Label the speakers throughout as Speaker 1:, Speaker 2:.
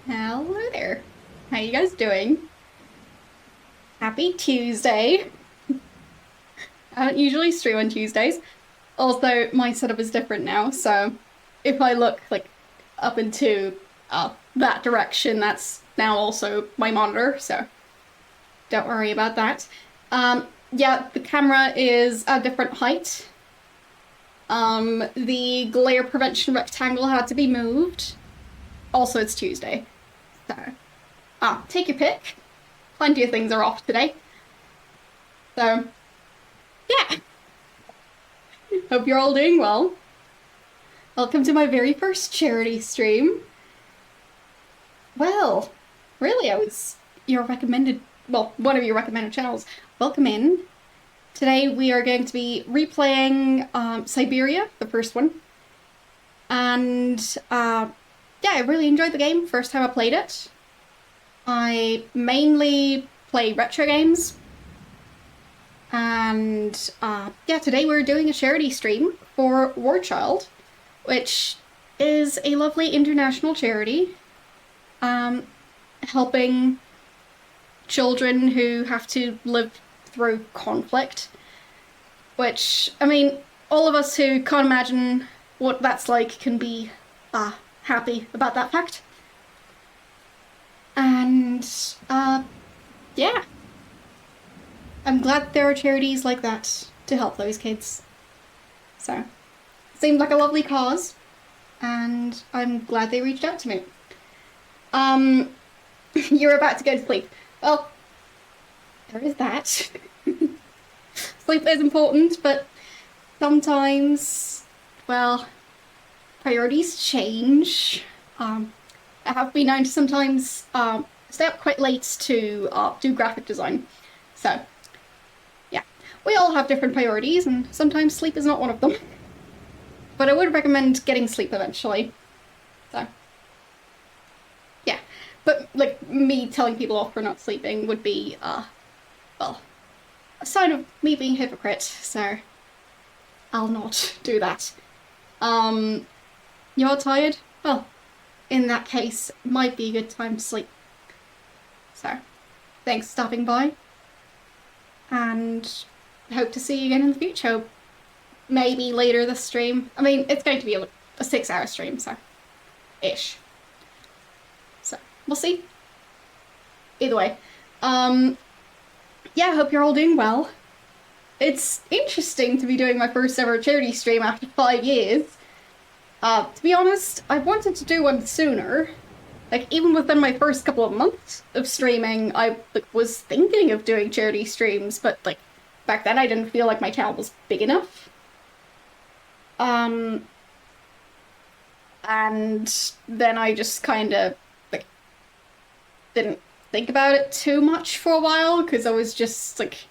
Speaker 1: Hello there. How you guys doing? Happy Tuesday. I don't usually stream on Tuesdays. Also, my setup is different now, so if I look like up into that direction, that's now also my monitor, so don't worry about that. Yeah, the camera is a different height. The glare prevention rectangle had to be moved. Also, it's Tuesday, so take your pick. Plenty of things are off today. So, yeah, hope you're all doing well. Welcome to my very first charity stream. Well, really, I was your recommended, well, one of your recommended channels. Welcome in. Today we are going to be replaying Syberia, the first one. And yeah, I really enjoyed the game first time I played it. I mainly play retro games. And yeah, today we're doing a charity stream for War Child, which is a lovely international charity helping children who have to live through conflict. Which, I mean, all of us who can't imagine what that's like can be happy about that fact. And yeah, I'm glad there are charities like that to help those kids. So, seemed like a lovely cause, and I'm glad they reached out to me. You're about to go to sleep. Well, there is that. Sleep is important, but sometimes, well, priorities change. I have been known to sometimes stay up quite late to do graphic design. So, yeah, we all have different priorities, and sometimes sleep is not one of them. But I would recommend getting sleep eventually. So, yeah. But, like, me telling people off for not sleeping would be, well, a sign of me being a hypocrite, so I'll not do that. You're tired? Well, in that case, might be a good time to sleep. So, thanks for stopping by, and hope to see you again in the future. Maybe later this stream. I mean, it's going to be a 6-hour stream, so ish. So, we'll see. Either way. Yeah, I hope you're all doing well. It's interesting to be doing my first ever charity stream after 5 years. To be honest, I wanted to do one sooner. Like, even within my first couple of months of streaming, I was thinking of doing charity streams, but like, back then I didn't feel like my channel was big enough. And then I just kind of, like, didn't think about it too much for a while, because I was just, like,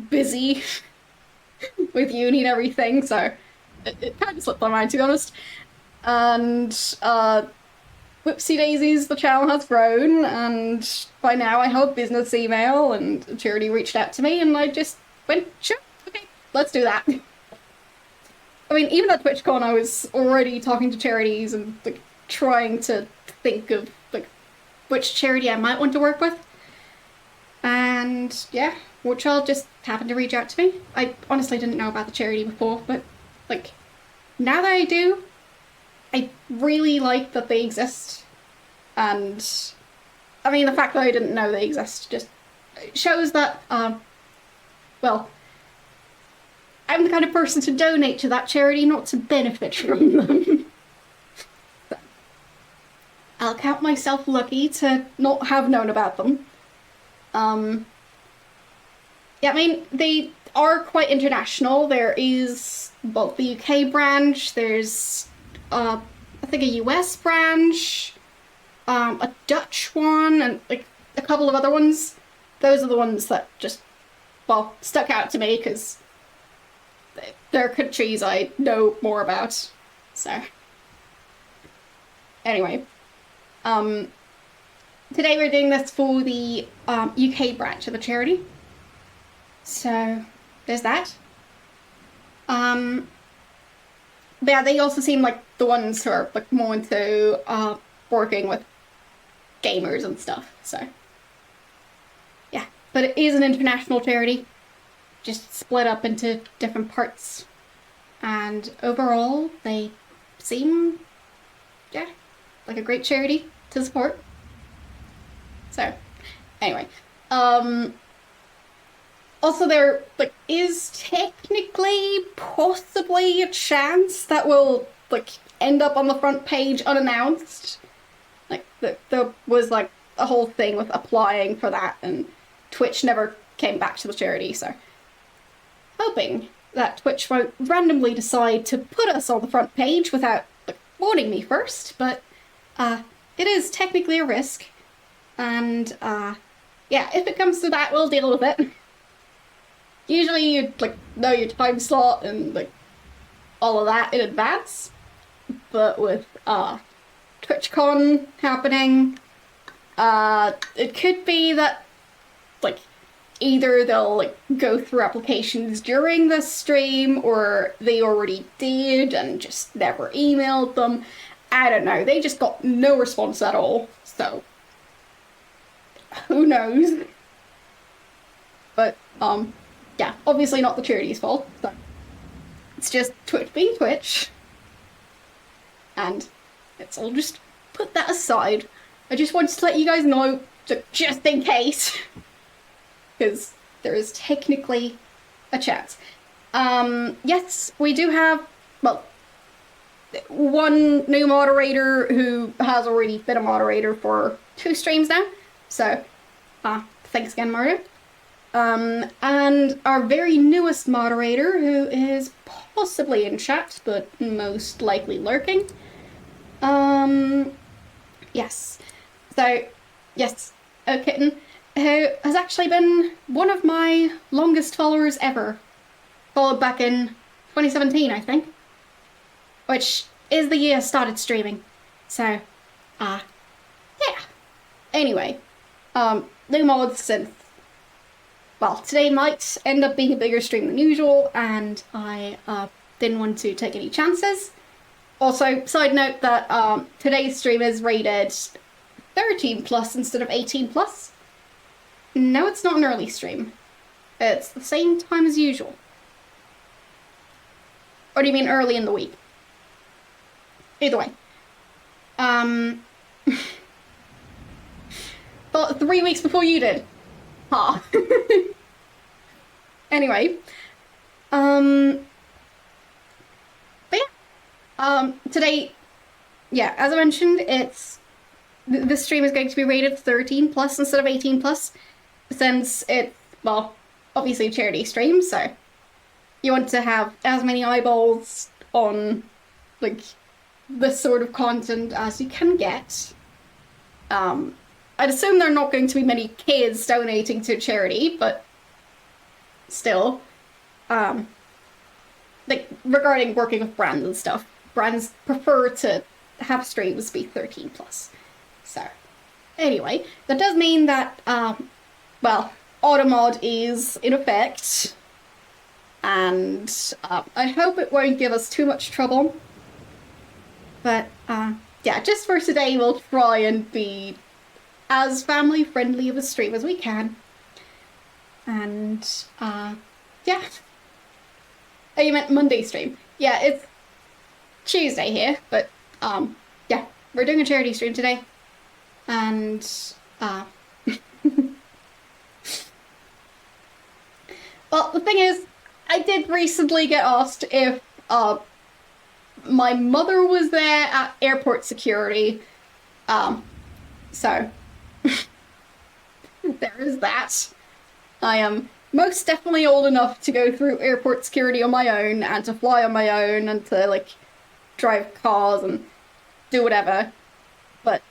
Speaker 1: busy with uni and everything, so it kind of slipped my mind, to be honest. And, whoopsie daisies, the channel has grown, and by now I have a business email, and a charity reached out to me, and I just went, sure, okay, let's do that. I mean, even at TwitchCon, I was already talking to charities and like trying to think of like which charity I might want to work with. And yeah, Warchild just happened to reach out to me. I honestly didn't know about the charity before, but like now that I do, I really like that they exist. And I mean, the fact that I didn't know they exist just shows that, well, I'm the kind of person to donate to that charity, not to benefit from them. So, I'll count myself lucky to not have known about them. Yeah, I mean, they are quite international. There is both the UK branch, there's, I think, a US branch, a Dutch one, and like a couple of other ones. Those are the ones that just, well, stuck out to me because they're countries I know more about. So, anyway, today we're doing this for the UK branch of the charity. So, there's that. But yeah, they also seem like the ones who are like more into working with gamers and stuff, so yeah. But it is an international charity, just split up into different parts, and overall they seem, yeah, like a great charity to support. So anyway, also there like is technically possibly a chance that will like end up on the front page unannounced. Like there was like a whole thing with applying for that, and Twitch never came back to the charity, so hoping that Twitch won't randomly decide to put us on the front page without like, warning me first, but it is technically a risk, and yeah, if it comes to that, we'll deal with it. Usually you'd like know your time slot and like all of that in advance, but with TwitchCon happening, it could be that like either they'll like go through applications during the stream, or they already did and just never emailed them. I don't know. They just got no response at all, so who knows? But yeah, obviously not the charity's fault. So it's just Twitch being Twitch, and let's all just put that aside. I just wanted to let you guys know, just in case, because there is technically a chance. Yes, we do have, well, one new moderator who has already been a moderator for 2 streams now. So, thanks again, Mario. And our very newest moderator, who is possibly in chat, but most likely lurking. Yes. So, yes, a kitten who has actually been one of my longest followers ever. Followed back in 2017, I think. Which is the year I started streaming. So, yeah. Anyway, new mods since, well, today might end up being a bigger stream than usual, and I didn't want to take any chances. Also, side note that today's stream is rated 13+ instead of 18+. No, it's not an early stream. It's the same time as usual. Or do you mean early in the week? Either way. But 3 weeks before you did. Ha. Anyway. But yeah. Today, yeah, as I mentioned, it's this stream is going to be rated 13+ instead of 18+, since it's, well, obviously a charity stream, so you want to have as many eyeballs on, like, this sort of content as you can get. I'd assume there are not going to be many kids donating to charity, but still, like, regarding working with brands and stuff, brands prefer to have streams be 13+. So, anyway, that does mean that, well, Automod is in effect, and I hope it won't give us too much trouble. But, yeah, just for today, we'll try and be as family-friendly of a stream as we can. And, yeah. Oh, you meant Monday stream. Yeah, it's Tuesday here, but, yeah, we're doing a charity stream today. And, well, the thing is, I did recently get asked if, my mother was there at airport security, so there is that. I am most definitely old enough to go through airport security on my own, and to fly on my own, and to, like, drive cars and do whatever, but,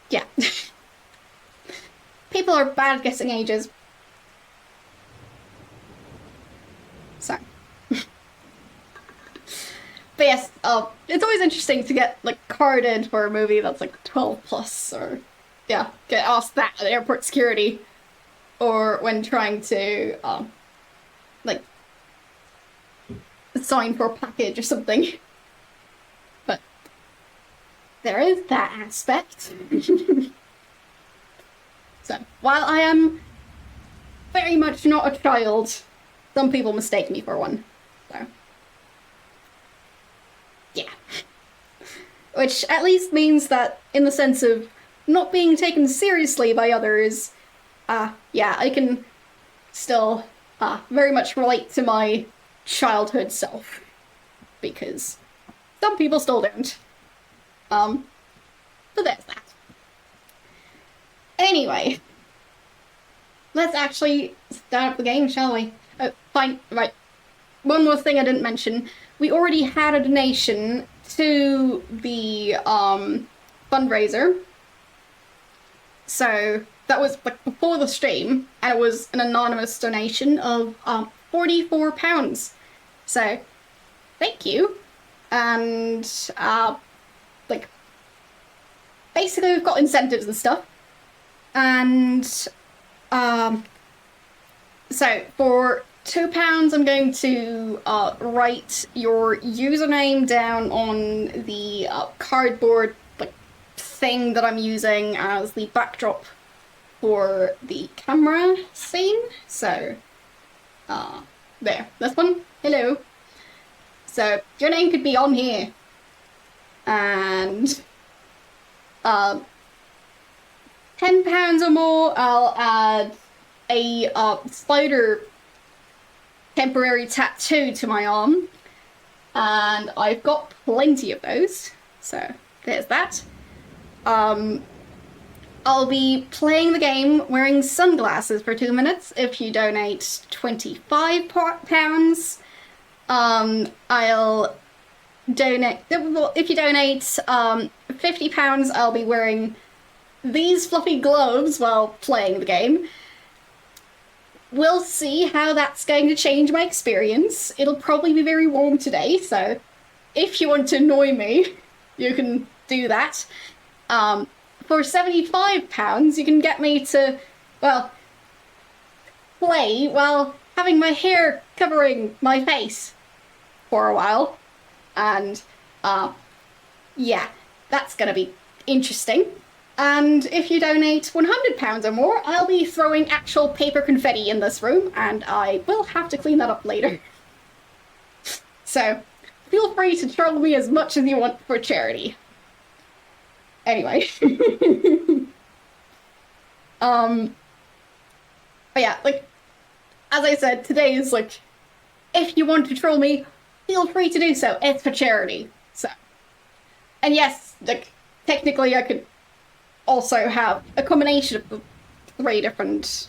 Speaker 1: yeah. People are bad at guessing ages. So. But yes, it's always interesting to get, like, carded for a movie that's, like, 12+, or, yeah, get asked that at airport security, or when trying to, like, sign for a package or something. But, there is that aspect. So, while I am very much not a child, some people mistake me for one. So, yeah. Which at least means that, in the sense of not being taken seriously by others, yeah, I can still very much relate to my childhood self. Because some people still don't. So there's that. Anyway, let's actually start up the game, shall we? Oh, fine, right. One more thing I didn't mention. We already had a donation to the fundraiser. So that was like before the stream, and it was an anonymous donation of £44. So thank you. And like basically we've got incentives and stuff. And so for £2, I'm going to write your username down on the cardboard like thing that I'm using as the backdrop for the camera scene. So there, this one. Hello. So your name could be on here. And £10 or more, I'll add a spider temporary tattoo to my arm. And I've got plenty of those. So there's that. I'll be playing the game wearing sunglasses for 2 minutes if you donate £25. I'll donate, well, if you donate £50, I'll be wearing these fluffy gloves while playing the game. We'll see how that's going to change my experience. It'll probably be very warm today, so if you want to annoy me, you can do that. For £75, you can get me to, well, play while having my hair covering my face for a while. And, yeah, that's gonna be interesting. And if you donate £100 or more, I'll be throwing actual paper confetti in this room, and I will have to clean that up later. So, feel free to troll me as much as you want for charity. Anyway. But yeah, like, as I said, today is like, if you want to troll me, feel free to do so. It's for charity. So, and yes, like, technically I could also have a combination of the 3 different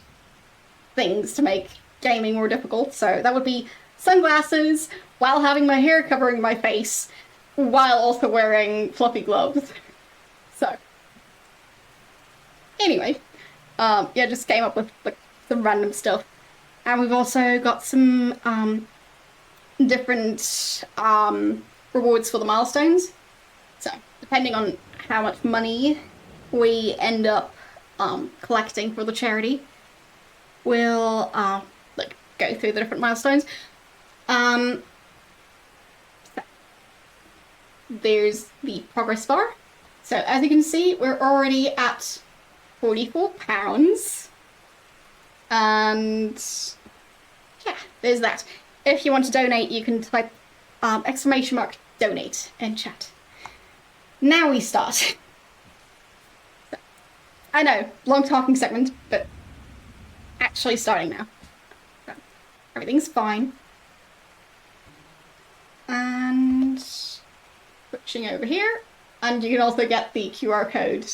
Speaker 1: things to make gaming more difficult. So that would be sunglasses while having my hair covering my face while also wearing fluffy gloves. So anyway, yeah, just came up with like some random stuff. And we've also got some different rewards for the milestones. So depending on how much money we end up collecting for the charity, we'll like go through the different milestones. So there's the progress bar. So as you can see, we're already at £44. And yeah, there's that. If you want to donate, you can type !donate in chat. Now we start. So, I know, long talking segment, but actually starting now. So, everything's fine. And switching over here. And you can also get the QR code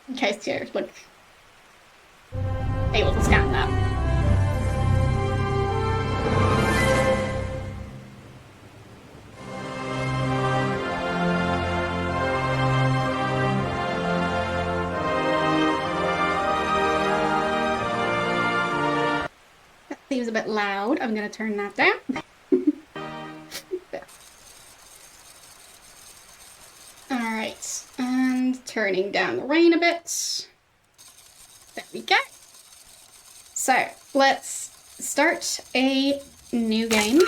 Speaker 1: in case you're like able to scan that. That seems a bit loud. I'm gonna turn that down. Alright, and turning down the rain a bit. There we go. So, let's start a new game.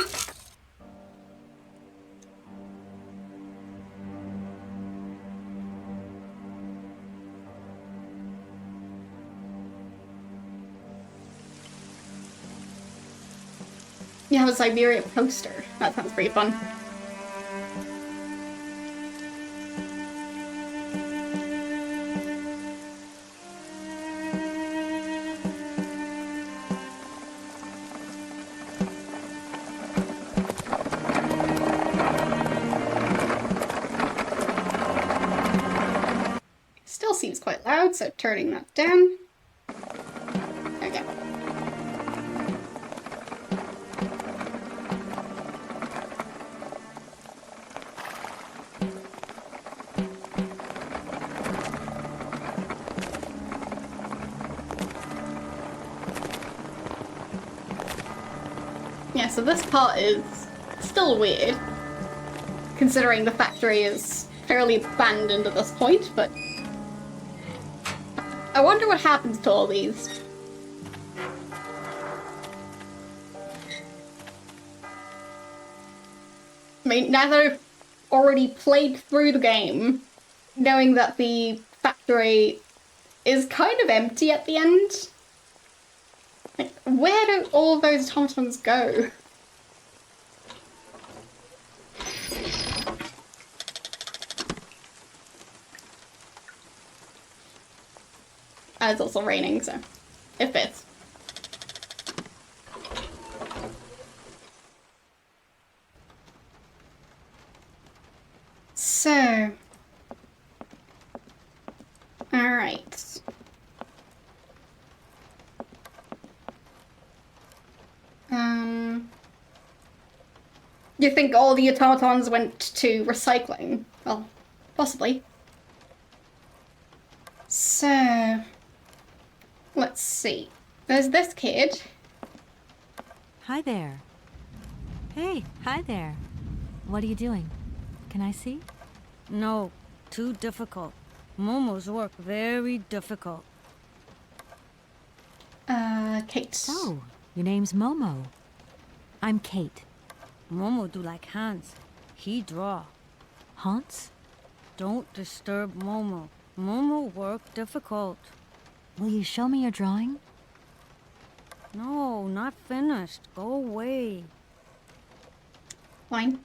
Speaker 1: You have a Syberia poster. That sounds pretty fun. Still seems quite loud, so turning that down. Okay. Yeah, so this part is still weird, considering the factory is fairly abandoned at this point, but I wonder what happens to all these. I mean, now that I've already played through the game, knowing that the factory is kind of empty at the end, like, where do all those automatons go? And it's also raining, so it fits. So, all right. You think all the automatons went to recycling? Well, possibly. So, let's see. There's this kid.
Speaker 2: Hi there. Hey, hi there. What are you doing? Can I see?
Speaker 3: No, too difficult. Momo's work very difficult.
Speaker 1: Kate.
Speaker 2: So, your name's Momo. I'm Kate.
Speaker 3: Momo do like Hans. He draw.
Speaker 2: Hans?
Speaker 3: Don't disturb Momo. Momo work difficult.
Speaker 2: Will you show me your drawing?
Speaker 3: No, not finished. Go away.
Speaker 1: Fine.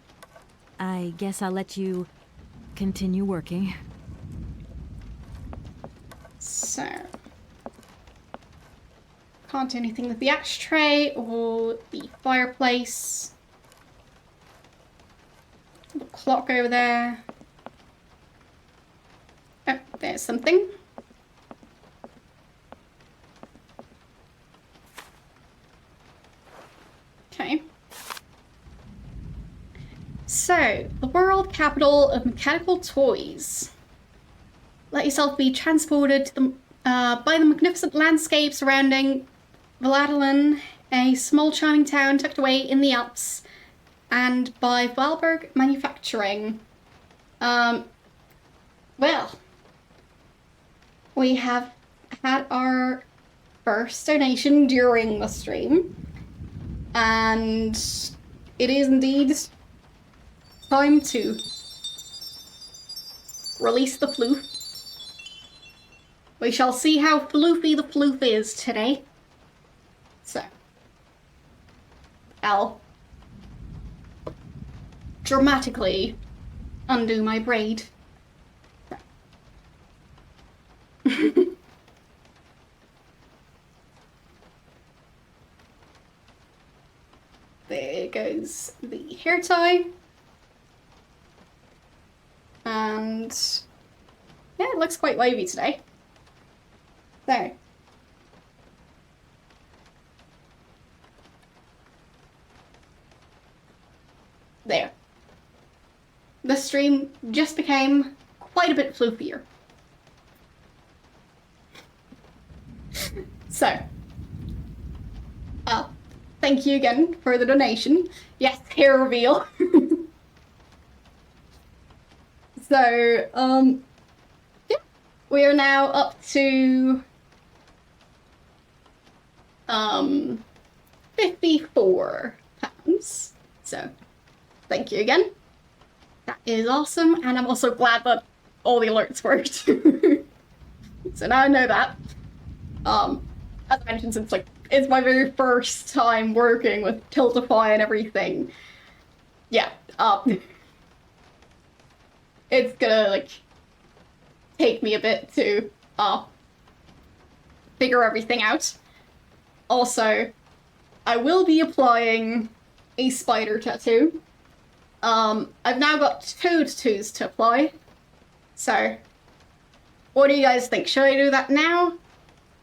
Speaker 2: I guess I'll let you continue working.
Speaker 1: So, can't do anything with the ashtray or the fireplace. The clock over there. Oh, there's something. Okay. So, the world capital of mechanical toys. Let yourself be transported to the, by the magnificent landscape surrounding Valladolid, a small charming town tucked away in the Alps, and by Valberg Manufacturing. Well, we have had our first donation during the stream, and it is indeed time to release the floof. We shall see how floofy the floof is today. So, I'll dramatically undo my braid. There goes the hair tie. And yeah, it looks quite wavy today. So, there. The stream just became quite a bit floofier. So, thank you again for the donation. Yes, hair reveal. So, yeah, we are now up to 54 pounds. So, thank you again. That is awesome, and I'm also glad that all the alerts worked. So now I know that. As I mentioned, since like it's my very first time working with Tiltify and everything. Yeah, it's gonna, like, take me a bit to, figure everything out. Also, I will be applying a spider tattoo. I've now got 2 tattoos to apply. So, what do you guys think? Should I do that now?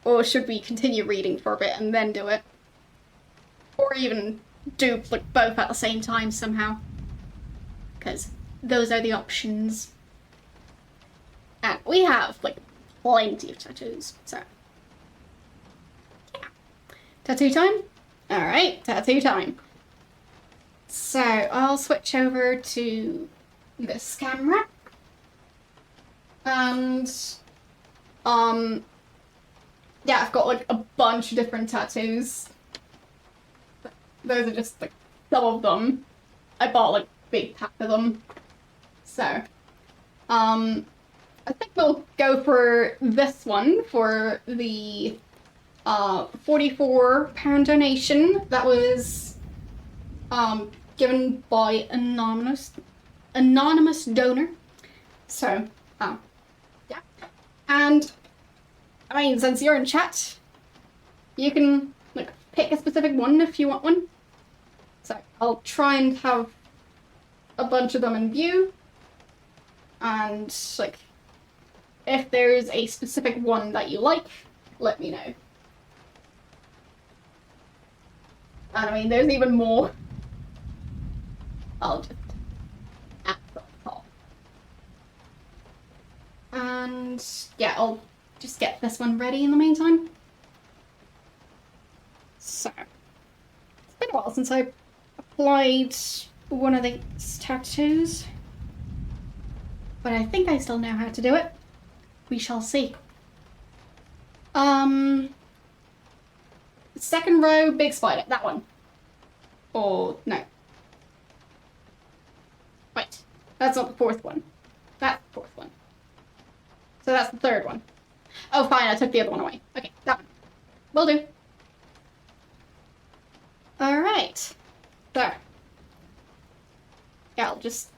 Speaker 1: Or should we continue reading for a bit and then do it? Or even do, like, both at the same time somehow? Because those are the options. And we have, like, plenty of tattoos, so. Yeah. Tattoo time? Alright, tattoo time. So, I'll switch over to this camera. And, yeah, I've got, like, a bunch of different tattoos. Those are just, like, some of them. I bought, like, a big pack of them. So, I think we'll go for this one for the, £44 donation that was, given by anonymous donor. So, yeah. And, I mean, since you're in chat, you can, like, pick a specific one if you want one. So, I'll try and have a bunch of them in view. And, like, if there's a specific one that you like, let me know. And I mean, there's even more. I'll just add the top. And yeah, I'll just get this one ready in the meantime. So, it's been a while since I applied one of these tattoos. But I think I still know how to do it. We shall see. Second row, big spider. That one. Or, no. Wait. That's not the 4th one. That's the 4th one. So that's the 3rd one. Oh, fine, I took the other one away. Okay, that one. Will do. Alright. There. Yeah, I'll just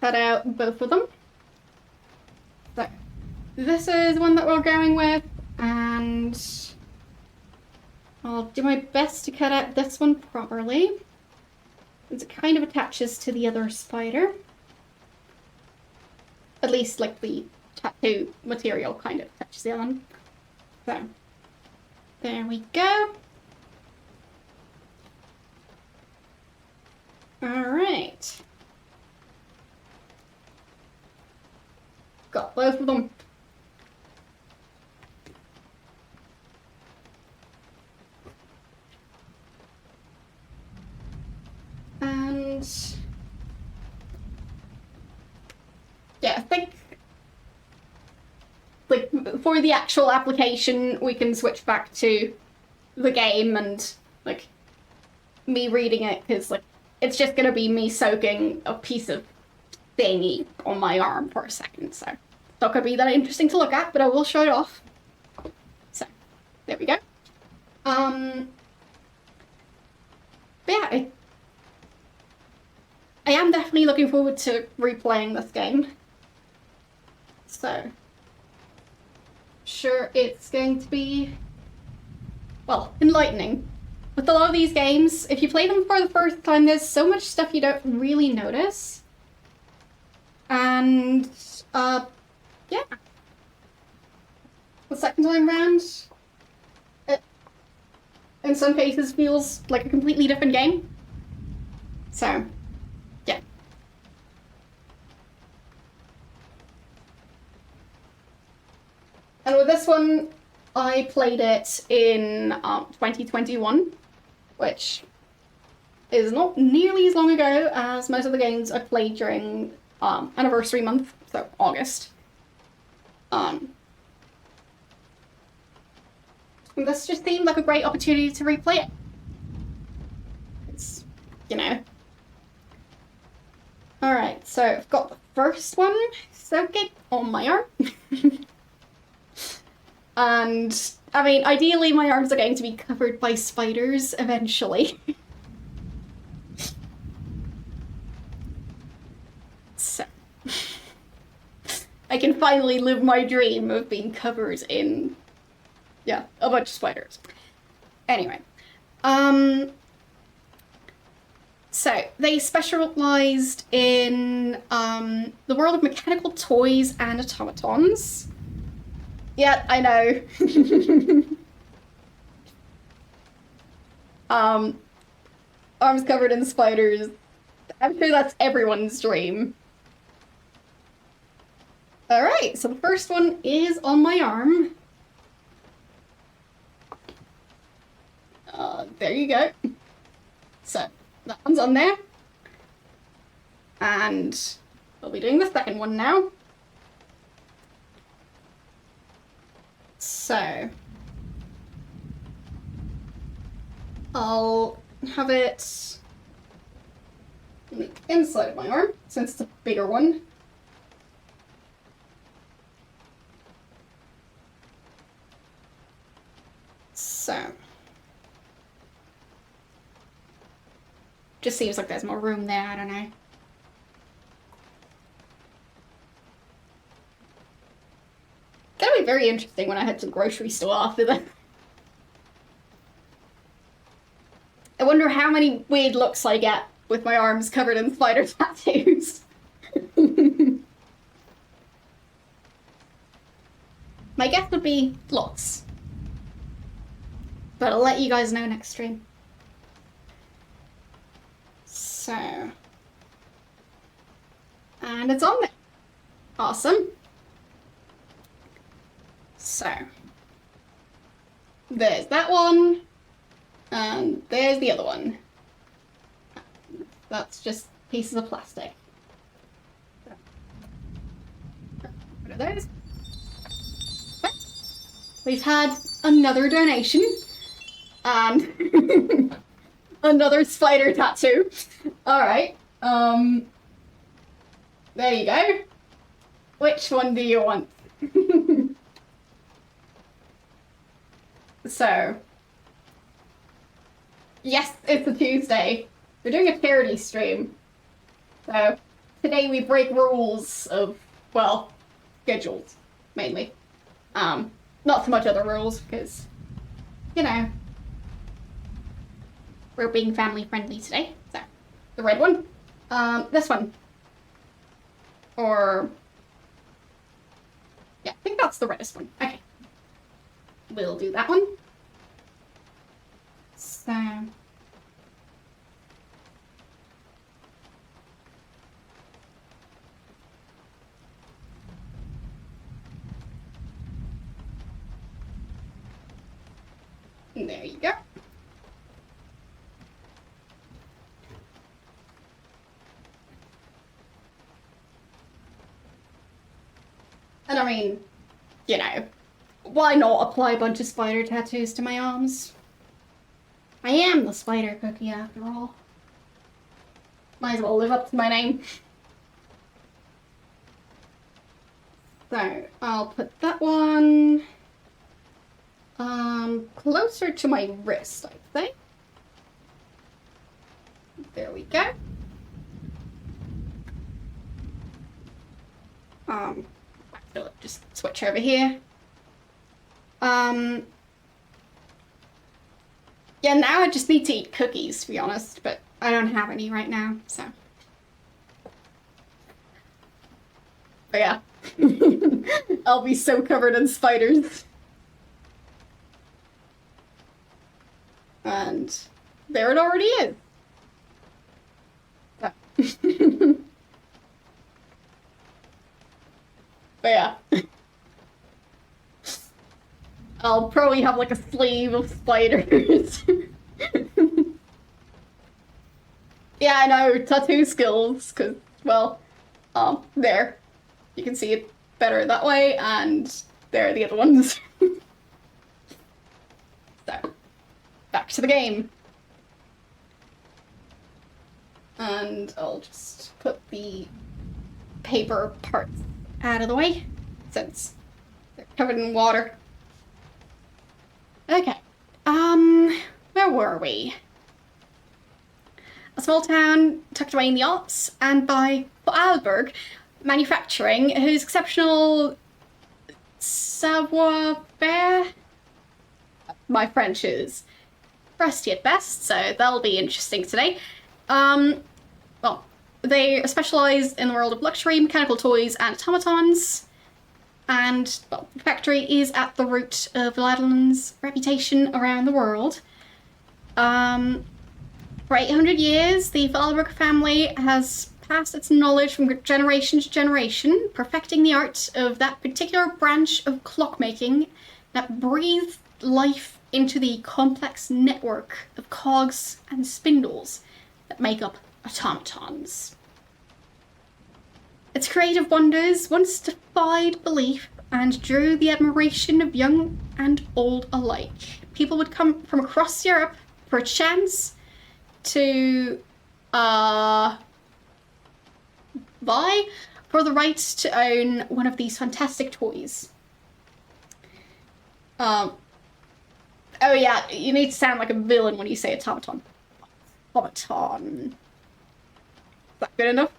Speaker 1: cut out both of them. So, this is one that we're going with, and I'll do my best to cut out this one properly, since it kind of attaches to the other spider. At least, like, the tattoo material kind of attaches the other one. So, there we go. Alright. Got both of them. And yeah, I think, like, for the actual application, we can switch back to the game and, like, me reading it, because, like, it's just gonna be me soaking a piece of thingy on my arm for a second, so it's not gonna be that interesting to look at, but I will show it off. So, there we go. But yeah, I am definitely looking forward to replaying this game. So, sure, it's going to be, well, enlightening. With a lot of these games, if you play them for the first time, there's so much stuff you don't really notice. And, yeah. The second time round, it, in some cases, feels like a completely different game. So, yeah. And with this one, I played it in 2021, which is not nearly as long ago as most of the games I played during anniversary month, so August. And this just seemed like a great opportunity to replay it. It's, you know. Alright, so I've got the first one, soak it on my arm. And I mean, ideally my arms are going to be covered by spiders eventually. So, I can finally live my dream of being covered in, yeah, a bunch of spiders. Anyway, so they specialized in the world of mechanical toys and automatons. Yeah, I know. Arms covered in spiders. I'm sure that's everyone's dream. Alright, so the first one is on my arm. There you go. So, that one's on there. And we'll be doing the second one now. So, I'll have it on the inside of my arm, since it's a bigger one. So, just seems like there's more room there, I don't know. Gonna be very interesting when I head to the grocery store after that. I wonder how many weird looks I get with my arms covered in spider tattoos. My guess would be lots. But I'll let you guys know next stream. So. And it's on there. Awesome. So. There's that one. And there's the other one. That's just pieces of plastic. What are those? We've had another donation. And another spider tattoo. Alright. There you go. Which one do you want? So, yes, it's a Tuesday. We're doing a charity stream. So, today we break rules of, well, schedules, mainly. Not so much other rules, because, you know, we're being family friendly today. So, the red one. This one. Or, yeah, I think that's the reddest one. Okay. We'll do that one. So. There you go. And I mean, you know, why not apply a bunch of spider tattoos to my arms? I am the Spider Cookie after all. Might as well live up to my name. So, I'll put that one closer to my wrist, I think. There we go. Actually, just switch over here. Yeah, now I just need to eat cookies, to be honest, but I don't have any right now, so. But yeah. I'll be so covered in spiders. And there it already is. So. But yeah. I'll probably have like a sleeve of spiders. Yeah, I know, tattoo skills, because, well, there. You can see it better that way, and there are the other ones. So, back to the game. And I'll just put the paper parts out of the way, since they're covered in water. Okay. Where were we? A small town tucked away in the Alps, and by Vorarlberg manufacturing, whose exceptional savoir-faire. My French is rusty at best, so that'll be interesting today. Well, they specialise in the world of luxury, mechanical toys, and automatons. And, well, the factory is at the root of Ladlin's reputation around the world. For 800 years, the Vorarlberg family has passed its knowledge from generation to generation, perfecting the art of that particular branch of clockmaking that breathed life into the complex network of cogs and spindles that make up automatons. Its creative wonders once defied belief and drew the admiration of young and old alike. People would come from across Europe for a chance to vie for the rights to own one of these fantastic toys. Oh yeah, you need to sound like a villain when you say automaton. Automaton. Is that good enough?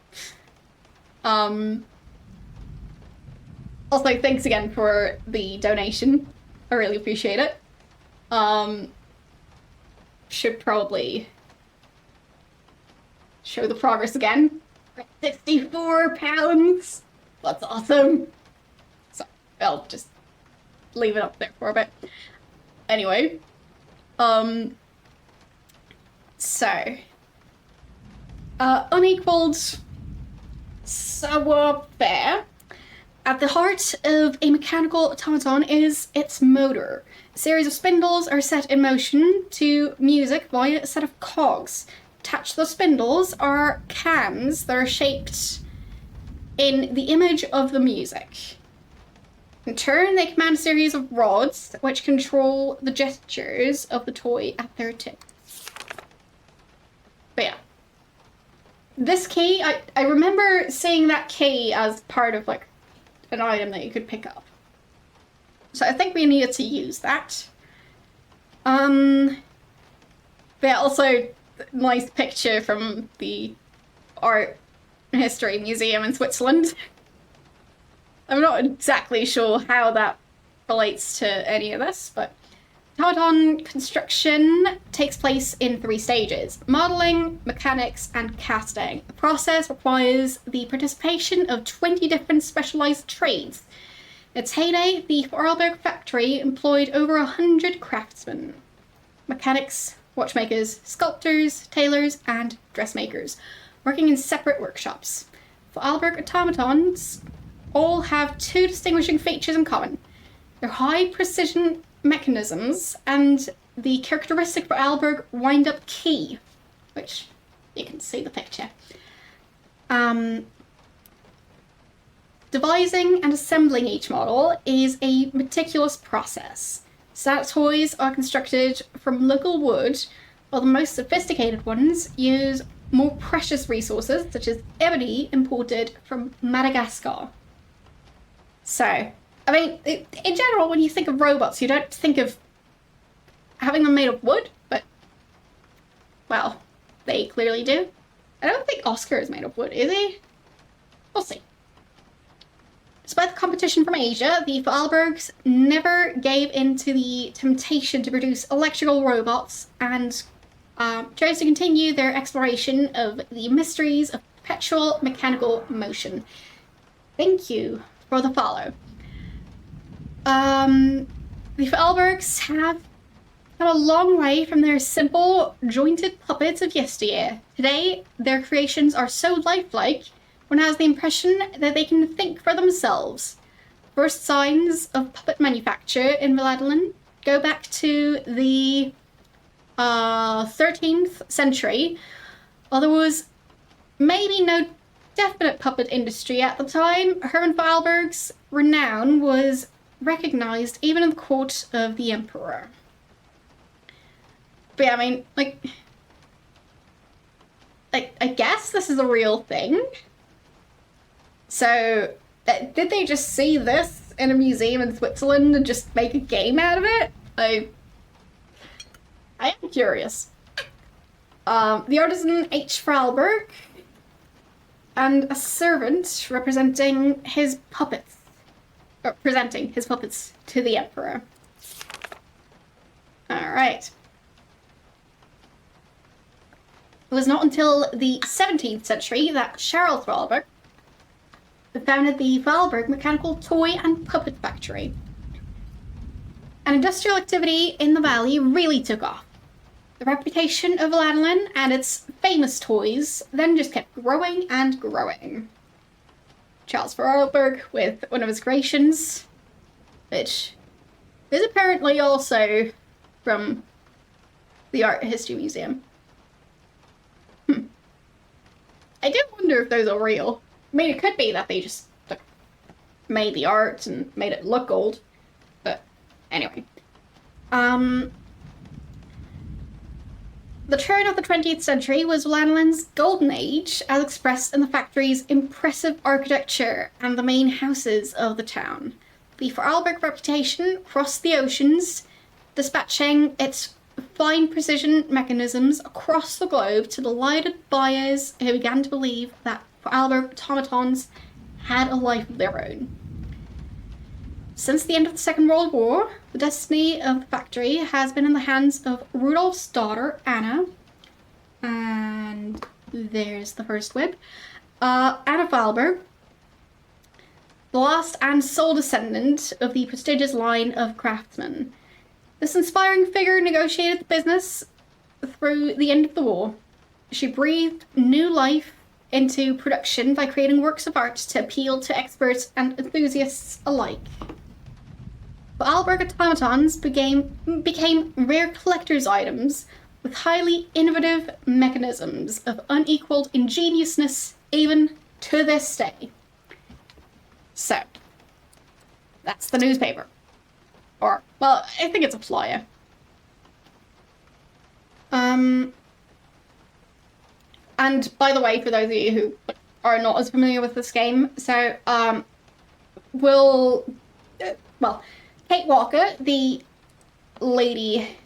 Speaker 1: Also, thanks again for the donation. I really appreciate it. Should probably show the progress again. £64. That's awesome. So I'll just leave it up there for a bit. Anyway, unequaled savoir-faire. At the heart of a mechanical automaton is its motor. A series of spindles are set in motion to music via a set of cogs. Attached to the spindles are cams that are shaped in the image of the music. In turn, they command a series of rods which control the gestures of the toy at their tip. But yeah. This key, I remember seeing that key as part of like an item that you could pick up. So I think we needed to use that. But yeah, also nice picture from the Art and History Museum in Switzerland. I'm not exactly sure how that relates to any of this, but automaton construction takes place in 3 stages: modeling, mechanics, and casting. The process requires the participation of 20 different specialized trades. In its heyday, the Vorarlberg factory employed over 100 craftsmen, mechanics, watchmakers, sculptors, tailors, and dressmakers, working in separate workshops. Vorarlberg automatons all have 2 distinguishing features in common: their high precision mechanisms and the characteristic Vorarlberg wind-up key, which you can see the picture. Devising and assembling each model is a meticulous process. Standard toys are constructed from local wood, while the most sophisticated ones use more precious resources, such as ebony imported from Madagascar. So, I mean, in general, when you think of robots, you don't think of having them made of wood, but, well, they clearly do. I don't think Oscar is made of wood, is he? We'll see. Despite the competition from Asia, the Vorarlbergs never gave in to the temptation to produce electrical robots and chose to continue their exploration of the mysteries of perpetual mechanical motion. Thank you for the follow. The Vorarlbergs have come a long way from their simple, jointed puppets of yesteryear. Today, their creations are so lifelike, one has the impression that they can think for themselves. First signs of puppet manufacture in Ladlin go back to the 13th century. Although there was maybe no definite puppet industry at the time, Hermann Vorarlberg's renown was recognized even in the court of the emperor. But yeah, I mean, like, I guess this is a real thing. So, did they just see this in a museum in Switzerland and just make a game out of it? I am curious. The artisan H. Fralberg and a servant representing his puppets, or presenting his puppets to the Emperor. Alright. It was not until the 17th century that Charles Fralberg founded the Fralberg Mechanical Toy and Puppet Factory. And industrial activity in the valley really took off. The reputation of Lanolin and its famous toys then just kept growing and growing. Charles Fralberg with one of his creations, which is apparently also from the Art History Museum. I do wonder if those are real. I mean, it could be that they just made the art and made it look old. But anyway. The turn of the 20th century was Lanolin's golden age, as expressed in the factory's impressive architecture and the main houses of the town. The Vorarlberg reputation crossed the oceans, dispatching its fine precision mechanisms across the globe to delighted buyers who began to believe that Vorarlberg automatons had a life of their own. Since the end of the Second World War, the destiny of the factory has been in the hands of Rudolf's daughter, Anna, and there's the first whip, Anna Vorarlberg, the last and sole descendant of the prestigious line of craftsmen. This inspiring figure negotiated the business through the end of the war. She breathed new life into production by creating works of art to appeal to experts and enthusiasts alike. Vorarlberg automatons became rare collector's items with highly innovative mechanisms of unequaled ingeniousness even to this day. So, that's the newspaper. Or, well, I think it's a flyer. And by the way, for those of you who are not as familiar with this game, so, Kate Walker, the lady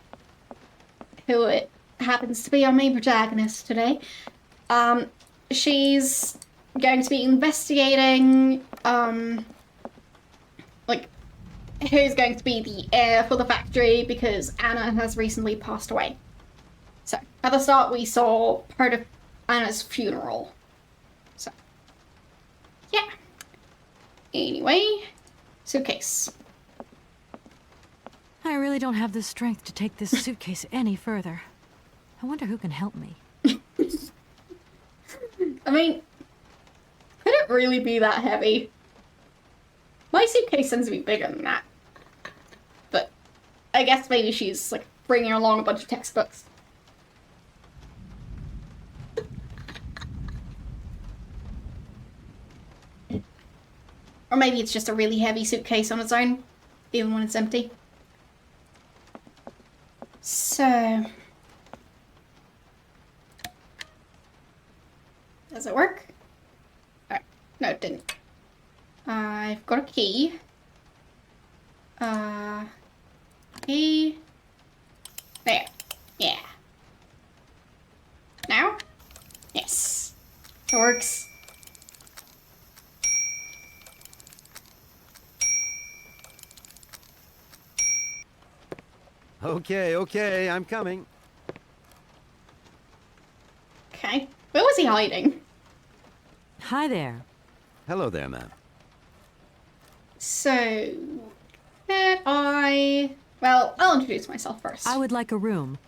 Speaker 1: who it happens to be our main protagonist today, she's going to be investigating, who's going to be the heir for the factory because Anna has recently passed away. So, at the start we saw part of Anna's funeral. So, yeah. Anyway, suitcase.
Speaker 2: I really don't have the strength to take this suitcase any further. I wonder who can help me.
Speaker 1: I mean, could it really be that heavy? My suitcase tends to be bigger than that. But I guess maybe she's, like, bringing along a bunch of textbooks. Or maybe it's just a really heavy suitcase on its own, even when it's empty. So... does it work? Alright, no it didn't. I've got a key. Key. There. Yeah. Now? Yes. It works.
Speaker 4: Okay, I'm coming.
Speaker 1: Okay. Where was he hiding?
Speaker 2: Hi there.
Speaker 4: Hello there, ma'am.
Speaker 1: So... well, I'll introduce myself first.
Speaker 2: I would like a room.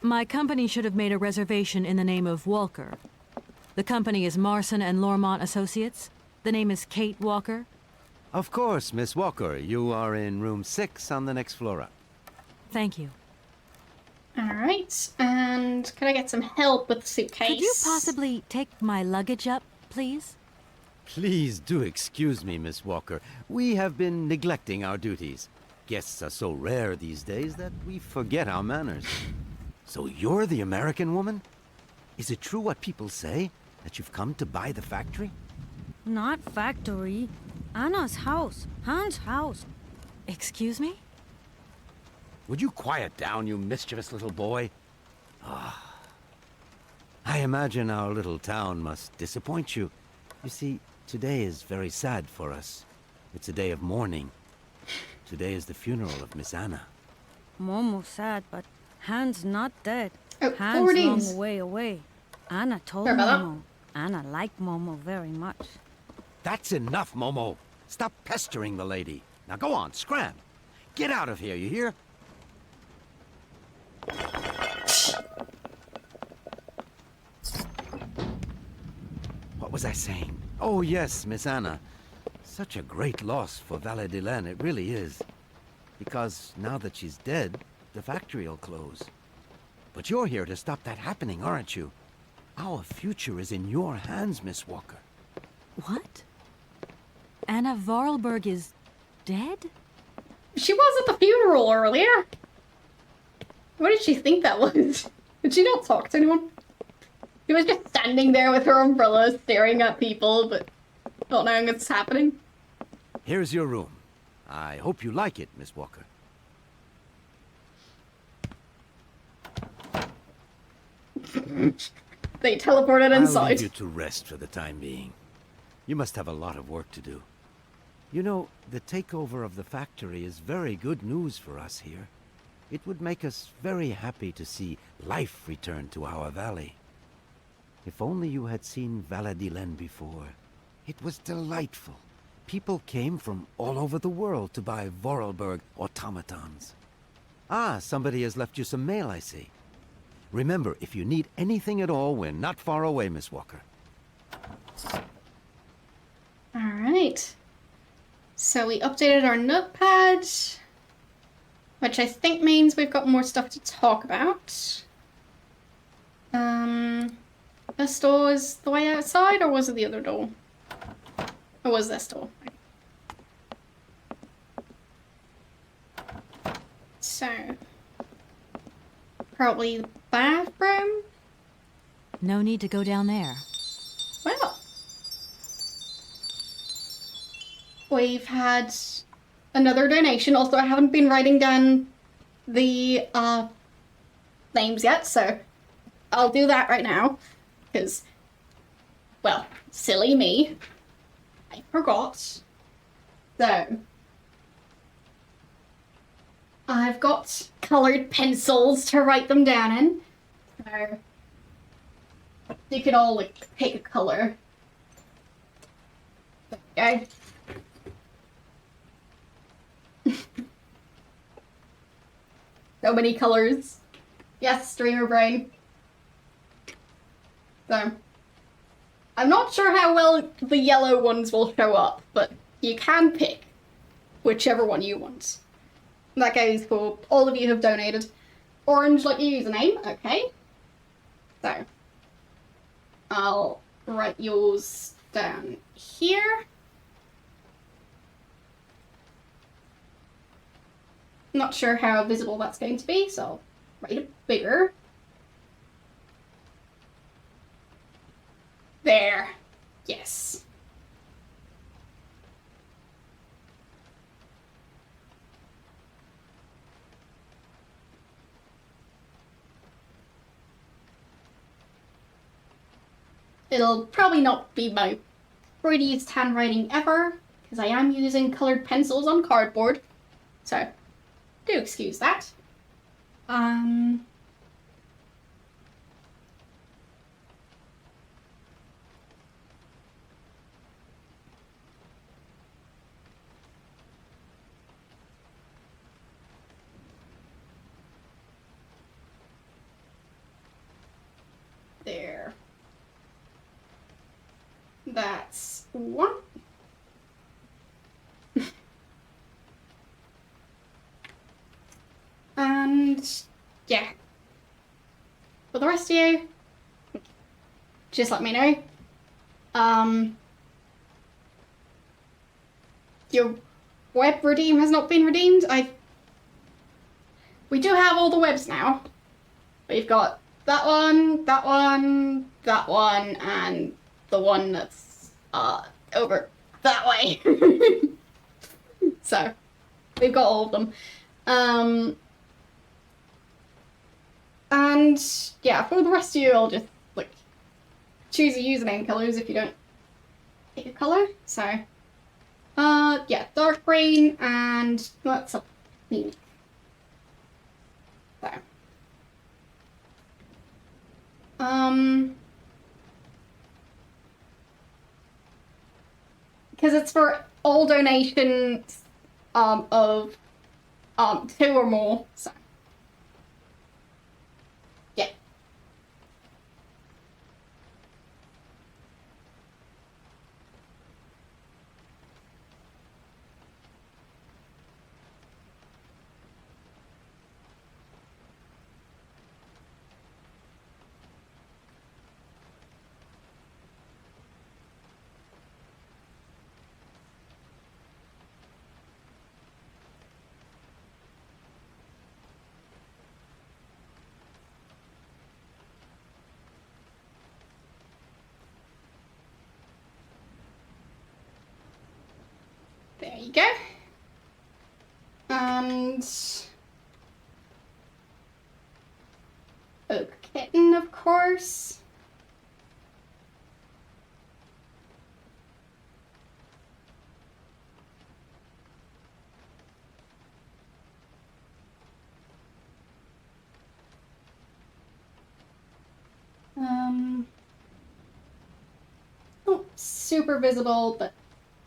Speaker 2: My company should have made a reservation in the name of Walker. The company is Marson and Lormont Associates. The name is Kate Walker.
Speaker 4: Of course, Miss Walker. You are in room 6 on the next floor up.
Speaker 2: Thank you.
Speaker 1: Alright, and can I get some help with the suitcase?
Speaker 2: Could you possibly take my luggage up, please?
Speaker 4: Please do excuse me, Miss Walker. We have been neglecting our duties. Guests are so rare these days that we forget our manners. So you're the American woman? Is it true what people say, that you've come to buy the factory?
Speaker 3: Not factory. Anna's house. Hans' house.
Speaker 2: Excuse me?
Speaker 4: Would you quiet down, you mischievous little boy? I imagine our little town must disappoint you. You see, today is very sad for us. It's a day of mourning. Today is the funeral of Miss Anna.
Speaker 3: Momo's sad, but Hans not dead.
Speaker 1: Oh,
Speaker 3: Hans
Speaker 1: forwardings.
Speaker 3: long way away. Anna told
Speaker 1: Sorry about that.
Speaker 3: Momo. Anna liked Momo very much.
Speaker 4: That's enough, Momo. Stop pestering the lady. Now go on, scram. Get out of here, you hear? What was I saying? Oh, yes, Miss Anna. Such a great loss for Valadilene, it really is. Because now that she's dead, the factory'll close. But you're here to stop that happening, aren't you? Our future is in your hands, Miss Walker.
Speaker 2: What? Anna Vorarlberg is dead?
Speaker 1: She was at the funeral earlier. What did she think that was? Did she not talk to anyone? She was just standing there with her umbrella, staring at people, but not knowing what's happening.
Speaker 4: Here's your room. I hope you like it, Miss Walker.
Speaker 1: They teleported
Speaker 4: I'll
Speaker 1: inside.
Speaker 4: leave you to rest for the time being. You must have a lot of work to do. You know, the takeover of the factory is very good news for us here. It would make us very happy to see life return to our valley. If only you had seen Valadilene before. It was delightful. People came from all over the world to buy Vorarlberg automatons. Ah, somebody has left you some mail, I see. Remember, if you need anything at all, we're not far away, Miss Walker.
Speaker 1: Alright. So we updated our notepad, which I think means we've got more stuff to talk about. This door is the way outside, or was it the other door? Or was this door? So, probably the bathroom?
Speaker 2: No need to go down there.
Speaker 1: Well, we've had another donation. Also, I haven't been writing down the names yet, so I'll do that right now. Because, well, silly me. I forgot. So, I've got coloured pencils to write them down in. So, you can all, like, pick a colour. There we go. So many colours. Yes, streamer brain. So, I'm not sure how well the yellow ones will show up, but you can pick whichever one you want. That goes for all of you who've donated. Orange, like your username, okay. So, I'll write yours down here. Not sure how visible that's going to be, so I'll write it bigger. There. Yes. It'll probably not be my prettiest handwriting ever, because I am using coloured pencils on cardboard. So, do excuse that. There. That's one. And yeah. For the rest of you, just let me know. Your web redeem has not been redeemed. We do have all the webs now. We've got that one, that one, that one, and the one that's over that way. So we've got all of them. And yeah, for the rest of you, I'll just like choose a username colors if you don't pick a color. So, yeah, dark green and what's up? So, because it's for all donations, of, 2 or more. So, yeah. There you go. And Oak Kitten, of course. Not super visible, but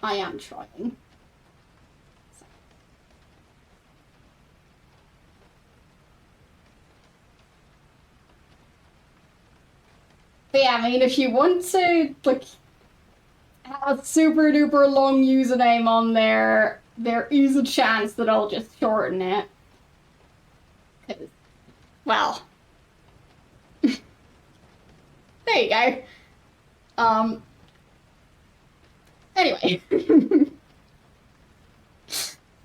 Speaker 1: I am trying. But yeah, I mean, if you want to, like, have a super duper long username on there, there is a chance that I'll just shorten it. 'Cause, well, there you go. Anyway.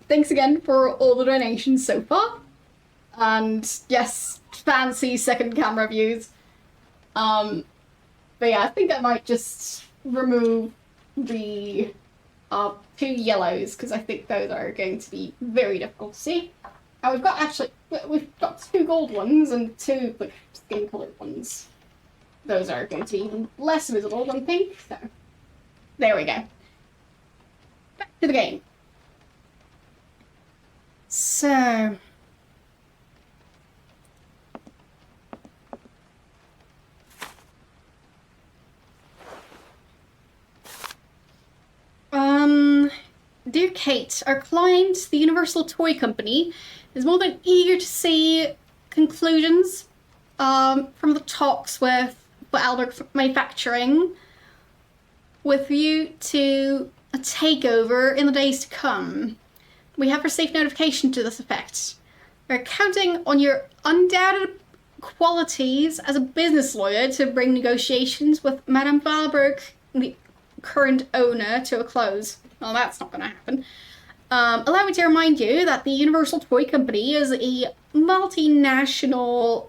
Speaker 1: Thanks again for all the donations so far. And yes, fancy second camera views. But yeah, I think I might just remove the 2 yellows because I think those are going to be very difficult to see. And we've got 2 gold ones and 2 like skin colored ones. Those are going to be even less visible than pink. So there we go. Back to the game. So. Dear Kate, our client, the Universal Toy Company, is more than eager to see conclusions from the talks with Albert Manufacturing with you to a takeover in the days to come. We have received notification to this effect. We're counting on your undoubted qualities as a business lawyer to bring negotiations with Madame Valberg, the current owner, to a close. Well, that's not going to happen. Allow me to remind you that the Universal Toy Company is a multinational,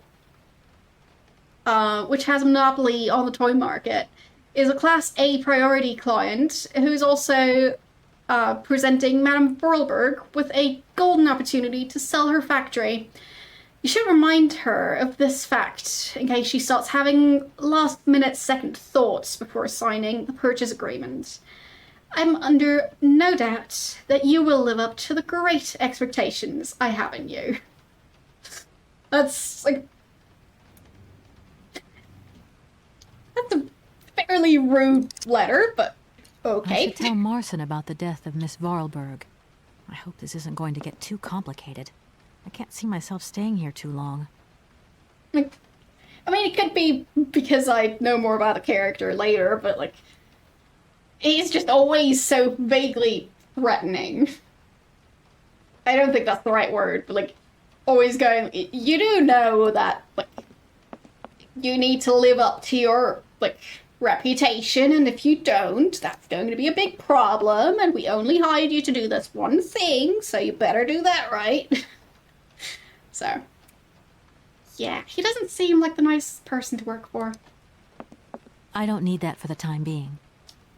Speaker 1: which has a monopoly on the toy market, is a Class A priority client who's also presenting Madame Vorlberg with a golden opportunity to sell her factory. You should remind her of this fact in case she starts having last-minute second thoughts before signing the purchase agreement. I'm under no doubt that you will live up to the great expectations I have in you. That's, like... That's a fairly rude letter, but okay.
Speaker 2: I should tell Marson about the death of Miss Vorlberg. I hope this isn't going to get too complicated. I can't see myself staying here too long.
Speaker 1: I mean, it could be because I know more about the character later, but, like... He's just always so vaguely threatening. I don't think that's the right word, but, like, always going, you do know that, like, you need to live up to your, like, reputation, and if you don't, that's going to be a big problem, and we only hired you to do this one thing, so you better do that right. So, yeah, he doesn't seem like the nice person to work for.
Speaker 2: I don't need that for the time being.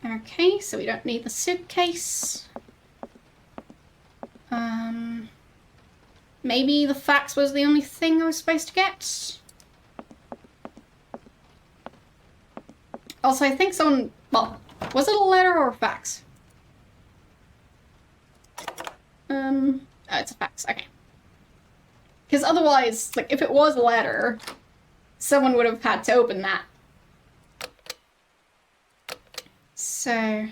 Speaker 1: Okay, so we don't need the suitcase. Maybe the fax was the only thing I was supposed to get? Also, I think someone... Well, was it a letter or a fax? Oh, it's a fax. Okay. Because otherwise, like, if it was a letter, someone would have had to open that. So...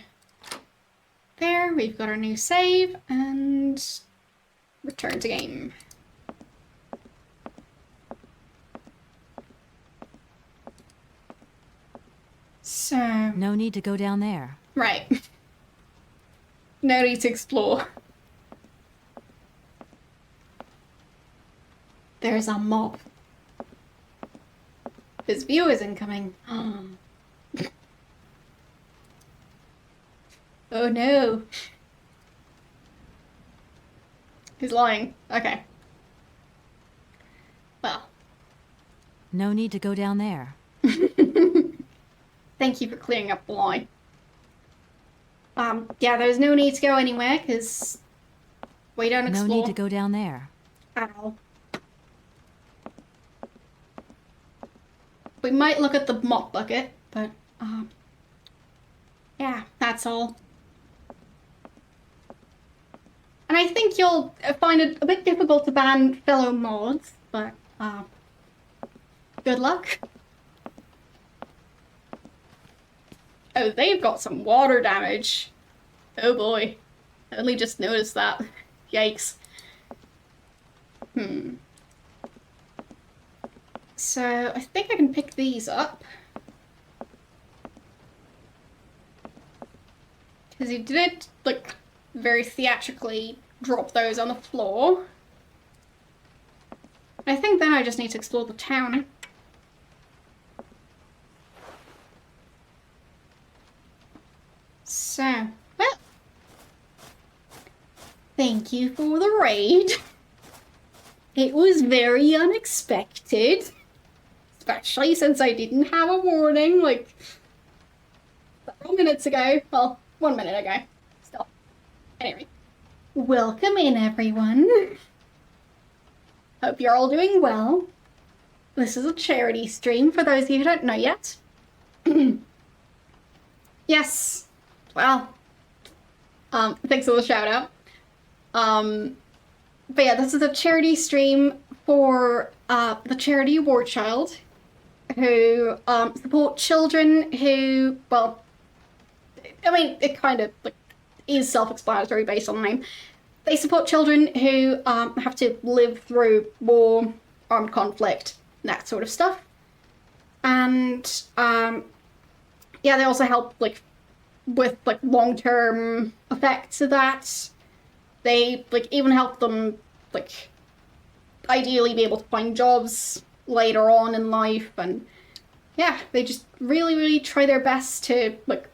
Speaker 1: There, we've got our new save, and... Return to game. So...
Speaker 2: No need to go down there.
Speaker 1: Right. No need to explore. There's a mob. His view is incoming. Oh no. He's lying. Okay. Well.
Speaker 2: No need to go down there.
Speaker 1: Thank you for clearing up the lie. Yeah, there's no need to go anywhere, because we don't explore.
Speaker 2: No need to go down there.
Speaker 1: At all. We might look at the mop bucket, but, yeah, that's all. And I think you'll find it a bit difficult to ban fellow mods, but, good luck. Oh, they've got some water damage. Oh boy. I only just noticed that. Yikes. So, I think I can pick these up. Because he did, like, very theatrically drop those on the floor. I think then I just need to explore the town. So, well, thank you for the raid. It was very unexpected, especially since I didn't have a warning, like, several minutes ago. Well, 1 minute ago. Still. Anyway, welcome in, everyone. Hope you're all doing well. This is a charity stream, for those of you who don't know yet. Yes. Well, thanks for the shout out. But yeah, this is a charity stream for the charity War Child, who support children who, well, I mean, it kind of like is self-explanatory based on the name. They support children who have to live through war, armed conflict, that sort of stuff. And yeah, they also help like with like long-term effects of that. They like even help them like ideally be able to find jobs later on in life, and yeah, they just really try their best to like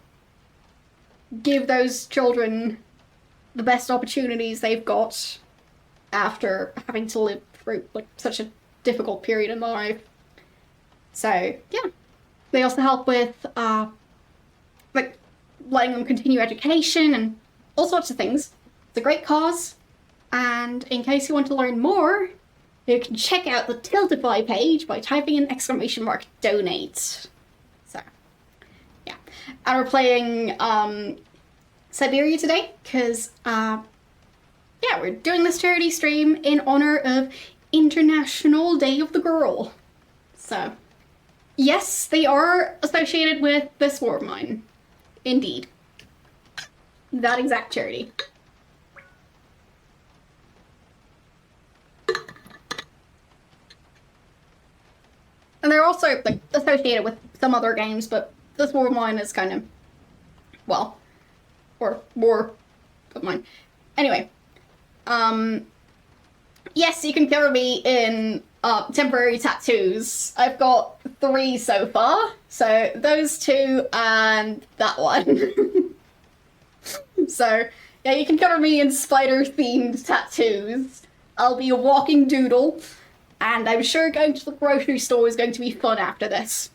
Speaker 1: give those children the best opportunities they've got after having to live through like such a difficult period in their life. So yeah, they also help with like letting them continue education and all sorts of things. It's a great cause, and in case you want to learn more, you can check out the Tiltify page by typing in !donate. So, yeah. And we're playing Syberia today, because, yeah, we're doing this charity stream in honor of International Day of the Girl. So, yes, they are associated with this war of mine. Indeed. That exact charity. And they're also like associated with some other games, but this war of mine is kind of, well, or war of mine. Anyway, yes, you can cover me in temporary tattoos. I've got 3 so far, so those 2 and that one. So yeah, you can cover me in spider-themed tattoos. I'll be a walking doodle. And I'm sure going to the grocery store is going to be fun after this.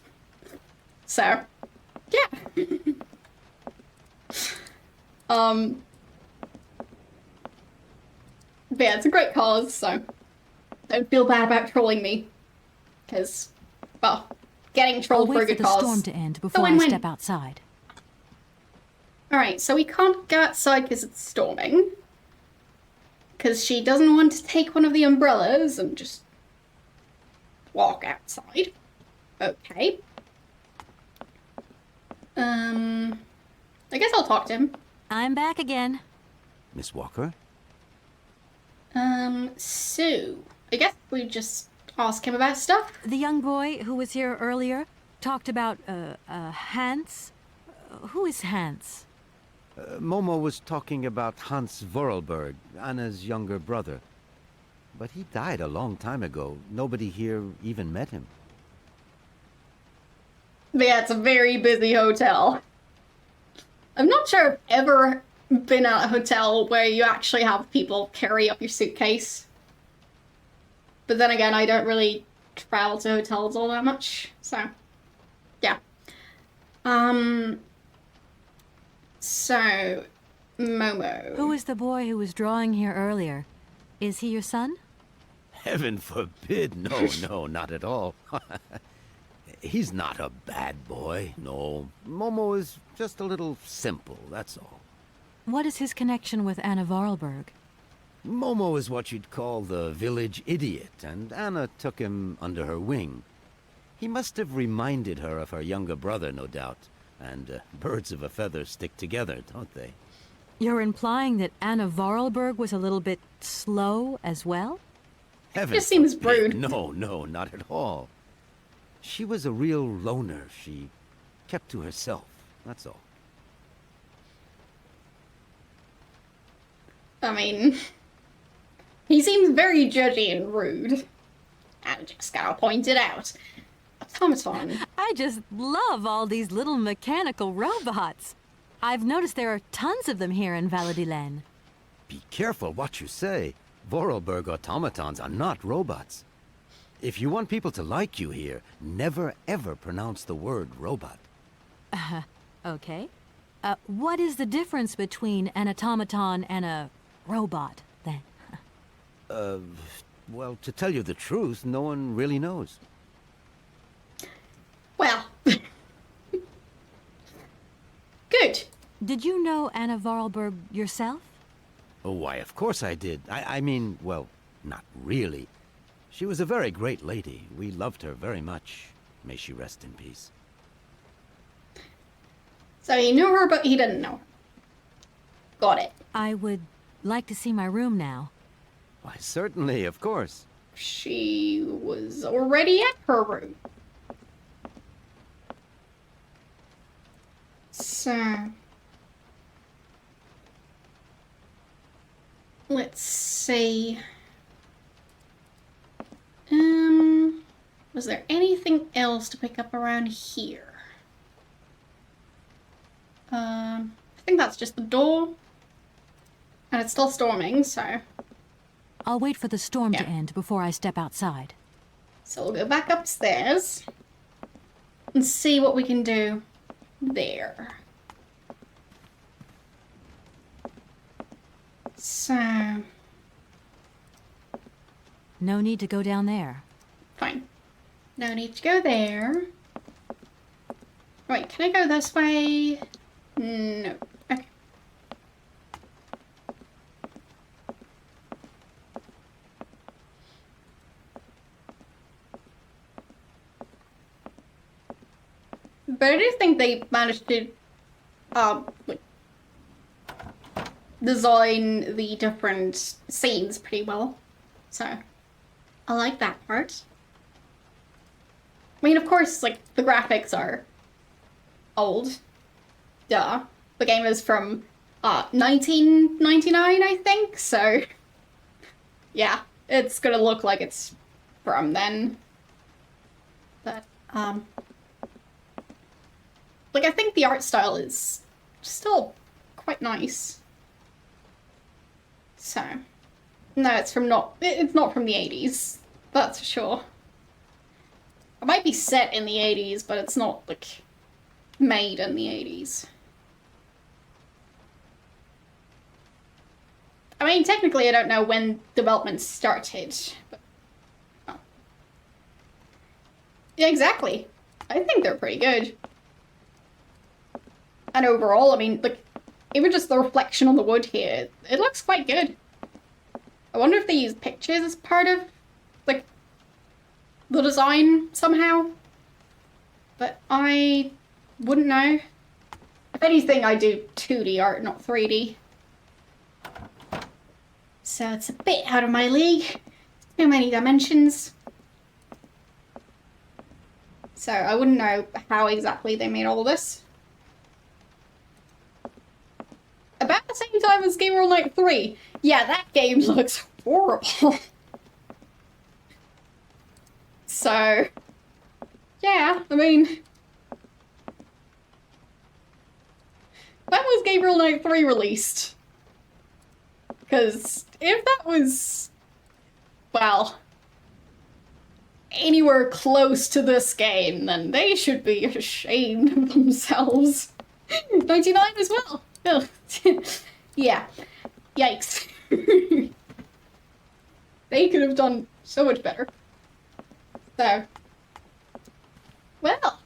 Speaker 1: So, yeah. But yeah, it's a great cause, so don't feel bad about trolling me. Because, well, getting
Speaker 2: I'll
Speaker 1: trolled for a
Speaker 2: wait for
Speaker 1: good
Speaker 2: the
Speaker 1: cause.
Speaker 2: storm to end
Speaker 1: So
Speaker 2: before I
Speaker 1: win-win.
Speaker 2: step outside.
Speaker 1: Alright, so we can't go outside because it's storming. Because she doesn't want to take one of the umbrellas and just walk outside. Okay. I guess I'll talk to him.
Speaker 2: I'm back again.
Speaker 4: Miss Walker?
Speaker 1: So I guess we just ask him about stuff.
Speaker 2: The young boy who was here earlier talked about, Hans. Who is Hans?
Speaker 4: Momo was talking about Hans Vorarlberg, Anna's younger brother. But he died a long time ago. Nobody here even met him.
Speaker 1: But yeah, it's a very busy hotel. I'm not sure I've ever been at a hotel where you actually have people carry up your suitcase. But then again, I don't really travel to hotels all that much, so yeah. So Momo.
Speaker 2: Who is the boy who was drawing here earlier? Is he your son?
Speaker 4: Heaven forbid, no, not at all. He's not a bad boy, no. Momo is just a little simple, that's all.
Speaker 2: What is his connection with Anna Vorarlberg?
Speaker 4: Momo is what you'd call the village idiot, and Anna took him under her wing. He must have reminded her of her younger brother, no doubt. And birds of a feather stick together, don't they?
Speaker 2: You're implying that Anna Vorarlberg was a little bit slow as well?
Speaker 4: Heaven
Speaker 1: Just seems
Speaker 4: forbid.
Speaker 1: rude.
Speaker 4: No, not at all. She was a real loner. She kept to herself, that's all.
Speaker 1: I mean, he seems very judgy and rude. I just gotta point it out. Automaton.
Speaker 2: I just love all these little mechanical robots. I've noticed there are tons of them here in Valadilen.
Speaker 4: Be careful what you say. Vorarlberg automatons are not robots. If you want people to like you here, never ever pronounce the word robot.
Speaker 2: Okay. What is the difference between an automaton and a robot, then?
Speaker 4: Well, to tell you the truth, no one really knows.
Speaker 1: Well. Good.
Speaker 2: Did you know Anna Vorarlberg yourself?
Speaker 4: Oh, why, of course I did. I mean, well, not really. She was a very great lady. We loved her very much. May she rest in peace.
Speaker 1: So he knew her, but he didn't know her. Got it.
Speaker 2: I would like to see my room now.
Speaker 4: Why, certainly, of course.
Speaker 1: She was already at her room. So... let's see. Was there anything else to pick up around here? I think that's just the door. And it's still storming, so...
Speaker 2: I'll wait for the storm to
Speaker 1: Yeah.
Speaker 2: end before I step outside.
Speaker 1: So we'll go back upstairs and see what we can do there. So,
Speaker 2: No need to go down there.
Speaker 1: fine. No need to go there. Right, can I go this way? No. Okay. But I do think they managed to like, design the different scenes pretty well. So I like that part. I mean, of course, like, the graphics are old. Duh. The game is from 1999, I think, so yeah, it's gonna look like it's from then. But, like, I think the art style is still quite nice. So, no, it's not from the 80s, that's for sure. It might be set in the 80s, but it's not, like, made in the 80s. I mean, technically I don't know when development started, but... Oh. Yeah, exactly. I think they're pretty good. And overall, I mean, like, even just the reflection on the wood here, it looks quite good. I wonder if they use pictures as part of, like, the design somehow. But I wouldn't know. If anything, I do 2D art, not 3D. So it's a bit out of my league. Too many dimensions. So I wouldn't know how exactly they made all of this. About the same time as Gabriel Knight 3. Yeah, that game looks horrible. So, yeah, I mean... When was Gabriel Knight 3 released? Because if that was... well... anywhere close to this game, then they should be ashamed of themselves. 99 as well. Ugh. Yeah. Yikes. They could have done so much better. So. Well.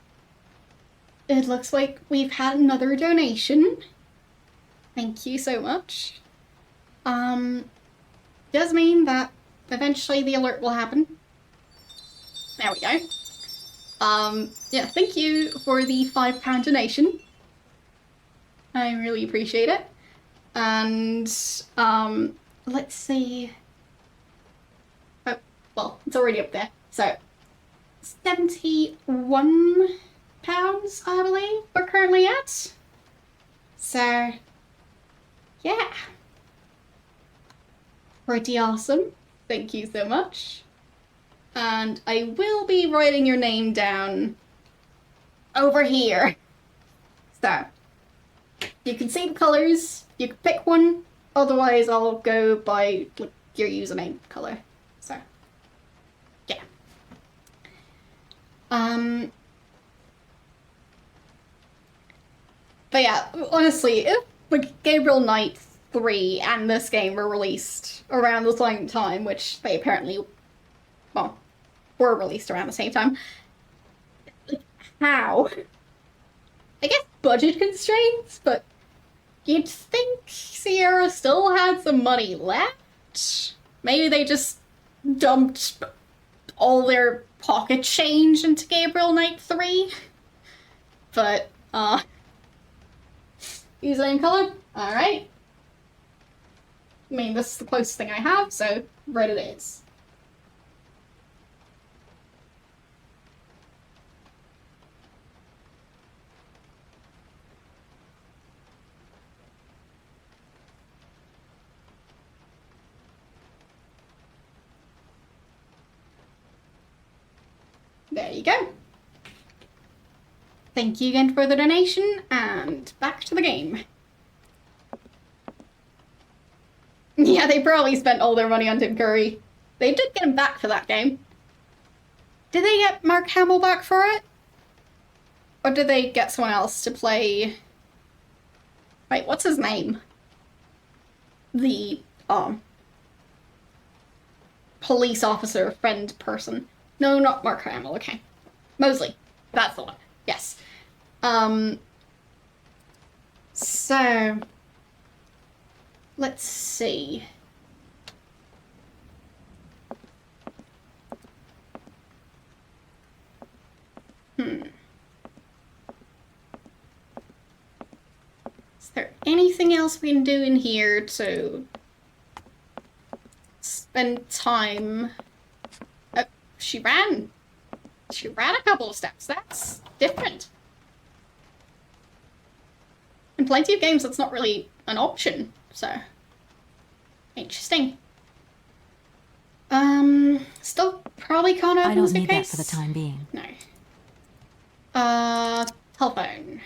Speaker 1: It looks like we've had another donation. Thank you so much. Does mean that eventually the alert will happen. There we go. Yeah, thank you for the £5 donation. I really appreciate it. And, let's see. Oh, well, it's already up there. So, £71, I believe, we're currently at. So, yeah. Pretty awesome. Thank you so much. And I will be writing your name down over here. So, you can see the colours, you can pick one, otherwise I'll go by like, your username colour. So, yeah. But yeah, honestly, if like Gabriel Knight 3 and this game were released around the same time, which they apparently, well, were released around the same time, like, how? I guess budget constraints, but you'd think Sierra still had some money left. Maybe they just dumped all their pocket change into Gabriel Knight 3. But, username color? Alright. I mean, this is the closest thing I have, so red it is. There you go. Thank you again for the donation, and back to the game. Yeah, they probably spent all their money on Tim Curry. They did get him back for that game. Did they get Mark Hamill back for it? Or did they get someone else to play... Wait, what's his name? The, police officer friend person. No, not Mark Hamill, okay. Mosley. That's the one. Yes. So... let's see. Is there anything else we can do in here to spend time? Oh, she ran. She ran a couple of steps. That's different. In plenty of games, that's not really an option, so interesting. Still probably can't open
Speaker 2: I don't
Speaker 1: the
Speaker 2: need that
Speaker 1: suitcase.
Speaker 2: for the time being.
Speaker 1: No. Telephone.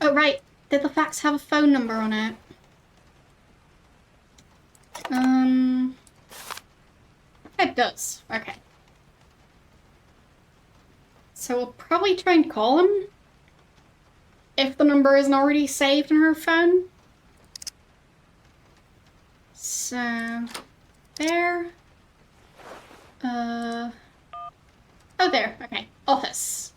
Speaker 1: Oh, right. Did the fax have a phone number on it? It does. Okay. So we'll probably try and call him. If the number isn't already saved in her phone. So... there. Oh, there. Okay. Office.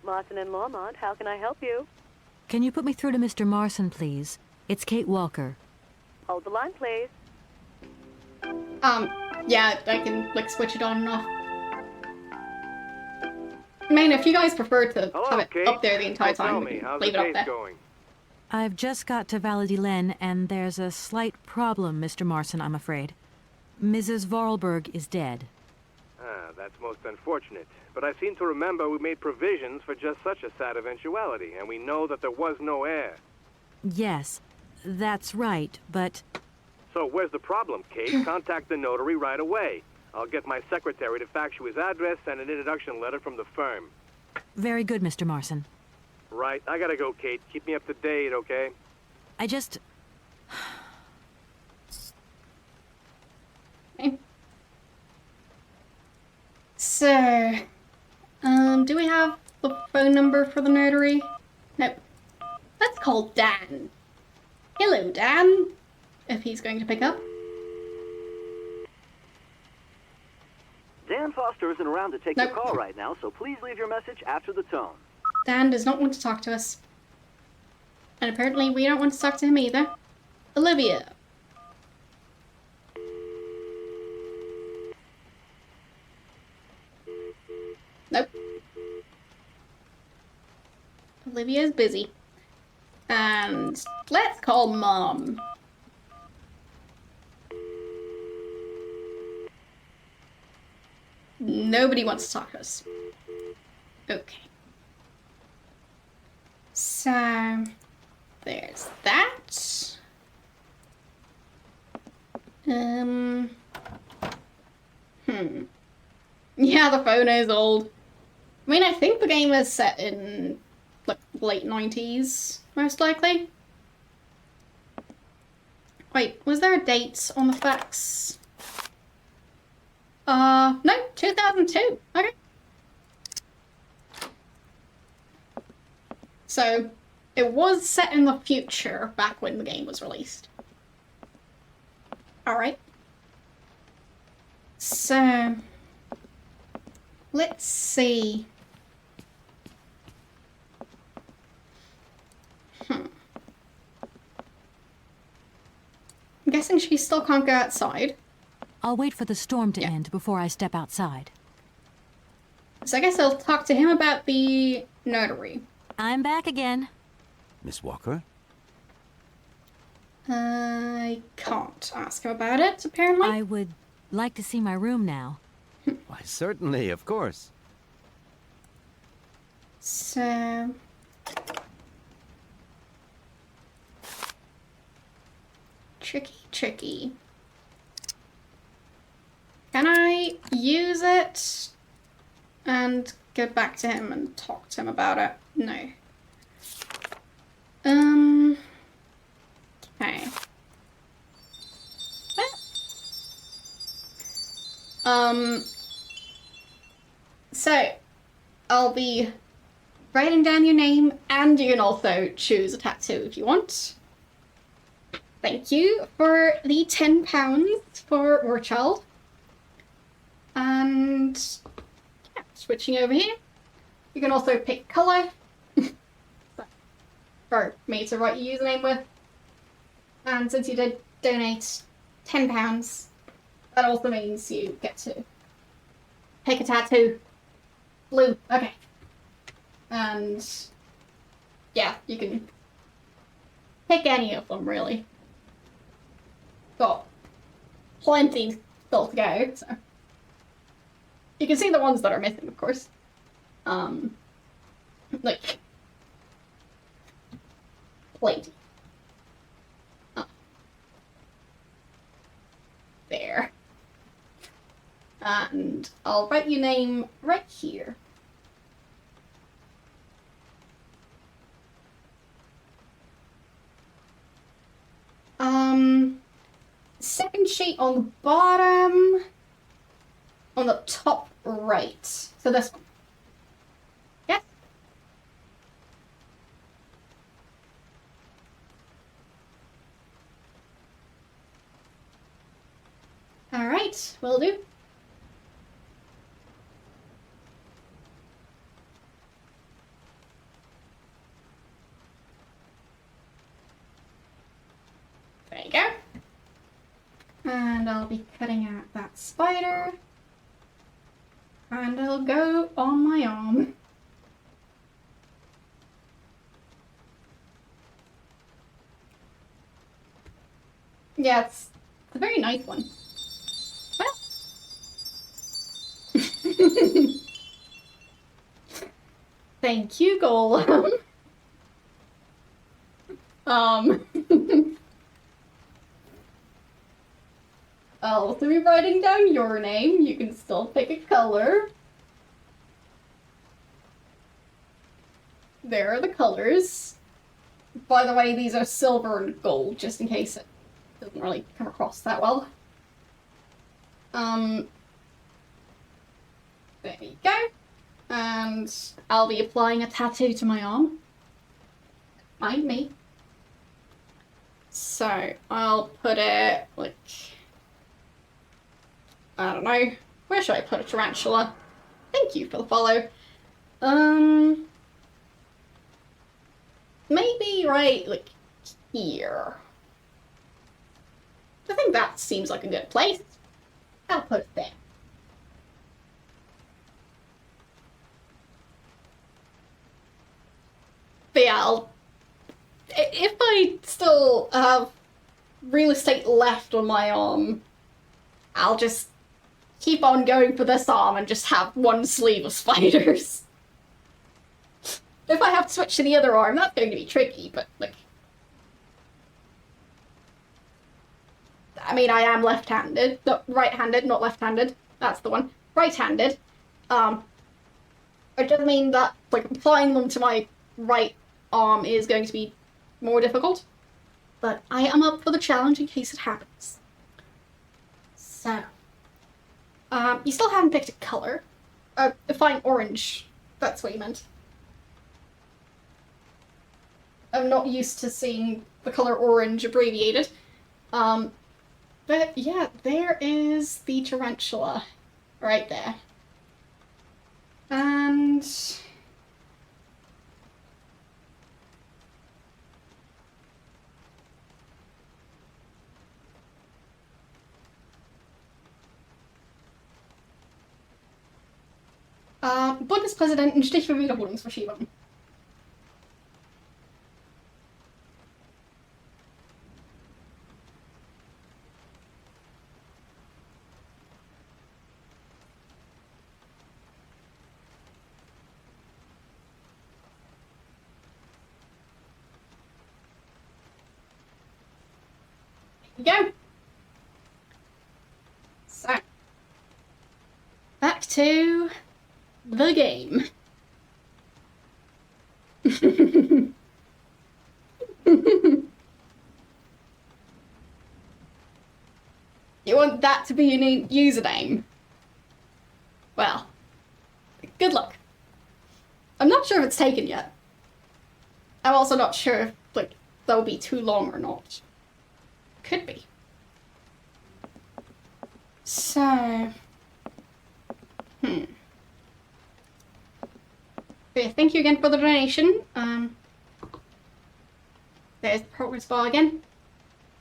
Speaker 5: Martin and Lormont. How can I help you?
Speaker 2: Can you put me through to Mr. Marson, please? It's Kate Walker.
Speaker 5: Hold the line, please.
Speaker 1: Yeah, I can, like, switch it on and off. I mean, if you guys prefer to have it up there the entire time, we can leave it up there.
Speaker 6: Going?
Speaker 2: I've just got to Valladolid, and there's a slight problem, Mr. Marson, I'm afraid. Mrs. Vorarlberg is dead.
Speaker 6: Ah, that's most unfortunate. But I seem to remember we made provisions for just such a sad eventuality, and we know that there was no heir.
Speaker 2: Yes, that's right, but...
Speaker 6: So where's the problem, Kate? Contact the notary right away. I'll get my secretary to fax you his address and an introduction letter from the firm.
Speaker 2: Very good, Mr. Marson.
Speaker 6: Right, I gotta go, Kate. Keep me up to date, okay?
Speaker 2: I just...
Speaker 1: Okay. So, do we have the phone number for the notary? Nope. Let's call Dan. Hello, Dan. If he's going to pick up.
Speaker 7: Dan Foster isn't around to take
Speaker 1: Nope.
Speaker 7: your call right now, so please leave your message after the tone.
Speaker 1: Dan does not want to talk to us. And apparently we don't want to talk to him either. Olivia. Nope. Olivia's busy. And let's call Mom. Nobody wants to talk to us. Okay. So, there's that. Yeah, the phone is old. I mean, I think the game is set in, like, late 90s, most likely. Wait, was there a date on the fax? No, 2002. Okay. So, it was set in the future back when the game was released. Alright. So, let's see. I'm guessing she still can't go outside.
Speaker 2: I'll wait for the storm to end before I step outside.
Speaker 1: So I guess I'll talk to him about the notary.
Speaker 2: I'm back again.
Speaker 4: Miss Walker?
Speaker 1: I can't ask him about it, apparently.
Speaker 2: I would like to see my room now.
Speaker 4: Why, certainly, of course.
Speaker 1: So... Tricky. Can I use it and go back to him and talk to him about it? No. Okay. So, I'll be writing down your name, and you can also choose a tattoo if you want. Thank you for the £10 for Warchild. And yeah, switching over here. You can also pick colour for me to write your username with. And since you did donate £10, that also means you get to pick a tattoo. Blue, okay. And yeah, you can pick any of them really. Got plenty still to go, so. You can see the ones that are missing, of course. Like, plenty. There. And I'll write your name right here. Second sheet on the bottom, on the top right. So this one. Yes? Alright, will do. And I'll be cutting out that spider. And it'll go on my arm. Yeah, it's a very nice one. Well. Thank you, Golem. I'll also be writing down your name. You can still pick a color. There are the colors. By the way, these are silver and gold, just in case it doesn't really come across that well. There you go. And I'll be applying a tattoo to my arm. Mind me. So, I'll put it, like... I don't know. Where should I put a tarantula? Thank you for the follow. Maybe right, like, here. I think that seems like a good place. I'll put it there. But yeah, if I still have real estate left on my arm, I'll just keep on going for this arm and just have one sleeve of spiders. If I have to switch to the other arm, that's going to be tricky, but, like... I mean, I am left-handed. No, right-handed, not left-handed. That's the one. Right-handed. It does mean that, like, applying them to my right arm is going to be more difficult. But I am up for the challenge in case it happens. So... you still haven't picked a color. Fine, orange. That's what you meant. I'm not used to seeing the color orange abbreviated. But yeah, there is the tarantula. Right there. And... Bundespräsidenten Stich für Wiederholungsverschiebung. There we go. So, back to the game. You want that to be your new username? Well, good luck. I'm not sure if it's taken yet. I'm also not sure if, like, that'll be too long or not. Could be. So... Okay, thank you again for the donation. There's the progress bar again.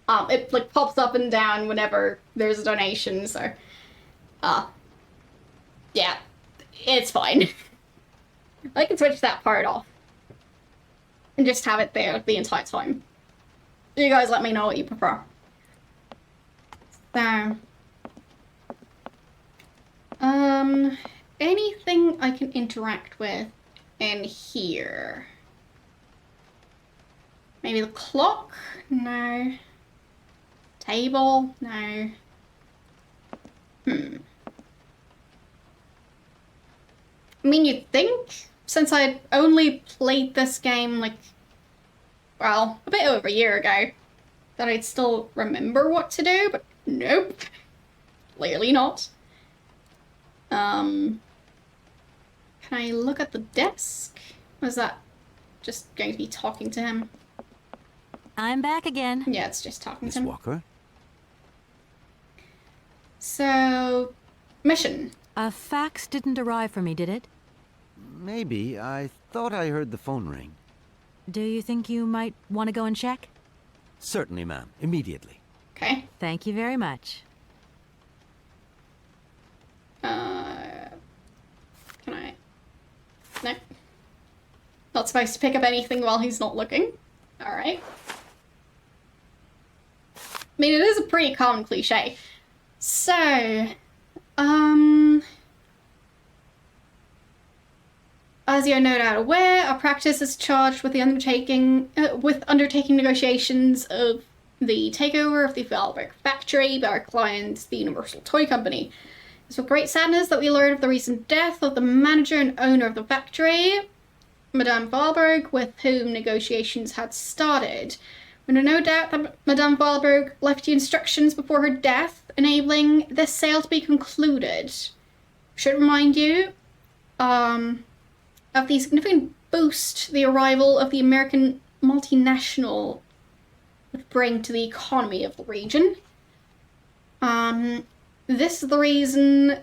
Speaker 1: It like pops up and down whenever there's a donation, so yeah, it's fine. I can switch that part off and just have it there the entire time. You guys let me know what you prefer. So anything I can interact with in here? Maybe the clock? No. Table? No. I mean, you'd think, since I'd only played this game, like, well, a bit over a year ago, that I'd still remember what to do, but nope. Clearly not. Can I look at the desk? Was that just going to be talking to him?
Speaker 2: I'm back again.
Speaker 1: Yeah, it's just talking to him.
Speaker 4: Miss Walker?
Speaker 1: So, mission.
Speaker 2: A fax didn't arrive for me, did it?
Speaker 4: Maybe. I thought I heard the phone ring.
Speaker 2: Do you think you might want to go and check?
Speaker 4: Certainly, ma'am. Immediately.
Speaker 1: Okay.
Speaker 2: Thank you very much.
Speaker 1: Not supposed to pick up anything while he's not looking. Alright. I mean, it is a pretty common cliche. So, as you're no doubt aware, our practice is charged with the undertaking negotiations of the takeover of the Valberg factory by our client, the Universal Toy Company. It's with great sadness that we learn of the recent death of the manager and owner of the factory, Madame Valberg, with whom negotiations had started. We have no doubt that Madame Valberg left you instructions before her death, enabling this sale to be concluded. Should remind you of the significant boost the arrival of the American multinational would bring to the economy of the region. This is the reason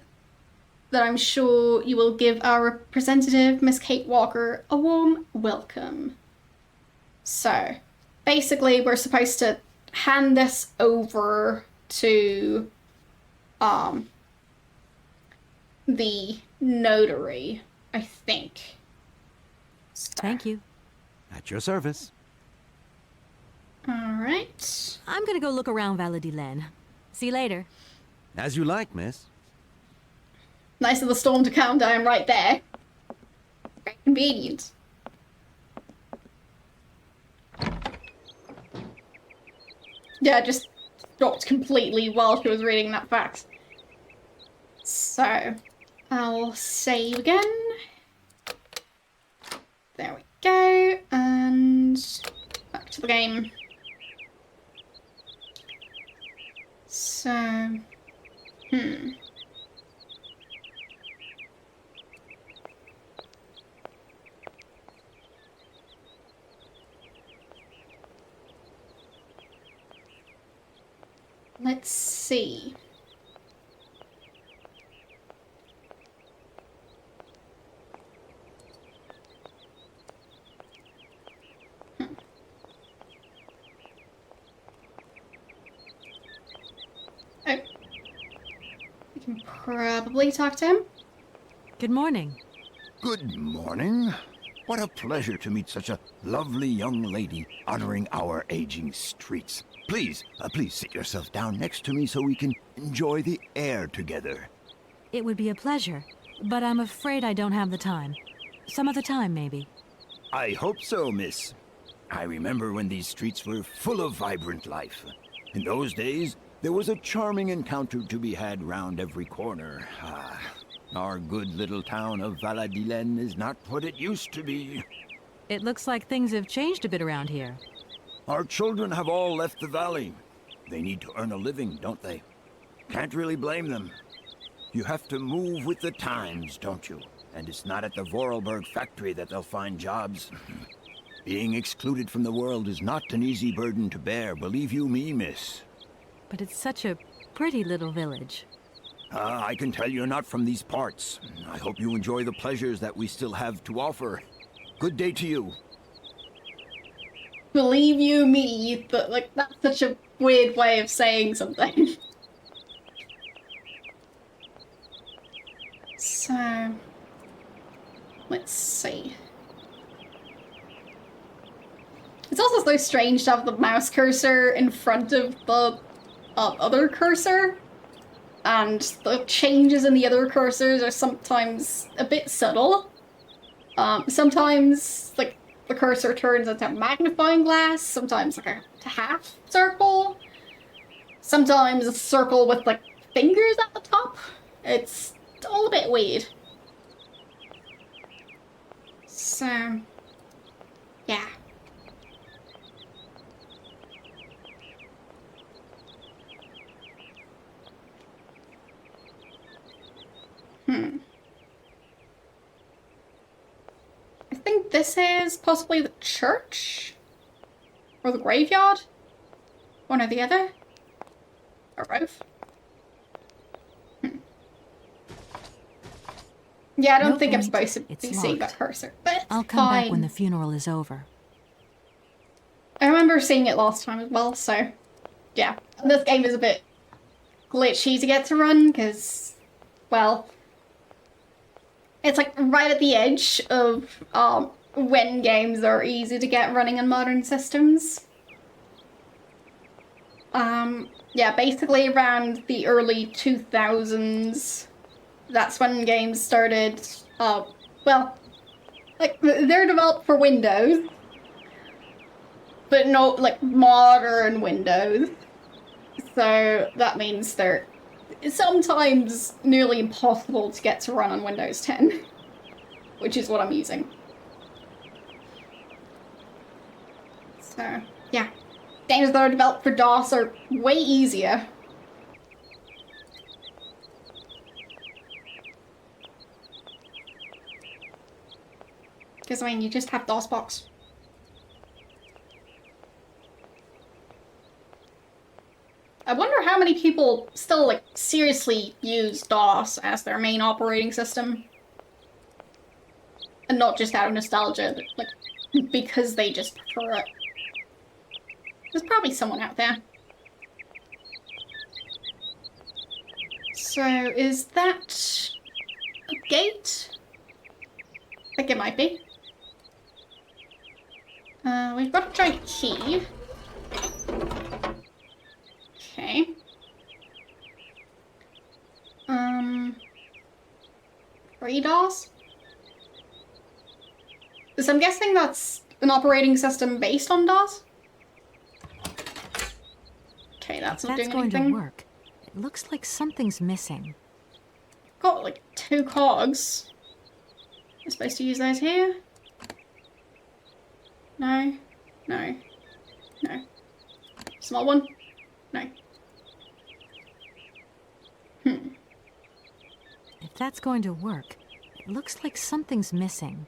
Speaker 1: that I'm sure you will give our representative, Miss Kate Walker, a warm welcome. So, basically, we're supposed to hand this over to the notary, I think.
Speaker 2: Thank you.
Speaker 4: At your service.
Speaker 1: Alright.
Speaker 2: I'm gonna go look around Valadilen. See you later.
Speaker 4: As you like, miss.
Speaker 1: Nice of the storm to calm down right there. Very convenient. Yeah, just stopped completely while she was reading that fact. So, I'll save again. There we go, and back to the game. So, let's see. Oh. We can probably talk to him.
Speaker 2: Good morning.
Speaker 8: Good morning. What a pleasure to meet such a lovely young lady honoring our aging streets. Please sit yourself down next to me so we can enjoy the air together.
Speaker 2: It would be a pleasure, but I'm afraid I don't have the time. Some other time, maybe.
Speaker 8: I hope so, miss. I remember when these streets were full of vibrant life. In those days, there was a charming encounter to be had round every corner. Our good little town of Valadilen is not what it used to be.
Speaker 2: It looks like things have changed a bit around here.
Speaker 8: Our children have all left the valley. They need to earn a living, don't they? Can't really blame them. You have to move with the times, don't you? And it's not at the Vorarlberg factory that they'll find jobs. Being excluded from the world is not an easy burden to bear, believe you me, miss.
Speaker 2: But it's such a pretty little village.
Speaker 8: I can tell you're not from these parts. I hope you enjoy the pleasures that we still have to offer. Good day to you.
Speaker 1: Believe you me, but like that's such a weird way of saying something. So, let's see. It's also so strange to have the mouse cursor in front of the other cursor, and the changes in the other cursors are sometimes a bit subtle. Sometimes, like, the cursor turns into a magnifying glass, sometimes like a half circle, sometimes a circle with, like, fingers at the top. It's all a bit weird. So, yeah. I think this is possibly the church? Or the graveyard? One or the other? Or both? Yeah, I don't
Speaker 2: No
Speaker 1: think I'm
Speaker 2: point.
Speaker 1: supposed to
Speaker 2: It's
Speaker 1: be seeing
Speaker 2: locked.
Speaker 1: that cursor, but it's
Speaker 2: I'll come
Speaker 1: fine.
Speaker 2: back when the funeral is over.
Speaker 1: I remember seeing it last time as well, so yeah. This game is a bit glitchy to get to run, because, well, it's like right at the edge of when games are easy to get running on modern systems. Yeah, basically around the early 2000s, that's when games started, well, like, they're developed for Windows, but not, like, modern Windows. So that means they're sometimes nearly impossible to get to run on Windows 10, which is what I'm using. So, yeah. Games that are developed for DOS are way easier. Because, I mean, you just have DOSBox. I wonder how many people still, like, seriously use DOS as their main operating system. And not just out of nostalgia, but, like, because they just prefer it. There's probably someone out there. So, is that a gate? I think it might be. We've got a giant key. Okay. Free DOS? So I'm guessing that's an operating system based on DOS? Okay, that's not doing
Speaker 2: going
Speaker 1: anything.
Speaker 2: to work. It looks like something's missing.
Speaker 1: Got like 2 cogs. I'm supposed to use those here? No. No. No. Small one? No.
Speaker 2: If that's going to work, it looks like something's missing.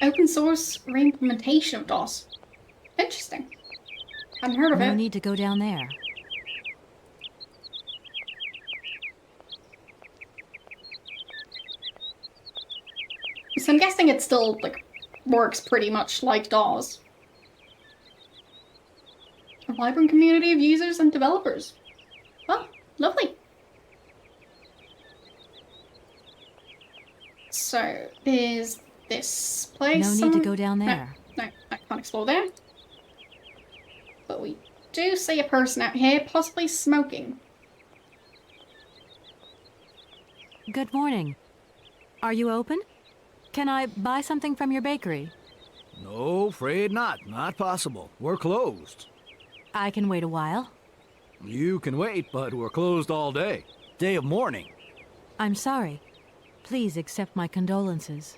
Speaker 1: Open source re-implementation of DOS. Interesting. Hadn't heard of
Speaker 2: No
Speaker 1: it.
Speaker 2: need to go down there.
Speaker 1: So I'm guessing it still, like, works pretty much like DOS. A vibrant community of users and developers. Oh, lovely. So, is this place
Speaker 2: No need to go down there.
Speaker 1: No, I can't explore there. But we do see a person out here, possibly smoking.
Speaker 2: Good morning. Are you open? Can I buy something from your bakery?
Speaker 9: No, afraid not. Not possible. We're closed.
Speaker 2: I can wait a while.
Speaker 9: You can wait, but we're closed all day. Day of mourning.
Speaker 2: I'm sorry. Please accept my condolences.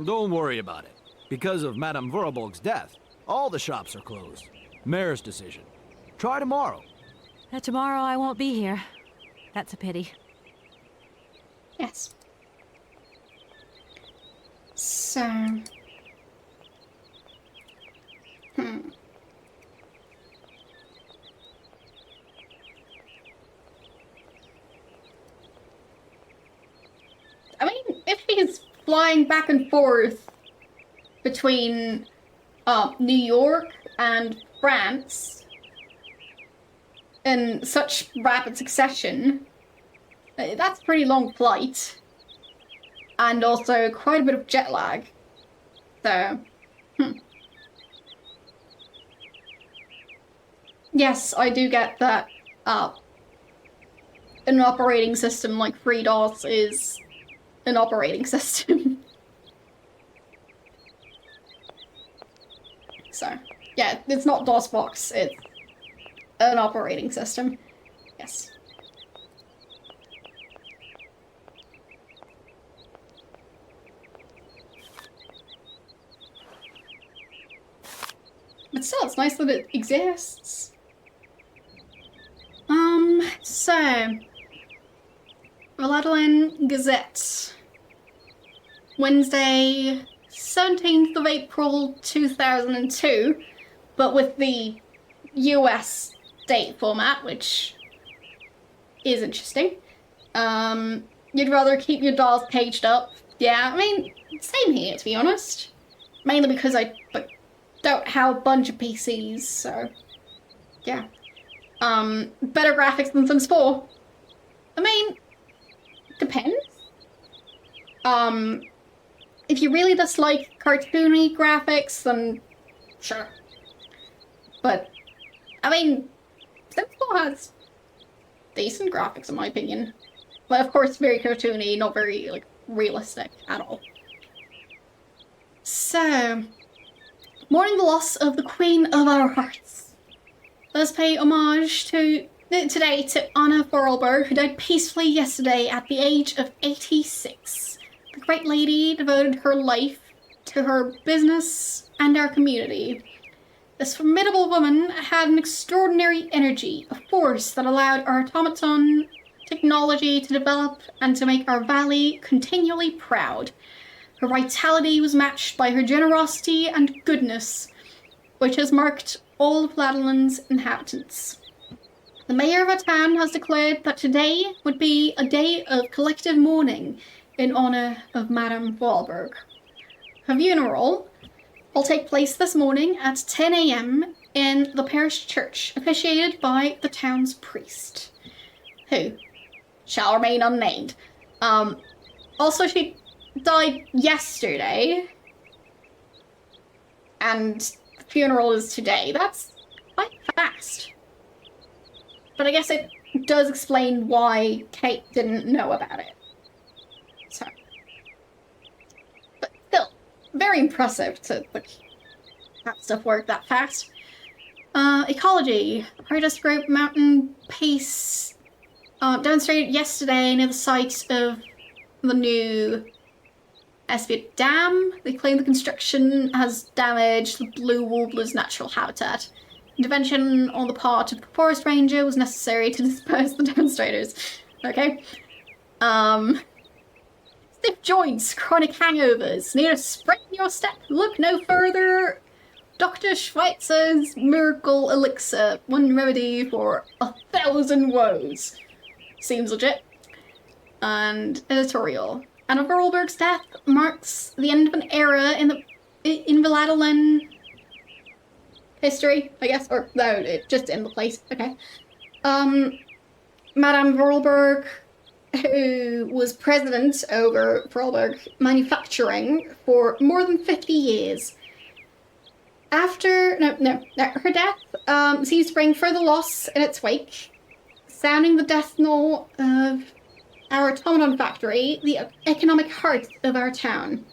Speaker 9: Don't worry about it. Because of Madame Vorarlberg's death, all the shops are closed. Mayor's decision. Try tomorrow.
Speaker 2: Tomorrow I won't be here. That's a pity.
Speaker 1: Yes. So... I mean, if he's flying back and forth between New York and France in such rapid succession, that's a pretty long flight. And also quite a bit of jet lag. So, Yes, I do get that an operating system like FreeDOS is an operating system. So, yeah, it's not DOSBox, it's an operating system. Yes. But still, it's nice that it exists. So... Valladolid Gazette. Wednesday, 17th of April 2002, but with the US date format, which is interesting. You'd rather keep your dolls caged up. Yeah, I mean, same here, to be honest. Mainly because I don't have a bunch of PCs, so yeah. Better graphics than Sims 4. I mean, depends. If you really dislike cartoony graphics, then sure. But, I mean, Sims 4 has decent graphics in my opinion. But of course, very cartoony, not very, like, realistic at all. So, mourning the loss of the Queen of our hearts. Let's pay homage today to Anna Vorarlberg, who died peacefully yesterday at the age of 86. The great lady devoted her life to her business and our community. This formidable woman had an extraordinary energy, a force that allowed our automaton technology to develop and to make our valley continually proud. Her vitality was matched by her generosity and goodness, which has marked all of Ladlin's inhabitants. The mayor of our town has declared that today would be a day of collective mourning in honor of Madame Vorarlberg. Her funeral will take place this morning at 10 a.m. in the parish church, officiated by the town's priest, who shall remain unnamed. Also, she died yesterday, and the funeral is today. That's quite fast. But I guess it does explain why Kate didn't know about it. So, but still, very impressive to like have stuff work that fast. Ecology. Protest group Mountain Peace demonstrated yesterday near the site of the new Syberia Dam. They claim the construction has damaged the blue warbler's natural habitat. Intervention on the part of the forest ranger was necessary to disperse the demonstrators. Okay. Stiff joints, chronic hangovers, need a spring in your step? Look no further. Dr. Schweitzer's miracle elixir, one remedy for 1,000 woes. Seems legit. And editorial. Anna Vorarlberg's death marks the end of an era in Vladilen history, I guess, or no, it just in the place. Okay. Madame Vorarlberg, who was president over Vorarlberg Manufacturing for more than 50 years. After her death seems to bring further loss in its wake, sounding the death knell of our automaton factory, the economic heart of our town.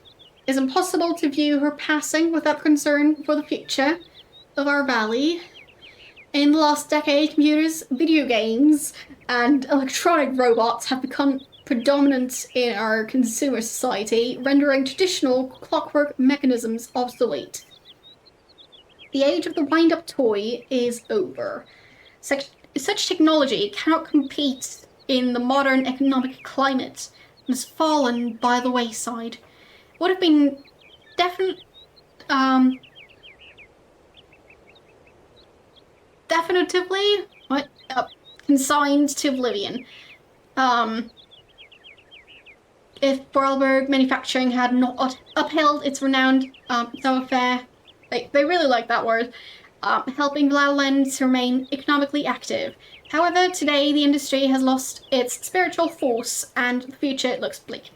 Speaker 1: It's impossible to view her passing without concern for the future of our valley. In the last decade, computers, video games, and electronic robots have become predominant in our consumer society, rendering traditional clockwork mechanisms obsolete. The age of the wind-up toy is over. Such technology cannot compete in the modern economic climate and has fallen by the wayside. It would have been definitively consigned to oblivion. If Vorarlberg Manufacturing had not upheld its renowned thoroughfare, they really like that word, helping Vladilen to remain economically active. However, today the industry has lost its spiritual force and the future looks bleak.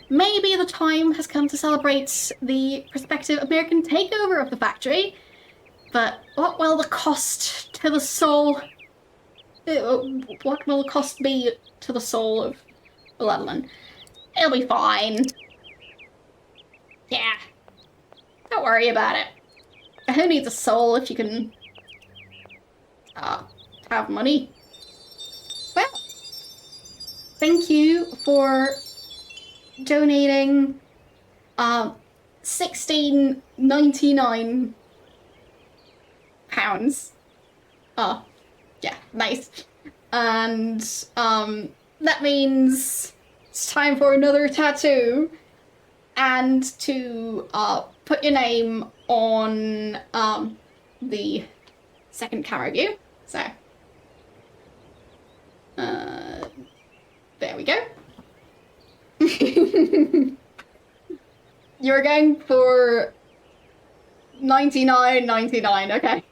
Speaker 1: Maybe the time has come to celebrate the prospective American takeover of the factory, but what will the cost to the soul... What will the cost be to the soul of Vladilen? It'll be fine. Yeah. Don't worry about it. Who needs a soul if you can... have money? Well, thank you for donating £16.99. Oh, yeah, nice. And that means it's time for another tattoo and to put your name on the second camera view. So there we go. You're going for $99.99, okay.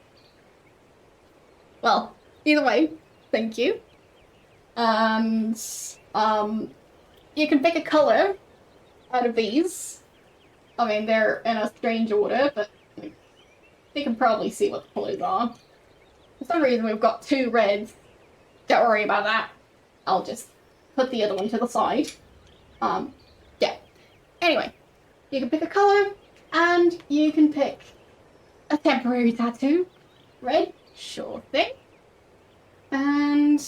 Speaker 1: Well, either way, thank you. And, you can pick a color out of these. I mean, they're in a strange order, but you can probably see what the colors are. For some reason, we've got 2 reds. Don't worry about that. I'll just put the other one to the side. Yeah. Anyway, you can pick a color, and you can pick a temporary tattoo. Red, sure thing. And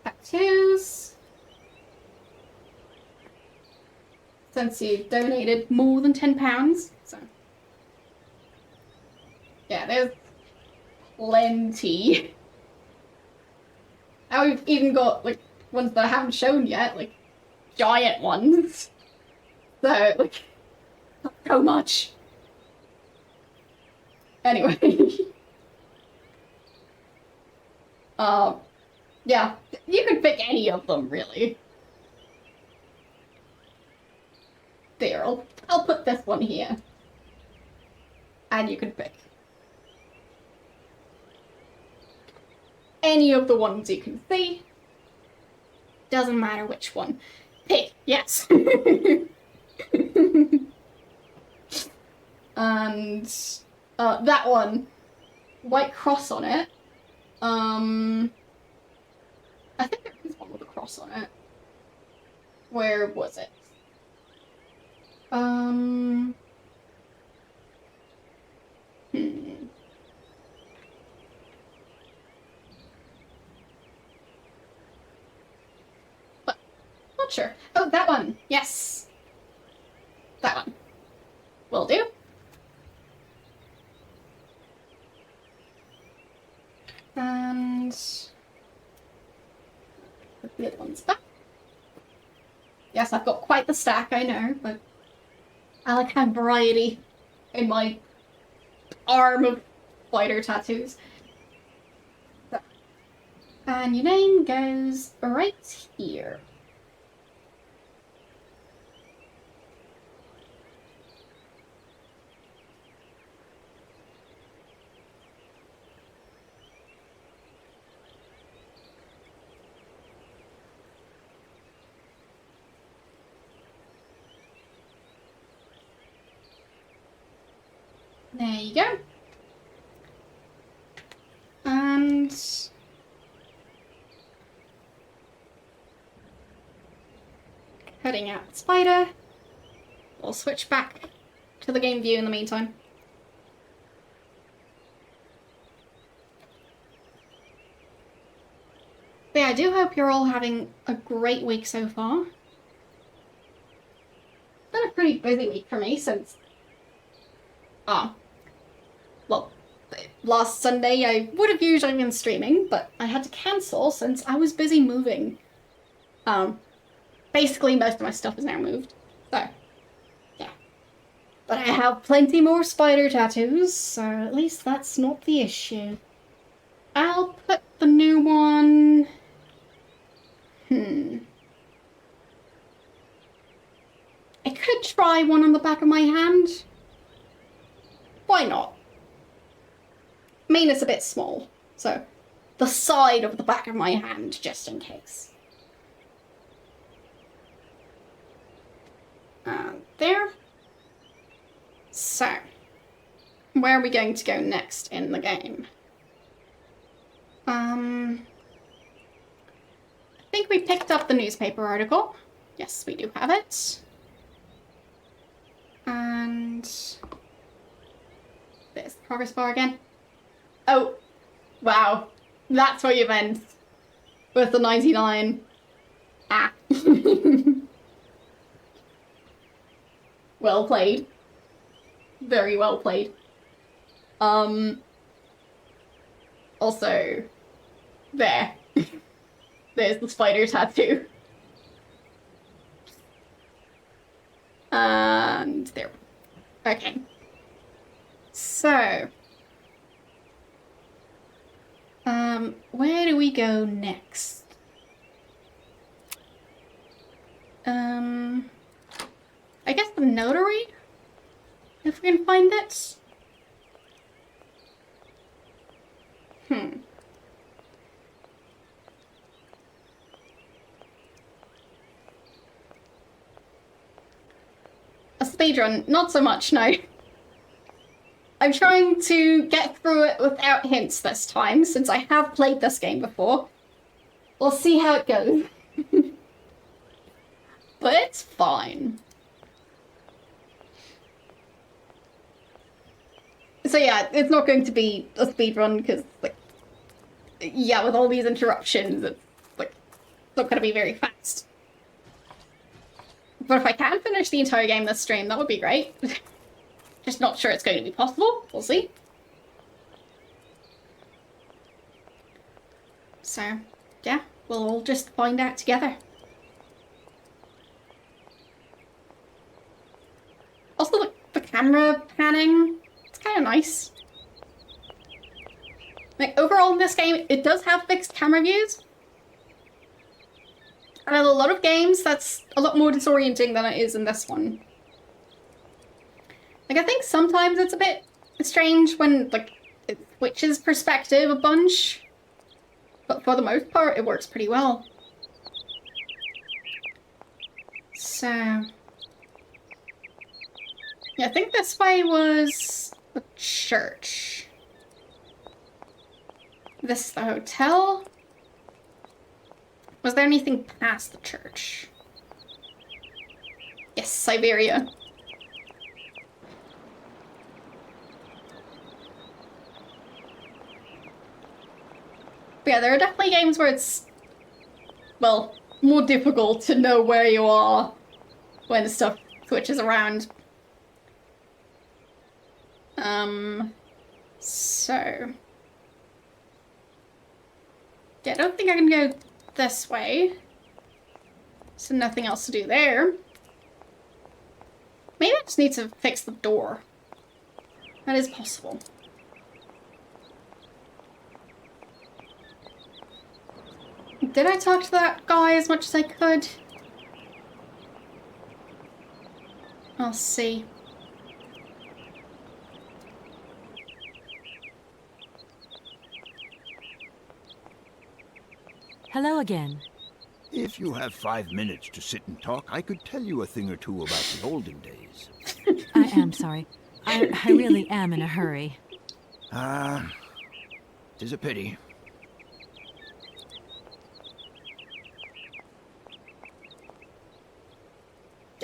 Speaker 1: tattoos. Since you donated more than £10, so yeah, there's plenty. Now we've even got like ones that I haven't shown yet, like giant ones. So like, not so much. Anyway, yeah, you could pick any of them really. There, I'll put this one here, and you can pick any of the ones you can see. Doesn't matter which one. Pick, yes. And that one, white cross on it. I think there is one with a cross on it. Where was it? But, not sure. Oh, that one. Yes. That one. Will do. And put the other ones back. Yes, I've got quite the stack, I know, but I like to have variety in my arm of spider tattoos. So. And your name goes right here. There you go. And cutting out the spider. We'll switch back to the game view in the meantime. But yeah, I do hope you're all having a great week so far. It's been a pretty busy week for me since well, last Sunday I would have usually been streaming, but I had to cancel since I was busy moving. Basically most of my stuff is now moved, so yeah. But I have plenty more spider tattoos, so at least that's not the issue. I'll put the new one... I could try one on the back of my hand. Why not? I mean, it's a bit small, so the side of the back of my hand, just in case. There. So, where are we going to go next in the game? I think we picked up the newspaper article. Yes, we do have it. And there's the progress bar again. Oh, wow. That's what you meant with the 99. Ah. Well played. Very well played. Also, there. There's the spider tattoo. And there. Okay. So, where do we go next? I guess the notary? If we can find it? A speedrun, not so much, no. I'm trying to get through it without hints this time, since I have played this game before. We'll see how it goes. But it's fine. So yeah, it's not going to be a speedrun, because, like, yeah, with all these interruptions, it's, like, not going to be very fast. But if I can finish the entire game this stream, that would be great. Just not sure it's going to be possible. We'll see. So, yeah, we'll all just find out together. Also, the camera panning, it's kind of nice. Like, overall in this game, it does have fixed camera views. And in a lot of games, that's a lot more disorienting than it is in this one. Like, I think sometimes it's a bit strange when, like, it switches perspective a bunch. But for the most part, it works pretty well. So... yeah, I think this way was the church. This is the hotel. Was there anything past the church? Yes, Syberia. But yeah, there are definitely games where it's, well, more difficult to know where you are when stuff switches around. So... yeah, I don't think I can go this way. So nothing else to do there. Maybe I just need to fix the door. That is possible. Did I talk to that guy as much as I could? I'll see.
Speaker 2: Hello again.
Speaker 8: If you have 5 minutes to sit and talk, I could tell you a thing or two about the olden days.
Speaker 2: I am sorry. I really am in a hurry.
Speaker 8: Tis a pity.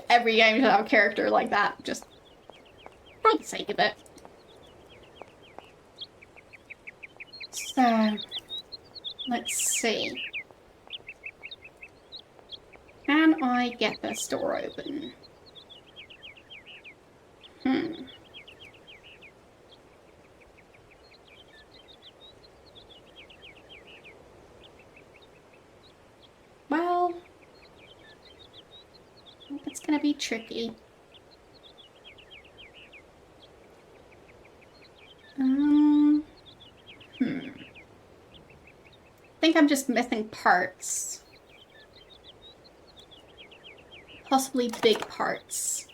Speaker 1: Every game should have a character like that, just for the sake of it. So, let's see. Can I get this door open? Well, I think it's gonna be tricky. I think I'm just missing parts. Possibly big parts.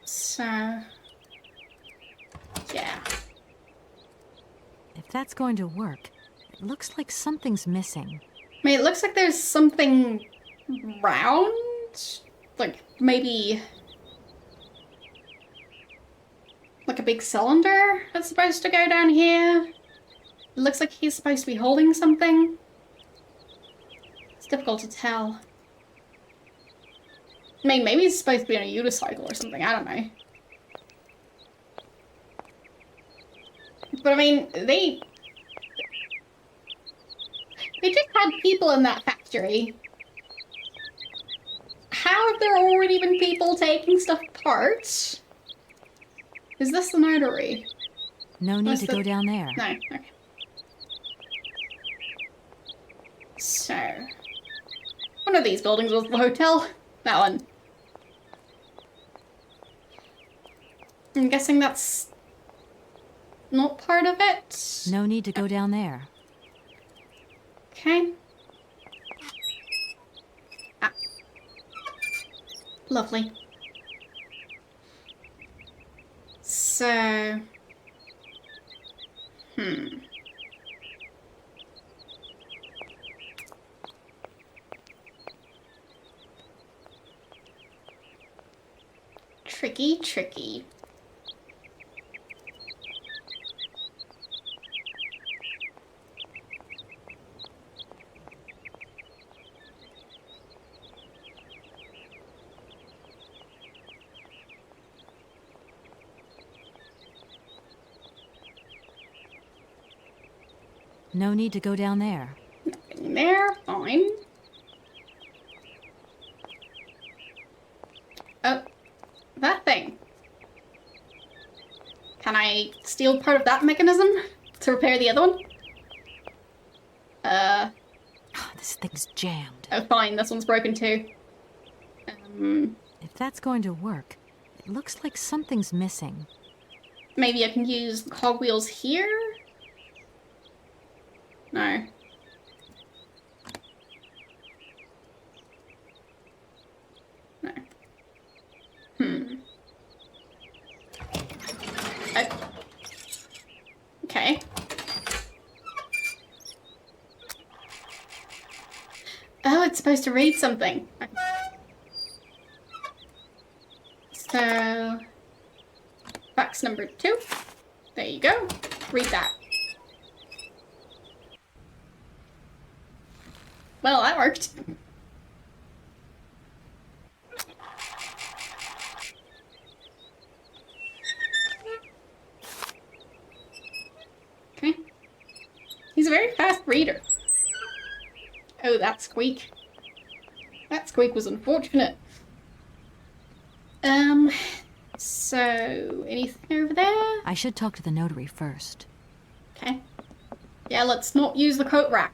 Speaker 1: So, yeah.
Speaker 2: If that's going to work, it looks like something's missing.
Speaker 1: I mean, it looks like there's something round. Like, maybe... like a big cylinder that's supposed to go down here. It looks like he's supposed to be holding something. It's difficult to tell. I mean, maybe he's supposed to be on a unicycle or something, I don't know. But I mean, they just had people in that factory. How have there already been people taking stuff apart? Is this the notary?
Speaker 2: No need to go down there.
Speaker 1: No, okay. So, one of these buildings was the hotel. That one. I'm guessing that's not part of it.
Speaker 2: No need to go down there.
Speaker 1: Okay. Ah. Lovely. So, Tricky, tricky.
Speaker 2: No need to go down there.
Speaker 1: Nothing there, fine. Oh, that thing. Can I steal part of that mechanism to repair the other one?
Speaker 2: This thing's jammed.
Speaker 1: Oh fine, this one's broken too.
Speaker 2: If that's going to work, it looks like something's missing.
Speaker 1: Maybe I can use the cogwheels here? No. No. Oh. Okay. Oh, it's supposed to read something. So, fax number 2. There you go. Read that. Well, that worked. Okay. He's a very fast reader. Oh, that squeak. That squeak was unfortunate. So, anything over there?
Speaker 2: I should talk to the notary first.
Speaker 1: Okay. Yeah, let's not use the coat rack.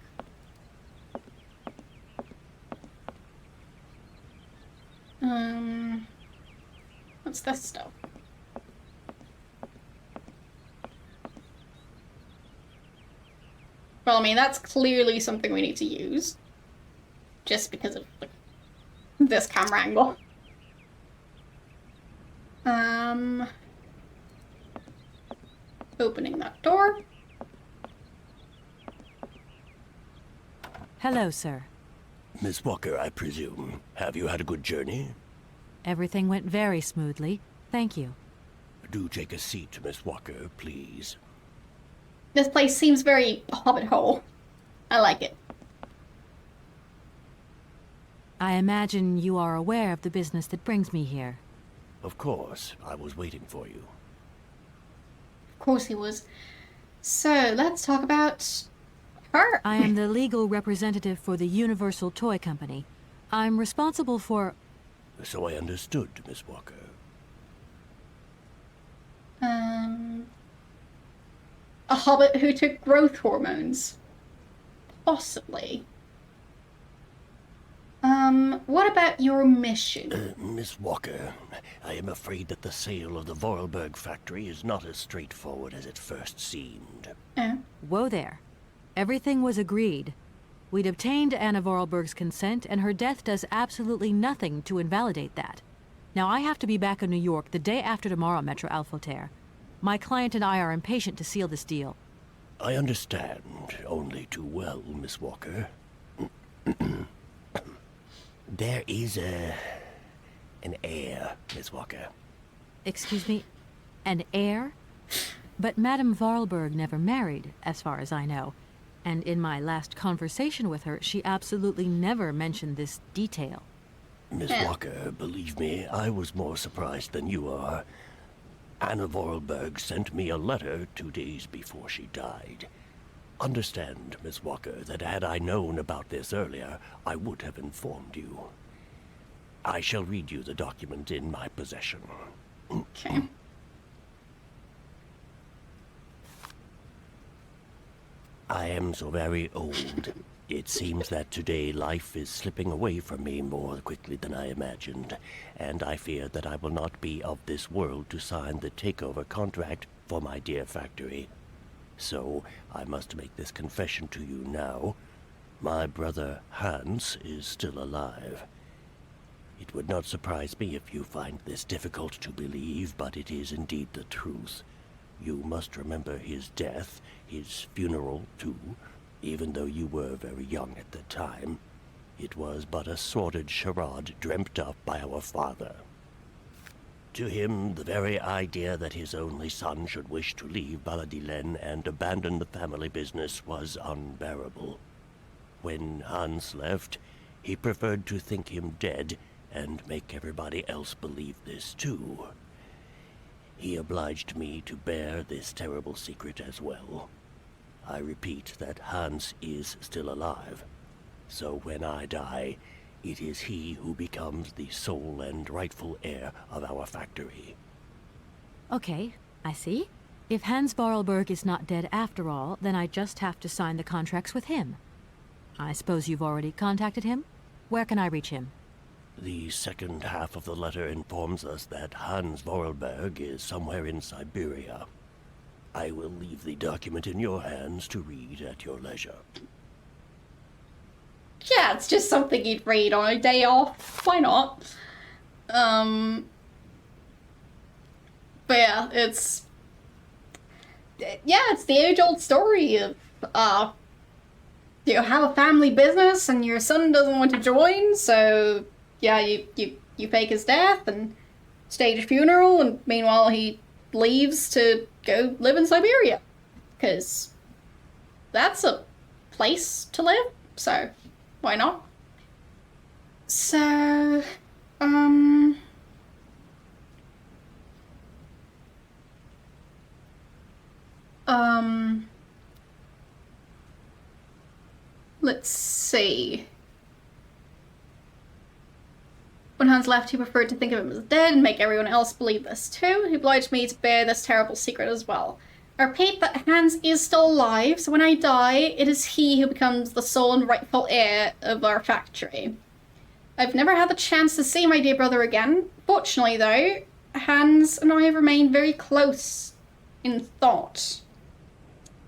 Speaker 1: What's this stuff? Well, I mean, that's clearly something we need to use. Just because of, like, this camera angle. Opening that door.
Speaker 2: Hello, sir.
Speaker 10: Miss Walker, I presume. Have you had a good journey?
Speaker 2: Everything went very smoothly. Thank you.
Speaker 10: Do take a seat, Miss Walker, please.
Speaker 1: This place seems very hobbit hole. I like it.
Speaker 2: I imagine you are aware of the business that brings me here.
Speaker 10: Of course. I was waiting for you.
Speaker 1: Of course he was. So, let's talk about her.
Speaker 2: I am the legal representative for the Universal Toy Company. I'm responsible for...
Speaker 10: So I understood, Miss Walker.
Speaker 1: A hobbit who took growth hormones. Possibly. What about your mission?
Speaker 10: Miss Walker, I am afraid that the sale of the Vorarlberg factory is not as straightforward as it first seemed.
Speaker 1: Oh.
Speaker 2: Whoa there. Everything was agreed. We'd obtained Anna Vorarlberg's consent, and her death does absolutely nothing to invalidate that. Now, I have to be back in New York the day after tomorrow, Metro Alphotair. My client and I are impatient to seal this deal.
Speaker 10: I understand only too well, Miss Walker. There is an heir, Miss Walker.
Speaker 2: Excuse me? An heir? But Madame Vorarlberg never married, as far as I know. And in my last conversation with her, she absolutely never mentioned this detail.
Speaker 10: Miss Walker, believe me, I was more surprised than you are. Anna Vorarlberg sent me a letter 2 days before she died. Understand, Miss Walker, that had I known about this earlier, I would have informed you. I shall read you the document in my possession.
Speaker 1: Okay.
Speaker 10: I am so very old. It seems that today life is slipping away from me more quickly than I imagined, and I fear that I will not be of this world to sign the takeover contract for my dear factory. So, I must make this confession to you now. My brother Hans is still alive. It would not surprise me if you find this difficult to believe, but it is indeed the truth. You must remember his death, his funeral, too. Even though you were very young at the time, it was but a sordid charade dreamt up by our father. To him, the very idea that his only son should wish to leave Baladilen and abandon the family business was unbearable. When Hans left, he preferred to think him dead and make everybody else believe this too. He obliged me to bear this terrible secret as well. I repeat that Hans is still alive. So when I die, it is he who becomes the sole and rightful heir of our factory.
Speaker 2: Okay, I see. If Hans Vorarlberg is not dead after all, then I just have to sign the contracts with him. I suppose you've already contacted him? Where can I reach him?
Speaker 10: The second half of the letter informs us that Hans Vorarlberg is somewhere in Syberia. I will leave the document in your hands to read at your leisure.
Speaker 1: Yeah, it's just something you'd read on a day off. Why not? But yeah, it's the age-old story of you have a family business and your son doesn't want to join, so yeah, you fake his death and stage a funeral, and meanwhile he leaves to go live in Syberia, because that's a place to live, so why not? So, let's see. When Hans left, he preferred to think of him as dead and make everyone else believe this too. He obliged me to bear this terrible secret as well. I repeat that Hans is still alive, so when I die, it is he who becomes the sole and rightful heir of our factory. I've never had the chance to see my dear brother again. Fortunately, though, Hans and I have remained very close in thought.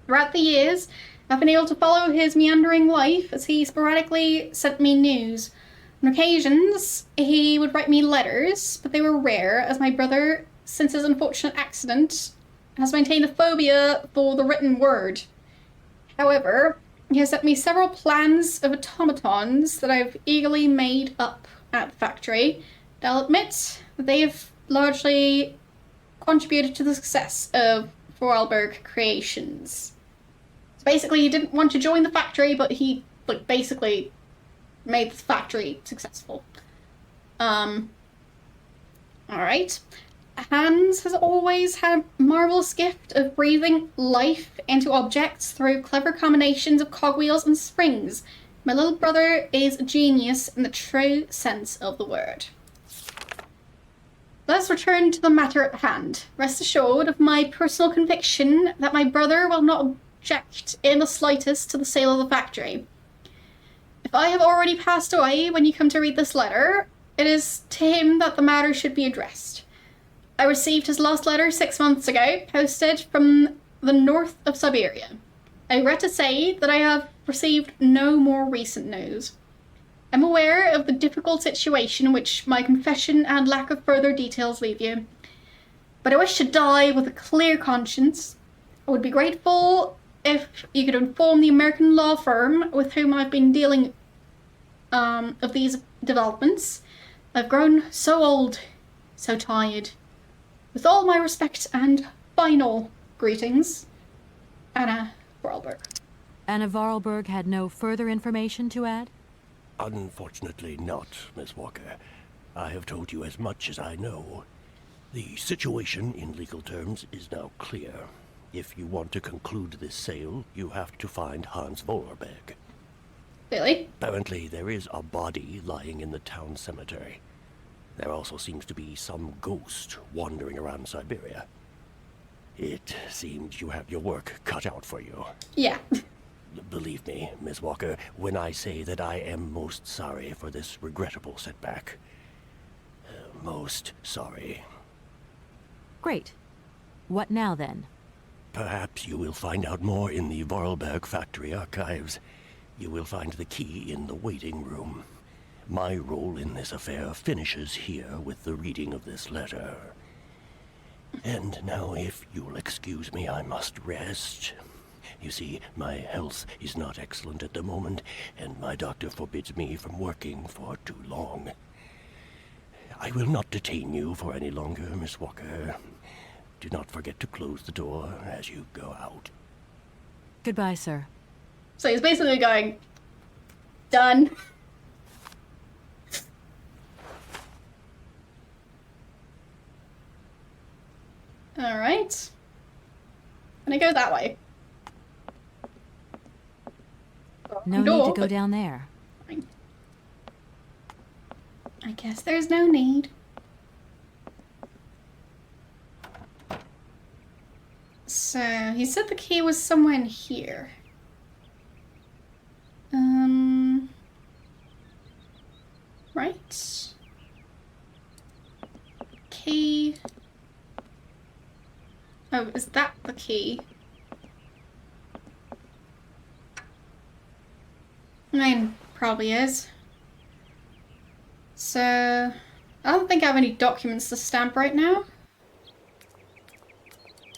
Speaker 1: Throughout the years, I've been able to follow his meandering life as he sporadically sent me news. On occasions, he would write me letters, but they were rare, as my brother, since his unfortunate accident, has maintained a phobia for the written word. However, he has sent me several plans of automatons that I've eagerly made up at the factory. And I'll admit that they have largely contributed to the success of Vorarlberg Creations. So basically, he didn't want to join the factory, but he, basically made the factory successful. Alright. Hans has always had a marvelous gift of breathing life into objects through clever combinations of cogwheels and springs. My little brother is a genius in the true sense of the word. Let's return to the matter at hand. Rest assured of my personal conviction that my brother will not object in the slightest to the sale of the factory. If I have already passed away when you come to read this letter, it is to him that the matter should be addressed. I received his last letter 6 months ago, posted from the north of Syberia. I regret to say that I have received no more recent news. I'm aware of the difficult situation in which my confession and lack of further details leave you, but I wish to die with a clear conscience. I would be grateful if you could inform the American law firm with whom I've been dealing of these developments. I've grown so old, so tired. With all my respect and final greetings, Anna Vorarlberg.
Speaker 2: Anna Vorarlberg had no further information to add?
Speaker 10: Unfortunately not, Miss Walker. I have told you as much as I know. The situation, in legal terms, is now clear. If you want to conclude this sale, you have to find Hans Vorarlberg.
Speaker 1: Really?
Speaker 10: Apparently, there is a body lying in the town cemetery. There also seems to be some ghost wandering around Syberia. It seems you have your work cut out for you.
Speaker 1: Yeah.
Speaker 10: Believe me, Miss Walker, when I say that I am most sorry for this regrettable setback. Most sorry.
Speaker 2: Great. What now, then?
Speaker 10: Perhaps you will find out more in the Vorarlberg factory archives. You will find the key in the waiting room. My role in this affair finishes here with the reading of this letter. And now, if you'll excuse me, I must rest. You see, my health is not excellent at the moment, and my doctor forbids me from working for too long. I will not detain you for any longer, Miss Walker. Do not forget to close the door as you go out.
Speaker 2: Goodbye, sir.
Speaker 1: So he's basically going, done. Alright. And I go that way.
Speaker 2: No need to go down there.
Speaker 1: I guess there's no need. So, he said the key was somewhere in here. Right. Key. Oh, is that the key? I mean, probably is. So, I don't think I have any documents to stamp right now.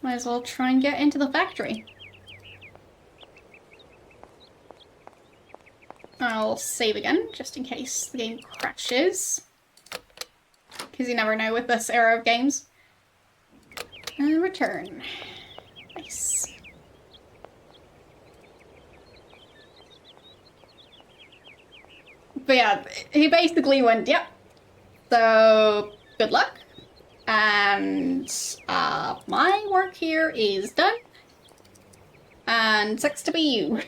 Speaker 1: Might as well try and get into the factory. I'll save again, just in case the game crashes. Because you never know with this era of games. And return. Nice. But yeah, he basically went, yep. So, good luck. And my work here is done. And sucks to be you.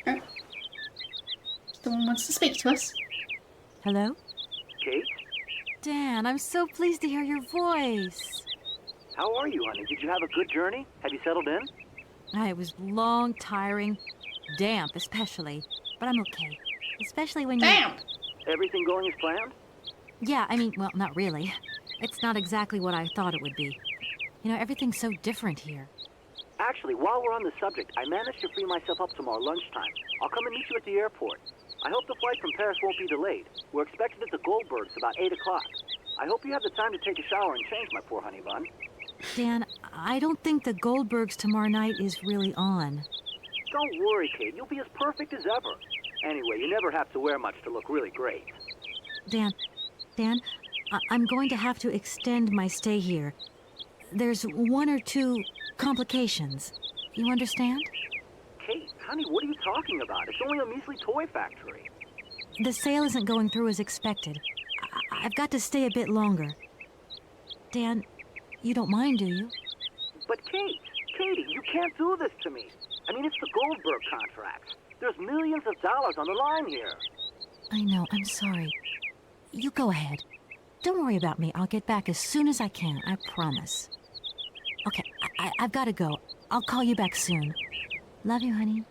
Speaker 1: Oh. Someone wants to speak to us.
Speaker 2: Hello?
Speaker 7: Kate?
Speaker 2: Dan, I'm so pleased to hear your voice.
Speaker 7: How are you, honey? Did you have a good journey? Have you settled in?
Speaker 2: It was long, tiring, damp especially, but I'm okay. Especially when you...
Speaker 1: Damn!
Speaker 7: Everything going as planned?
Speaker 2: Yeah, I mean, well, not really. It's not exactly what I thought it would be. You know, everything's so different here.
Speaker 7: Actually, while we're on the subject, I managed to free myself up tomorrow lunchtime. I'll come and meet you at the airport. I hope the flight from Paris won't be delayed. We're expected at the Goldbergs about 8 o'clock. I hope you have the time to take a shower and change, my poor honey bun.
Speaker 2: Dan, I don't think the Goldbergs tomorrow night is really on.
Speaker 7: Don't worry, Kate. You'll be as perfect as ever. Anyway, you never have to wear much to look really great.
Speaker 2: Dan, I'm going to have to extend my stay here. There's 1 or 2 complications. You understand?
Speaker 7: Kate, honey, what are you talking about? It's only a measly toy factory.
Speaker 2: The sale isn't going through as expected. I've got to stay a bit longer. Dan, you don't mind, do you?
Speaker 7: But Katie, you can't do this to me. I mean, it's the Goldberg contract. There's millions of dollars on the line here.
Speaker 2: I know, I'm sorry. You go ahead. Don't worry about me. I'll get back as soon as I can, I promise. Okay, I've got to go. I'll call you back soon. Love you, honey.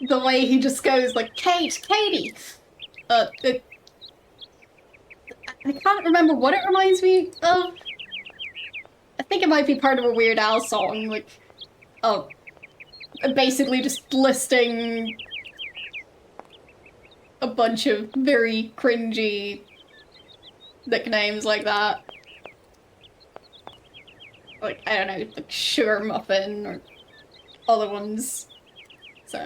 Speaker 1: The way he just goes like, Katie! I can't remember what it reminds me of. I think it might be part of a Weird Al song, like, basically just listing a bunch of very cringy nicknames like that. Like, I don't know, like Sugar Muffin or other ones. So.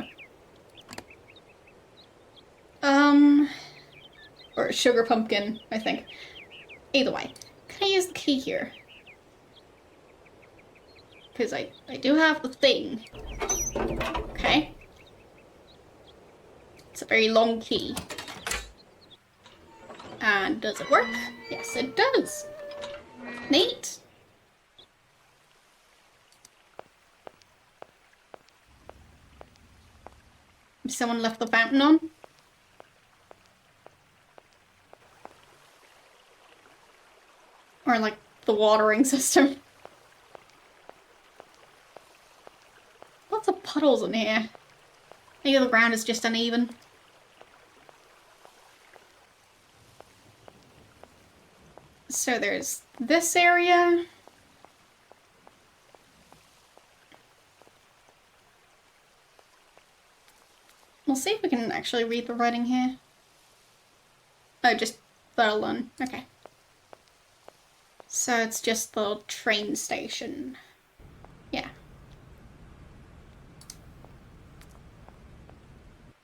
Speaker 1: Or Sugar Pumpkin, I think. Either way. Can I use the key here? Because I do have the thing. Okay. It's a very long key. And does it work? Yes, it does. Neat. Someone left the fountain on? Or like the watering system. Lots of puddles in here. Maybe the ground is just uneven. So there's this area. We'll see if we can actually read the writing here. Oh, just that'll run. Okay. So it's just the train station. Yeah.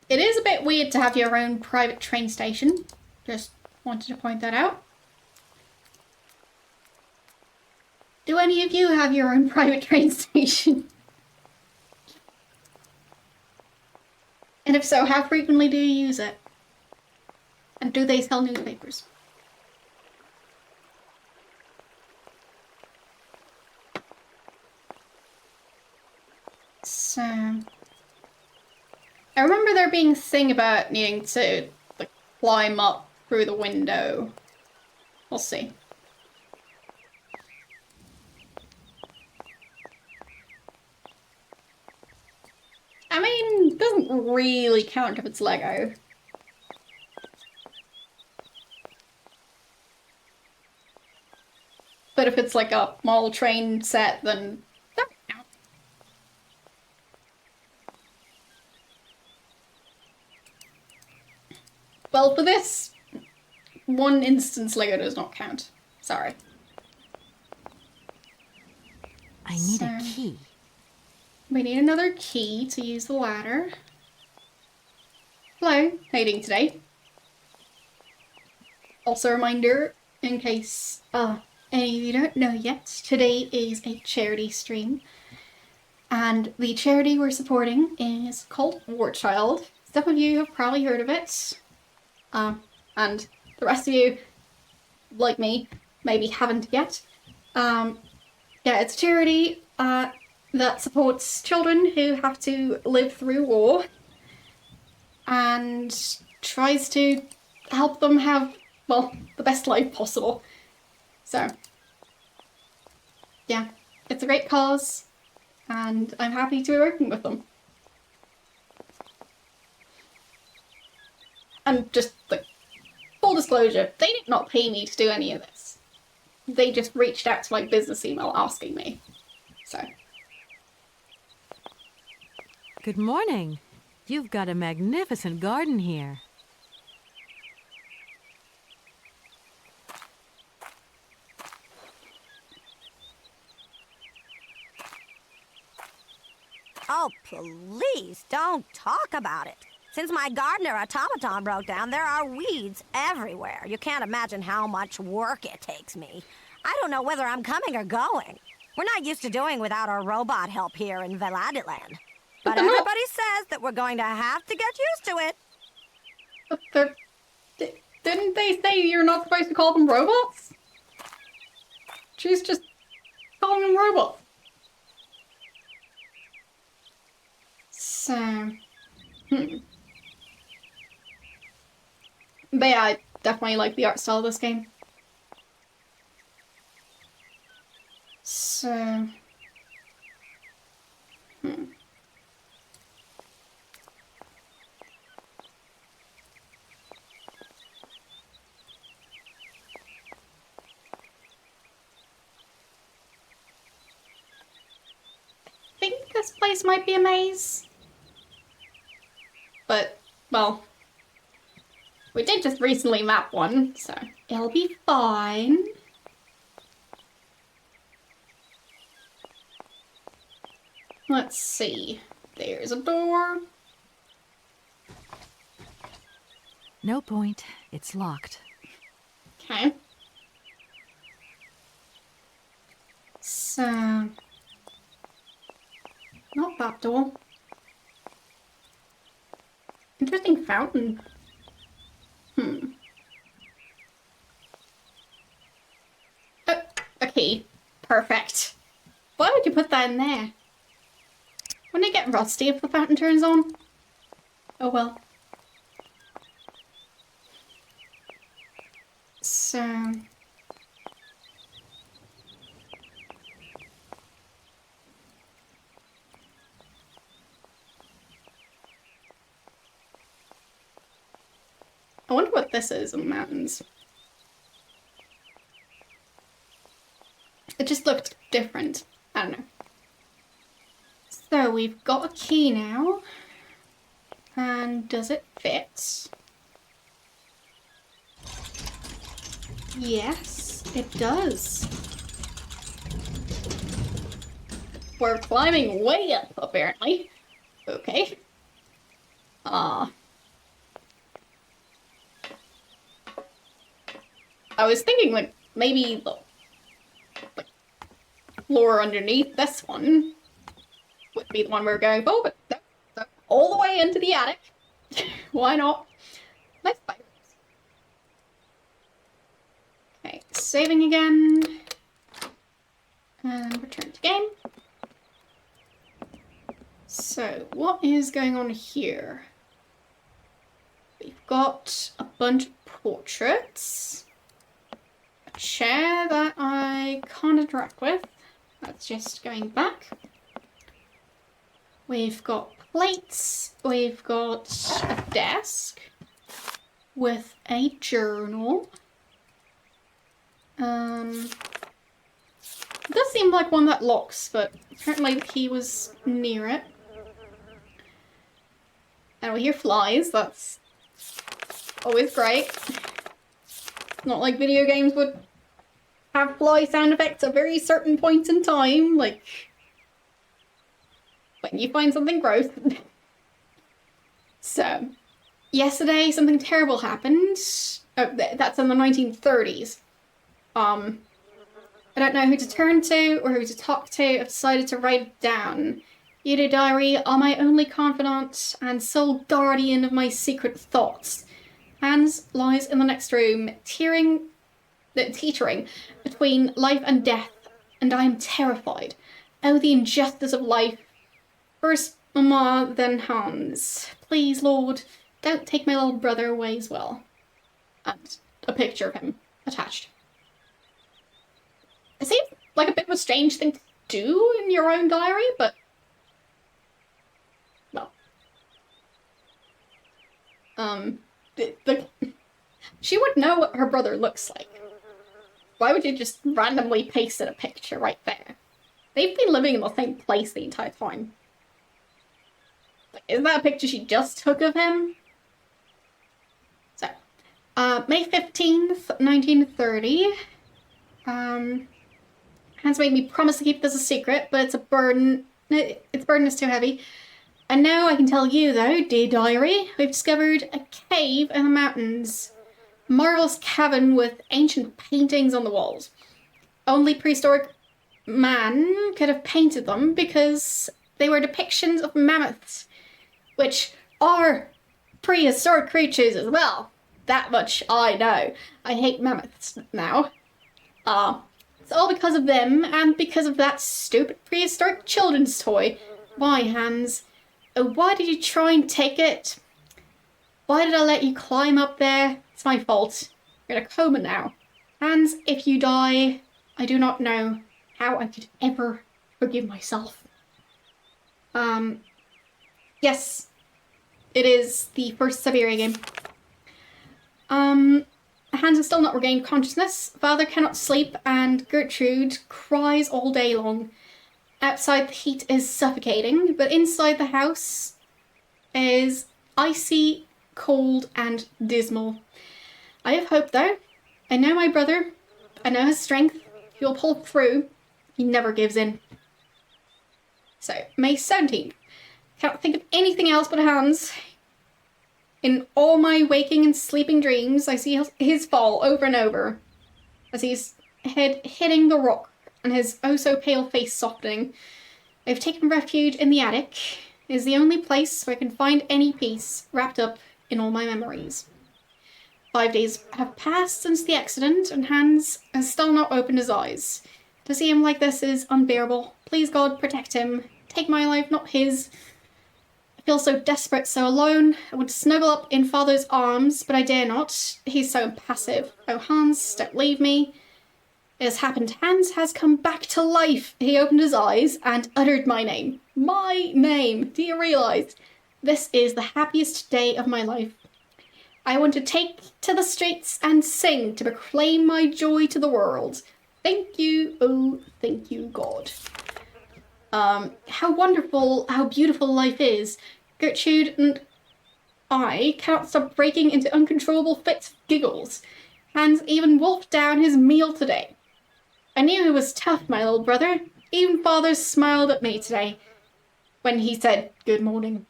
Speaker 1: It is a bit weird to have your own private train station. Just wanted to point that out. Do any of you have your own private train station? And if so, how frequently do you use it? And do they sell newspapers? So... I remember there being a thing about needing to like, climb up through the window. We'll see. I mean, it doesn't really count if it's Lego. But if it's like a model train set, then that would count. Well, for this one instance, Lego does not count. Sorry.
Speaker 2: I need a key.
Speaker 1: We need another key to use the ladder. Hello, how you doing today? Also a reminder, in case any of you don't know yet, today is a charity stream. And the charity we're supporting is called War Child. Some of you have probably heard of it. And the rest of you, like me, maybe haven't yet. Yeah, it's a charity that supports children who have to live through war and tries to help them have, well, the best life possible. So, yeah, it's a great cause and I'm happy to be working with them. And just, like, full disclosure, they did not pay me to do any of this. They just reached out to my business email asking me. So...
Speaker 2: Good morning. You've got a magnificent garden here.
Speaker 11: Oh, please don't talk about it. Since my gardener automaton broke down, there are weeds everywhere. You can't imagine how much work it takes me. I don't know whether I'm coming or going. We're not used to doing without our robot help here in Veladiland. But everybody says that we're going to have to get used to it.
Speaker 1: But didn't they say you're not supposed to call them robots? She's just calling them robots. So... But yeah, I definitely like the art style of this game. So... I think this place might be a maze. But, well, we did just recently map one, so it'll be fine. Let's see. There's a door.
Speaker 2: No point. It's locked.
Speaker 1: Okay. So... Not that door. Interesting fountain. Oh, a key. Perfect. Why would you put that in there? Wouldn't it get rusty if the fountain turns on? Oh well. So... I wonder what this is in the mountains. It just looked different. I don't know. So we've got a key now. And does it fit? Yes, it does. We're climbing way up, apparently. Okay. I was thinking, like, maybe the floor underneath this one would be the one we're going for, but no, all the way into the attic. Why not? Nice spiders. Okay, saving again. And return to game. So, what is going on here? We've got a bunch of portraits. A chair that I can't interact with. That's just going back. We've got plates. We've got a desk with a journal. It does seem like one that locks, but apparently the key was near it. And we hear flies, that's always great. Not like video games would have fly sound effects at very certain points in time, like when you find something gross. So, yesterday something terrible happened. Oh, that's in the 1930s. I don't know who to turn to or who to talk to. I've decided to write it down. You, dear diary, are my only confidant and sole guardian of my secret thoughts. Hans lies in the next room, teetering between life and death, and I am terrified. Oh, the injustice of life. First Mama, then Hans. Please, Lord, don't take my little brother away as well. And a picture of him attached. It seems like a bit of a strange thing to do in your own diary, but well. She would know what her brother looks like. Why would you just randomly paste in a picture right there? They've been living in the same place the entire time. Like, is that a picture she just took of him? So, May 15th, 1930. Hans made me promise to keep this a secret, but it's a burden. Its burden is too heavy. And now I can tell you, though, dear diary, we've discovered a cave in the mountains. A marvelous cavern with ancient paintings on the walls. Only prehistoric man could have painted them because they were depictions of mammoths, which are prehistoric creatures as well. That much I know. I hate mammoths now. It's all because of them, and because of that stupid prehistoric children's toy. Why, Hans? Oh, why did you try and take it? Why did I let you climb up there? It's my fault. You're in a coma now. Hans, if you die, I do not know how I could ever forgive myself. Yes, it is the first Syberia game. Hans has still not regained consciousness. Father cannot sleep, and Gertrude cries all day long. Outside, the heat is suffocating, but inside the house is icy, cold, and dismal. I have hope, though. I know my brother. I know his strength. He will pull through. He never gives in. So, May 17th. Can't think of anything else but Hans. In all my waking and sleeping dreams, I see his fall over and over, as his head hitting the rock and his oh-so-pale face softening. I've taken refuge in the attic. It is the only place where I can find any peace, wrapped up in all my memories. 5 days have passed since the accident, and Hans has still not opened his eyes. To see him like this is unbearable. Please, God, protect him. Take my life, not his. I feel so desperate, so alone. I would snuggle up in Father's arms, but I dare not. He's so impassive. Oh, Hans, don't leave me. It has happened. Hans has come back to life. He opened his eyes and uttered my name. My name. Do you realise? This is the happiest day of my life. I want to take to the streets and sing to proclaim my joy to the world. Thank you, oh, thank you, God. How wonderful, how beautiful life is. Gertrude and I cannot stop breaking into uncontrollable fits of giggles. Hans even wolfed down his meal today. I knew he was tough, my little brother. Even father smiled at me today when he said good morning.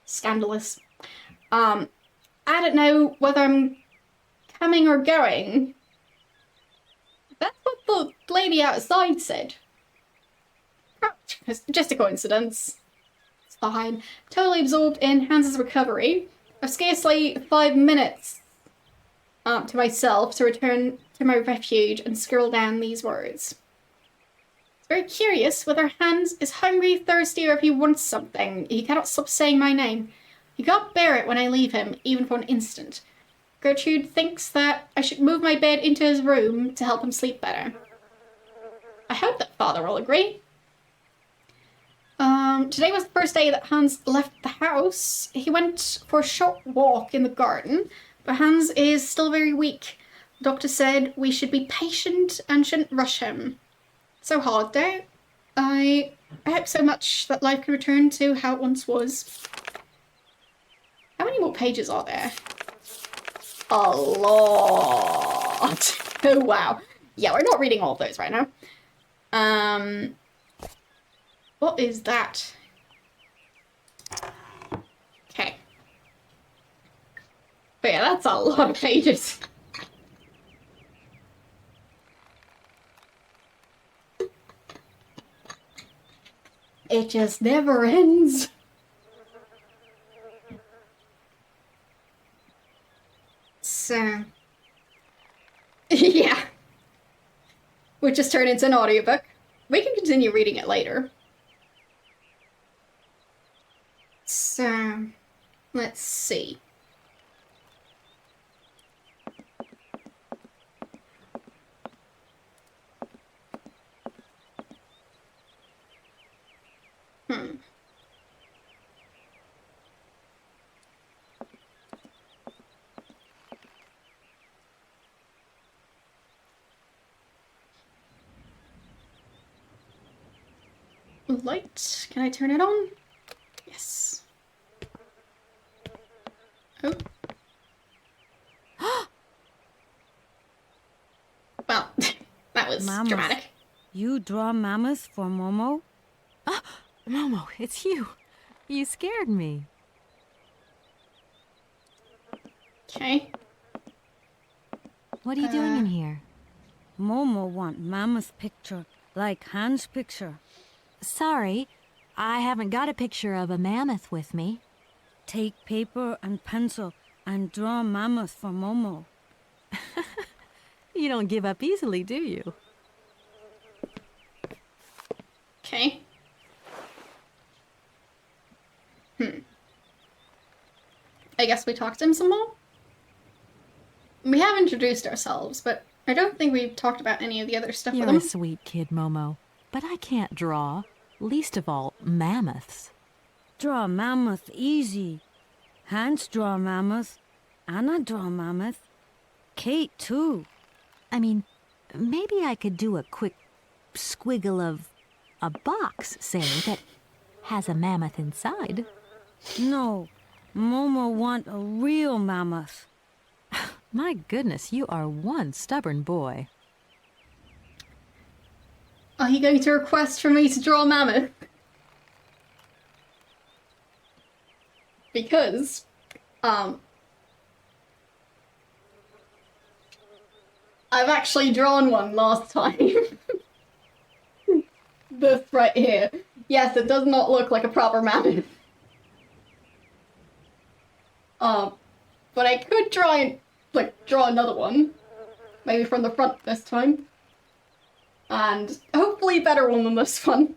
Speaker 1: Scandalous. I don't know whether I'm coming or going. That's what the lady outside said. It's just a coincidence. It's fine. Totally absorbed in Hans's recovery. I've scarcely 5 minutes to myself to return to my refuge and scribble down these words. It's very curious whether Hans is hungry, thirsty, or if he wants something. He cannot stop saying my name. He can't bear it when I leave him, even for an instant. Gertrude thinks that I should move my bed into his room to help him sleep better. I hope that father will agree. Today was the first day that Hans left the house. He went for a short walk in the garden, but Hans is still very weak. The doctor said we should be patient and shouldn't rush him. So hard though. I hope so much that life can return to how it once was. How many more pages are there? A lot. Oh wow. Yeah, we're not reading all of those right now. What is that? Okay. But yeah, that's a lot of pages. It just never ends. So, yeah. Which just turned into an audiobook. We can continue reading it later. So, let's see. Light. Can I turn it on? Yes. Oh. Well, that was
Speaker 3: Mammoth.
Speaker 1: dramatic.
Speaker 3: You draw mammoths for Momo?
Speaker 2: Momo, it's you. You scared me.
Speaker 1: Okay.
Speaker 2: What are you doing in here?
Speaker 3: Momo want mammoth picture, like Hans' picture.
Speaker 2: Sorry, I haven't got a picture of a mammoth with me.
Speaker 3: Take paper and pencil and draw mammoth for Momo.
Speaker 2: You don't give up easily, do you?
Speaker 1: Okay. I guess we talked to him some more? We have introduced ourselves, but I don't think we've talked about any of the other stuff
Speaker 2: You're
Speaker 1: with
Speaker 2: a
Speaker 1: him.
Speaker 2: sweet kid, Momo. But I can't draw. Least of all, mammoths.
Speaker 3: Draw mammoth easy. Hans draw mammoth. Anna draw mammoth. Kate too.
Speaker 2: I mean, maybe I could do a quick squiggle of a box, say, that has a mammoth inside.
Speaker 3: No, Momo want a real mammoth.
Speaker 2: My goodness, you are one stubborn boy.
Speaker 1: Are you going to request for me to draw a mammoth? Because, I've actually drawn one last time. This right here. Yes, it does not look like a proper mammoth. But I could try and, draw another one. Maybe from the front this time. And hopefully a better one than this one.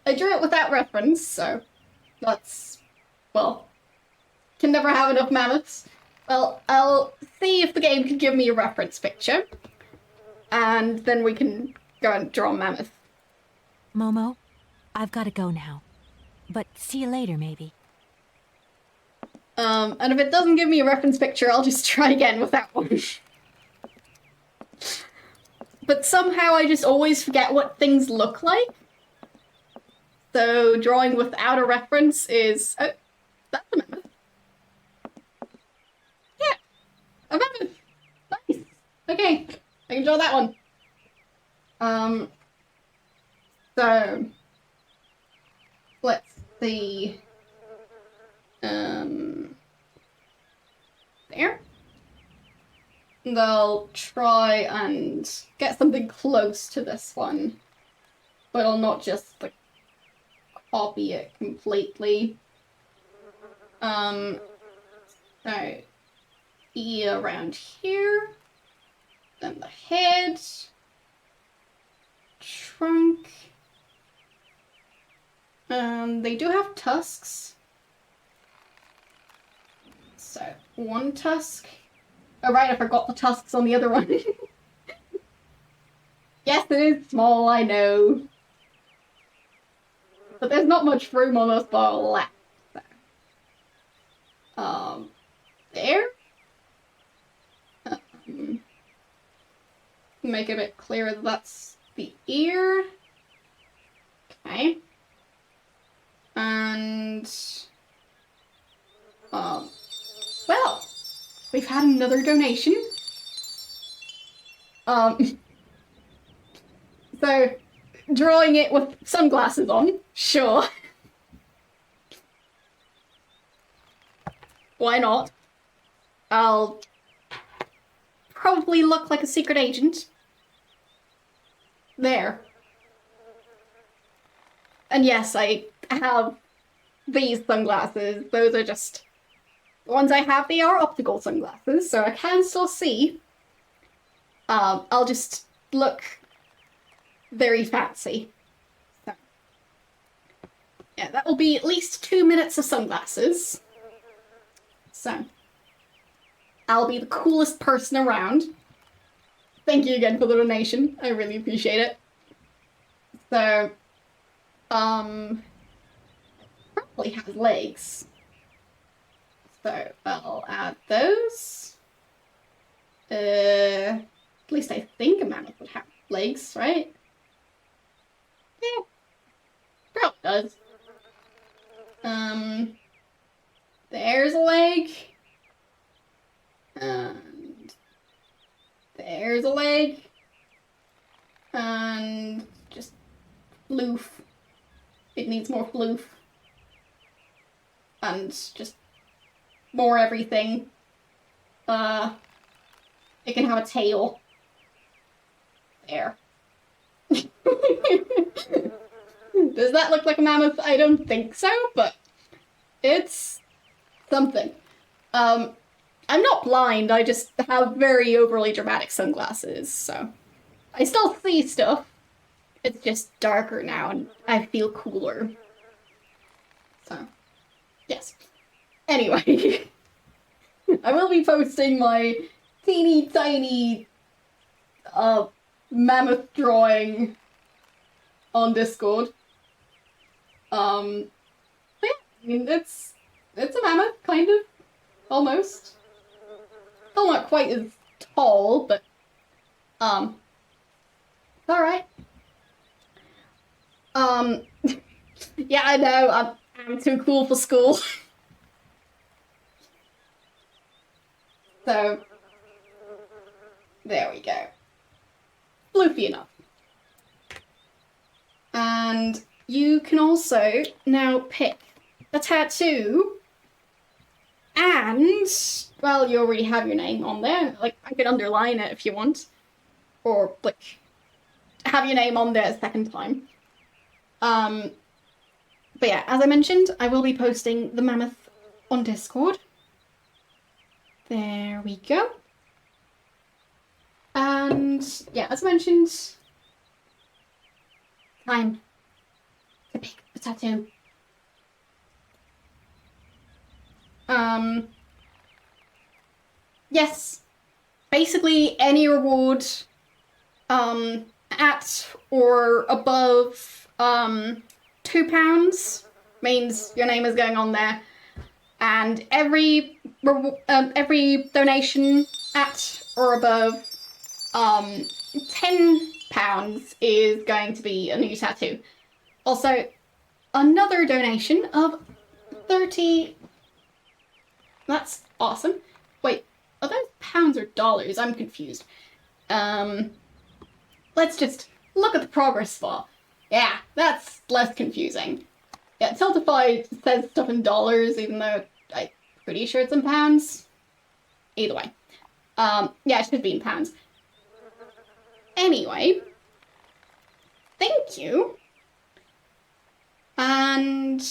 Speaker 1: I drew it without reference, so that's, well, can never have enough mammoths. Well, I'll see if the game can give me a reference picture, and then we can go and draw a mammoth.
Speaker 2: Momo, I've got to go now. But see you later, maybe.
Speaker 1: And if it doesn't give me a reference picture, I'll just try again with that one. But somehow I just always forget what things look like. So drawing without a reference is... Oh, that's a mammoth. Yeah, a mammoth. enjoy that one. So let's see. There. They'll try and get something close to this one, but I'll not just like copy it completely. So ear around here, then the head, trunk. They do have tusks. So one tusk. Oh right, I forgot the tusks on the other one. Yes, it is small, I know. But there's not much room on this ball left. There. Make it a bit clearer that that's the ear. Okay. And well, we've had another donation. So drawing it with sunglasses on, sure. Why not? I'll probably look like a secret agent. There. And yes, I have these sunglasses. Those are just the ones I have. They are optical sunglasses, so I can still see. I'll just look very fancy. So, yeah, that will be at least 2 minutes of sunglasses. So, I'll be the coolest person around. Thank you again for the donation. I really appreciate it. So, probably has legs. So, I'll add those. At least I think a mammoth would have legs, right? Yeah, probably does. There's a leg. And there's a leg. And just floof. It needs more floof. And just more everything. It can have a tail. There. Does that look like a mammoth? I don't think so, but it's something. I'm not blind, I just have very overly dramatic sunglasses, so I still see stuff. It's just darker now and I feel cooler. So, yes. Anyway, I will be posting my teeny tiny mammoth drawing on Discord. But yeah, I mean, it's a mammoth, kind of, almost. Still not quite as tall, but it's alright. Yeah, I know, I'm too cool for school. So, there we go. Floofy enough. And you can also now pick a tattoo, and, well, you already have your name on there. Like, I could underline it if you want. Or, like, have your name on there a second time. But yeah, as I mentioned, I will be posting the mammoth on Discord. There we go. And, yeah, as mentioned, time to pick a tattoo. Yes, basically any reward, at or above, £2 means your name is going on there, and every donation at or above, £10 is going to be a new tattoo. Also, another donation of 30. That's awesome. Wait, are those pounds or dollars? I'm confused. Let's just look at the progress bar. Yeah, that's less confusing. Yeah, Tiltify says stuff in dollars, even though I'm pretty sure it's in pounds. Either way. Yeah, it should be in pounds. Anyway, thank you. And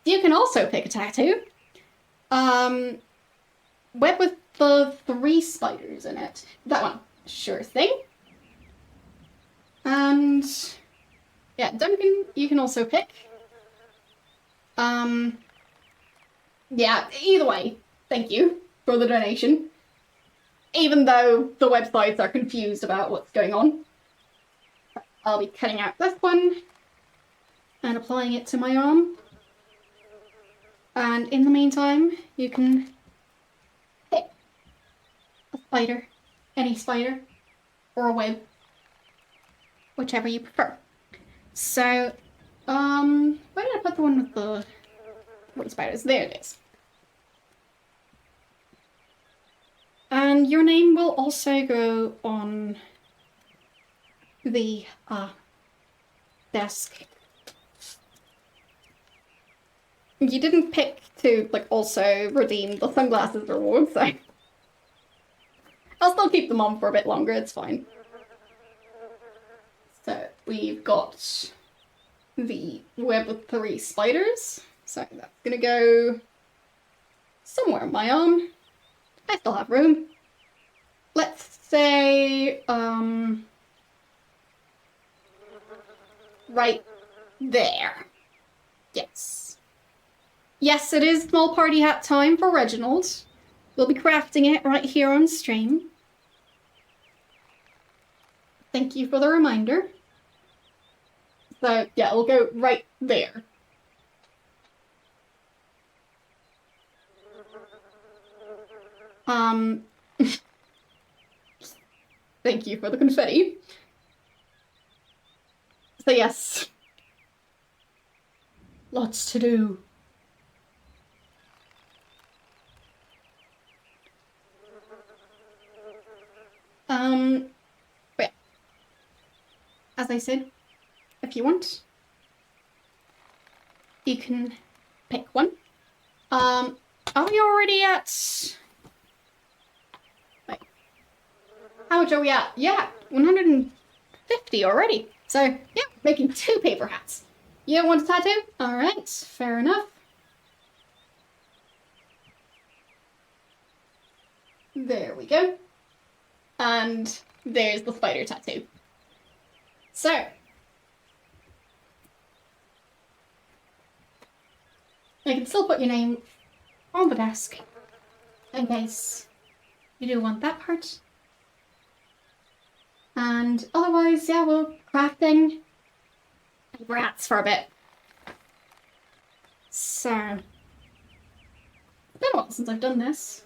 Speaker 1: you can also pick a tattoo. Web with the 3 spiders in it. That one. Sure thing. And yeah, Duncan, you can also pick. Yeah, either way, thank you for the donation. Even though the websites are confused about what's going on. I'll be cutting out this one and applying it to my arm. And in the meantime, you can pick a spider, any spider, or a web, whichever you prefer. So, where did I put the one with the white spiders? There it is. And your name will also go on the desk. You didn't pick to like also redeem the sunglasses reward, so I'll still keep them on for a bit longer, it's fine. So we've got the web with 3 spiders. So that's gonna go somewhere on my arm. I still have room. Let's say, right there. Yes. Yes, it is small party hat time for Reginald. We'll be crafting it right here on stream. Thank you for the reminder. So, yeah, we'll go right there. Thank you for the confetti. So yes. Lots to do. But as I said, if you want, you can pick one. Are we already at... Wait. How much are we at? Yeah, 150 already. So, yeah, making 2 paper hats. You don't want a tattoo? Alright, fair enough. There we go. And there's the spider tattoo. So, I can still put your name on the desk in case you do want that part. And otherwise, yeah, we're crafting rats for a bit. So, it's been a while since I've done this.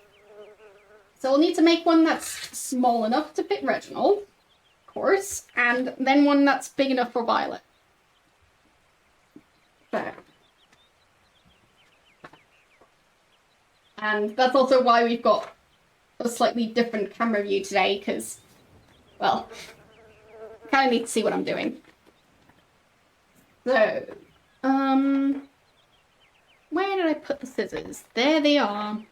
Speaker 1: So we'll need to make one that's small enough to fit Reginald, of course, and then one that's big enough for Violet. There. And that's also why we've got a slightly different camera view today, because, well, I kind of need to see what I'm doing. So, where did I put the scissors? There they are.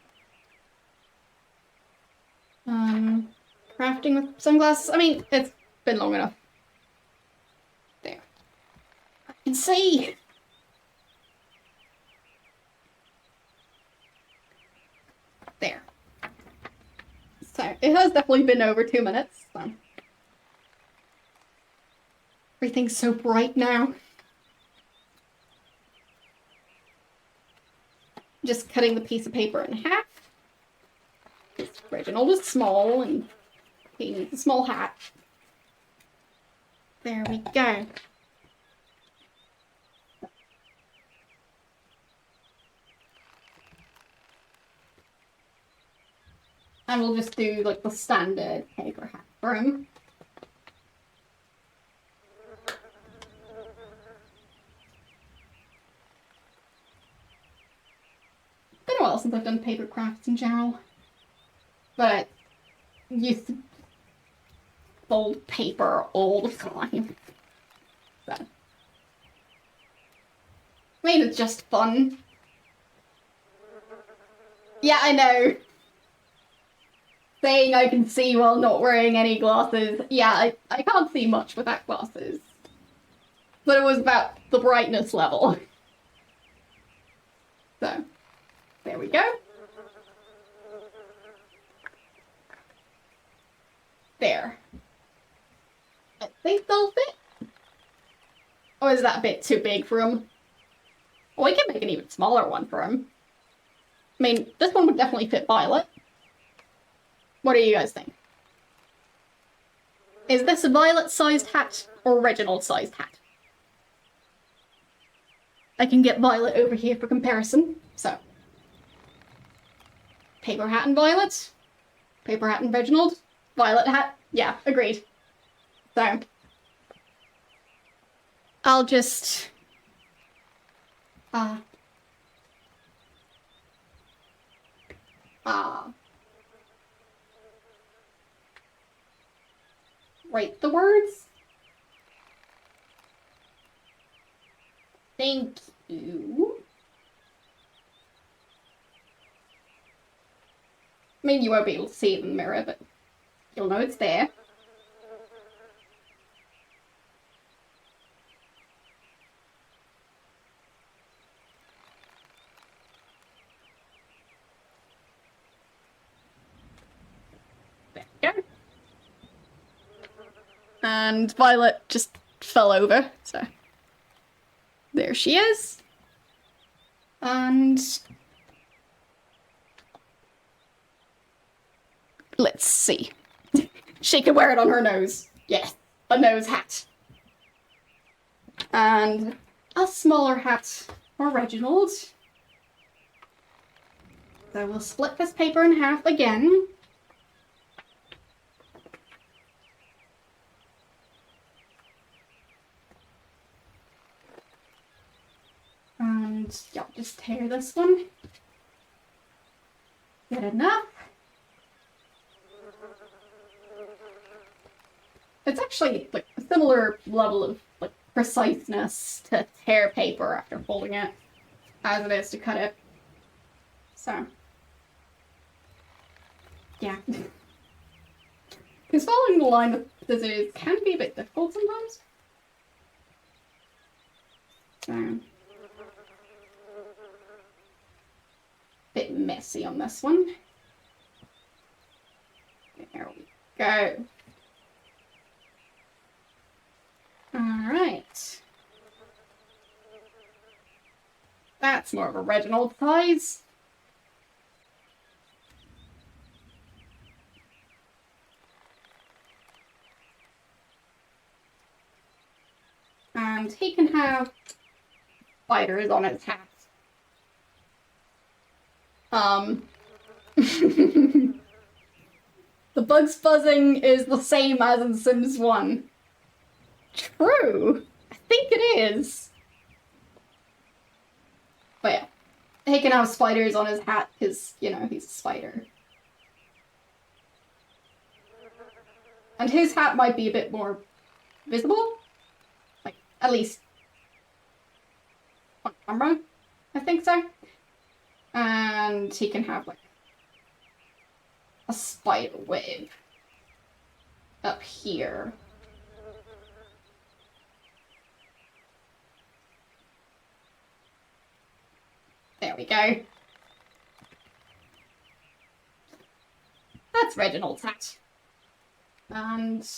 Speaker 1: Crafting with sunglasses. I mean, it's been long enough. There. I can see. There. So, it has definitely been over 2 minutes, so. Everything's so bright now. Just cutting the piece of paper in half. Reginald is small and he needs a small hat. There we go. And we'll just do like the standard paper hat for him. Been a while since I've done paper crafts in general. But used to fold paper all the time. So. I mean, it's just fun. Yeah, I know. Saying I can see while not wearing any glasses. Yeah, I can't see much without glasses. But it was about the brightness level. So, there we go. There. I think they'll fit. Or is that a bit too big for him? Well, we can make an even smaller one for him. I mean, this one would definitely fit Violet. What do you guys think? Is this a Violet-sized hat or Reginald-sized hat? I can get Violet over here for comparison, so. Paper hat and Violet. Paper hat and Reginald. Violet hat. Yeah, agreed. So. I'll just... write the words. Thank you. I mean, you won't be able to see it in the mirror, but you'll know it's there. There we go. And Violet just fell over, so there she is. And let's see. She can wear it on her nose. Yes, a nose hat. And a smaller hat for Reginald. So we'll split this paper in half again. And yeah, just tear this one. Good enough. It's actually like a similar level of like preciseness to tear paper after folding it as it is to cut it. So yeah. Because following the line with scissors can be a bit difficult sometimes. So bit messy on this one. There we go. Alright. That's more of a Reginald size. And he can have spiders on his hat. The bugs buzzing is the same as in Sims 1. True. I think it is. But yeah. He can have spiders on his hat because, you know, he's a spider. And his hat might be a bit more visible. Like, at least on camera. I think so. And he can have, like, a spider web up here. There we go. That's Reginald's hat. And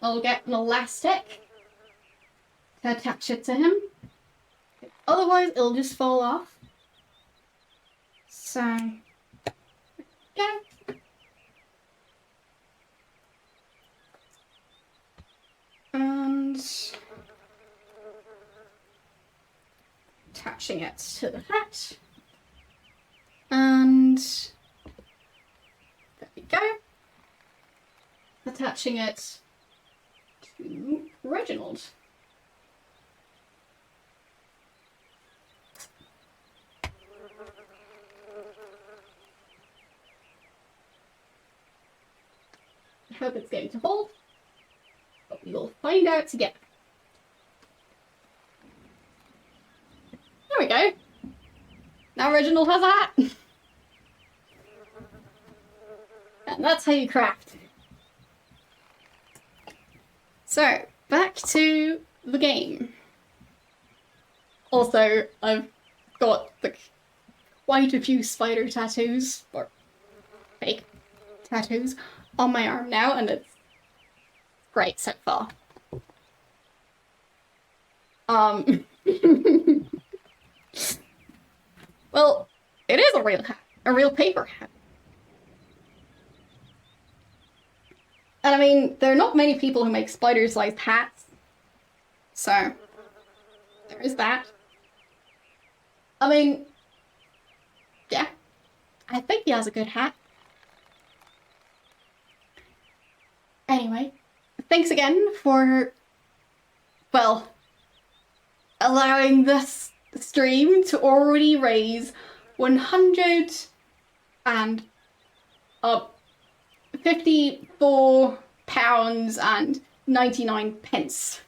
Speaker 1: I'll get an elastic to attach it to him. Otherwise, it'll just fall off. So, yeah. And attaching it to the hat. And there we go. Attaching it to Reginald. I hope it's going to hold. We will find out together. There we go. Now Reginald has a hat. And that's how you craft. So, back to the game. Also, I've got like quite a few spider tattoos, or fake tattoos, on my arm now, and it's great so far. Well, it is a real hat, a real paper hat. And I mean, there are not many people who make spider-sized hats, so there is that. I mean, yeah, I think he has a good hat. Anyway, thanks again for, well, allowing this stream to already raise 154 pounds and 99 pence.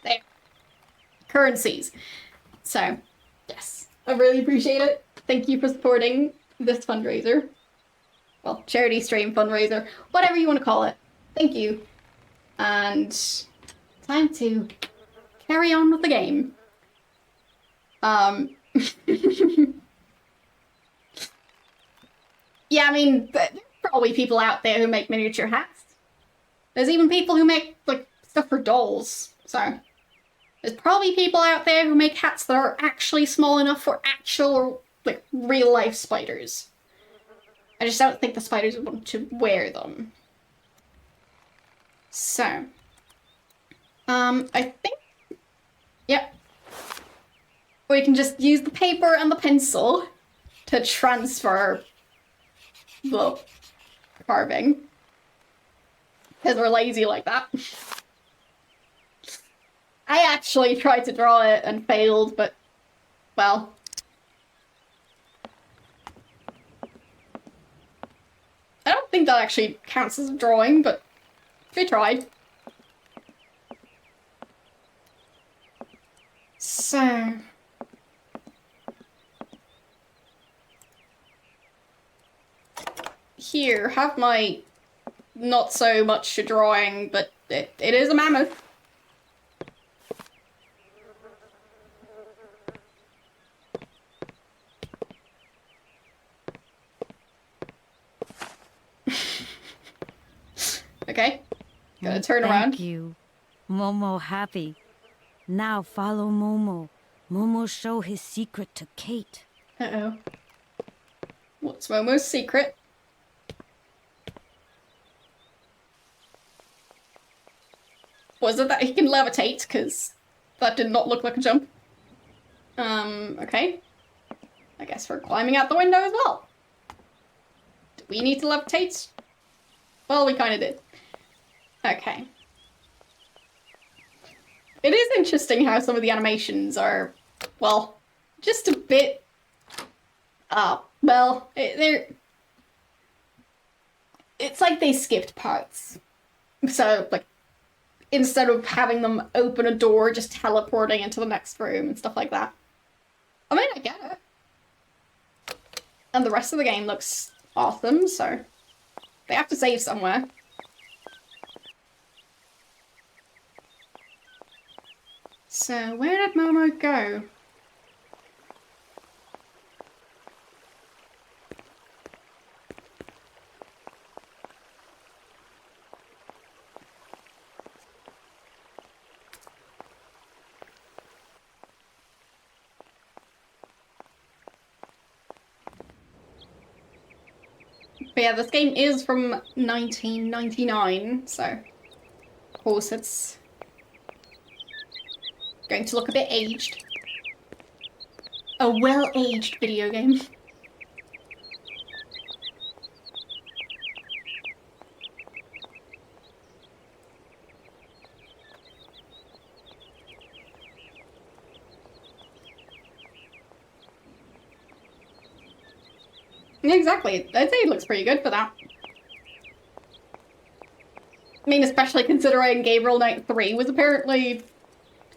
Speaker 1: There. Currencies. So, yes, I really appreciate it. Thank you for supporting this fundraiser. Well, charity stream fundraiser, whatever you want to call it. Thank you. And time to carry on with the game. Yeah, I mean, there are probably people out there who make miniature hats. There's even people who make, like, stuff for dolls, so... There's probably people out there who make hats that are actually small enough for actual, like, real-life spiders. I just don't think the spiders would want to wear them. So... I think... Yep. We can just use the paper and the pencil to transfer the carving. Because we're lazy like that. I actually tried to draw it and failed, but, well. I don't think that actually counts as a drawing, but we tried. So... Here, have my not so much a drawing, but it is a mammoth. Okay, gotta turn around.
Speaker 3: Thank you. Momo happy. Now follow Momo. Momo show his secret to Kate.
Speaker 1: Uh-oh. What's Momo's secret? Was it that he can levitate? Because that did not look like a jump. Okay. I guess we're climbing out the window as well. Do we need to levitate? Well, we kind of did. Okay. It is interesting how some of the animations are, well, just a bit... well, they're... It's like they skipped parts. So, like, instead of having them open a door, just teleporting into the next room and stuff like that. I mean, I get it. And the rest of the game looks awesome, so they have to save somewhere. So, where did Momo go? But yeah, this game is from 1999, so of course it's going to look a bit aged. A well-aged video game. Yeah, exactly. I'd say it looks pretty good for that. I mean, especially considering Gabriel Knight 3 was apparently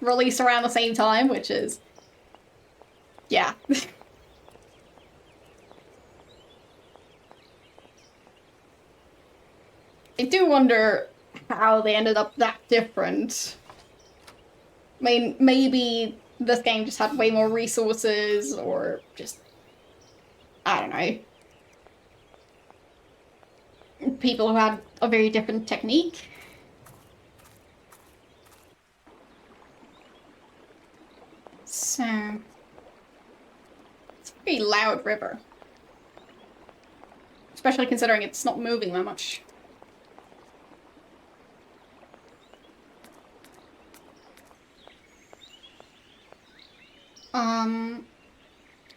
Speaker 1: released around the same time, which is... yeah. I do wonder how they ended up that different. I mean, maybe this game just had way more resources, or just... I don't know. People who had a very different technique. So... it's a very loud river. Especially considering it's not moving that much.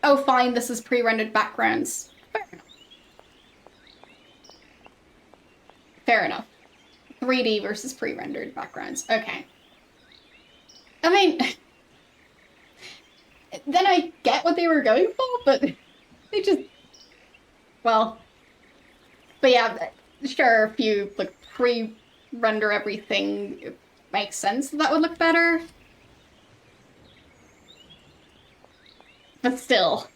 Speaker 1: Oh fine, this is pre-rendered backgrounds. Fair enough. Fair enough. 3D versus pre-rendered backgrounds. Okay. I mean... then I get what they were going for, but they just... well... but yeah, sure, if you, like, pre-render everything, it makes sense that would look better. But still,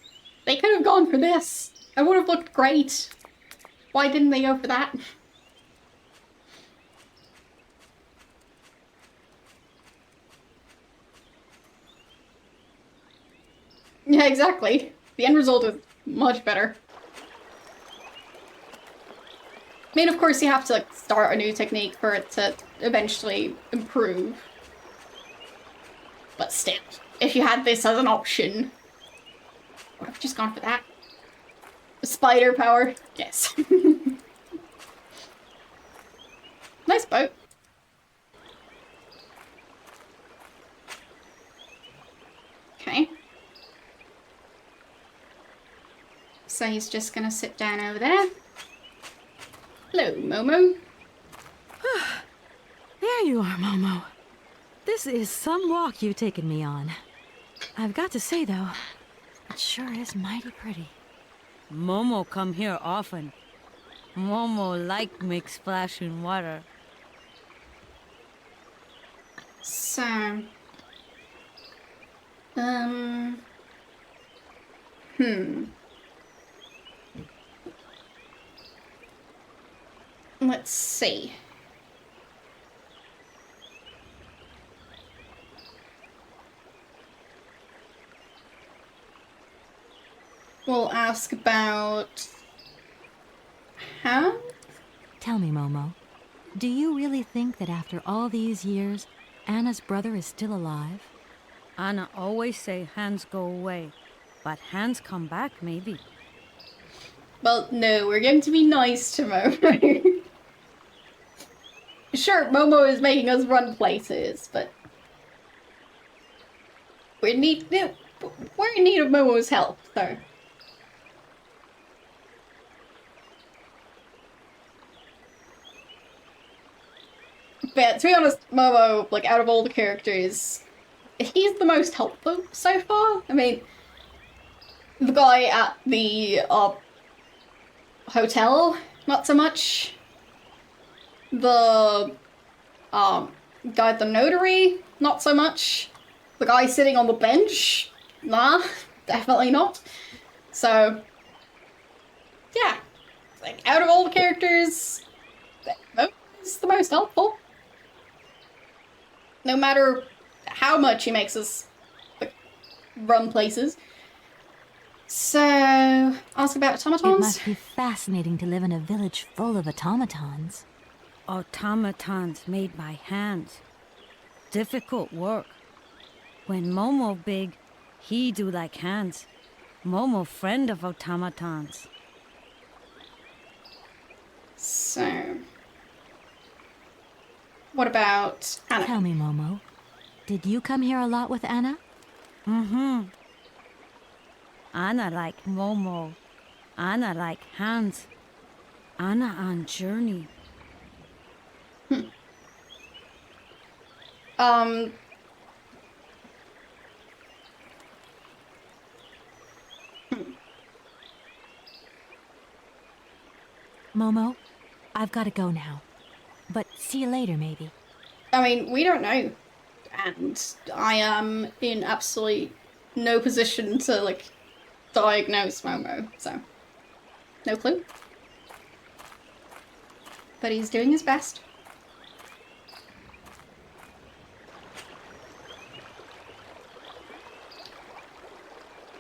Speaker 1: they could have gone for this. It would have looked great. Why didn't they go for that? Yeah, exactly. The end result is much better. I mean, of course, you have to, like, start a new technique for it to eventually improve. But still, if you had this as an option... I would have just gone for that. Spider power. Yes. Nice boat. Okay. So he's just gonna sit down over there. Hello, Momo.
Speaker 2: There you are, Momo. This is some walk you've taken me on. I've got to say, though, it sure is mighty pretty.
Speaker 3: Momo come here often. Momo like make splash in water.
Speaker 1: So... let's see. We'll ask about... huh?
Speaker 2: Tell me, Momo, do you really think that after all these years, Anna's brother is still alive?
Speaker 3: Anna always say hands go away, but hands come back maybe.
Speaker 1: Well, no, we're going to be nice to Momo. Sure, Momo is making us run places, but... we're in need of Momo's help, so... But to be honest, Momo, like, out of all the characters, he's the most helpful so far. I mean, the guy at the hotel, not so much. The guy at the notary, not so much. The guy sitting on the bench, nah, definitely not. So, yeah, like, out of all the characters, Momo is the most helpful. No matter how much he makes us, like, run places. So, ask about automatons?
Speaker 2: It must be fascinating to live in a village full of automatons.
Speaker 3: Automatons made by hands. Difficult work. When Momo big, he do like hands. Momo friend of automatons.
Speaker 1: So... what about Anna?
Speaker 2: Tell me, Momo, did you come here a lot with Anna?
Speaker 3: Mm-hmm. Anna like Momo. Anna like hands. Anna on journey.
Speaker 2: Momo, I've got to go now. But see you later, maybe.
Speaker 1: I mean, we don't know. And I am in absolutely no position to, like, diagnose Momo, so no clue. But he's doing his best.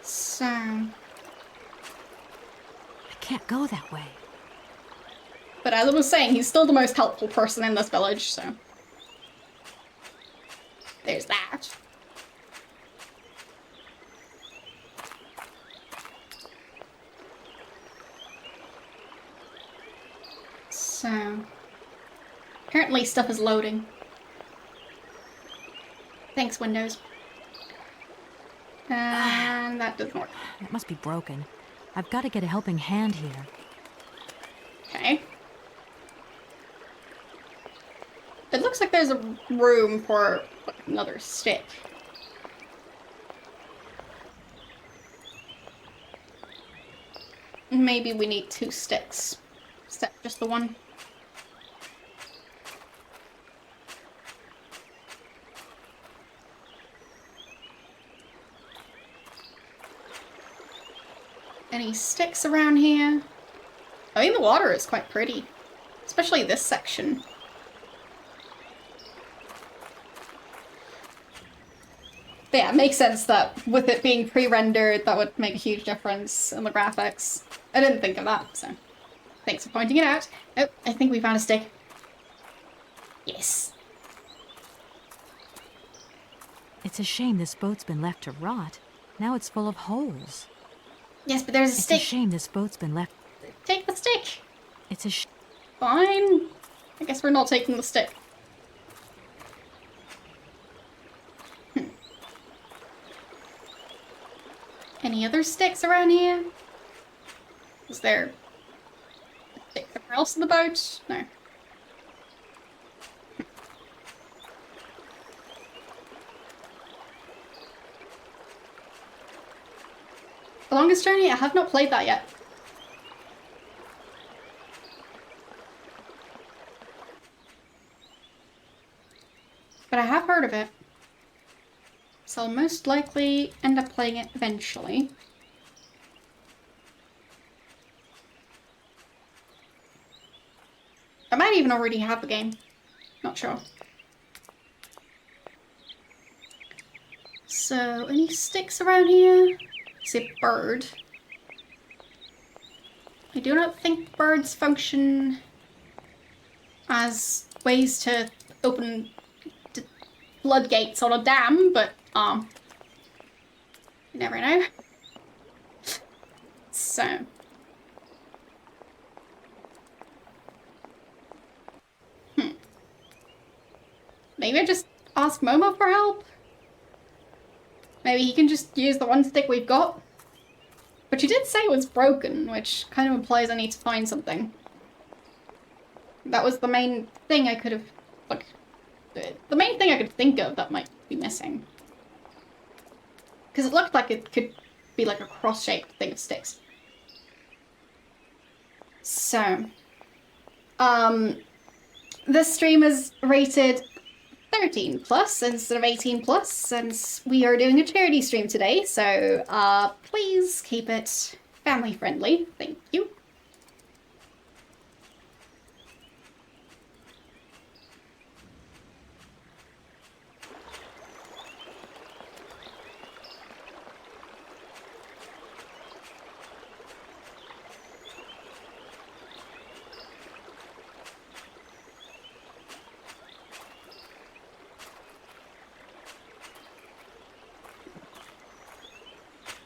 Speaker 1: So...
Speaker 2: I can't go that way.
Speaker 1: But as I was saying, he's still the most helpful person in this village, so... There's that. So... Apparently stuff is loading. Thanks, Windows. And that doesn't work.
Speaker 2: It must be broken. I've got to get a helping hand here.
Speaker 1: Okay. It looks like there's a room for another stick. Maybe we need 2 sticks. Is that just the one? Any sticks around here? I mean, the water is quite pretty. Especially this section. But yeah, it makes sense that with it being pre-rendered, that would make a huge difference in the graphics. I didn't think of that, so thanks for pointing it out. Oh, I think we found a stick. Yes.
Speaker 2: It's a shame this boat's been left to rot. Now it's full of holes.
Speaker 1: Yes, but there's a stick.
Speaker 2: It's a shame this boat's been left...
Speaker 1: Take the stick.
Speaker 2: It's a
Speaker 1: Fine. I guess we're not taking the stick. Any other sticks around here? Is there a stick somewhere else in the boat? No. The Longest Journey? I have not played that yet. But I have heard of it. So I'll most likely end up playing it eventually. I might even already have the game. Not sure. So, any sticks around here? It's a bird. I do not think birds function as ways to open floodgates on a dam, but you never know. So maybe I just ask Momo for help? Maybe he can just use the one stick we've got? But you did say it was broken, which kind of implies I need to find something. That was the main thing I could have... Like, the main thing I could think of that might be missing. Because it looked like it could be like a cross-shaped thing of sticks. So... this stream is rated 13 plus instead of 18 plus, since we are doing a charity stream today, so please keep it family friendly. Thank you.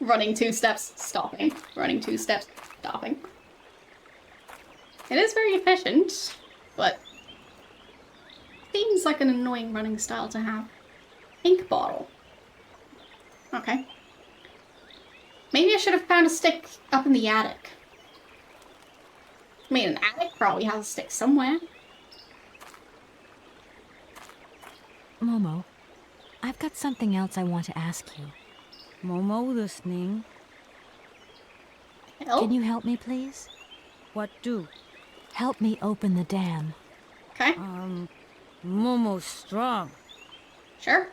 Speaker 1: Running 2 steps, stopping. Running 2 steps, stopping. It is very efficient, but seems like an annoying running style to have. Ink bottle. Okay. Maybe I should have found a stick up in the attic. I mean, an attic probably has a stick somewhere.
Speaker 2: Momo, I've got something else I want to ask you.
Speaker 3: Momo listening.
Speaker 1: Help?
Speaker 2: Can you help me, please?
Speaker 3: What do?
Speaker 2: Help me open the dam.
Speaker 1: Okay.
Speaker 3: Momo's strong.
Speaker 1: Sure.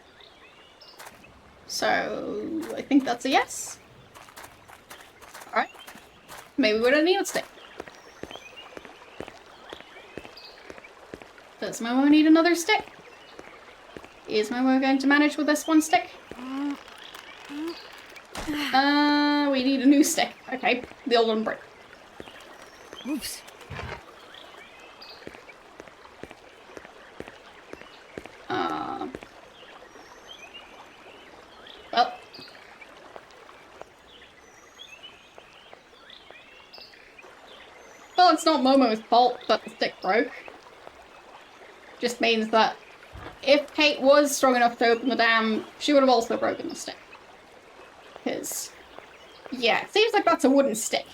Speaker 1: So, I think that's a yes. Alright. Maybe we don't need a stick. Does Momo need another stick? Is Momo going to manage with this one stick? We need a new stick. Okay, the old one broke.
Speaker 3: Oops.
Speaker 1: Well. Well, it's not Momo's fault that the stick broke. Just means that if Kate was strong enough to open the dam, she would have also broken the stick. Because, yeah, it seems like that's a wooden stick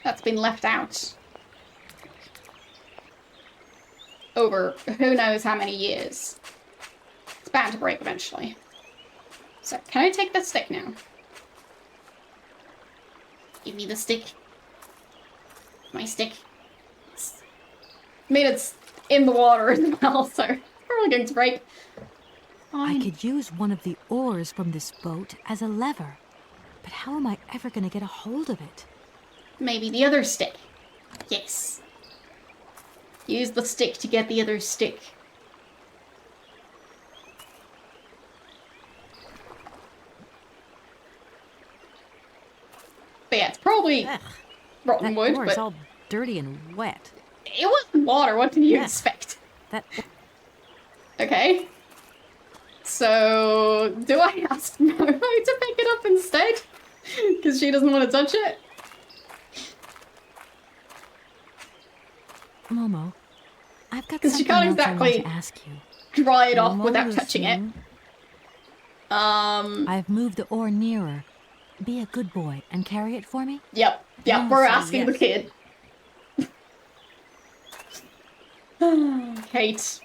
Speaker 1: that's been left out over who knows how many years. It's bound to break eventually. So, can I take that stick now? Give me the stick. My stick. I mean, it's in the water as well, so it's probably going to break.
Speaker 2: I could use one of the oars from this boat as a lever, but how am I ever going to get a hold of it?
Speaker 1: Maybe the other stick. Yes. Use the stick to get the other stick. But yeah, it's probably rotten wood,
Speaker 2: oar
Speaker 1: but
Speaker 2: is all dirty and wet.
Speaker 1: it wasn't water. What did you expect?
Speaker 2: That
Speaker 1: Okay. So, do I ask Momo to pick it up instead? Because she doesn't want to touch it?
Speaker 2: Momo, I've got
Speaker 1: 'Cause she
Speaker 2: something
Speaker 1: can't
Speaker 2: else I want
Speaker 1: exactly
Speaker 2: to ask you.
Speaker 1: dry it off
Speaker 3: Momo
Speaker 1: without touching it.
Speaker 3: listening.
Speaker 2: I've moved the oar nearer. Be a good boy and carry it for me.
Speaker 1: Yep,
Speaker 3: Momo
Speaker 1: we're
Speaker 3: said
Speaker 1: asking the
Speaker 3: yes.
Speaker 1: kid. Kate.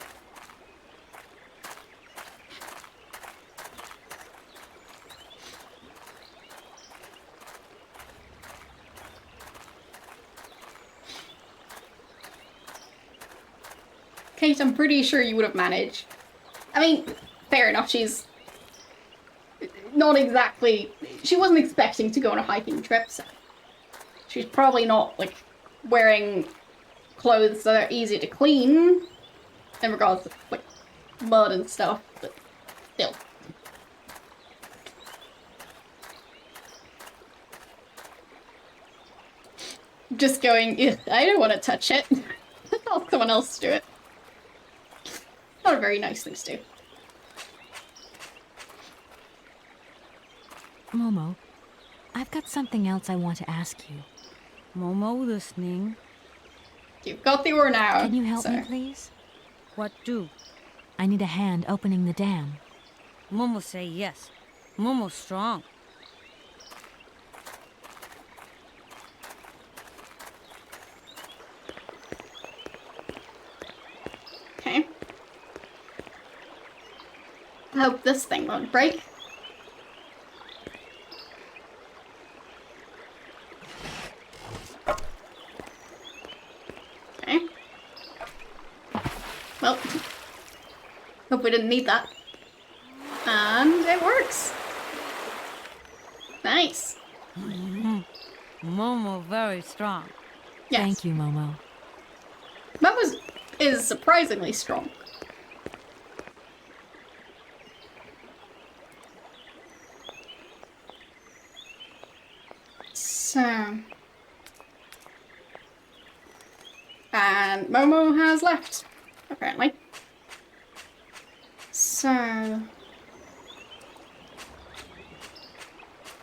Speaker 1: Kate, I'm pretty sure you would have managed. I mean, fair enough, she's not exactly... She wasn't expecting to go on a hiking trip, so... She's probably not, like, wearing clothes that are easy to clean in regards to, like, mud and stuff, but still. Just going, "Ugh, I don't want to touch it." I'll someone else do it. Not a very nice thing to do.
Speaker 2: Momo, I've got something else I want to ask you.
Speaker 3: Momo listening.
Speaker 1: You've got the oar now.
Speaker 2: Can you help
Speaker 1: so.
Speaker 2: me, please?
Speaker 3: What do?
Speaker 2: I need a hand opening the dam.
Speaker 3: Momo say yes. Momo's strong.
Speaker 1: Okay. I hope this thing won't break. Okay. Well, hope we didn't need that. And it works. Nice.
Speaker 3: Momo very strong.
Speaker 1: Yes.
Speaker 2: Thank you, Momo.
Speaker 1: Momo is surprisingly strong. So... And Momo has left, apparently. So...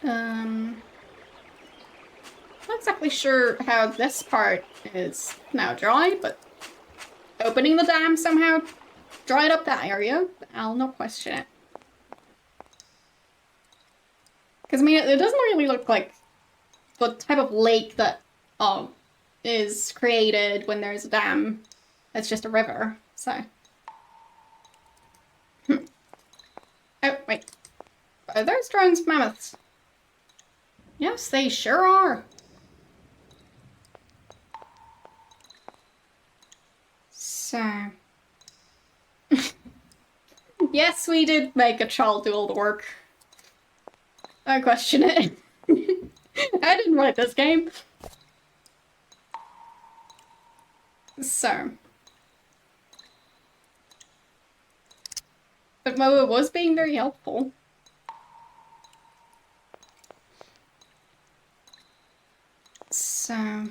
Speaker 1: Not exactly sure how this part is now dry, but opening the dam somehow dried up that area. I'll not question it. Because, I mean, it doesn't really look like the type of lake that is created when there's a dam. It's just a river, so... Oh, wait. Are those drones mammoths? Yes, they sure are. So... Yes, we did make a child do all the work. Don't question it. I didn't write this game. So. But Moa was being very helpful. So.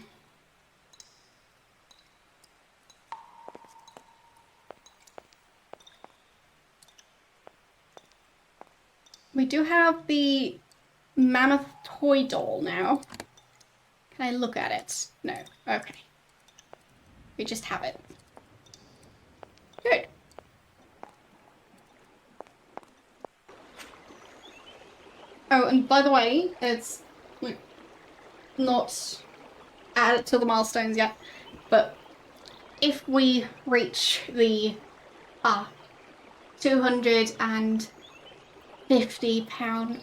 Speaker 1: We do have the mammoth toy doll now. Can I look at it? No. Okay. We just have it. Good. Oh, and by the way, it's not added to the milestones yet, but if we reach the £250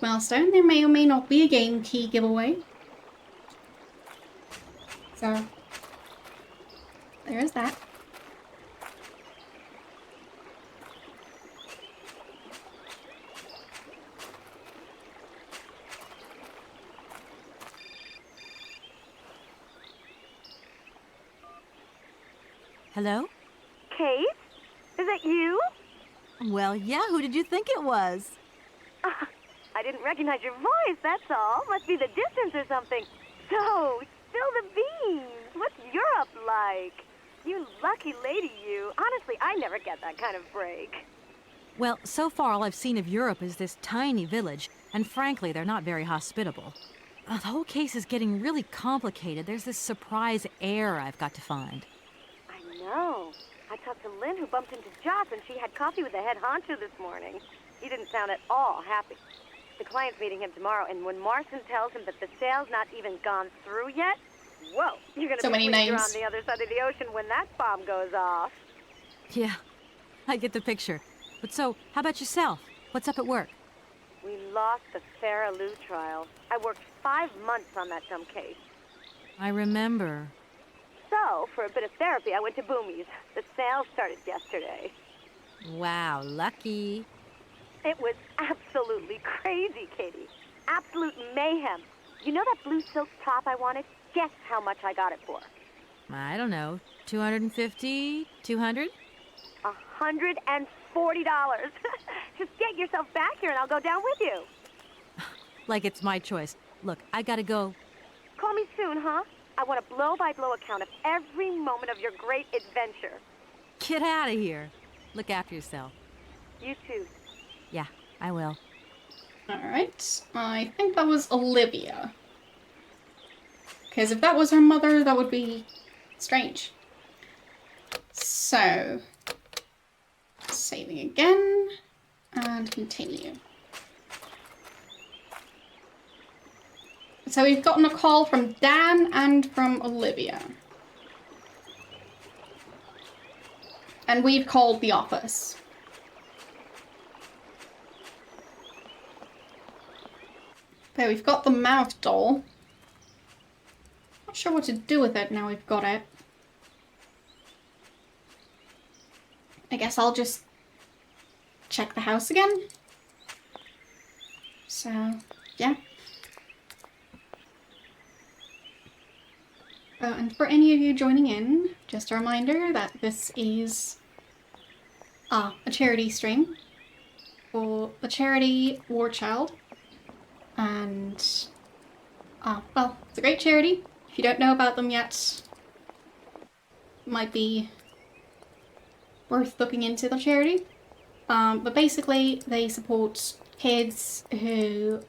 Speaker 1: milestone, there may or may not be a game key giveaway. So, there is that.
Speaker 2: Hello?
Speaker 5: Kate? Is that you?
Speaker 2: Well, yeah, who did you think it was?
Speaker 5: I didn't recognize your voice, that's all. Must be the distance or something. So, spill the beans. What's Europe like? You lucky lady, you. Honestly, I never get that kind of break.
Speaker 2: Well, so far all I've seen of Europe is this tiny village, and frankly, they're not very hospitable. The whole case is getting really complicated. There's this surprise heir I've got to find.
Speaker 5: I know. I talked to Lynn, who bumped into Joss, and she had coffee with the head honcho this morning. He didn't sound at all happy. The client's meeting him tomorrow, and when Marston tells him that the sale's not even gone through yet, whoa, you're gonna
Speaker 1: So
Speaker 5: be
Speaker 1: many
Speaker 5: pleased you're
Speaker 1: names.
Speaker 5: on the other side of the ocean when that bomb goes off.
Speaker 2: Yeah, I get the picture. But so, how about yourself? What's up at work?
Speaker 5: We lost the Farah Lou trial. I worked 5 months on that dumb case.
Speaker 2: I remember.
Speaker 5: So, for a bit of therapy, I went to Boomy's. The sale started yesterday.
Speaker 2: Wow, lucky.
Speaker 5: It was absolutely crazy, Katie. Absolute mayhem. You know that blue silk top I wanted? Guess how much I got it for?
Speaker 2: I don't know, 250, 200?
Speaker 5: $140. Just get yourself back here and I'll go down with you.
Speaker 2: Like it's my choice. Look, I gotta go.
Speaker 5: Call me soon, huh? I want a blow-by-blow account of every moment of your great adventure.
Speaker 2: Get out of here. Look after yourself.
Speaker 5: You too.
Speaker 2: Yeah, I will.
Speaker 1: Alright, I think that was Olivia. Because if that was her mother, that would be strange. So, saving again, and continue. So we've gotten a call from Dan and from Olivia. And we've called the office. Okay, we've got the mouth doll. Not sure what to do with it now we've got it. I guess I'll just check the house again. So, yeah. And for any of you joining in, just a reminder that this is a charity stream for the charity War Child. And, well, it's a great charity. If you don't know about them yet, it might be worth looking into the charity. But basically, they support kids who,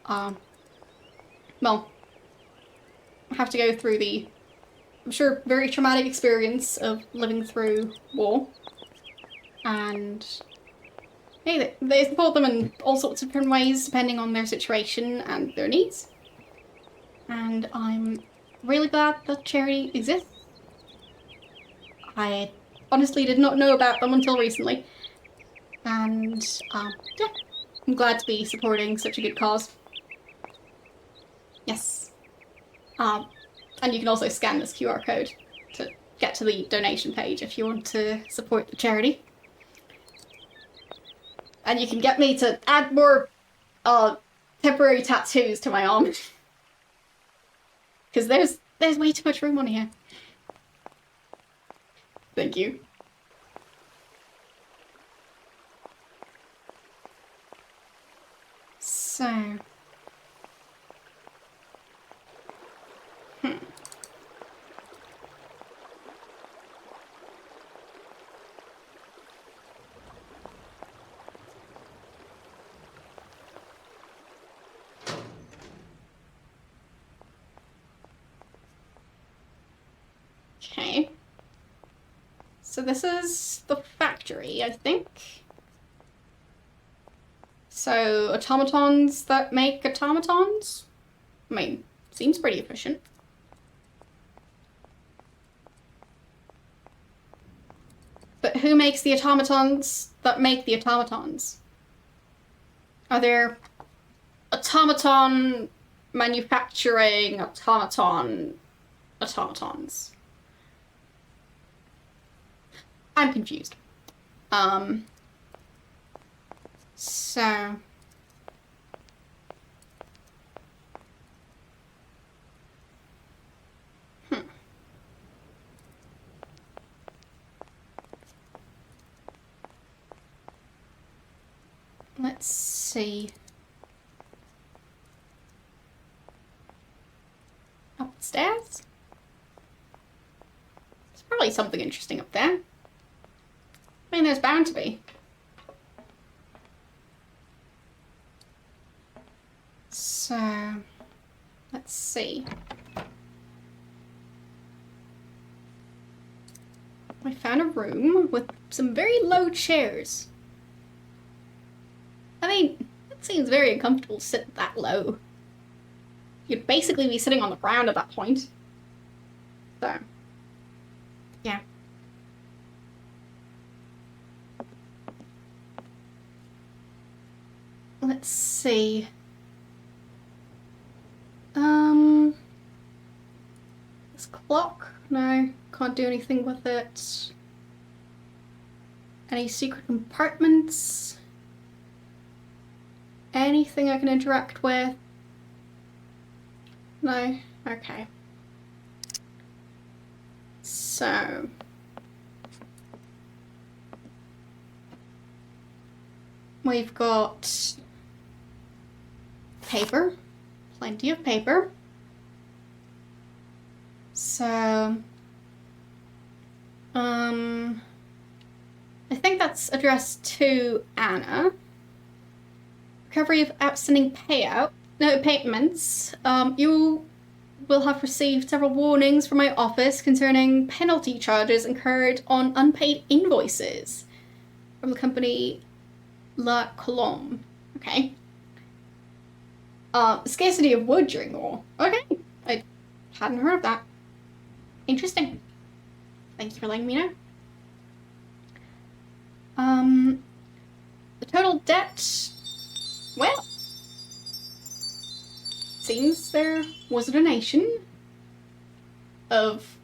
Speaker 1: well, have to go through the, I'm sure, very traumatic experience of living through war. And hey, they support them in all sorts of different ways, depending on their situation and their needs. And I'm really glad that charity exists. I honestly did not know about them until recently. And, yeah, I'm glad to be supporting such a good cause. Yes. And you can also scan this QR code to get to the donation page if you want to support the charity. And you can get me to add more temporary tattoos to my arm. Because there's way too much room on here. Thank you. So... Okay. So this is the factory, I think. So, automatons that make automatons? I mean, seems pretty efficient. But who makes the automatons that make the automatons? Are there automaton manufacturing automatons? I'm confused. So... Let's see. Upstairs? There's probably something interesting up there. I mean, there's bound to be. So, let's see. I found a room with some very low chairs. I mean, it seems very uncomfortable to sit that low. You'd basically be sitting on the ground at that point. So, yeah. Let's see. This clock? No, can't do anything with it. Any secret compartments? Anything I can interact with? No? Okay. So... we've got... paper. Plenty of paper. So... I think that's addressed to Anna. Recovery of outstanding payments. You will have received several warnings from my office concerning penalty charges incurred on unpaid invoices from the company La Colombe. Okay. Scarcity of wood during the war. Okay. I hadn't heard of that. Interesting. Thank you for letting me know. The total debt... well, seems there was a donation of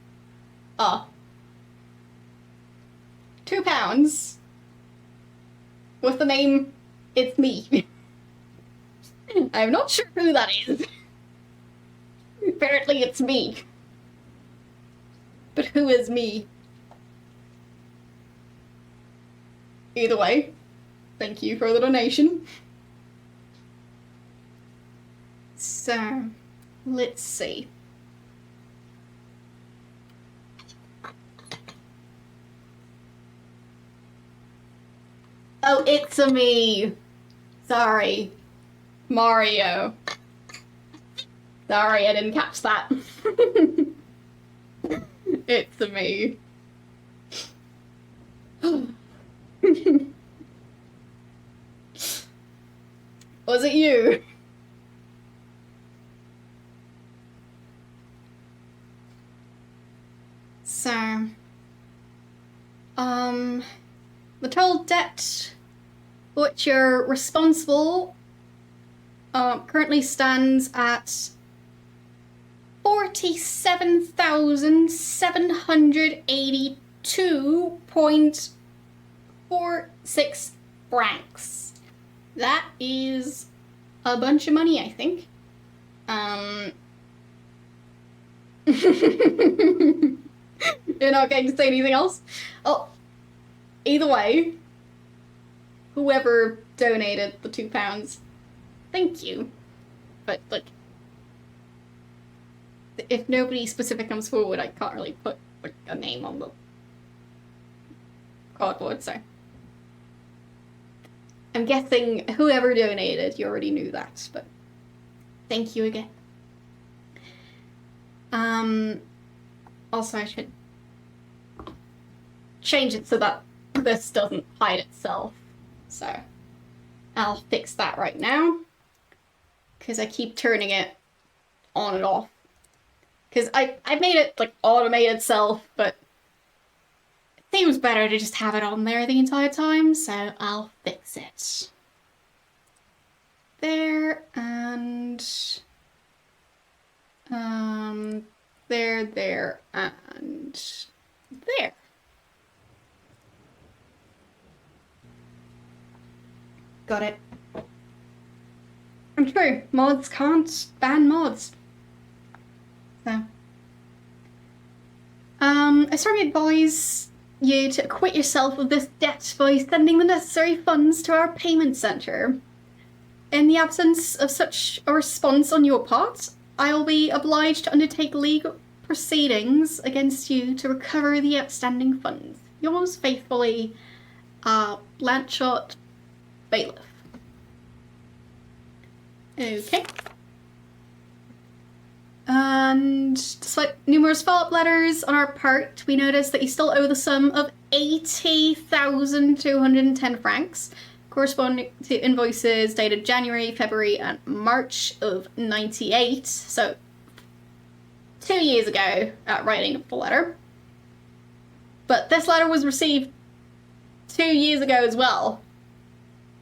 Speaker 1: £2 with the name It's Me. I'm not sure who that is. Apparently it's me. But who is me? Either way, thank you for the donation. So, let's see. Oh, it's a me. Sorry. Mario. Sorry, I didn't catch that. It's a me. Was it you? So, the total debt for which you're responsible currently stands at 47,782.46 francs. That is a bunch of money, I think. You're not going to say anything else? Oh, either way, whoever donated the £2, thank you. But, like, if nobody specific comes forward, I can't really put, like, a name on the cardboard, so. I'm guessing whoever donated, you already knew that, but thank you again. Also I should change it so that this doesn't hide itself. So I'll fix that right now, because I keep turning it on and off. Because I made it, like, automate itself, but it seems better to just have it on there the entire time, so I'll fix it. There, and there, and there. Got it. I'm true, mods can't ban mods. So, I strongly advise you to acquit yourself of this debt by sending the necessary funds to our payment center. In the absence of such a response on your part, I will be obliged to undertake legal proceedings against you to recover the outstanding funds. Yours faithfully, Blanchard Bailiff. Okay. And despite numerous follow-up letters on our part, we noticed that you still owe the sum of 80,210 francs, corresponding to invoices dated January, February, and March of 98. So 2 years ago at writing of the letter. But this letter was received 2 years ago as well.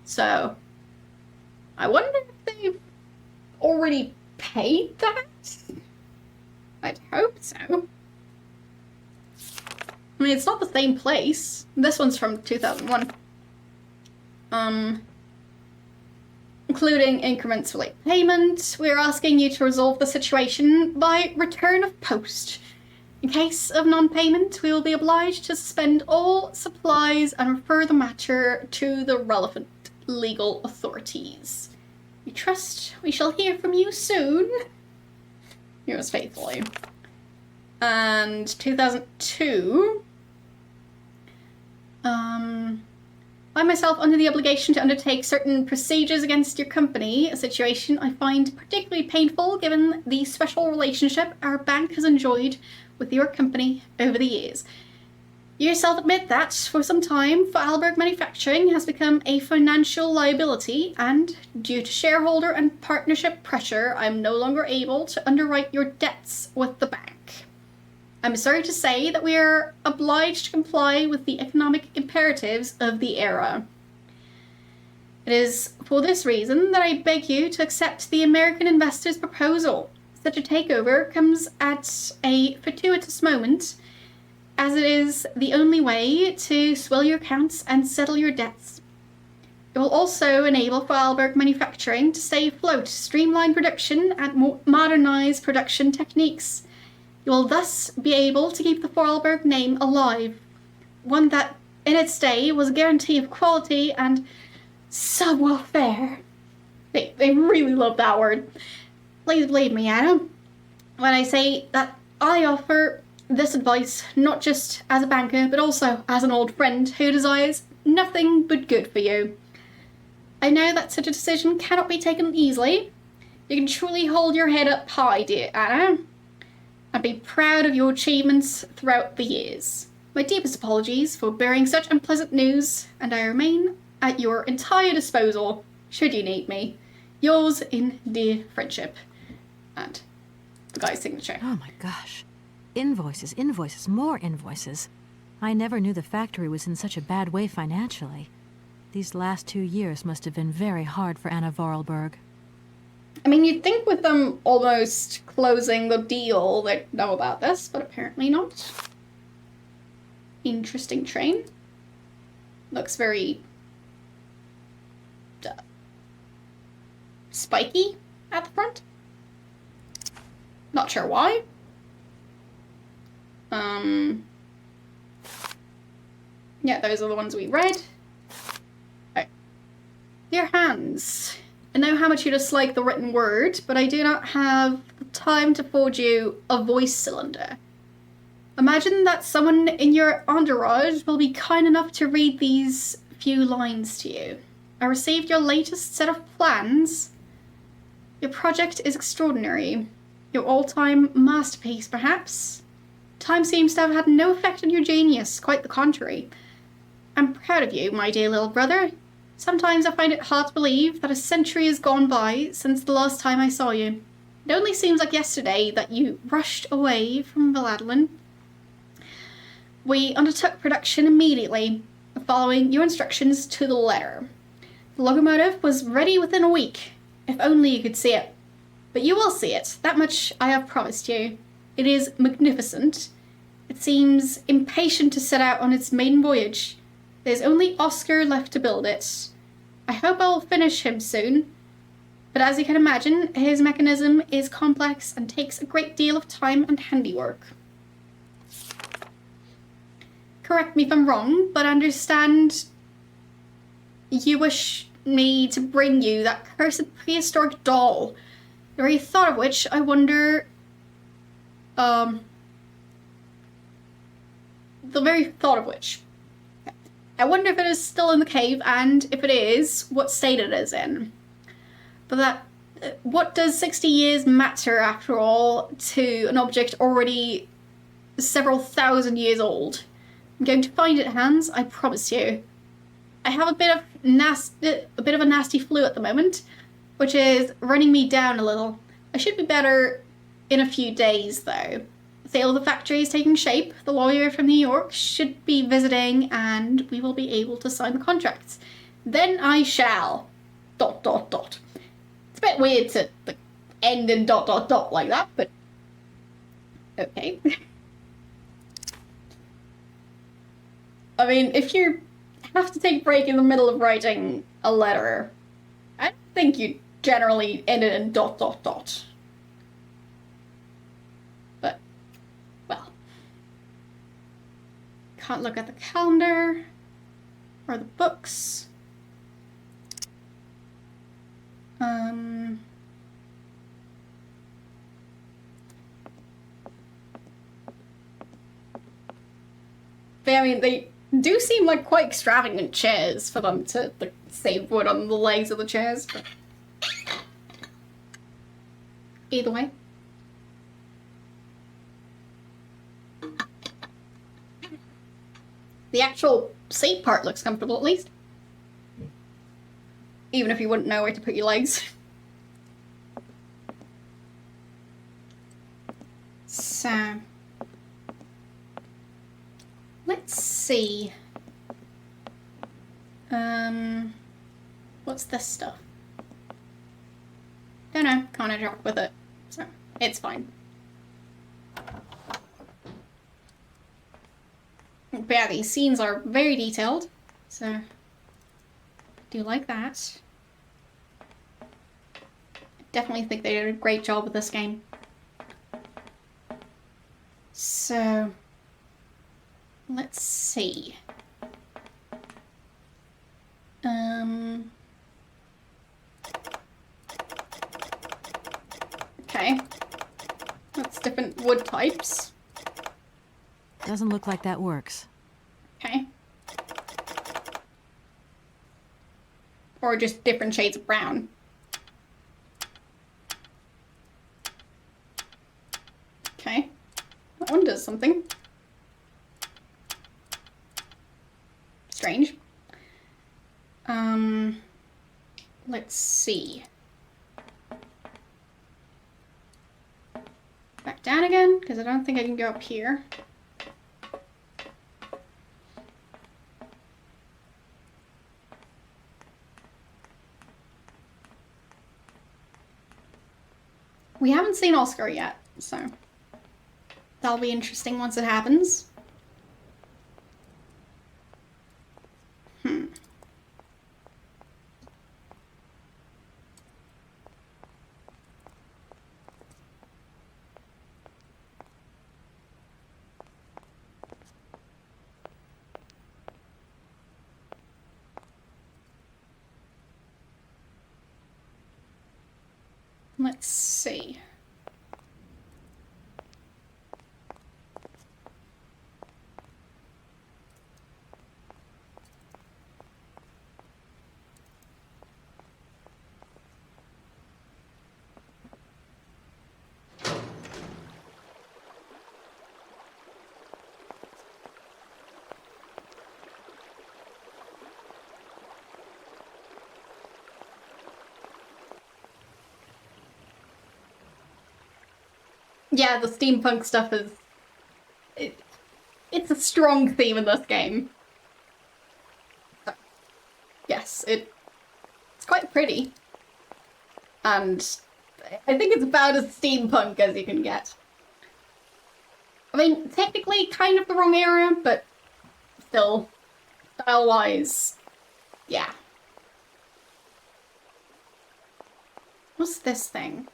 Speaker 1: So I wonder if they've already paid that? I'd hope so. I mean, it's not the same place. This one's from 2001. Including increments for late payment, we're asking you to resolve the situation by return of post. In case of non-payment, we will be obliged to suspend all supplies and refer the matter to the relevant legal authorities. We trust we shall hear from you soon. Yours faithfully. And 2002. I myself under the obligation to undertake certain procedures against your company, a situation I find particularly painful given the special relationship our bank has enjoyed with your company over the years. You yourself admit that, for some time, Vorarlberg Manufacturing has become a financial liability, and due to shareholder and partnership pressure, I am no longer able to underwrite your debts with the bank. I'm sorry to say that we are obliged to comply with the economic imperatives of the era. It is for this reason that I beg you to accept the American investors' proposal. Such a takeover comes at a fortuitous moment, as it is the only way to swell your accounts and settle your debts. It will also enable Vorarlberg Manufacturing to stay afloat, streamline production, and modernize production techniques. You will thus be able to keep the Vorarlberg name alive, one that, in its day, was a guarantee of quality and savoir-faire. They really love that word. Please believe me, Adam, when I say that I offer this advice not just as a banker, but also as an old friend who desires nothing but good for you. I know that such a decision cannot be taken easily. You can truly hold your head up high, dear Anna, and be proud of your achievements throughout the years. My deepest apologies for bearing such unpleasant news, and I remain at your entire disposal should you need me. Yours in dear friendship. And the guy's signature.
Speaker 2: Oh my gosh. Invoices, invoices, more invoices. I never knew the factory was in such a bad way financially. These last 2 years must have been very hard for Anna Vorarlberg.
Speaker 1: I mean, you'd think with them almost closing the deal, they'd know about this, but apparently not. Interesting train. Looks very spiky at the front. Not sure why. Yeah, those are the ones we read. Right. Dear Hans, I know how much you dislike the written word, but I do not have the time to forge you a voice cylinder. Imagine that someone in your entourage will be kind enough to read these few lines to you. I received your latest set of plans. Your project is extraordinary. Your all-time masterpiece, perhaps? Time seems to have had no effect on your genius, quite the contrary. I'm proud of you, my dear little brother. Sometimes I find it hard to believe that a century has gone by since the last time I saw you. It only seems like yesterday that you rushed away from Valadolin. We undertook production immediately, following your instructions to the letter. The locomotive was ready within a week, if only you could see it. But you will see it, that much I have promised you. It is magnificent. It seems impatient to set out on its maiden voyage. There's only Oscar left to build it. I hope I will finish him soon. But as you can imagine, his mechanism is complex and takes a great deal of time and handiwork. Correct me if I'm wrong, but I understand you wish me to bring you that cursed prehistoric doll, the very thought of which I wonder... the very thought of which... I wonder if it is still in the cave, and if it is, what state it is in. But that... what does 60 years matter, after all, to an object already several thousand years old? I'm going to find it, Hans, I promise you. I have a bit of a nasty flu at the moment, which is running me down a little. I should be better in a few days, though. The sale of the factory is taking shape. The lawyer from New York should be visiting, and we will be able to sign the contracts. Then I shall... ... It's a bit weird to end in ... like that, but... okay. I mean, if you have to take a break in the middle of writing a letter, I don't think you generally end it in ... But, well. Can't look at the calendar or the books. I mean, they do seem like quite extravagant chairs for them to save wood on the legs of the chairs, but either way. The actual seat part looks comfortable, at least. Even if you wouldn't know where to put your legs. So... let's see. What's this stuff? Don't know, can't interact with it, so it's fine. But yeah, these scenes are very detailed, so I do like that. Definitely think they did a great job with this game. So... let's see. Okay. That's different wood types.
Speaker 2: Doesn't look like that works.
Speaker 1: Okay. Or just different shades of brown. Okay. That one does something. Strange. Let's see. Back down again, because I don't think I can go up here. We haven't seen Oscar yet, so that'll be interesting once it happens. Let's see. Yeah, the steampunk stuff is... It's a strong theme in this game. Yes, it's quite pretty. And I think it's about as steampunk as you can get. I mean, technically kind of the wrong area, but still, style-wise, yeah. What's this thing?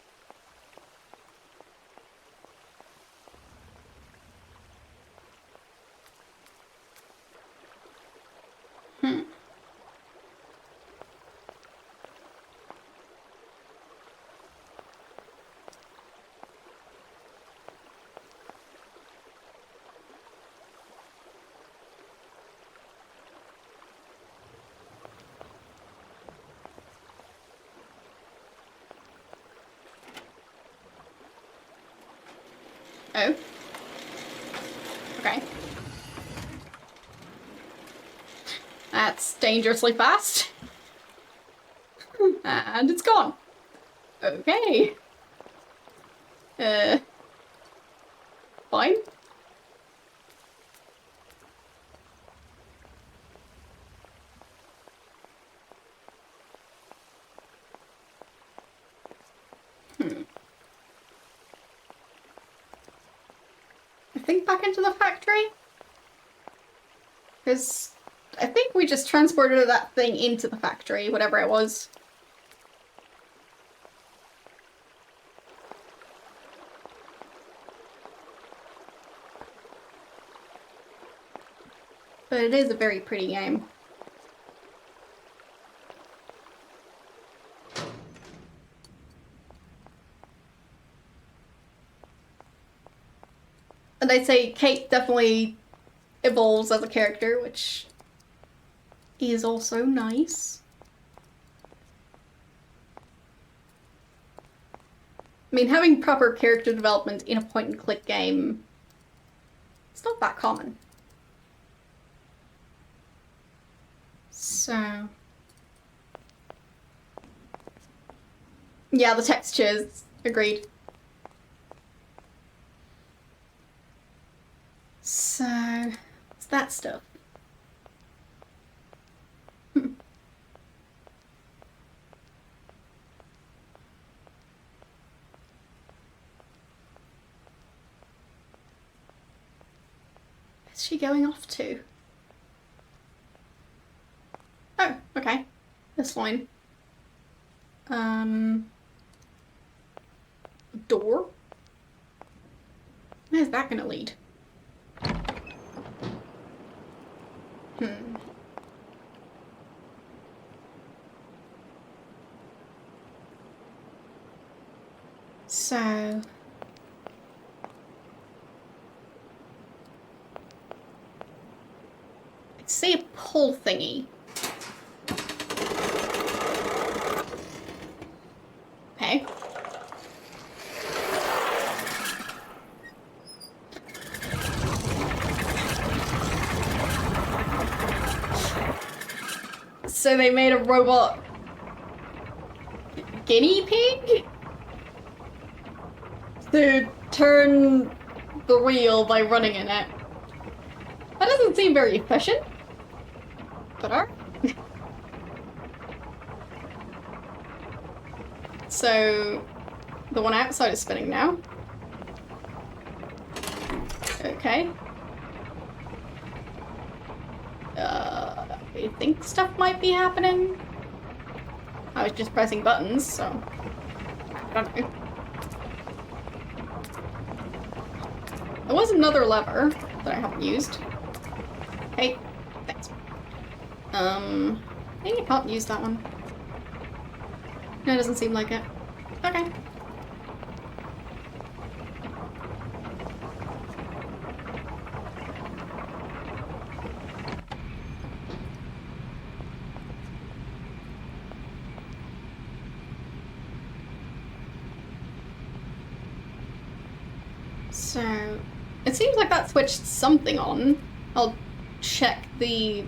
Speaker 1: Oh. Okay. That's dangerously fast. And it's gone. Okay. Fine. I think back into the factory? Because I think we just transported that thing into the factory, whatever it was. But it is a very pretty game. And I'd say Kate definitely evolves as a character, which is also nice. I mean, having proper character development in a point-and-click game, it's not that common. So... yeah, the textures, agreed. So, what's that stuff? Where's she going off to? Oh, okay. That's fine. Door? Where's that gonna lead? So... I'd say a pull thingy. Okay. So they made a robot guinea pig to turn the wheel by running in it. That doesn't seem very efficient. But alright. So the one outside is spinning now. Okay. I think stuff might be happening. I was just pressing buttons, so I don't know. There was another lever that I haven't used. Hey, thanks. I think I can't use that one. No, it doesn't seem like it. Okay. So, it seems like that switched something on. I'll check the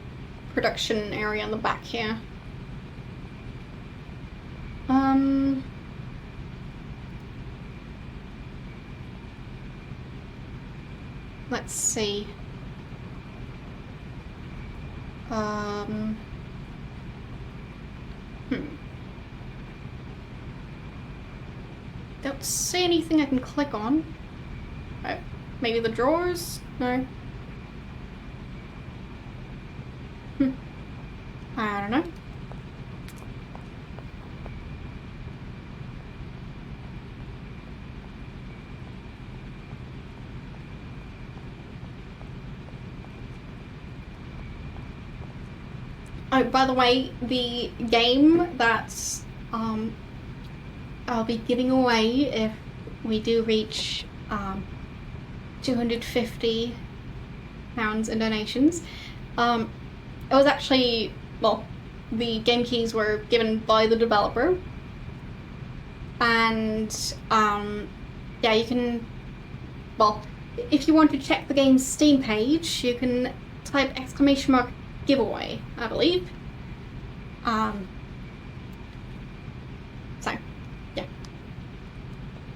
Speaker 1: production area on the back here. Let's see. Don't see anything I can click on. Oh, maybe the drawers? No. I don't know. Oh, by the way, the game that I'll be giving away if we do reach £250 in donations. It was actually, well, the game keys were given by the developer, and yeah, you can, well, if you want to check the game's Steam page, you can type !giveaway, I believe. So, yeah.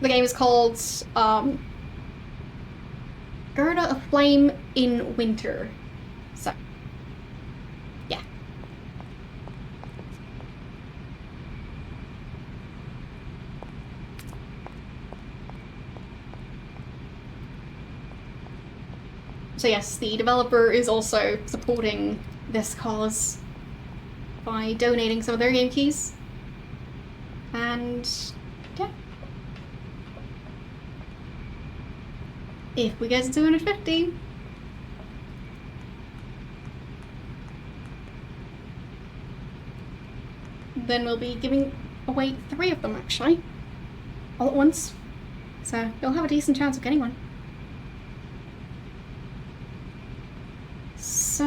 Speaker 1: The game is called Gerda of Flame in Winter. So, yeah. So yes, the developer is also supporting this cause by donating some of their game keys. And yeah. If we get to 250, then we'll be giving away 3 of them actually, all at once. So you'll have a decent chance of getting one. So,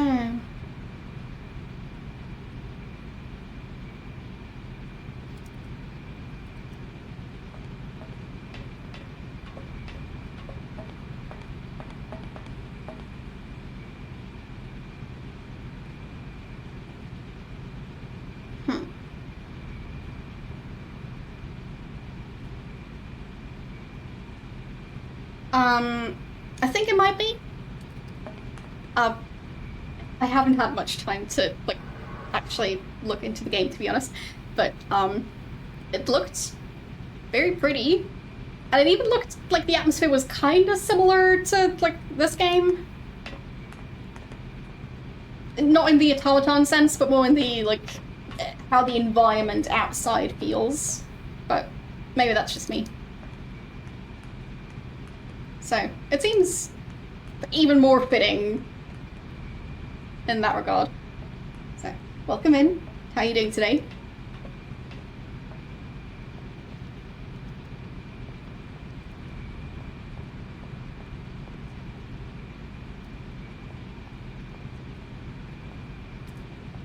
Speaker 1: I think it might be. I haven't had much time to, like, actually look into the game, to be honest, but, it looked very pretty, and it even looked like the atmosphere was kind of similar to, like, this game. Not in the automaton sense, but more in the, like, how the environment outside feels, but maybe that's just me. So, it seems even more fitting in that regard. So, welcome in. How are you doing today?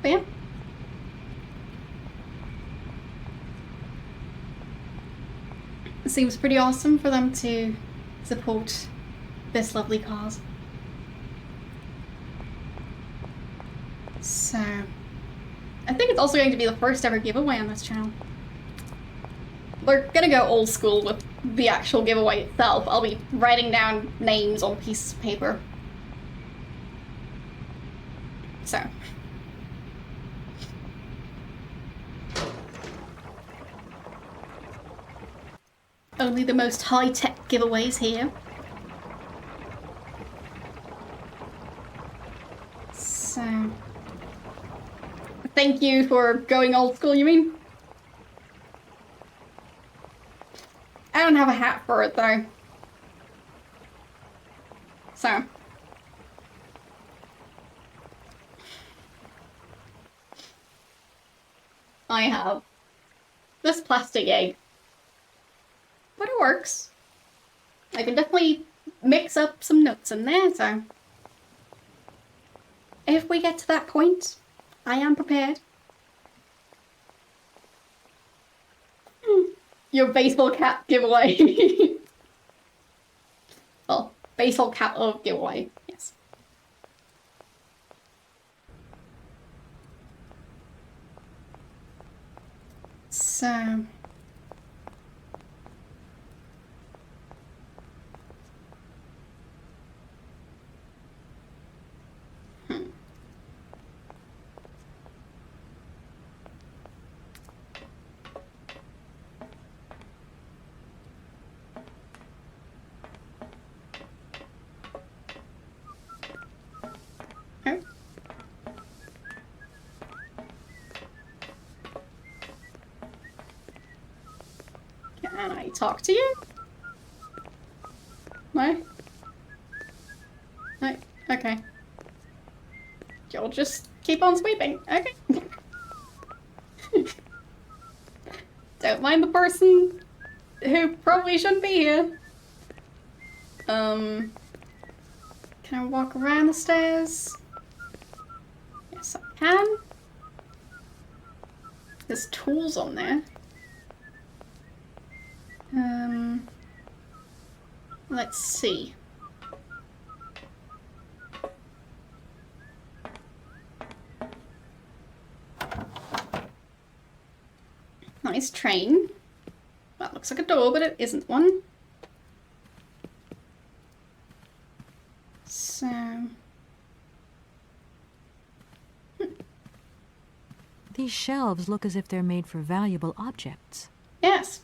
Speaker 1: But yeah. It seems pretty awesome for them to support this lovely cause. So, I think it's also going to be the first ever giveaway on this channel. We're gonna go old school with the actual giveaway itself. I'll be writing down names on pieces of paper. So. Only the most high-tech giveaways here. So... Thank you for going old school, you mean? I don't have a hat for it, though. So... I have this plastic egg. But it works. I can definitely mix up some nuts in there, so... If we get to that point, I am prepared. Your baseball cap giveaway. Well, basal capital giveaway. Yes. So. Okay. Can I talk to you? No? No? Okay. You'll just keep on sweeping. Okay. Don't mind the person who probably shouldn't be here. Can I walk around the stairs? Yes, I can. There's tools on there. Let's see. Nice train. That looks like a door, but it isn't one. So...
Speaker 2: These shelves look as if they're made for valuable objects.
Speaker 1: Yes.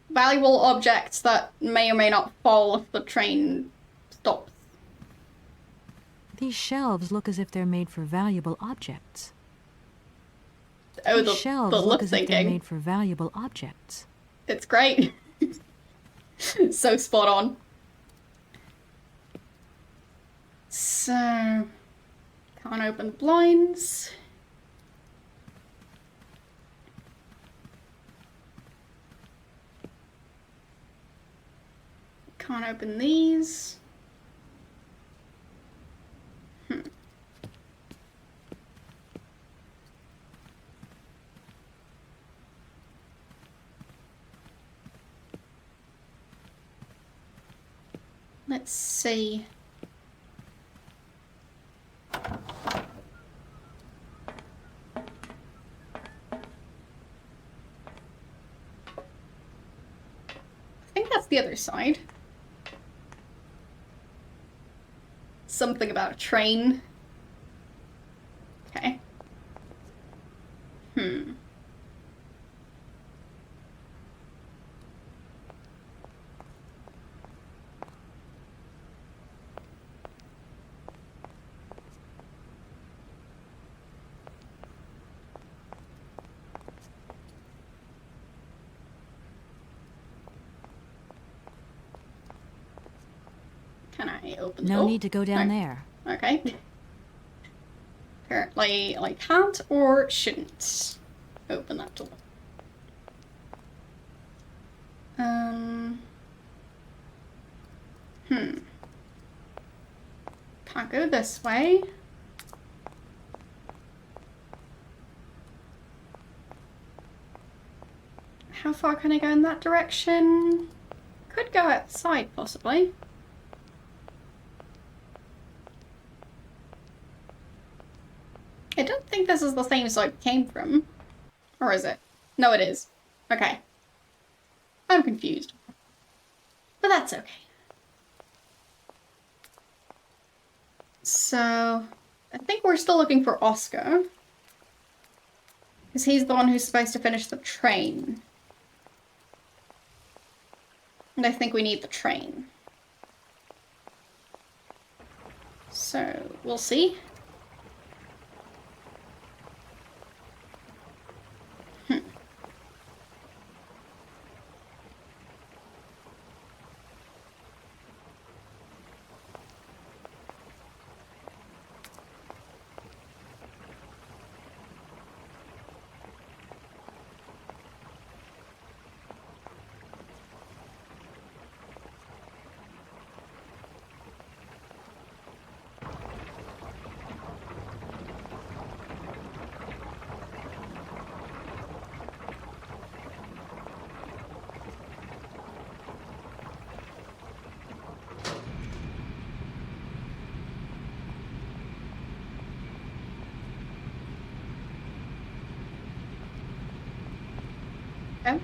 Speaker 1: Valuable objects that may or may not fall if the train stops.
Speaker 2: These shelves look as if they're made for valuable objects.
Speaker 1: Oh,
Speaker 2: These shelves
Speaker 1: the
Speaker 2: look as if they're
Speaker 1: thinking.
Speaker 2: made for valuable objects.
Speaker 1: It's great. So spot on. So, can't open the blinds. Can't open these. Let's see. I think that's the other side. Something about a train. Okay. Can I open the door?
Speaker 2: No need to go down there.
Speaker 1: Okay. Apparently I can't or shouldn't open that door. Can't go this way. How far can I go in that direction? Could go outside, possibly. I don't think this is the same side it came from. Or is it? No, it is. Okay. I'm confused. But that's okay. So, I think we're still looking for Oscar. Because he's the one who's supposed to finish the train. And I think we need the train. So, we'll see. Oh,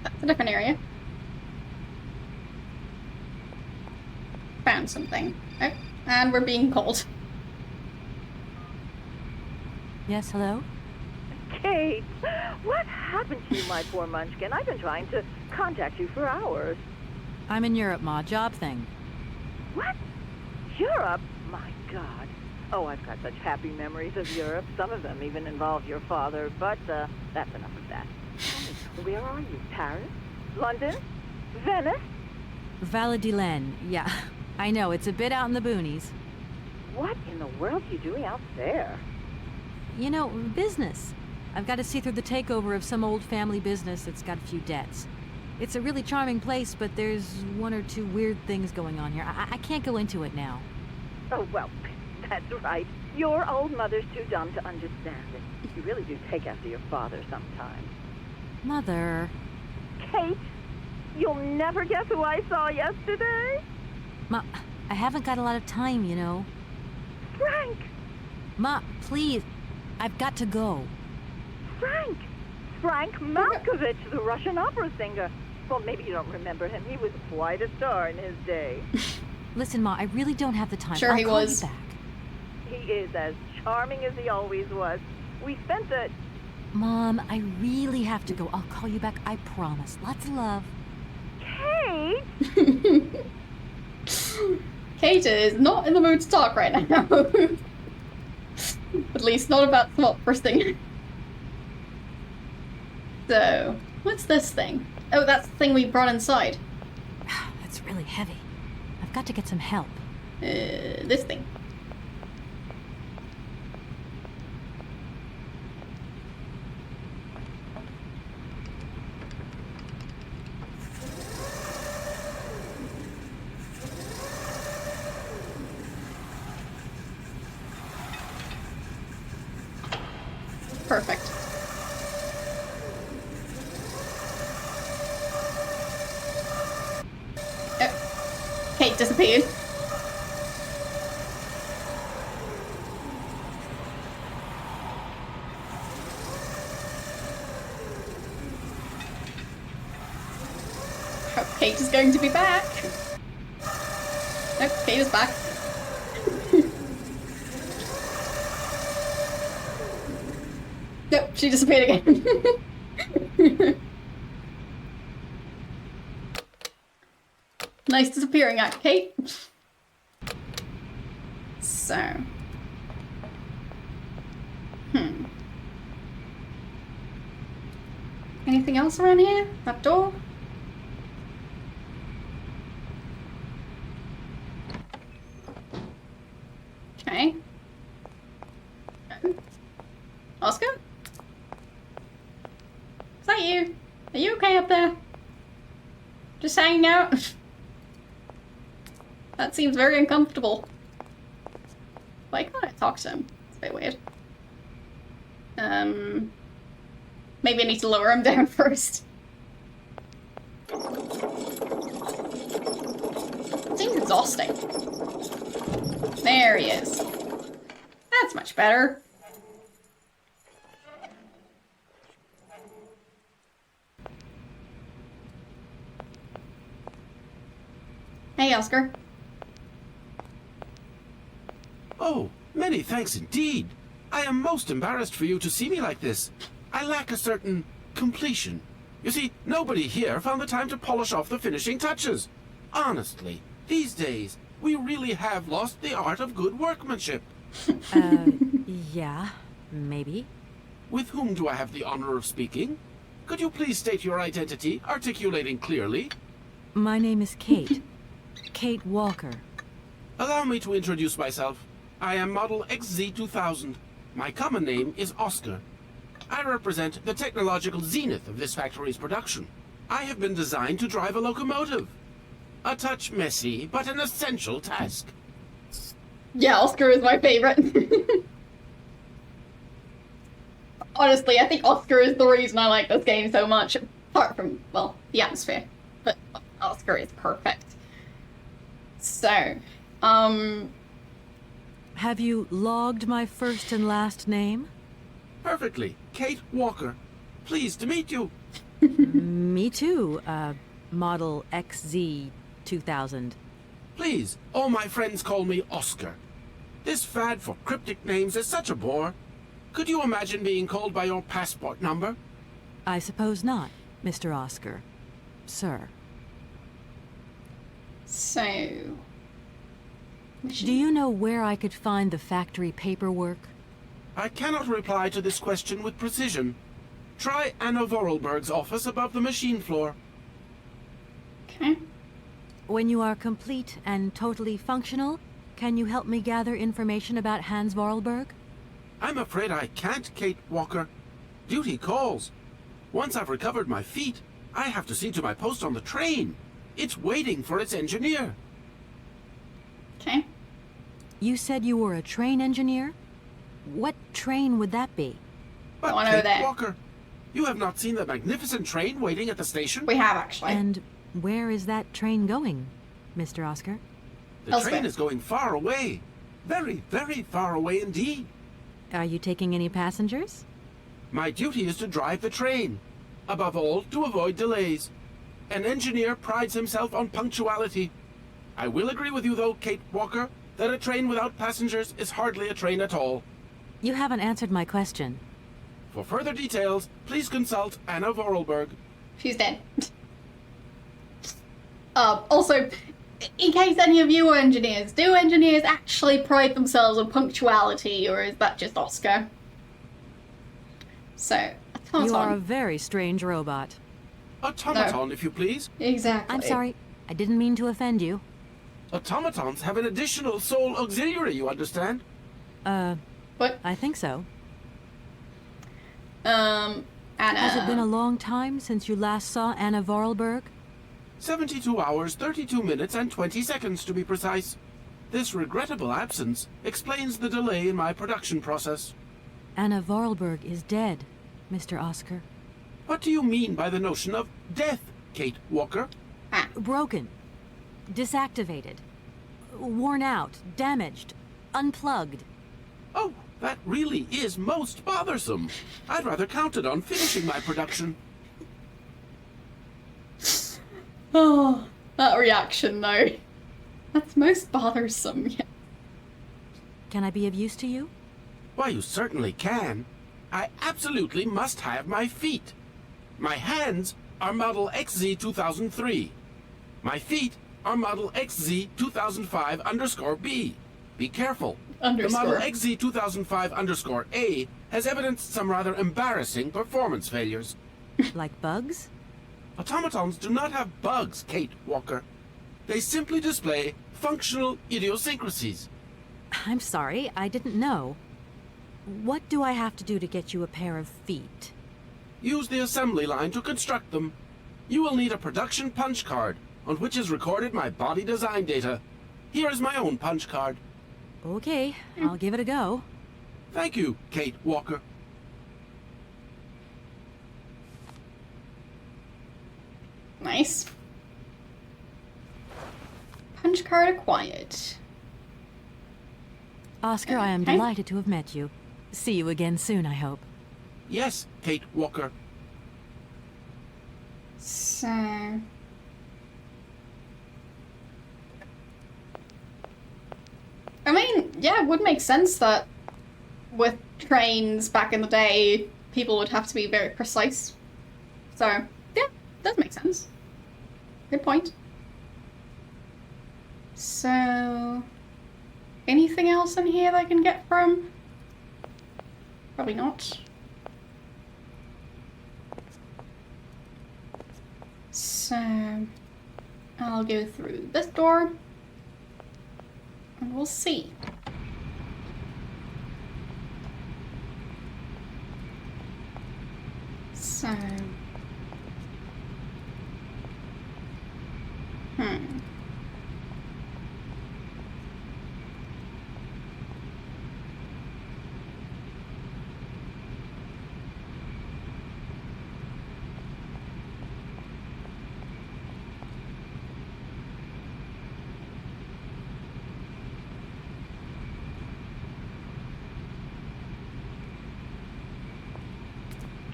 Speaker 1: that's a different area. Found something. Oh, and we're being called.
Speaker 2: Yes, hello?
Speaker 12: Kate, what happened to you, my poor munchkin? I've been trying to contact you for hours.
Speaker 2: I'm in Europe, Ma. Job thing.
Speaker 12: What? Europe? My God. Oh, I've got such happy memories of Europe. Some of them even involve your father, but that's enough of that. Tell me, where are you? Paris? London? Venice?
Speaker 2: Valladolid, yeah. I know, it's a bit out in the boonies.
Speaker 12: What in the world are you doing out there?
Speaker 2: You know, business. I've got to see through the takeover of some old family business that's got a few debts. It's a really charming place, but there's one or two weird things going on here. I can't go into it now.
Speaker 12: Oh, well, that's right. Your old mother's too dumb to understand it. You really do take after your father sometimes.
Speaker 2: Mother.
Speaker 12: Kate, you'll never guess who I saw yesterday?
Speaker 2: Ma, I haven't got a lot of time, you know.
Speaker 12: Frank!
Speaker 2: Ma, please. I've got to go.
Speaker 12: Frank! Frank Malkovich, the Russian opera singer. Well, maybe you don't remember him. He was quite a star in his day.
Speaker 2: Listen, Ma, I really don't have the time.
Speaker 1: Sure,
Speaker 2: I'll
Speaker 1: he
Speaker 2: call
Speaker 1: was.
Speaker 2: you back.
Speaker 12: He is as charming as he always was. We spent the...
Speaker 2: Mom, I really have to go. I'll call you back, I promise. Lots of love.
Speaker 12: Kate!
Speaker 1: Kate is not in the mood to talk right now. At least not about swap first thing. So, what's this thing? Oh, that's the thing we brought inside.
Speaker 2: That's really heavy. I've got to get some help.
Speaker 1: This thing. Perfect. Oh. Kate disappeared. Oh, Kate is going to be back. Nope, Kate is back. Nope, she disappeared again. Nice disappearing act, Kate. So. Anything else around here? That door? Okay. Oscar? Is that you? Are you okay up there? Just hanging out? That seems very uncomfortable. Why can't I talk to him? It's a bit weird. Maybe I need to lower him down first. Seems exhausting. There he is. That's much better. Hey, Oscar.
Speaker 13: Oh, many thanks indeed. I am most embarrassed for you to see me like this. I lack a certain completion. You see, nobody here found the time to polish off the finishing touches. Honestly, these days, we really have lost the art of good workmanship.
Speaker 2: Yeah, maybe.
Speaker 13: With whom do I have the honor of speaking? Could you please state your identity, articulating clearly?
Speaker 2: My name is Kate. Kate Walker.
Speaker 13: Allow me to introduce myself. I am model XZ2000. My common name is Oscar. I represent the technological zenith of this factory's production. I have been designed to drive a locomotive. A touch messy, but an essential task.
Speaker 1: Yeah, Oscar is my favorite. Honestly, I think Oscar is the reason I like this game so much. Apart from, well, the atmosphere. But Oscar is perfect. So,
Speaker 2: Have you logged my first and last name?
Speaker 13: Perfectly. Kate Walker. Pleased to meet you.
Speaker 2: Me too, model XZ 2000.
Speaker 13: Please, all my friends call me Oscar. This fad for cryptic names is such a bore. Could you imagine being called by your passport number?
Speaker 2: I suppose not, Mr. Oscar. Sir.
Speaker 1: So...
Speaker 2: Do you know where I could find the factory paperwork?
Speaker 13: I cannot reply to this question with precision. Try Anna Vorarlberg's office above the machine floor.
Speaker 1: Okay.
Speaker 2: When you are complete and totally functional, can you help me gather information about Hans Vorarlberg?
Speaker 13: I'm afraid I can't, Kate Walker. Duty calls. Once I've recovered my feet, I have to see to my post on the train. It's waiting for its engineer.
Speaker 1: Okay.
Speaker 2: You said you were a train engineer? What train would that be?
Speaker 13: But
Speaker 1: Go on over
Speaker 13: Kate
Speaker 1: there.
Speaker 13: Walker, you have not seen the magnificent train waiting at the station?
Speaker 1: We have, actually.
Speaker 2: And where is that train going, Mr. Oscar?
Speaker 13: The
Speaker 1: Elsewhere.
Speaker 13: train is going far away. Very, very far away indeed.
Speaker 2: Are you taking any passengers?
Speaker 13: My duty is to drive the train. Above all, to avoid delays. An engineer prides himself on punctuality. I will agree with you, though, Kate Walker, that a train without passengers is hardly a train at all.
Speaker 2: You haven't answered my question.
Speaker 13: For further details, please consult Anna Vorarlberg.
Speaker 1: She's dead. Also, in case any of you are engineers, do engineers actually pride themselves on punctuality, or is that just Oscar? So, automaton.
Speaker 2: You are a very strange robot.
Speaker 13: Automaton, if you please.
Speaker 1: Exactly.
Speaker 2: I'm sorry. I didn't mean to offend you.
Speaker 13: Automatons have an additional soul auxiliary, you understand?
Speaker 1: What?
Speaker 2: I think so.
Speaker 1: Anna.
Speaker 2: Has it been a long time since you last saw Anna Vorarlberg?
Speaker 13: 72 hours, 32 minutes, and 20 seconds to be precise. This regrettable absence explains the delay in my production process.
Speaker 2: Anna Vorarlberg is dead, Mr. Oscar.
Speaker 13: What do you mean by the notion of death, Kate Walker?
Speaker 2: Broken. Disactivated. Worn out. Damaged. Unplugged.
Speaker 13: Oh, that really is most bothersome. I'd rather counted on finishing my production.
Speaker 1: Oh, that reaction, though. That's most bothersome. Yeah.
Speaker 2: Can I be of use to you?
Speaker 13: Why, you certainly can. I absolutely must have my feet. My hands are model XZ 2003. My feet are model XZ 2005_B. Be careful. The model XZ 2005_A has evidenced some rather embarrassing performance failures.
Speaker 2: Like bugs?
Speaker 13: Automatons do not have bugs, Kate Walker. They simply display functional idiosyncrasies.
Speaker 2: I'm sorry, I didn't know. What do I have to do to get you a pair of feet?
Speaker 13: Use the assembly line to construct them. You will need a production punch card, on which is recorded my body design data. Here is my own punch card.
Speaker 2: Okay, I'll give it a go.
Speaker 13: Thank you, Kate Walker.
Speaker 1: Nice. Punch card acquired.
Speaker 2: Oscar, I am
Speaker 1: Okay.
Speaker 2: delighted to have met you. See you again soon, I hope.
Speaker 13: Yes, Kate Walker.
Speaker 1: So... I mean, yeah, it would make sense that with trains back in the day, people would have to be very precise. So, yeah, does make sense. Good point. So, anything else in here that I can get from? Probably not. So, I'll go through this door, and we'll see. So,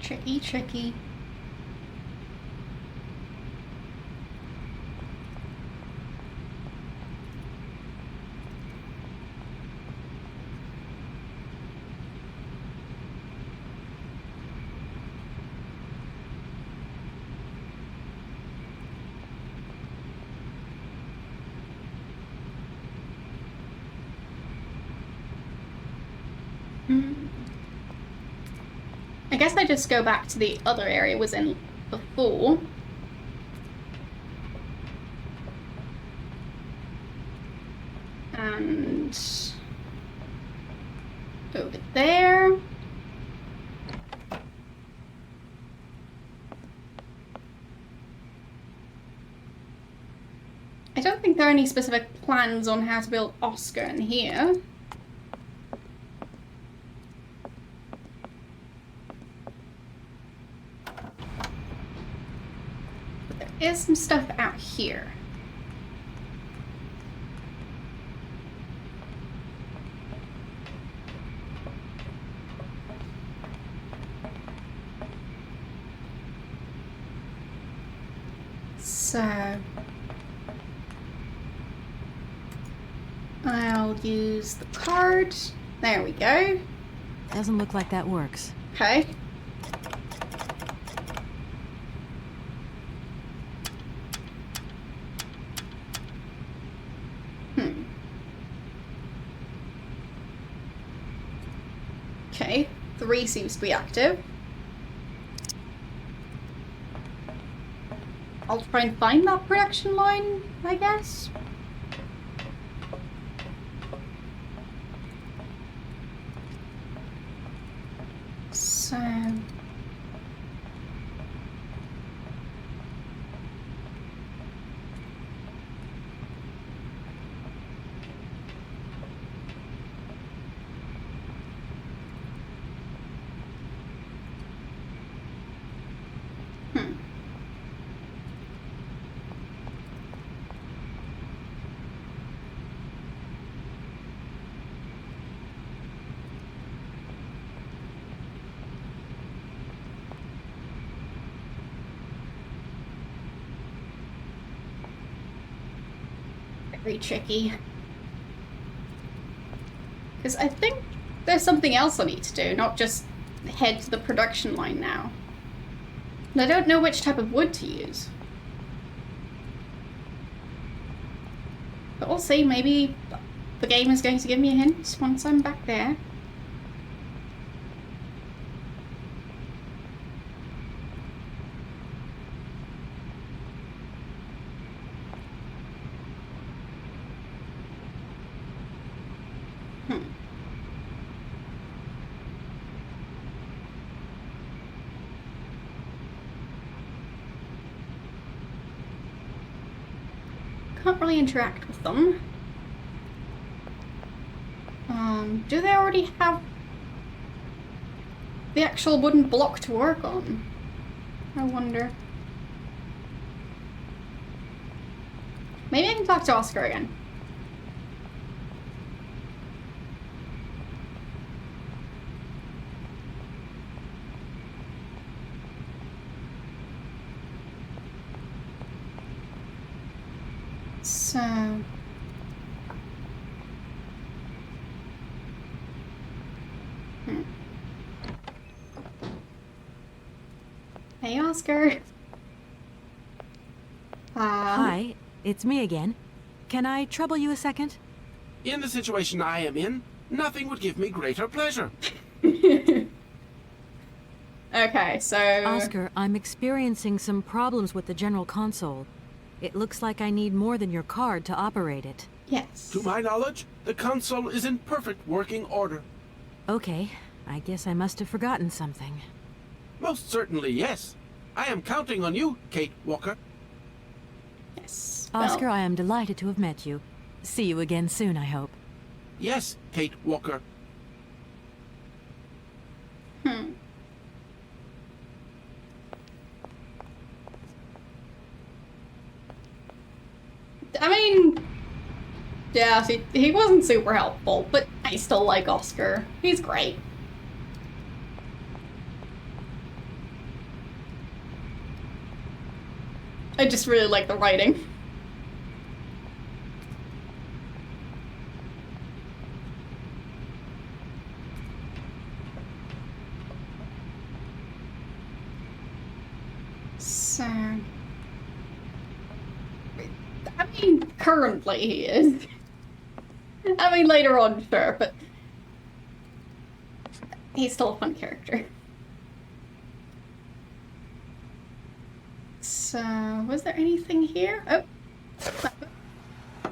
Speaker 1: tricky, tricky. guess I just go back to the other area I was in before. And over there. I don't think there are any specific plans on how to build Oscar in here. But there is some stuff out here. So I'll use the card. There we go.
Speaker 2: Doesn't look like that works.
Speaker 1: Okay. Okay, 3 seems to be active. I'll try and find that production line, I guess. So... very tricky. Because I think there's something else I need to do, not just head to the production line now. And I don't know which type of wood to use. But we'll see, maybe the game is going to give me a hint once I'm back there. Can't really interact with them. Do they already have the actual wooden block to work on? I wonder. Maybe I can talk to Oscar again. So... Hey, Oscar.
Speaker 2: Hi, it's me again. Can I trouble you a second?
Speaker 13: In the situation I am in, nothing would give me greater pleasure.
Speaker 1: Okay, so...
Speaker 2: Oscar, I'm experiencing some problems with the general console. It looks like I need more than your card to operate it.
Speaker 1: Yes.
Speaker 13: To my knowledge, the console is in perfect working order.
Speaker 2: Okay, I guess I must have forgotten something.
Speaker 13: Most certainly, yes. I am counting on you, Kate Walker.
Speaker 1: Yes.
Speaker 2: Oscar, I am delighted to have met you. See you again soon, I hope.
Speaker 13: Yes, Kate Walker.
Speaker 1: I mean, yeah, he wasn't super helpful, but I still like Oscar. He's great. I just really like the writing. So... I mean, currently he is. I mean, later on, sure, but he's still a fun character. So, was there anything here? Oh.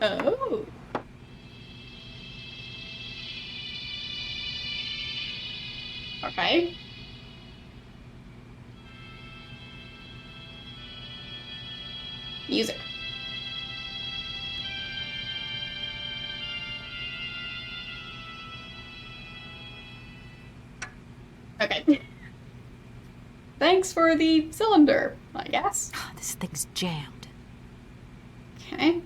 Speaker 1: Oh. Okay. Music. Okay. Thanks for the cylinder, I guess.
Speaker 2: This thing's jammed.
Speaker 1: Okay.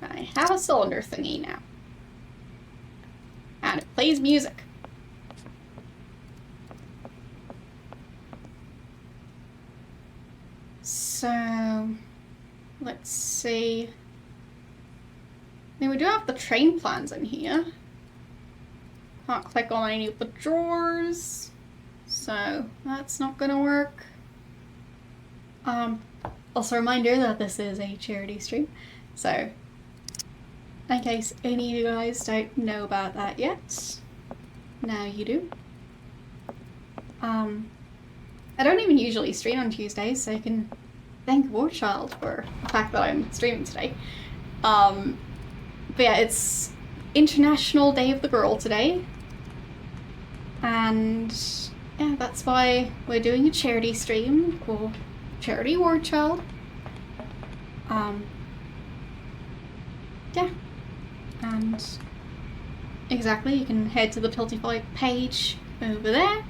Speaker 1: I have a cylinder thingy now. And it plays music. So, let's see. Now we do have the train plans in here. Can't click on any of the drawers. So, that's not gonna work. Also a reminder that this is a charity stream. So, in case any of you guys don't know about that yet, now you do. I don't even usually stream on Tuesdays, so you can thank Warchild for the fact that I'm streaming today. But yeah, it's International Day of the Girl today. And yeah, that's why we're doing a charity stream for Charity Warchild. Yeah. And exactly, you can head to the Tiltify page over there,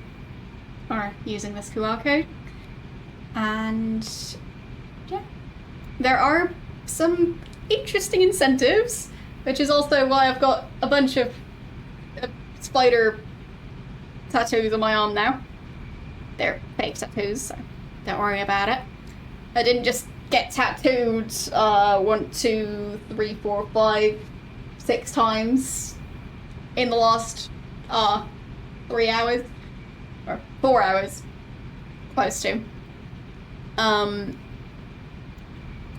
Speaker 1: or using this QR code. And yeah, there are some interesting incentives, which is also why I've got a bunch of spider tattoos on my arm now. They're fake tattoos, so don't worry about it. I didn't just get tattooed 1, 2, 3, 4, 5, 6 times in the last 3 hours. Or 4 hours. Close to.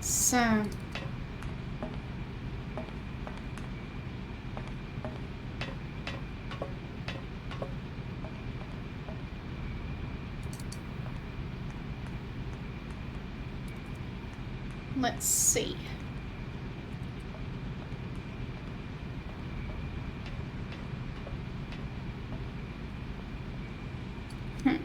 Speaker 1: So... let's see. Oh,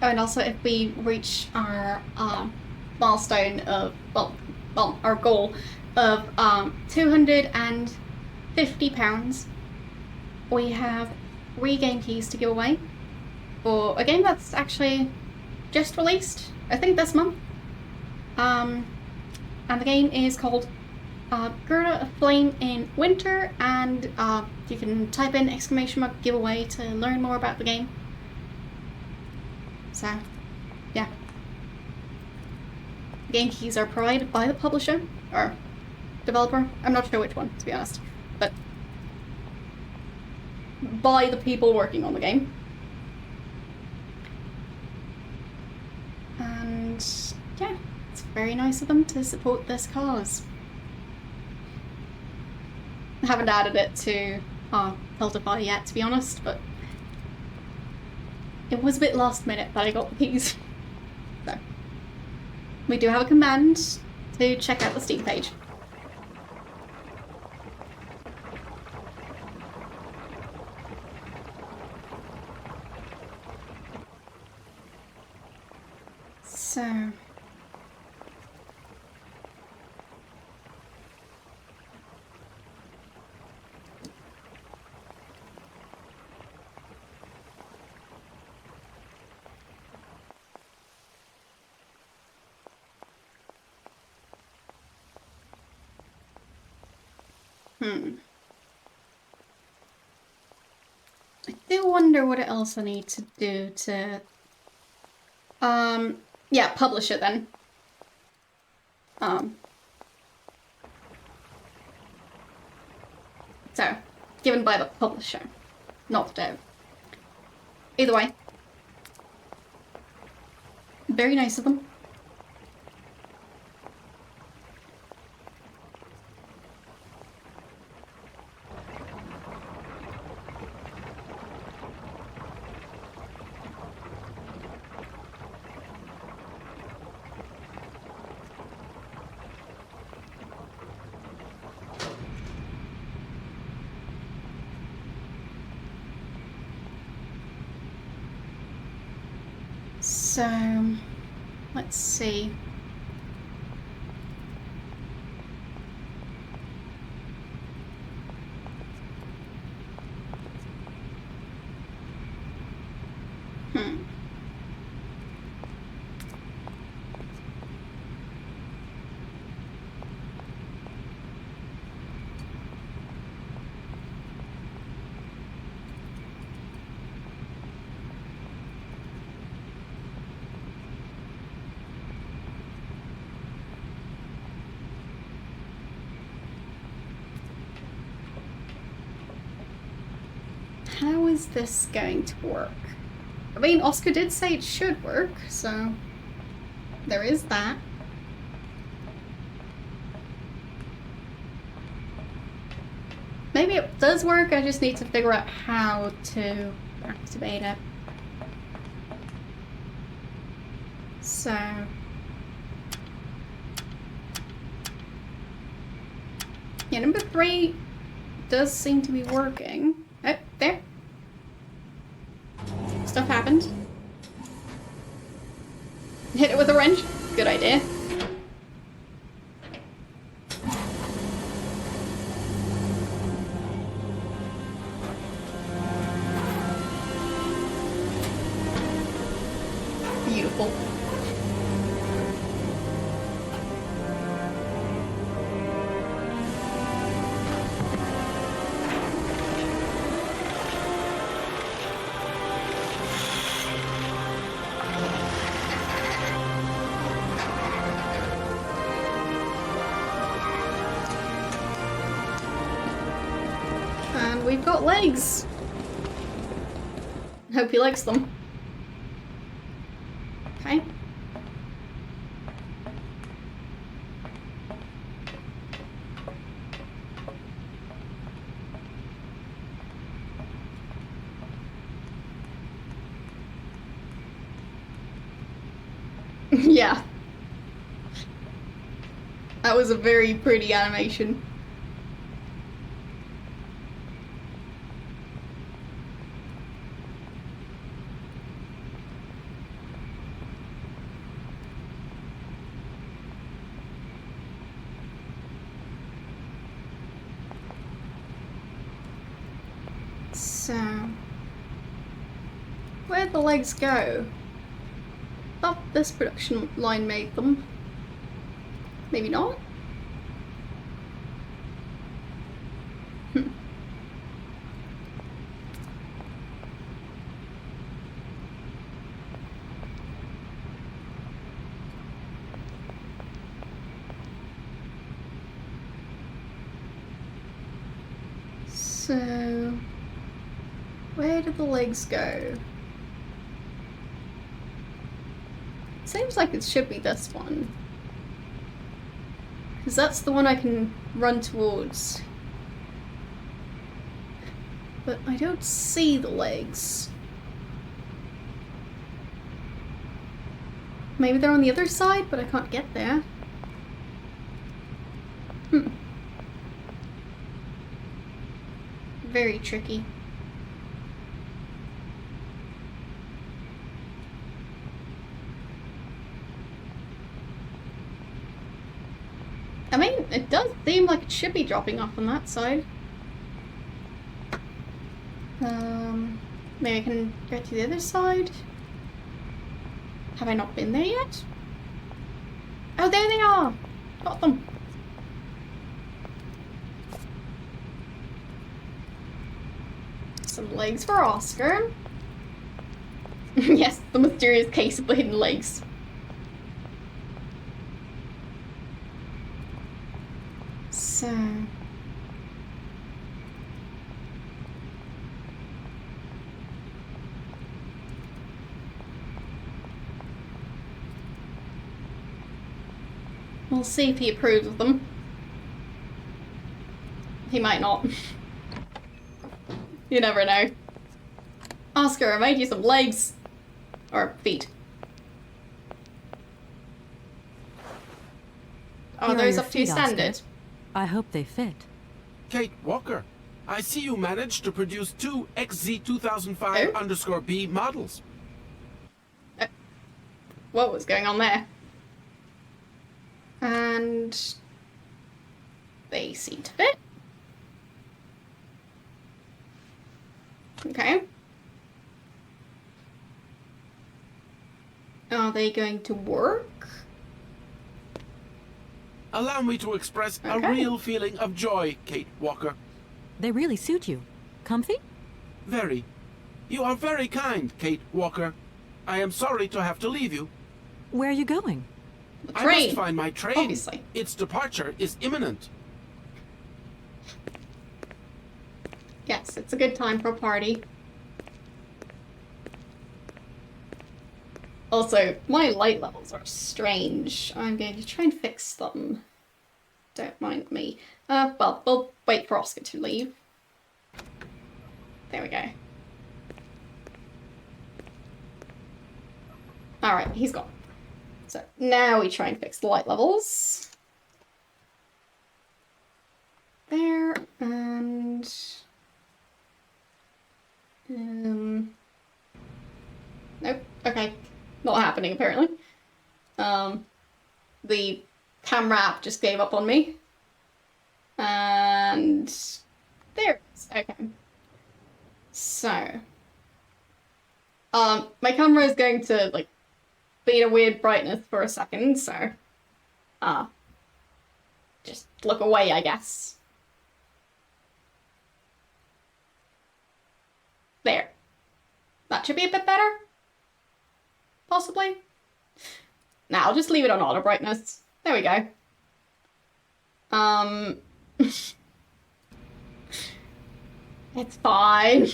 Speaker 1: and also if we reach our milestone of, well, our goal of £250, we have 3 game keys to give away for a game that's actually just released, I think this month. And the game is called Gerda of Flame in Winter, and you can type in ! giveaway to learn more about the game. So, yeah. Game keys are provided by the publisher, or developer, I'm not sure which one, to be honest, but by the people working on the game. And yeah, it's very nice of them to support this cause. I haven't added it to Tiltify yet, to be honest, but it was a bit last minute that I got the keys. So, we do have a command to check out the Steam page. So... I do wonder what else I need to do to... yeah, publish it then. So, given by the publisher, not the dev. Either way. Very nice of them. So, let's see. How is this going to work? I mean, Oscar did say it should work, so there is that. Maybe it does work, I just need to figure out how to activate it. So... yeah, number 3 does seem to be working. Oh, there. Stuff happened. Hit it with a wrench. Good idea. Beautiful. And we've got legs. Hope he likes them. Okay. Yeah. That was a very pretty animation. So, where'd the legs go? Thought this production line made them. Maybe not? So, where did the legs go? Seems like it should be this one. Because that's the one I can run towards. But I don't see the legs. Maybe they're on the other side, but I can't get there. Very tricky. I mean, it does seem like it should be dropping off on that side. Maybe I can get to the other side. Have I not been there yet? Oh, there they are! Got them. Some legs for Oscar. Yes, the mysterious case of the hidden legs. So... we'll see if he approves of them. He might not. You never know. Oscar, I made you some legs. Or feet. Are those up to your standard?
Speaker 2: I hope they fit.
Speaker 13: Kate Walker, I see you managed to produce 2 XZ2005_B models.
Speaker 1: what was going on there. And they seem to fit. Okay. Are they going to work?
Speaker 13: Allow me to express a real feeling of joy, Kate Walker.
Speaker 2: They really suit you. Comfy?
Speaker 13: Very. You are very kind, Kate Walker. I am sorry to have to leave you.
Speaker 2: Where are you going?
Speaker 1: The
Speaker 13: I
Speaker 1: train.
Speaker 13: must find my train.
Speaker 1: Obviously.
Speaker 13: Its departure is imminent.
Speaker 1: Yes, it's a good time for a party. Also, my light levels are strange. I'm going to try and fix them. Don't mind me. Well, we'll wait for Oscar to leave. There we go. Alright, he's gone. So now we try and fix the light levels. There, and... Nope, okay. Not happening, apparently. The camera app just gave up on me. And... there it is, okay. So... my camera is going to, like, be at a weird brightness for a second, so... just look away, I guess. There. That should be a bit better? Possibly? Nah, I'll just leave it on auto brightness. There we go. It's fine.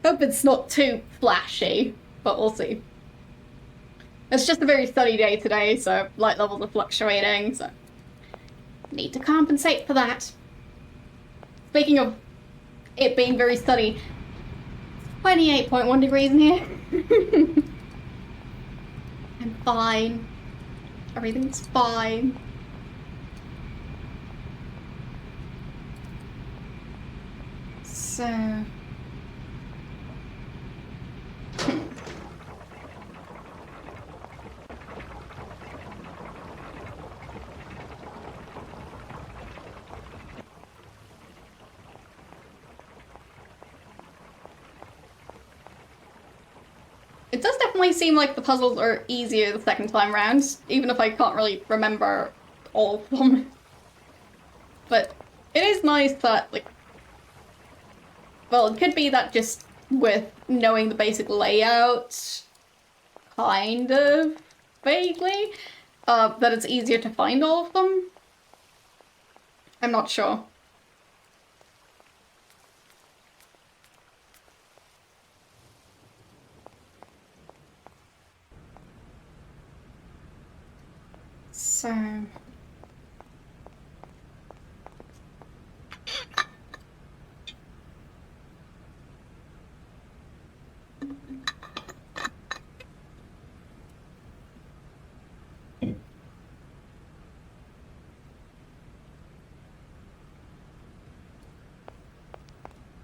Speaker 1: Hope it's not too flashy, but we'll see. It's just a very sunny day today, so light levels are fluctuating, so need to compensate for that. Speaking of it being very sunny, 28.1 degrees in here. I'm fine. Everything's fine. So... It does definitely seem like the puzzles are easier the second time round, even if I can't really remember all of them. But it is nice that, like... Well, it could be that just with knowing the basic layout, kind of, vaguely, that it's easier to find all of them. I'm not sure. So...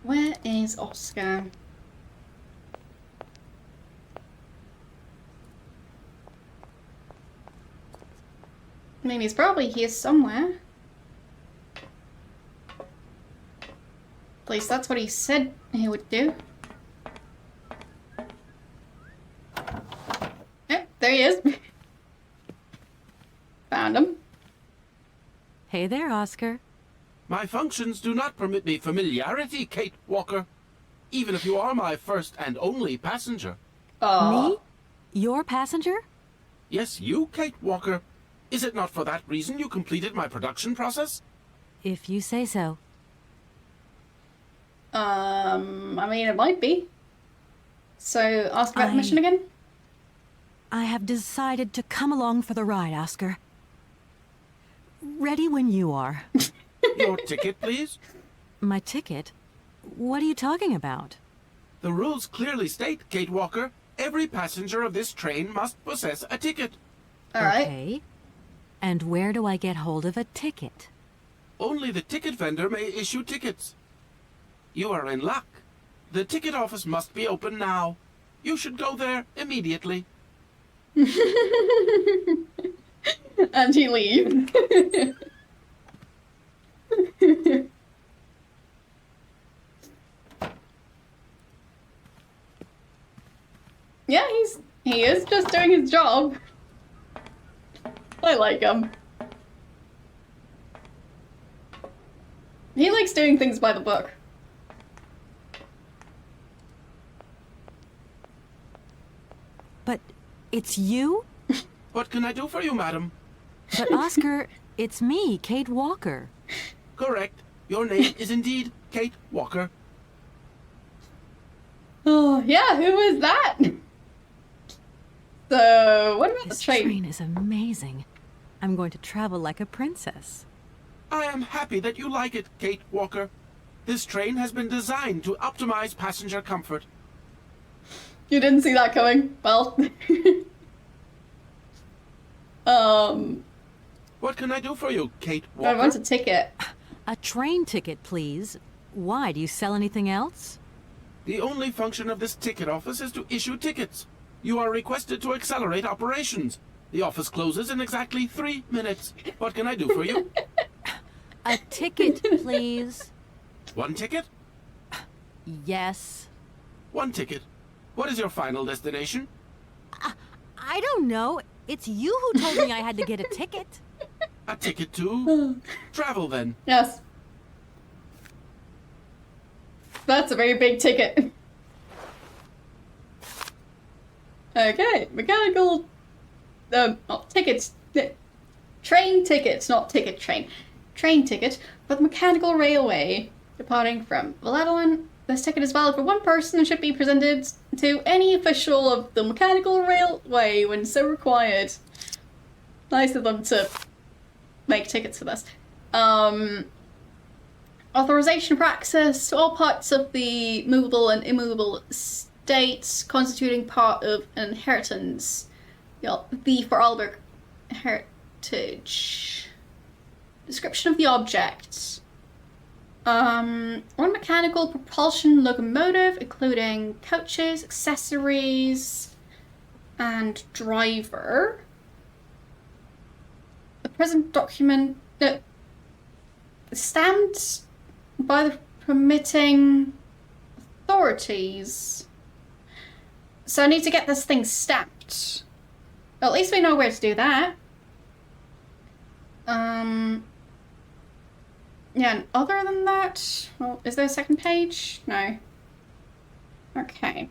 Speaker 1: Where is Oscar? Maybe he's probably here somewhere. At least that's what he said he would do. Yep, there he is. Found him.
Speaker 2: Hey there, Oscar.
Speaker 13: My functions do not permit me familiarity, Kate Walker. Even if you are my first and only passenger.
Speaker 2: Me? Your passenger?
Speaker 13: Yes, you, Kate Walker. Is it not for that reason you completed my production process?
Speaker 2: If you say so.
Speaker 1: I mean, it might be. So, ask about permission again?
Speaker 2: I have decided to come along for the ride, Oscar. Ready when you are.
Speaker 13: Your ticket, please?
Speaker 2: My ticket? What are you talking about?
Speaker 13: The rules clearly state, Kate Walker, every passenger of this train must possess a ticket.
Speaker 1: Alright.
Speaker 2: Okay. And where do I get hold of a ticket?
Speaker 13: Only the ticket vendor may issue tickets. You are in luck. The ticket office must be open now. You should go there immediately.
Speaker 1: And he leaves. Yeah, he is just doing his job. I like him. He likes doing things by the book.
Speaker 2: But it's you?
Speaker 13: What can I do for you, madam?
Speaker 2: But Oscar, it's me, Kate Walker.
Speaker 13: Correct. Your name is indeed Kate Walker.
Speaker 1: Oh, yeah, who is that? So, what about
Speaker 2: This
Speaker 1: the train?
Speaker 2: train is amazing. I'm going to travel like a princess.
Speaker 13: I am happy that you like it, Kate Walker. This train has been designed to optimize passenger comfort.
Speaker 1: You didn't see that coming. Well.
Speaker 13: What can I do for you, Kate
Speaker 1: I
Speaker 13: Walker?
Speaker 1: want a ticket.
Speaker 2: A train ticket, please. Why? Do you sell anything else?
Speaker 13: The only function of this ticket office is to issue tickets. You are requested to accelerate operations. The office closes in exactly 3 minutes. What can I do for you?
Speaker 2: A ticket, please.
Speaker 13: One ticket?
Speaker 2: Yes.
Speaker 13: One ticket. What is your final destination?
Speaker 2: I don't know. It's you who told me I had to get a ticket.
Speaker 13: A ticket to travel, then.
Speaker 1: Yes. That's a very big ticket. Okay, mechanical... not tickets. Train tickets, not ticket train. Train ticket for the mechanical railway departing from Valladolid. This ticket is valid for one person and should be presented to any official of the mechanical railway when so required. Nice of them to make tickets for this. Authorization for access to all parts of the movable and immovable estates constituting part of an inheritance. The Vorarlberg heritage. Description of the object. One mechanical propulsion locomotive, including coaches, accessories, and driver. The present document stamped by the permitting authorities. So I need to get this thing stamped. Well, at least we know where to do that. Yeah, and other than that, well, is there a second page? No. Okay.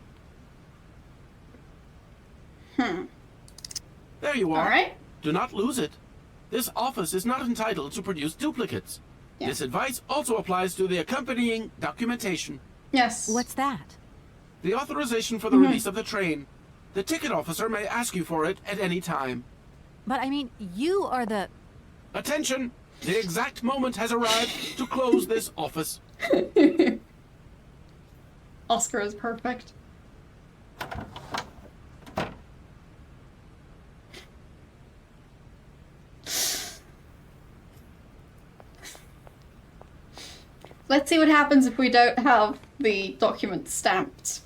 Speaker 13: There you are.
Speaker 1: All right.
Speaker 13: Do not lose it. This office is not entitled to produce duplicates.
Speaker 1: Yeah.
Speaker 13: This advice also applies to the accompanying documentation.
Speaker 1: Yes.
Speaker 2: What's that?
Speaker 13: The authorization for the release of the train. The ticket officer may ask you for it at any time.
Speaker 2: But I mean, you are the...
Speaker 13: Attention! The exact moment has arrived to close this office.
Speaker 1: Oscar is perfect. Let's see what happens if we don't have the document stamped.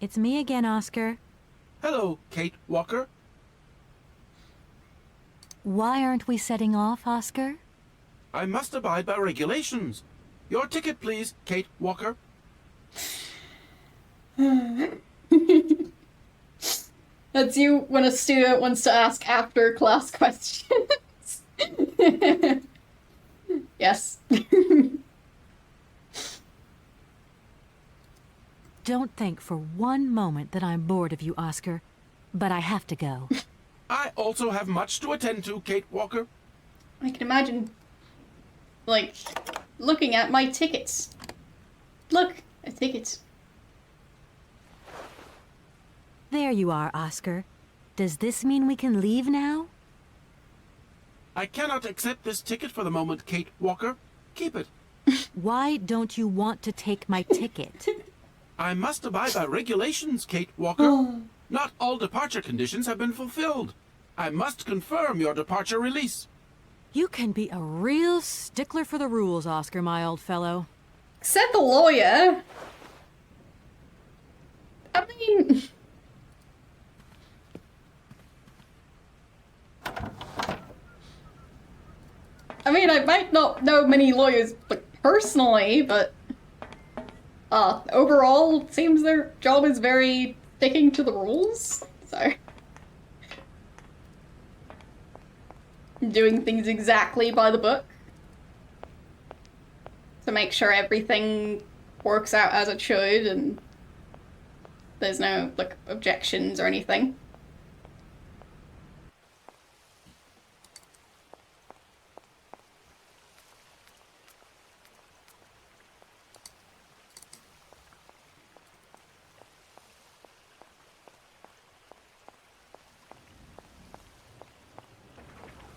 Speaker 2: It's me again, Oscar.
Speaker 13: Hello, Kate Walker.
Speaker 2: Why aren't we setting off, Oscar?
Speaker 13: I must abide by regulations. Your ticket, please, Kate Walker.
Speaker 1: That's you when a student wants to ask after class questions. Yes.
Speaker 2: Don't think for one moment that I'm bored of you, Oscar. But I have to go.
Speaker 13: I also have much to attend to, Kate Walker.
Speaker 1: I can imagine, like, looking at my tickets. Look, a ticket.
Speaker 2: There you are, Oscar. Does this mean we can leave now?
Speaker 13: I cannot accept this ticket for the moment, Kate Walker. Keep it.
Speaker 2: Why don't you want to take my ticket?
Speaker 13: I must abide by regulations, Kate Walker. Not all departure conditions have been fulfilled. I must confirm your departure release.
Speaker 2: You can be a real stickler for the rules, Oscar, my old fellow.
Speaker 1: Said the lawyer. I mean... I might not know many lawyers personally, but overall, it seems their job is very sticking to the rules, so... doing things exactly by the book. To make sure everything works out as it should, and there's no, like, objections or anything.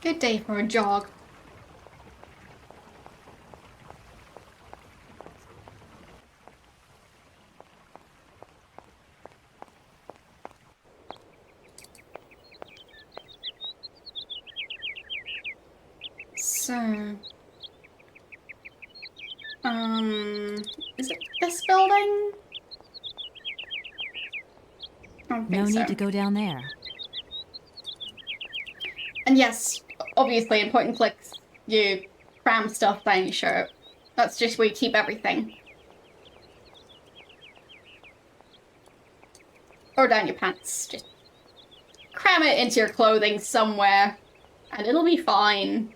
Speaker 1: Good day for a jog. So, is it this building? I don't think
Speaker 2: No
Speaker 1: so.
Speaker 2: need to go down there.
Speaker 1: And yes, obviously in point and clicks, you cram stuff down your shirt. That's just where you keep everything. Or down your pants. Just cram it into your clothing somewhere, and it'll be fine.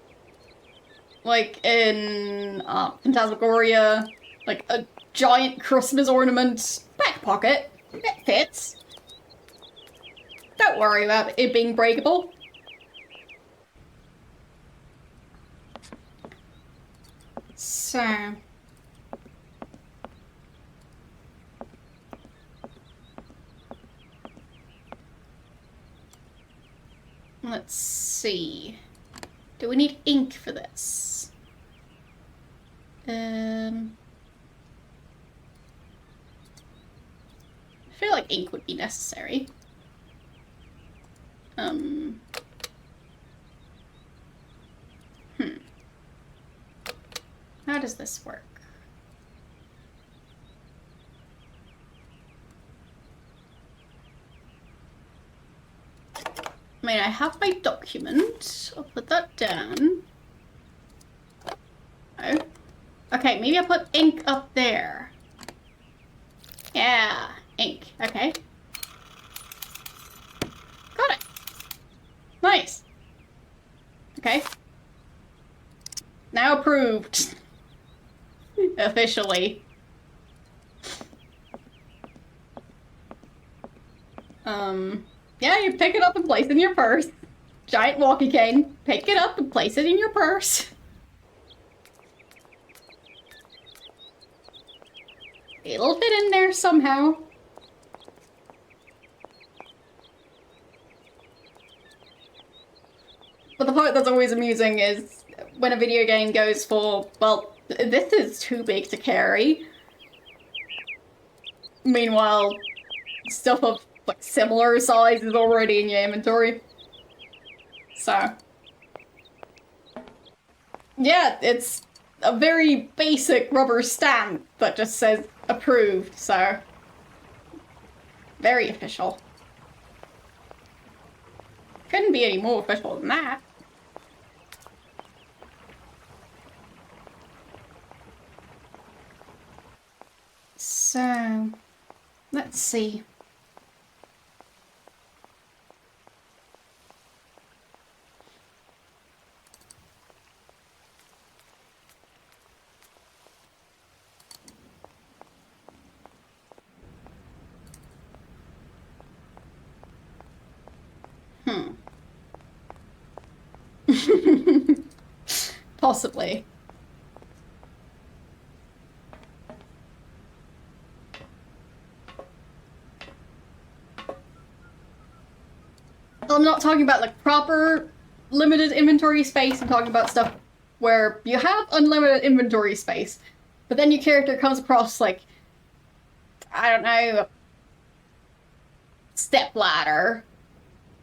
Speaker 1: Like in Phantasmagoria, like a giant Christmas ornament, back pocket, it fits. Don't worry about it being breakable. So... let's see. Do we need ink for this? I feel like ink would be necessary. How does this work? I mean, I have my document. I'll put that down. Oh. Okay, maybe I'll put ink up there. Yeah, ink. Okay. Got it. Nice. Okay. Now approved. Officially. Yeah, you pick it up and place it in your purse. Giant walkie cane. Pick it up and place it in your purse. It'll fit in there somehow. But the part that's always amusing is when a video game goes for, well, this is too big to carry. Meanwhile, stuff of like similar size is already in your inventory. So, yeah, it's a very basic rubber stamp that just says approved, so very official. Couldn't be any more official than that. So, let's see. Possibly. I'm not talking about like proper limited inventory space. I'm talking about stuff where you have unlimited inventory space, but then your character comes across like, I don't know, stepladder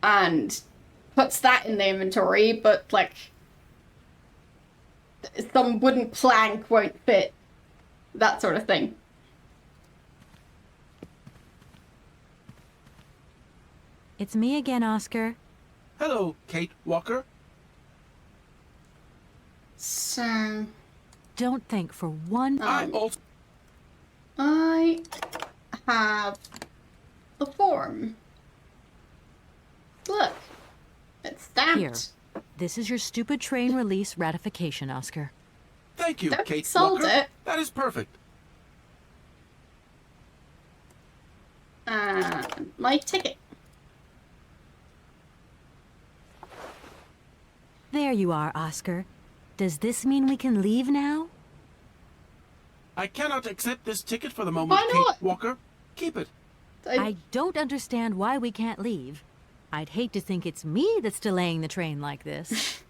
Speaker 1: and puts that in the inventory, but like some wooden plank won't fit. That sort of thing.
Speaker 2: It's me again, Oscar.
Speaker 13: Hello, Kate Walker.
Speaker 1: So...
Speaker 2: Don't think for one...
Speaker 13: I
Speaker 1: have the form. Look. It's stamped.
Speaker 2: Here. This is your stupid train release ratification, Oscar.
Speaker 13: Thank you,
Speaker 1: Don't
Speaker 13: Kate
Speaker 1: insult
Speaker 13: Walker.
Speaker 1: it.
Speaker 13: That is perfect.
Speaker 1: My ticket.
Speaker 2: There you are, Oscar. Does this mean we can leave now?
Speaker 13: I cannot accept this ticket for the moment,
Speaker 1: Why not?
Speaker 13: Kate Walker. Keep it.
Speaker 2: I don't understand why we can't leave. I'd hate to think it's me that's delaying the train like this.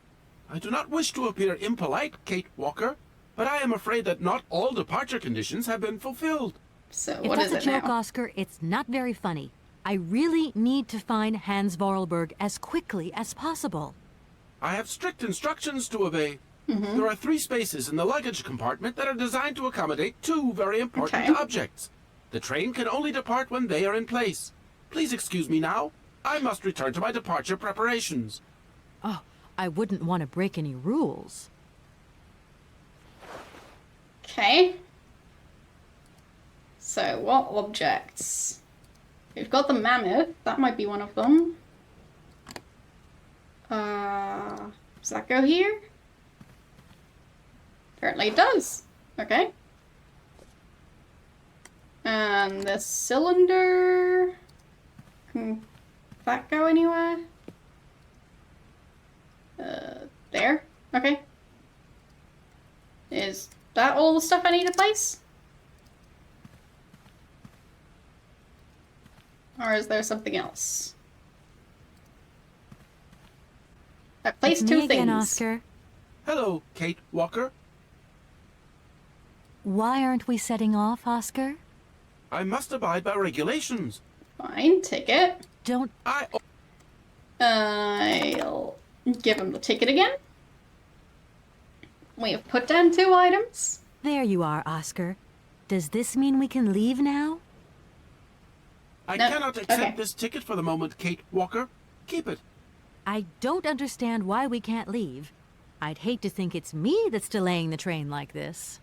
Speaker 13: I do not wish to appear impolite, Kate Walker, but I am afraid that not all departure conditions have been fulfilled.
Speaker 1: So
Speaker 2: If
Speaker 1: what
Speaker 2: that's
Speaker 1: is
Speaker 2: a
Speaker 1: it
Speaker 2: joke,
Speaker 1: now?
Speaker 2: Oscar, it's not very funny. I really need to find Hans Vorarlberg as quickly as possible.
Speaker 13: I have strict instructions to obey. There are 3 spaces in the luggage compartment that are designed to accommodate 2 very important
Speaker 1: Okay.
Speaker 13: objects. The train can only depart when they are in place. Please excuse me now. I must return to my departure preparations.
Speaker 2: Oh, I wouldn't want to break any rules.
Speaker 1: Okay. So what objects? We've got the mammoth. That might be one of them. Does that go here? Apparently it does. Okay. And the cylinder... Can that go anywhere? There? Okay. Is that all the stuff I need to place? Or is there something else? I placed
Speaker 2: It's
Speaker 1: 2
Speaker 2: me again,
Speaker 1: things.
Speaker 2: Oscar.
Speaker 13: Hello, Kate Walker.
Speaker 2: Why aren't we setting off, Oscar?
Speaker 13: I must abide by regulations.
Speaker 1: Fine, ticket.
Speaker 2: Don't...
Speaker 1: I'll give him the ticket again. We have put down 2 items.
Speaker 2: There you are, Oscar. Does this mean we can leave now?
Speaker 13: I
Speaker 1: No,
Speaker 13: cannot accept
Speaker 1: okay.
Speaker 13: this ticket for the moment, Kate Walker. Keep it.
Speaker 2: I don't understand why we can't leave. I'd hate to think it's me that's delaying the train like this.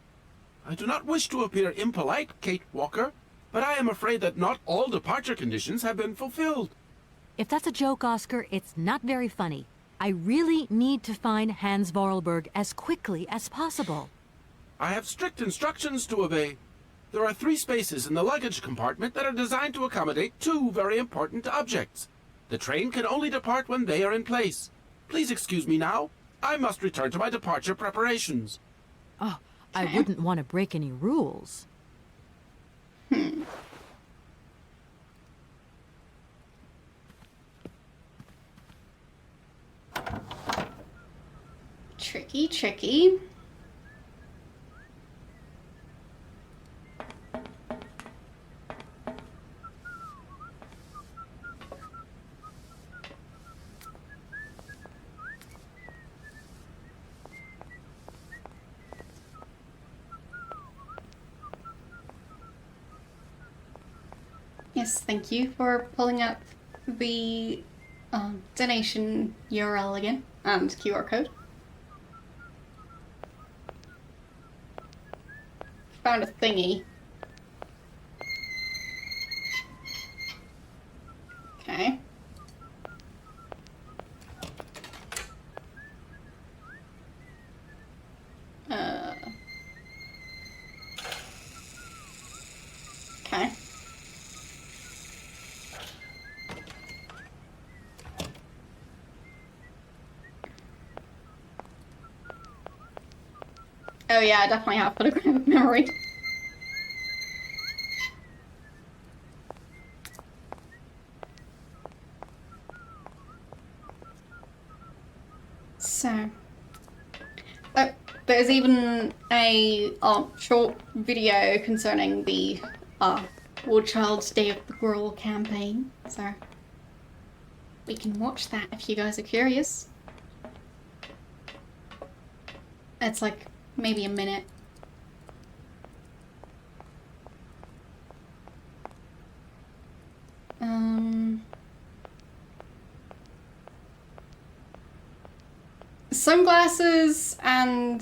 Speaker 13: I do not wish to appear impolite, Kate Walker, but I am afraid that not all departure conditions have been fulfilled.
Speaker 2: If that's a joke, Oscar, it's not very funny. I really need to find Hans Vorarlberg as quickly as possible.
Speaker 13: I have strict instructions to obey. There are 3 spaces in the luggage compartment that are designed to accommodate 2 very important objects. The train can only depart when they are in place. Please excuse me now. I must return to my departure preparations.
Speaker 2: Oh, I wouldn't want to break any rules.
Speaker 1: Tricky, tricky. Yes, thank you for pulling up the donation URL again and QR code. Found a thingy. Okay. Okay. Oh yeah, I definitely have photographic memory. So, there's even a short video concerning the War Child's Day of the Girl campaign. So we can watch that if you guys are curious. It's like maybe a minute. Sunglasses and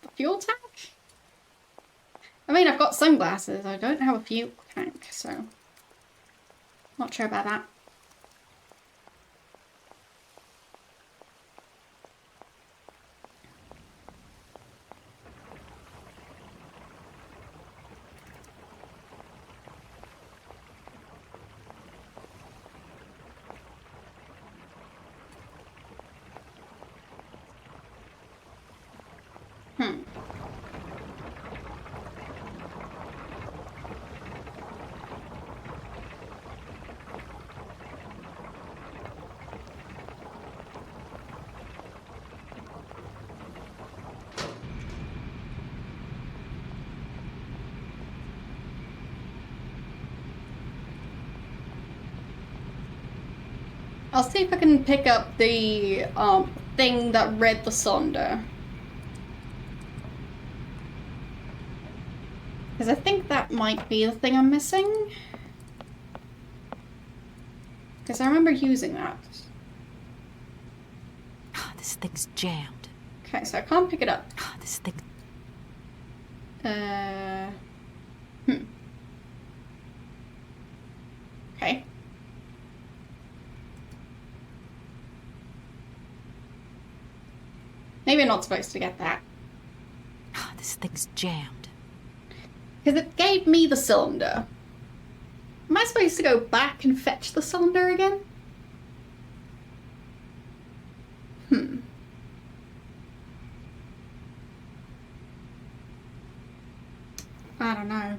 Speaker 1: the fuel tank? I mean, I've got sunglasses. I don't have a fuel tank, so not sure about that. I'll see if I can pick up the thing that read the sonder. Because I think that might be the thing I'm missing. Because I remember using that.
Speaker 2: This thing's jammed.
Speaker 1: Okay, so I can't pick it up.
Speaker 2: This thing...
Speaker 1: Okay. Maybe I'm not supposed to get that.
Speaker 2: This thing's jammed.
Speaker 1: Because it gave me the cylinder. Am I supposed to go back and fetch the cylinder again? I don't know.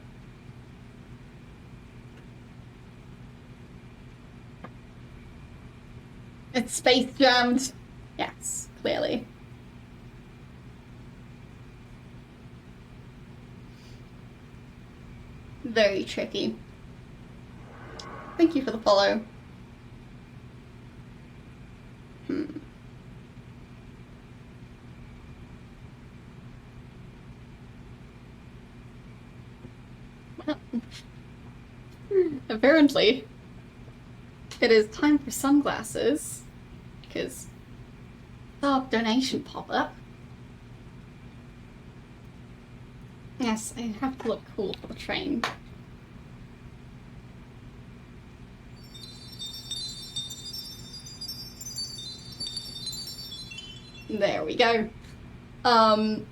Speaker 1: It's space jammed. Yes, clearly. Very tricky. Thank you for the follow. Well, apparently, it is time for sunglasses, because the donation pop-up. Yes, I have to look cool for the train. There we go. Well,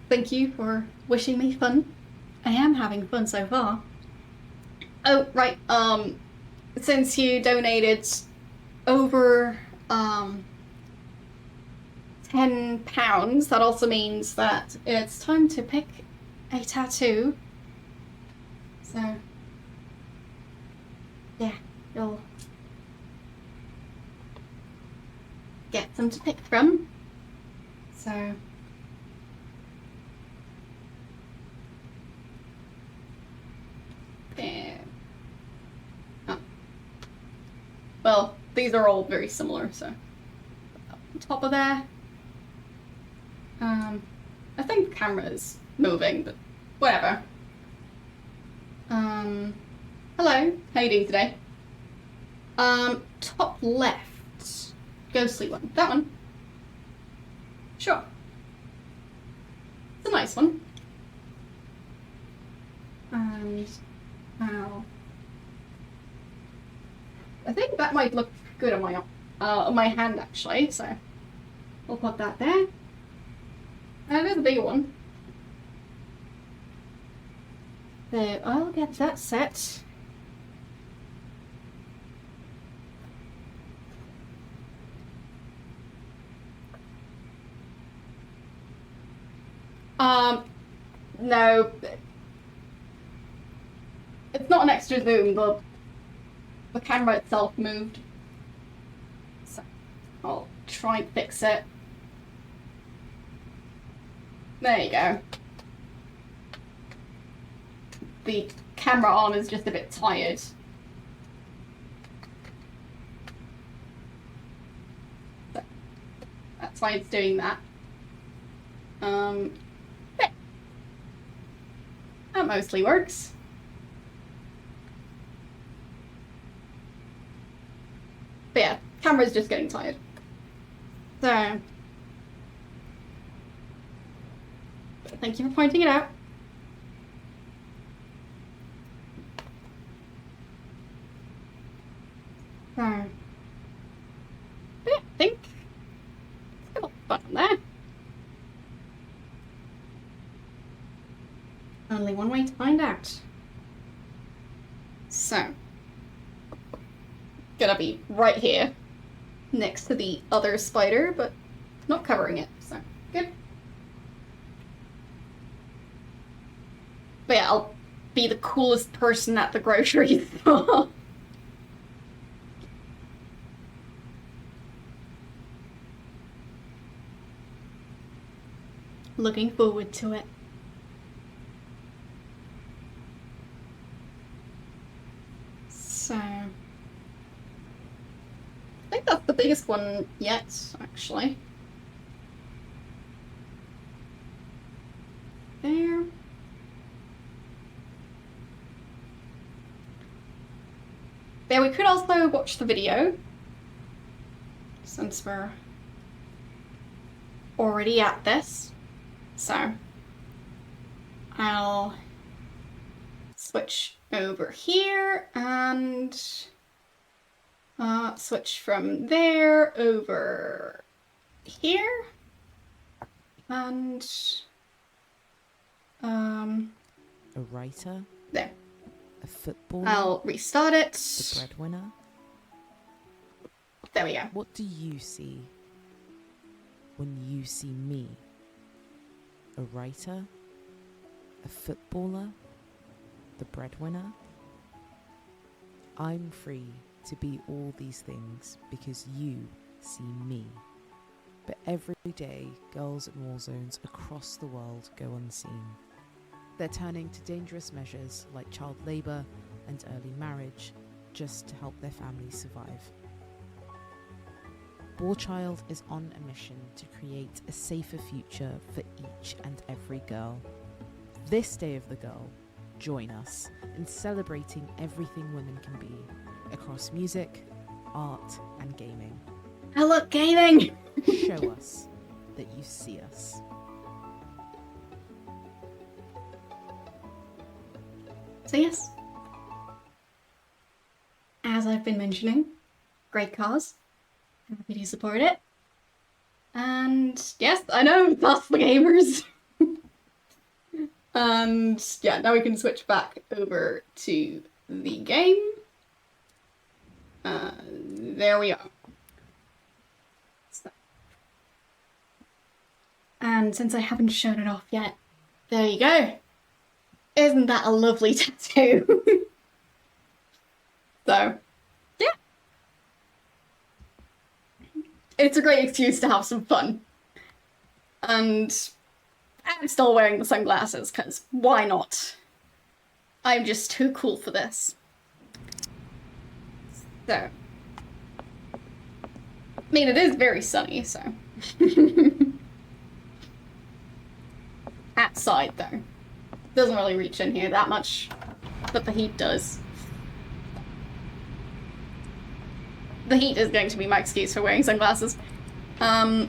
Speaker 1: thank you for wishing me fun. I am having fun so far. Oh, right, since you donated over, £10, that also means that it's time to pick a tattoo. So, yeah, you'll get some to pick from. So, yeah. Oh. Well, these are all very similar, so on top of there. I think the camera is moving, but whatever. Hello, how you doing today? Top left, ghostly one. That one. Sure. It's a nice one. And now, I think that might look good on my hand actually. So we'll put that there. And there's a bigger one. So I'll get that set. No. It's not an extra zoom, the camera itself moved. So I'll try and fix it. There you go. the camera on is just a bit tired. So that's why it's doing that. Yeah. That mostly works. But yeah, camera's just getting tired. So, thank you for pointing it out. So, yeah, I think it's got a button there. Only one way to find out. So, gonna be right here, next to the other spider, but not covering it, so good. But yeah, I'll be the coolest person at the grocery store. Looking forward to it. So, I think that's the biggest one yet, actually. There. There, we could also watch the video, since we're already at this. So, I'll switch over here and switch from there over here and
Speaker 14: a writer,
Speaker 1: there.
Speaker 14: a footballer,
Speaker 1: I'll restart it.
Speaker 14: the breadwinner.
Speaker 1: There we go.
Speaker 14: What do you see when you see me? A writer, a footballer, the breadwinner? I'm free to be all these things because you see me. But every day, girls in war zones across the world go unseen. They're turning to dangerous measures like child labour and early marriage just to help their families survive. War Child is on a mission to create a safer future for each and every girl. This Day of the Girl, join us in celebrating everything women can be across music, art, and gaming.
Speaker 1: I love gaming!
Speaker 14: Show us that you see us.
Speaker 1: So yes, as I've been mentioning, great cause. Happy to support it. And yes, I know, that's the gamers. And yeah, now we can switch back over to the game. There we are. So. And since I haven't shown it off yet, there you go. Isn't that a lovely tattoo? So, yeah. It's a great excuse to have some fun. And I'm still wearing the sunglasses, because why not? I'm just too cool for this. So. I mean, it is very sunny, so. Outside, though. Doesn't really reach in here that much, but the heat does. The heat is going to be my excuse for wearing sunglasses. But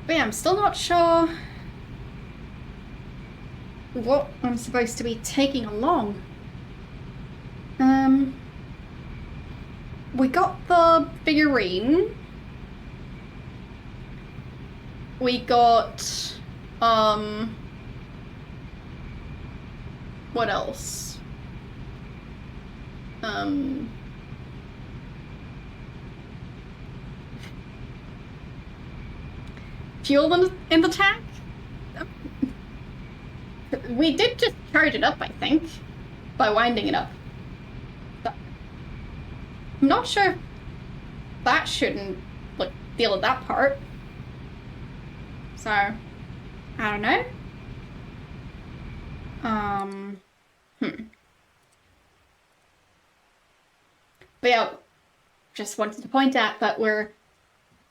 Speaker 1: yeah, I'm still not sure what I'm supposed to be taking along. We got the figurine. We got, what else? Fuel in the tank? We did just charge it up, I think, by winding it up. But I'm not sure if that shouldn't, like, deal with that part. So, I don't know. But yeah, just wanted to point out that we're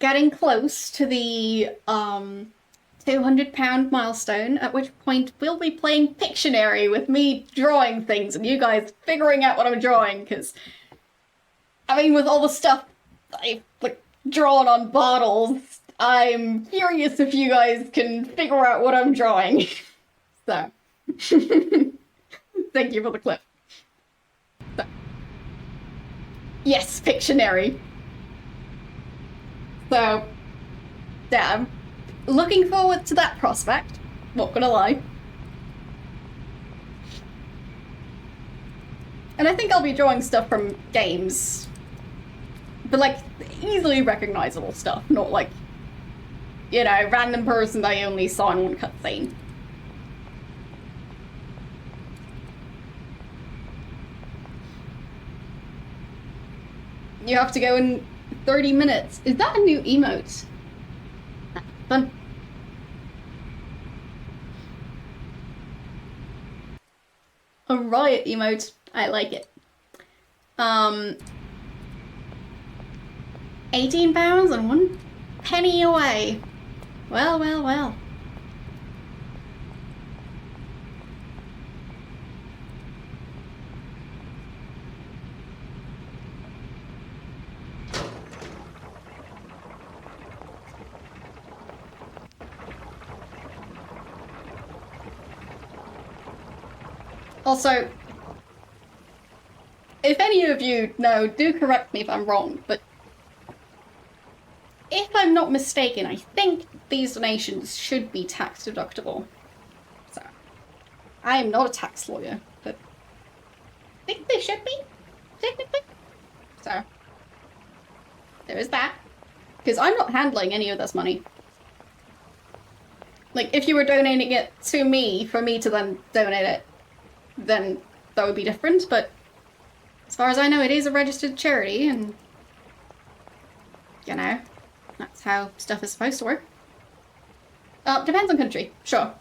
Speaker 1: getting close to the £200 milestone, at which point we'll be playing Pictionary with me drawing things and you guys figuring out what I'm drawing, because I mean, with all the stuff I've like drawn on bottles, I'm curious if you guys can figure out what I'm drawing. So, thank you for the clip. So. Yes, Pictionary. So, yeah, I'm looking forward to that prospect, not gonna lie. And I think I'll be drawing stuff from games, but like easily recognizable stuff, not like, you know, random person that I only saw in one cutscene. You have to go in 30 minutes. Is that a new emote? Fun. A riot emote. I like it. £18 and 1 penny away. Well, well, well. Also, if any of you know, do correct me if I'm wrong, but if I'm not mistaken, I think these donations should be tax deductible. So, I am not a tax lawyer, but I think they should be, technically. So, there is that. Because I'm not handling any of this money. Like, if you were donating it to me, for me to then donate it, then that would be different, but as far as I know, it is a registered charity, and, you know, that's how stuff is supposed to work. Depends on country, sure.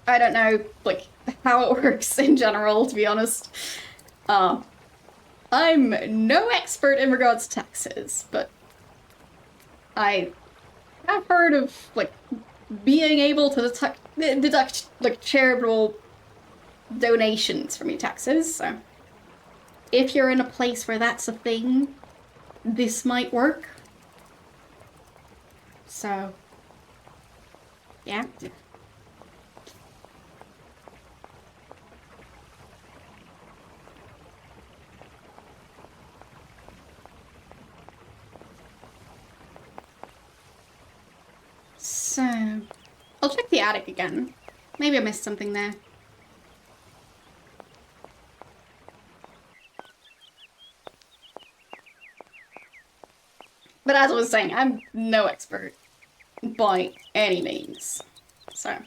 Speaker 1: I don't know, like, how it works in general, to be honest. I'm no expert in regards to taxes, but I have heard of, like, being able to deduct, like, charitable donations from your taxes, so if you're in a place where that's a thing, this might work. So, yeah. So, I'll check the attic again. Maybe I missed something there. But as I was saying, I'm no expert by any means, so.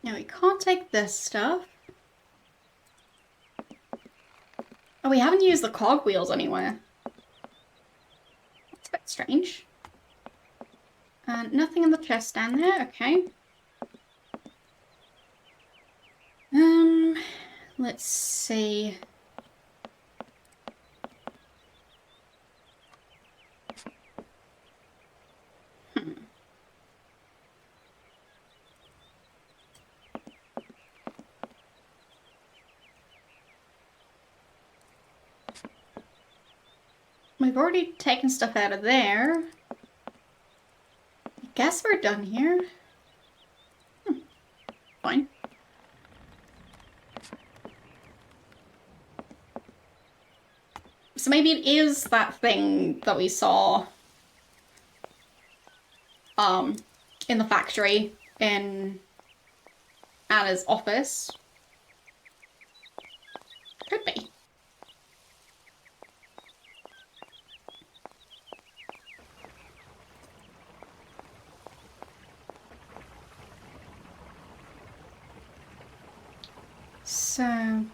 Speaker 1: Now we can't take this stuff. Oh, we haven't used the cogwheels anywhere. That's a bit strange. Nothing in the chest down there, okay. Let's see. We've already taken stuff out of there. I guess we're done here. Fine. So maybe it is that thing that we saw in the factory in Anna's office. Could be. So,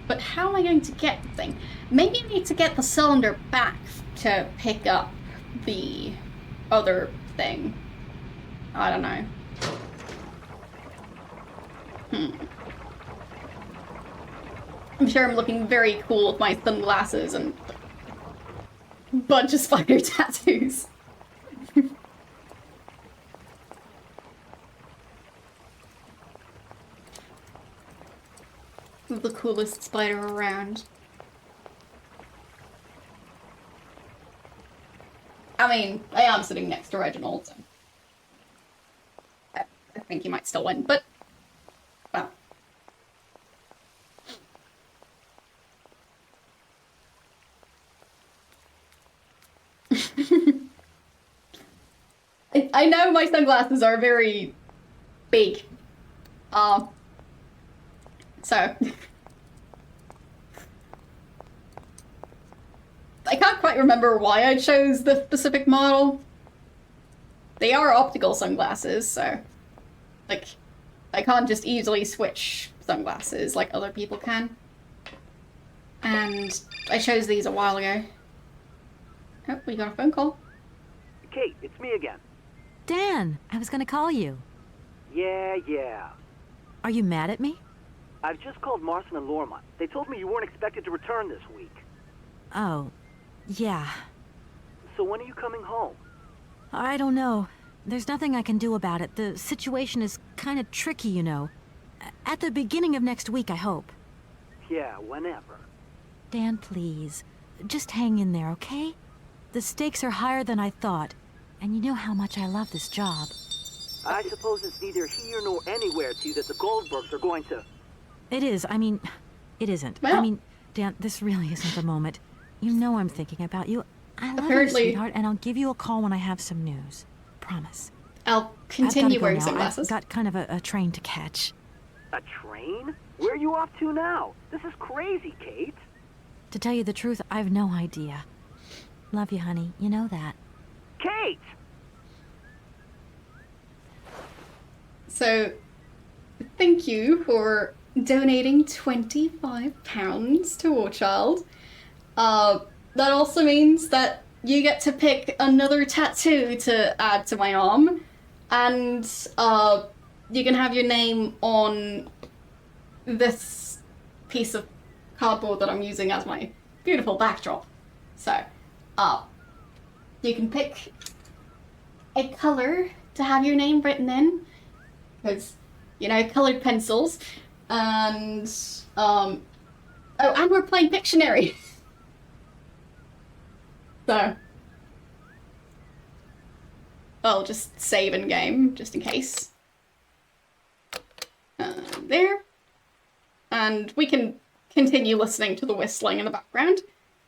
Speaker 1: but how am I going to get the thing? Maybe I need to get the cylinder back to pick up the other thing. I don't know. I'm sure I'm looking very cool with my sunglasses and a bunch of spider tattoos. The coolest spider around. I mean, I am sitting next to Reginald, so I think he might still win, but well. I know my sunglasses are very big. So I can't quite remember why I chose the specific model. They are optical sunglasses, so like I can't just easily switch sunglasses like other people can. And I chose these a while ago. Oh, we got a phone call.
Speaker 7: Kate, it's me again.
Speaker 2: Dan, I was gonna call you.
Speaker 7: Yeah.
Speaker 2: Are you mad at me?
Speaker 7: I've just called Marson and Lorma. They told me you weren't expected to return this week.
Speaker 2: Oh, yeah.
Speaker 7: So when are you coming home?
Speaker 2: I don't know. There's nothing I can do about it. The situation is kind of tricky, you know. At the beginning of next week, I hope.
Speaker 7: Yeah, whenever.
Speaker 2: Dan, please. Just hang in there, okay? The stakes are higher than I thought. And you know how much I love this job.
Speaker 7: I suppose it's neither here nor anywhere to you that the Goldbergs are going to...
Speaker 2: It is. I mean, it isn't.
Speaker 1: Well,
Speaker 2: I mean, Dan, this really isn't the moment. You know I'm thinking about you. I love you,
Speaker 1: apparently,
Speaker 2: sweetheart, and I'll give you a call when I have some news. Promise.
Speaker 1: I'll continue wearing
Speaker 2: now.
Speaker 1: sunglasses.
Speaker 2: I've got kind of a train to catch.
Speaker 7: A train? Where are you off to now? This is crazy, Kate.
Speaker 2: To tell you the truth, I've no idea. Love you, honey. You know that.
Speaker 7: Kate!
Speaker 1: So, thank you for donating £25 to War Child. That also means that you get to pick another tattoo to add to my arm, and you can have your name on this piece of cardboard that I'm using as my beautiful backdrop. So, you can pick a color to have your name written in, because, you know, colored pencils, and, oh, and we're playing Pictionary. So, I'll just save in game, just in case. There. And we can continue listening to the whistling in the background.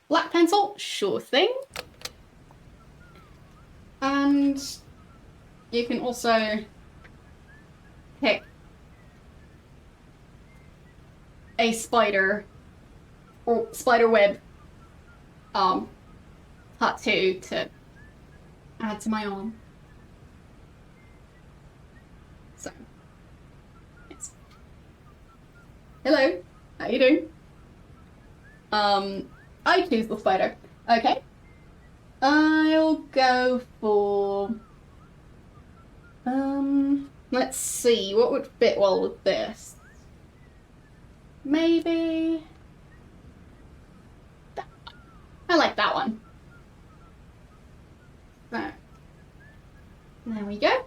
Speaker 1: Black pencil, sure thing. And you can also pick a spider or spider web tattoo to add to my arm. So, yes. Hello, how you doing? I choose the spider. Okay. I'll go for... let's see, what would fit well with this? Maybe... that one. I like that one. So, there we go.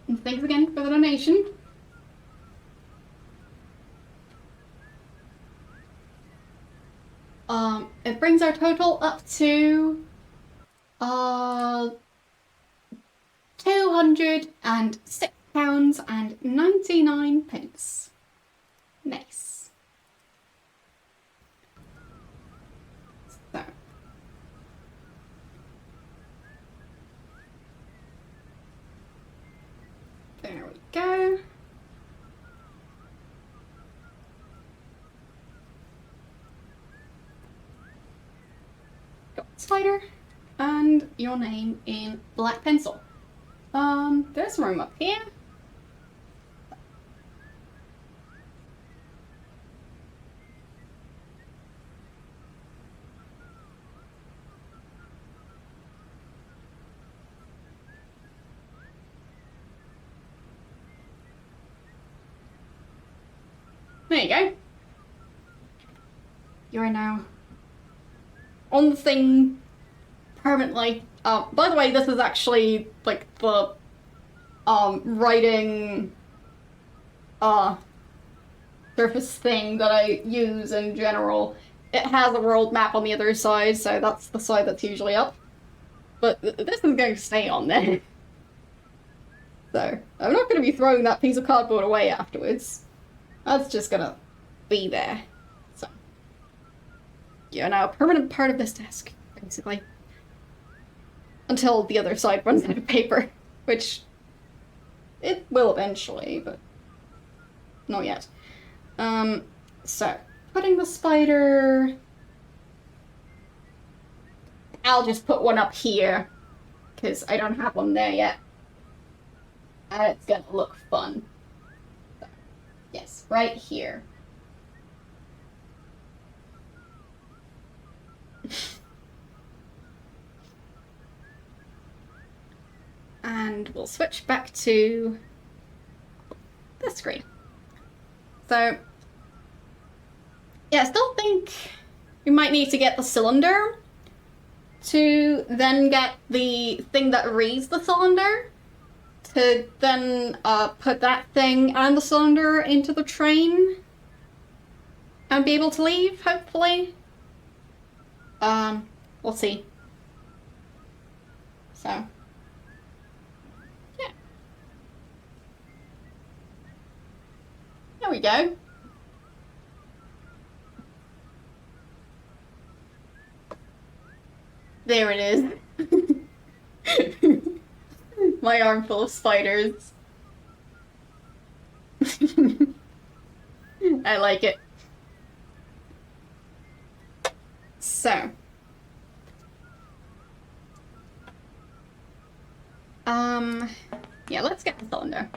Speaker 1: And thanks again for the donation. It brings our total up to £206.99. Nice. So. There we go. Got spider and your name in black pencil. There's room up here. There you go. You are now on the thing permanently. By the way, this is actually like the writing surface thing that I use in general. It has a world map on the other side, so that's the side that's usually up. But this is going to stay on there. So, I'm not going to be throwing that piece of cardboard away afterwards. That's just going to be there. So, you're now a permanent part of this desk, basically. Until the other side runs out of paper, which it will eventually, but not yet. So, putting the spider... I'll just put one up here, because I don't have one there yet. And it's gonna look fun. So, yes, right here. And we'll switch back to the screen. So, yeah, I still think we might need to get the cylinder to then get the thing that reads the cylinder to then put that thing and the cylinder into the train and be able to leave, hopefully. We'll see. So, yeah. There we go. There it is. My arm full of spiders. I like it. So. Yeah, let's get the cylinder.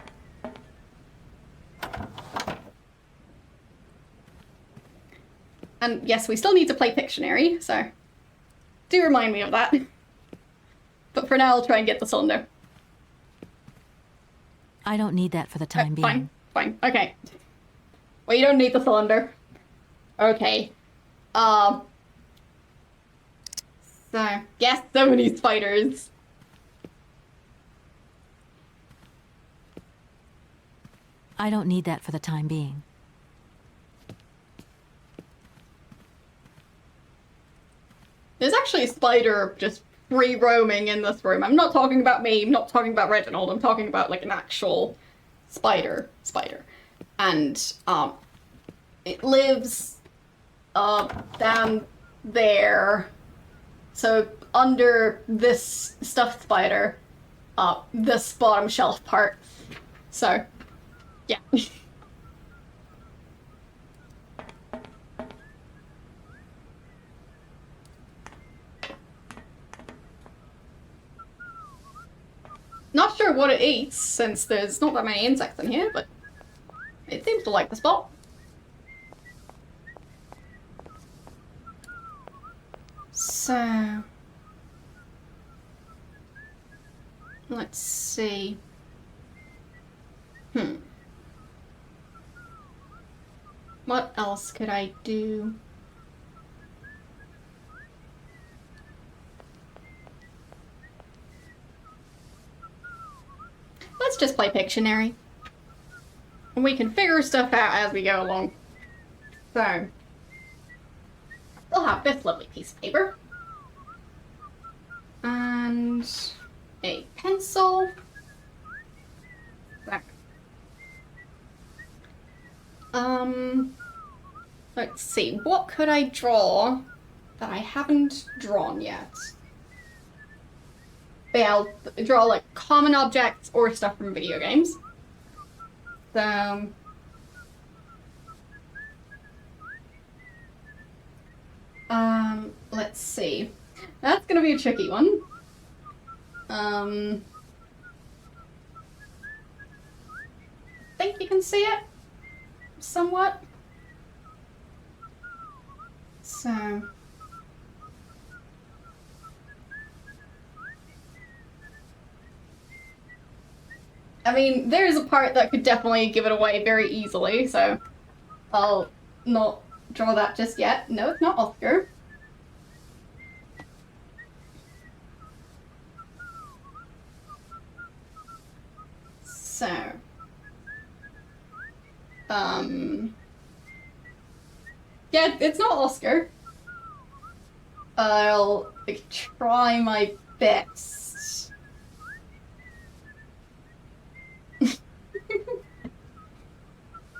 Speaker 1: And yes, we still need to play Pictionary, so do remind me of that. But for now, I'll try and get the cylinder.
Speaker 2: I don't need that for the time being.
Speaker 1: Fine, okay. Well, you don't need the cylinder. Okay. So, yes, so many spiders.
Speaker 2: I don't need that for the time being.
Speaker 1: There's actually a spider just free roaming in this room. I'm not talking about me, I'm not talking about Reginald, I'm talking about like an actual spider. And it lives down there. So under this stuffed spider, this bottom shelf part. So yeah. Not sure what it eats, since there's not that many insects in here, but it seems to like the spot. So... let's see. What else could I do? Let's just play Pictionary. And we can figure stuff out as we go along. So, I still have this lovely piece of paper. And a pencil. There. Let's see, what could I draw that I haven't drawn yet? But yeah, I'll draw like common objects or stuff from video games. So, let's see. That's gonna be a tricky one. I think you can see it somewhat. So, I mean, there's a part that could definitely give it away very easily, so I'll not draw that just yet. No, it's not Oscar. So, yeah, it's not Oscar. I'll like, try my best.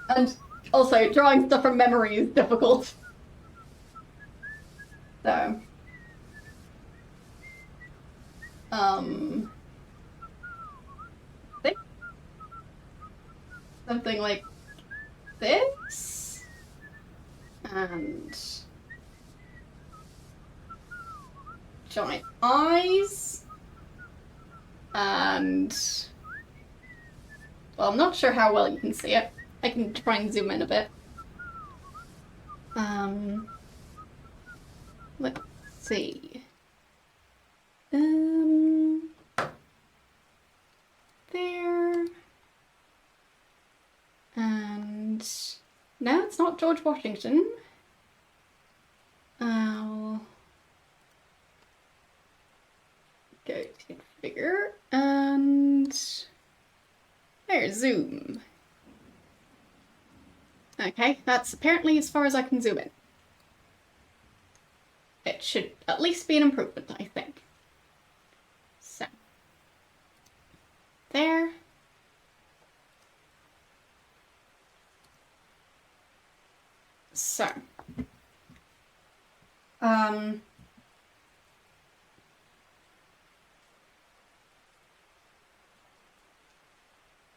Speaker 1: And also, drawing stuff from memory is difficult. So, I think something like this, and giant eyes, and well, I'm not sure how well you can see it. I can try and zoom in a bit. Let's see. There. And no, it's not George Washington. I'll go to configure and there's zoom. Okay, that's apparently as far as I can zoom in. It should at least be an improvement, I think. So, there. So,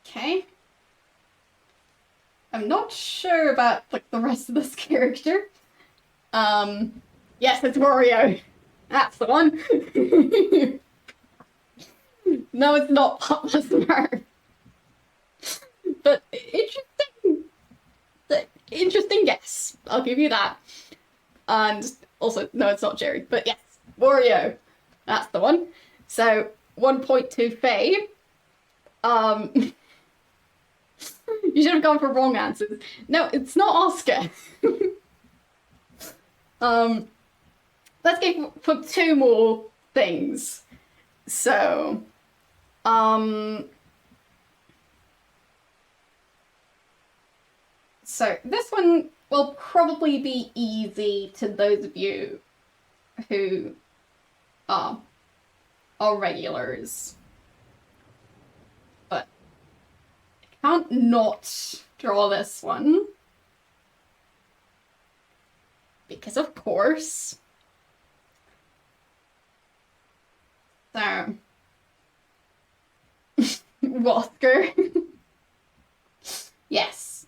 Speaker 1: okay. I'm not sure about like the rest of this character. Yes, it's Wario. That's the one. No, it's not Papa Smurf. But interesting guess. I'll give you that. And also, no, it's not Jerry. But yes, Wario. That's the one. So 1 point to Faye. You should have gone for wrong answers. No, it's not Oscar. Let's go for 2 more things. So, so this one will probably be easy to those of you who are regulars. But I can't not draw this one. Because of course. So, Oscar. Yes.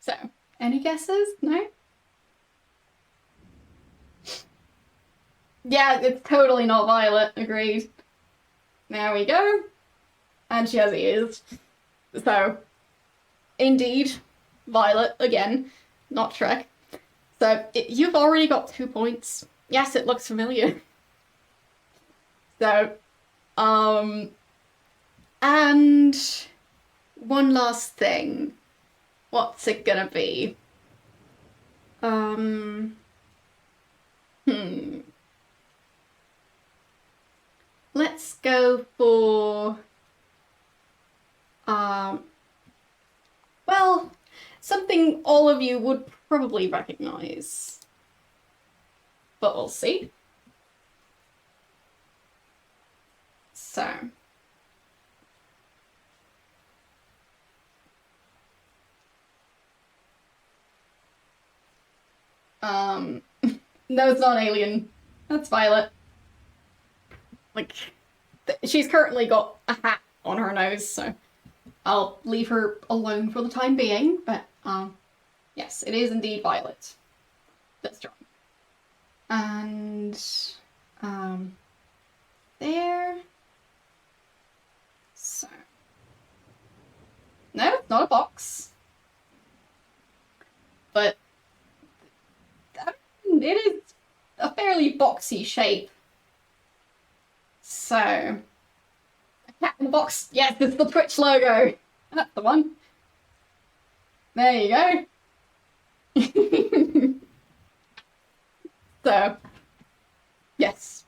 Speaker 1: So, any guesses? No? Yeah, it's totally not Violet, agreed. There we go. And she has ears. So, indeed, Violet, again, not Shrek. So, you've already got 2 points. Yes, it looks familiar. So, and one last thing. What's it gonna be? Let's go for, well, something all of you would probably recognize. But we'll see. So. No, it's not an alien. That's Violet. Like, she's currently got a hat on her nose, so I'll leave her alone for the time being, but, yes, it is indeed Violet. That's strong. And, there. So. No, it's not a box. But it is a fairly boxy shape. So, a cat in a box. Yes, it's the Twitch logo. That's the one. There you go. So, yes.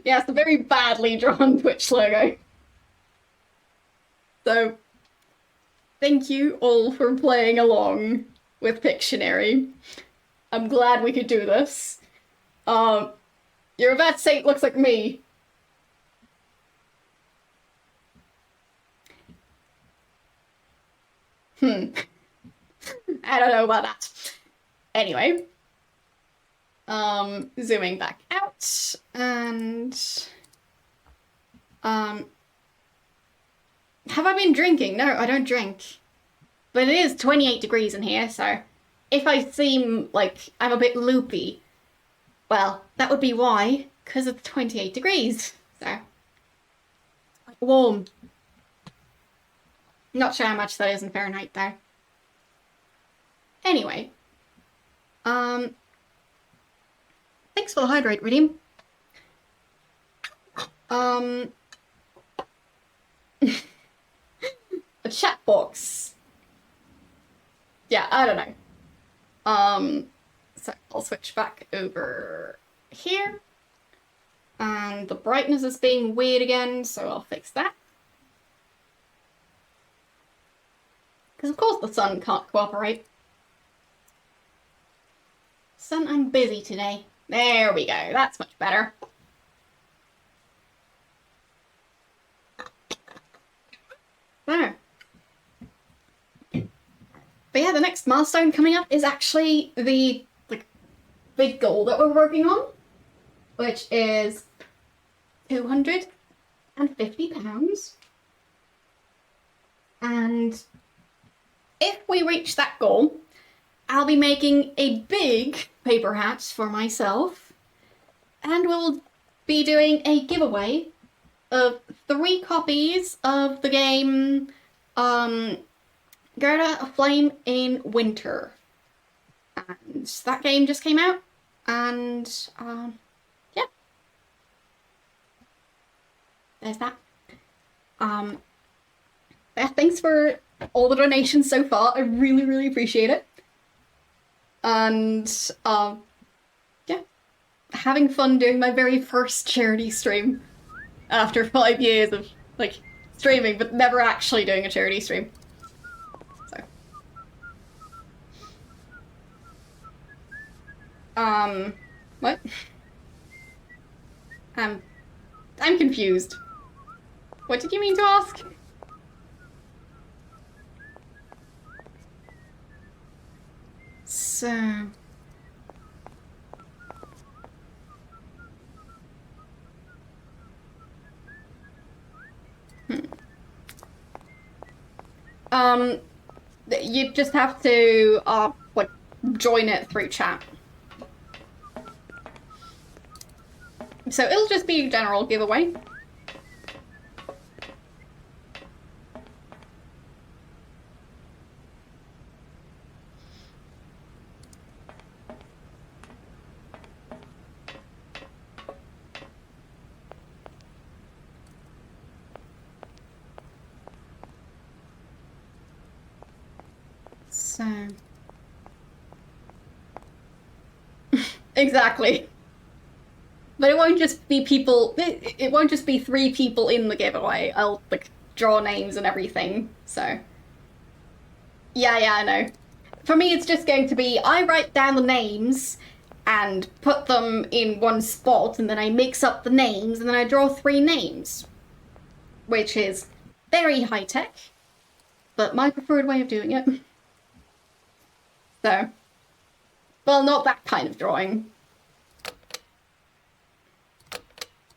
Speaker 1: Yes, a very badly drawn Twitch logo. So, thank you all for playing along with Pictionary. I'm glad we could do this. Your vet saint looks like me. I don't know about that. Anyway. Zooming back out, and, have I been drinking? No, I don't drink. But it is 28 degrees in here, so if I seem like I'm a bit loopy, well, that would be why, because it's 28 degrees, so, warm. Not sure how much that is in Fahrenheit, though. Anyway, thanks for the hydrate, Redeem. A chat box. Yeah, I don't know. So I'll switch back over here. And the brightness is being weird again, so I'll fix that. Because of course the sun can't cooperate. Sun, I'm busy today. There we go, that's much better. There. But yeah, the next milestone coming up is actually the big goal that we're working on, which is £250. And if we reach that goal, I'll be making a big paper hat for myself, and we'll be doing a giveaway of 3 copies of the game, Gerda, A Flame in Winter. And that game just came out, and, yeah. There's that. Yeah, thanks for all the donations so far. I really, really appreciate it. And, yeah. Having fun doing my very first charity stream after 5 years of, streaming, but never actually doing a charity stream. So. What? I'm confused. What did you mean to ask? So... You just have to, join it through chat. So it'll just be a general giveaway. So... Exactly. But it won't just be people, it won't just be 3 people in the giveaway. I'll, like, draw names and everything, so... Yeah, I know. For me, it's just going to be, I write down the names and put them in one spot, and then I mix up the names, and then I draw 3 names. Which is very high-tech, but my preferred way of doing it. So, well, not that kind of drawing.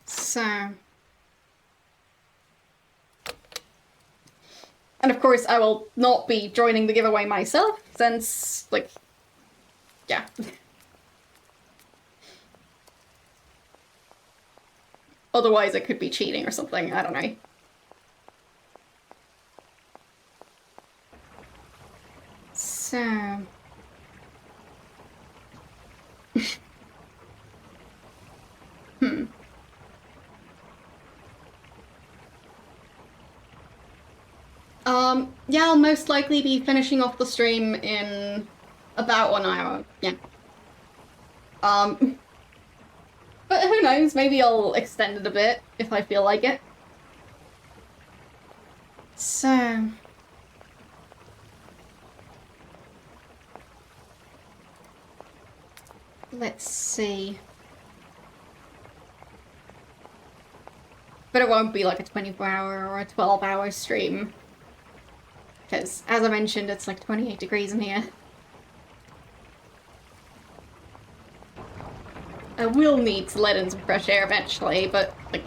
Speaker 1: So... And of course, I will not be joining the giveaway myself, since, like, yeah. Otherwise, it could be cheating or something, I don't know. So... Yeah, I'll most likely be finishing off the stream in about 1 hour, yeah. But who knows, maybe I'll extend it a bit if I feel like it. So... Let's see. But it won't be like a 24-hour or a 12-hour stream. Because, as I mentioned, it's like 28 degrees in here. I will need to let in some fresh air eventually, but, like,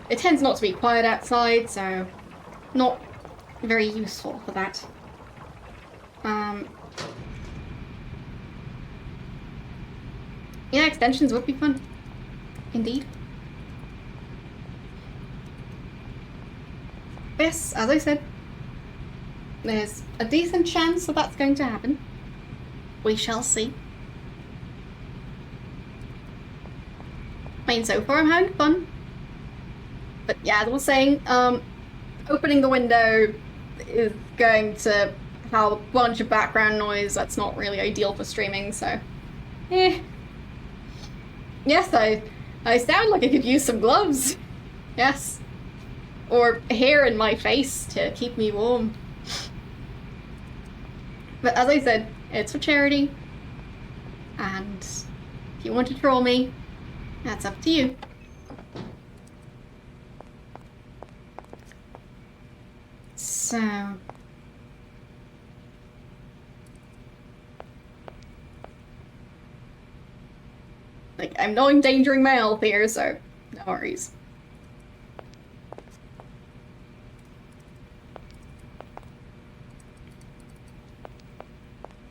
Speaker 1: it tends not to be quiet outside, so not very useful for that. Yeah, extensions would be fun. Indeed. Yes, as I said, there's a decent chance that that's going to happen. We shall see. I mean, so far I'm having fun. But yeah, as I was saying, opening the window is going to have a bunch of background noise that's not really ideal for streaming, so... Yes, I sound like I could use some gloves. Yes. Or hair in my face to keep me warm. But as I said, it's for charity. And if you want to troll me, that's up to you. So... Like, I'm not endangering my health here, so no worries.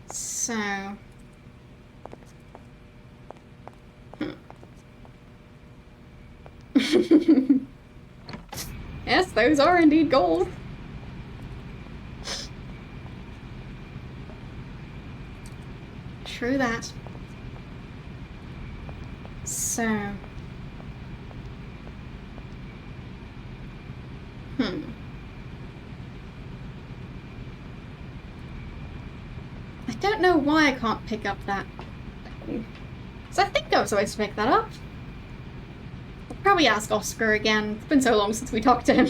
Speaker 1: So... Yes, those are indeed gold. True that. So... I don't know why I can't pick up that thing. So I think I was supposed to pick that up. I'll probably ask Oscar again. It's been so long since we talked to him.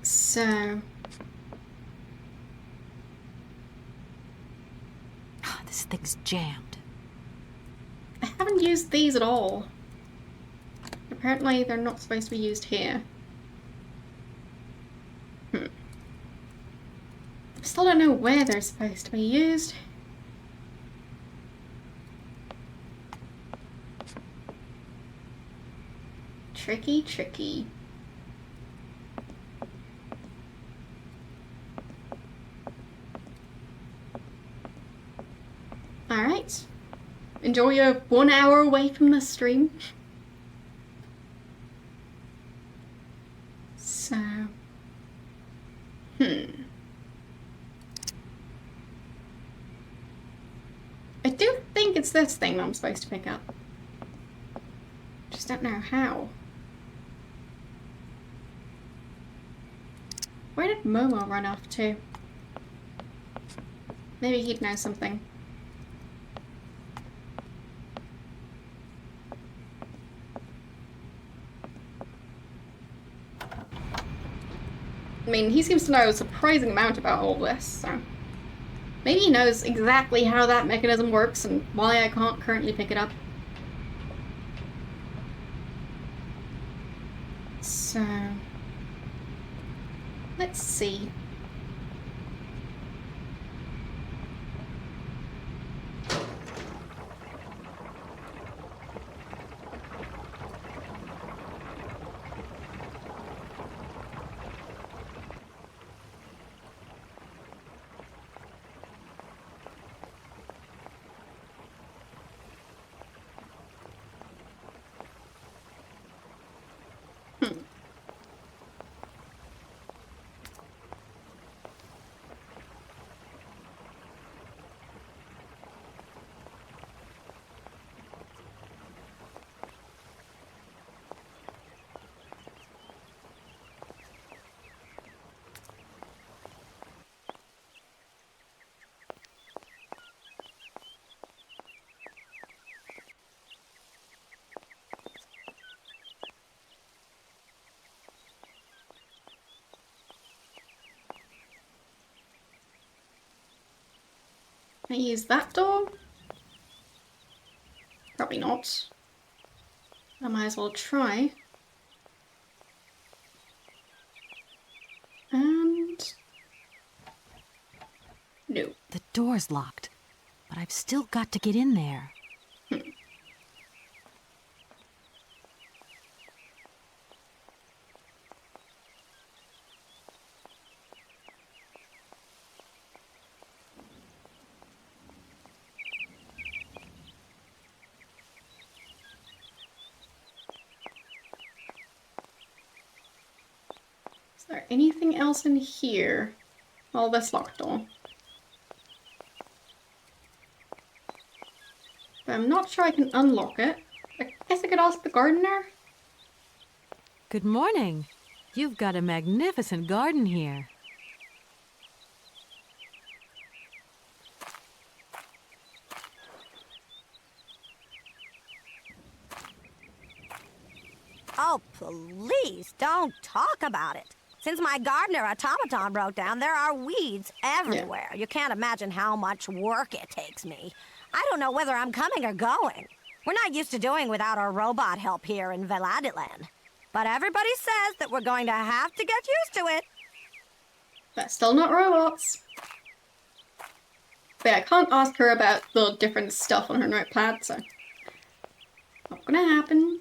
Speaker 1: So...
Speaker 2: Oh, this thing's jammed.
Speaker 1: I haven't used these at all. Apparently they're not supposed to be used here. I still don't know where they're supposed to be used. Tricky, tricky. Alright. Enjoy your 1 hour away from the stream. So... I do think it's this thing that I'm supposed to pick up. Just don't know how. Where did Momo run off to? Maybe he'd know something. I mean, he seems to know a surprising amount about all this, so... Maybe he knows exactly how that mechanism works and why I can't currently pick it up. So... let's see. Can I use that door? Probably not. I might as well try. And... no.
Speaker 2: The door's locked, but I've still got to get in there.
Speaker 1: Is there anything else in here? Well, this locked door. But I'm not sure I can unlock it. I guess I could ask the gardener?
Speaker 2: Good morning. You've got a magnificent garden here.
Speaker 11: Oh, please don't talk about it. Since my gardener automaton broke down, there are weeds everywhere. You can't imagine how much work it takes me. I don't know whether I'm coming or going. We're not used to doing without our robot help here in Veladiland. But everybody says that we're going to have to get used to it.
Speaker 1: But still not robots. But yeah, I can't ask her about the different stuff on her notepad, so... not gonna happen.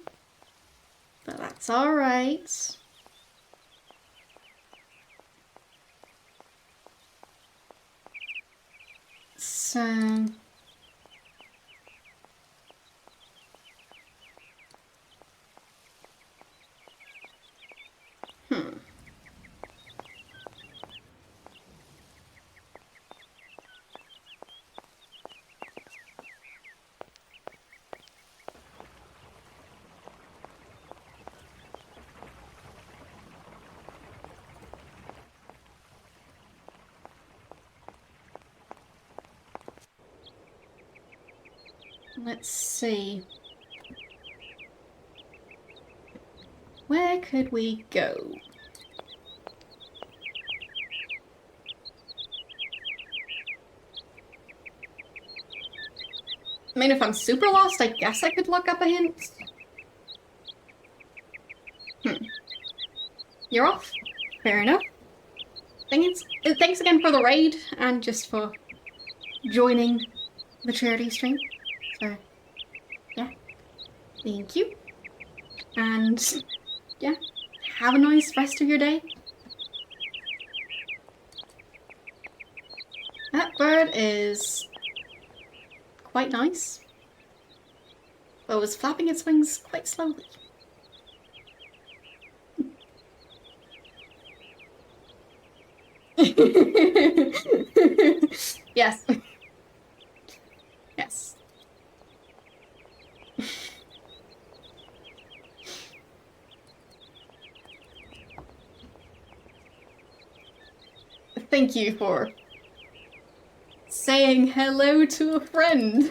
Speaker 1: But that's alright. So... let's see. Where could we go? I mean, if I'm super lost, I guess I could look up a hint. You're off? Fair enough. Thanks again for the raid, and just for joining the charity stream. So, yeah. Thank you. And, yeah. Have a nice rest of your day. That bird is quite nice, but was flapping its wings quite slowly. Yes. Yes. Thank you for saying hello to a friend.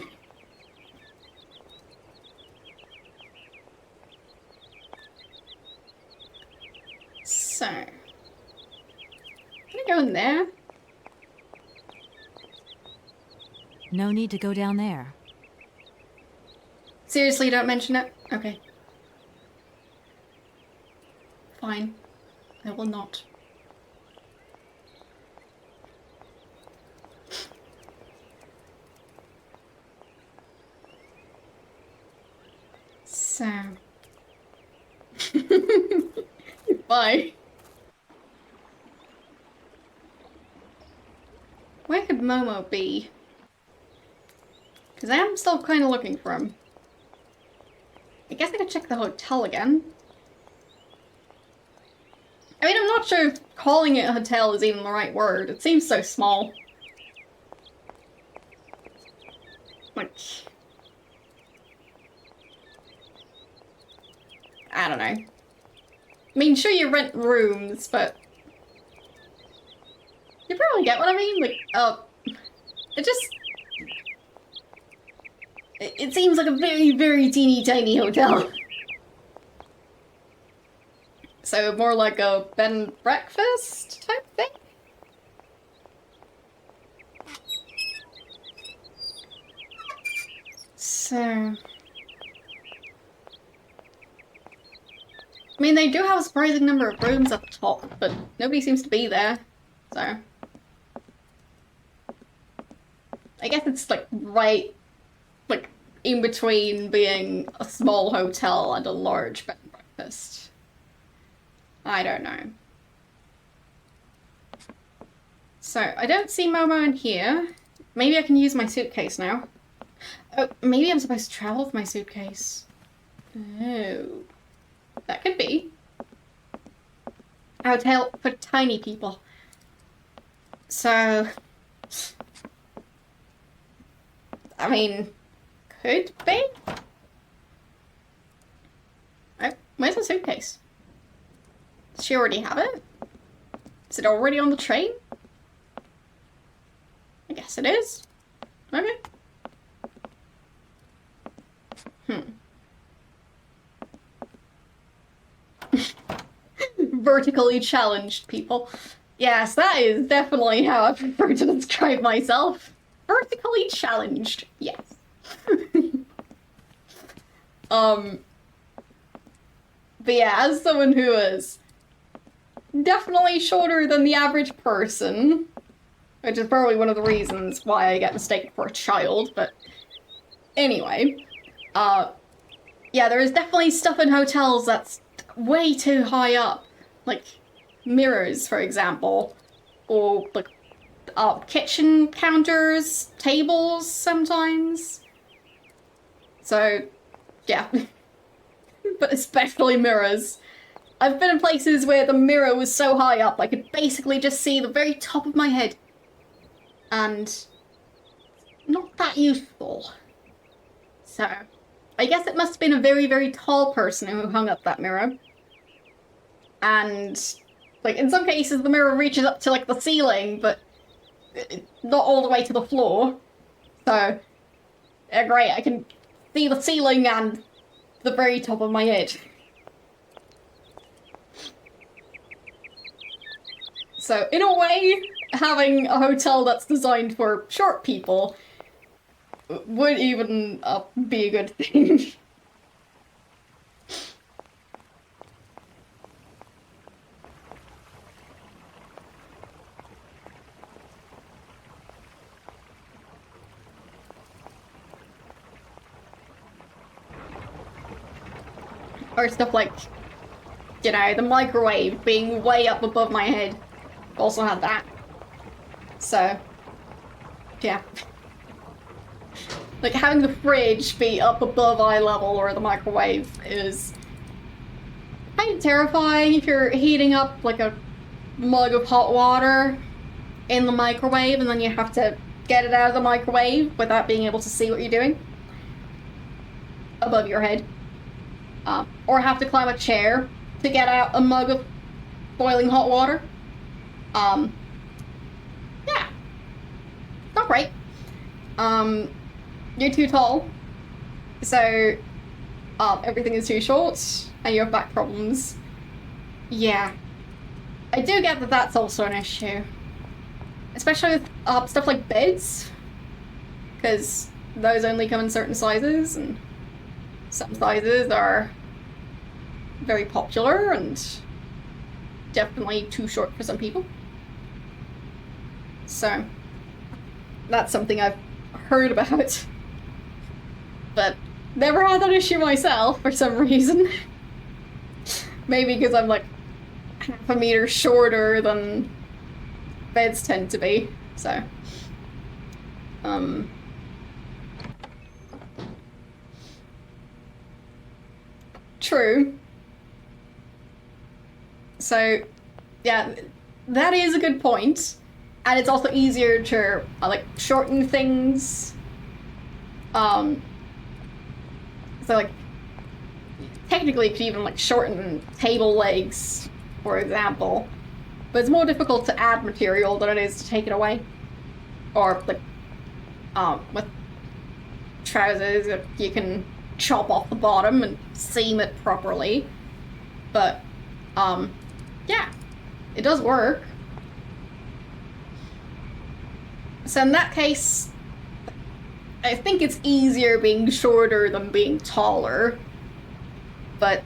Speaker 1: So, can I go in there?
Speaker 2: No need to go down there.
Speaker 1: Seriously, don't mention it? Okay. Fine. I will not. So... Bye. Where could Momo be? Because I am still kind of looking for him. I guess I could check the hotel again. I mean, I'm not sure if calling it a hotel is even the right word. It seems so small. Like... I don't know. I mean, sure you rent rooms, but... You probably get what I mean? Like, it just... It seems like a very, very teeny tiny hotel. So more like a bed and breakfast type thing? So... I mean, they do have a surprising number of rooms at the top, but nobody seems to be there, so... I guess it's like right, like in between being a small hotel and a large bed and breakfast. I don't know. So, I don't see Momo in here. Maybe I can use my suitcase now. Oh, maybe I'm supposed to travel with my suitcase. Oh. That could be. A hotel for tiny people. So... I mean, could be? Oh, where's the suitcase? Does she already have it? Is it already on the train? I guess it is. Okay. Vertically challenged people. Yes, that is definitely how I prefer to describe myself. Vertically challenged, yes. But yeah, as someone who is definitely shorter than the average person, which is probably one of the reasons why I get mistaken for a child, but anyway, yeah, there is definitely stuff in hotels that's way too high up, like mirrors, for example, or like kitchen counters, tables sometimes. So, yeah. But especially mirrors. I've been in places where the mirror was so high up I could basically just see the very top of my head. And not that useful. So, I guess it must have been a very, very tall person who hung up that mirror. And, like, in some cases the mirror reaches up to, like, the ceiling, but not all the way to the floor. So, great, I can see the ceiling and the very top of my head. So, in a way, having a hotel that's designed for short people would even be a good thing. Or stuff like, you know, the microwave being way up above my head. Also had that. So, yeah. Like, having the fridge be up above eye level or the microwave is kind of terrifying if you're heating up, like, a mug of hot water in the microwave and then you have to get it out of the microwave without being able to see what you're doing above your head. Or have to climb a chair to get out a mug of boiling hot water. you're too tall, so everything is too short, and you have back problems. Yeah. I do get that that's also an issue. Especially with stuff like beds, because those only come in certain sizes, and some sizes are very popular and definitely too short for some people. So that's something I've heard about, but never had that issue myself for some reason. Maybe because I'm like half a meter shorter than beds tend to be, so true. So yeah, that is a good point, and it's also easier to like shorten things. So like technically you could even like shorten table legs, for example, but it's more difficult to add material than it is to take it away. Or like with trousers, you can chop off the bottom and seam it properly, but yeah, it does work. So in that case, I think it's easier being shorter than being taller, but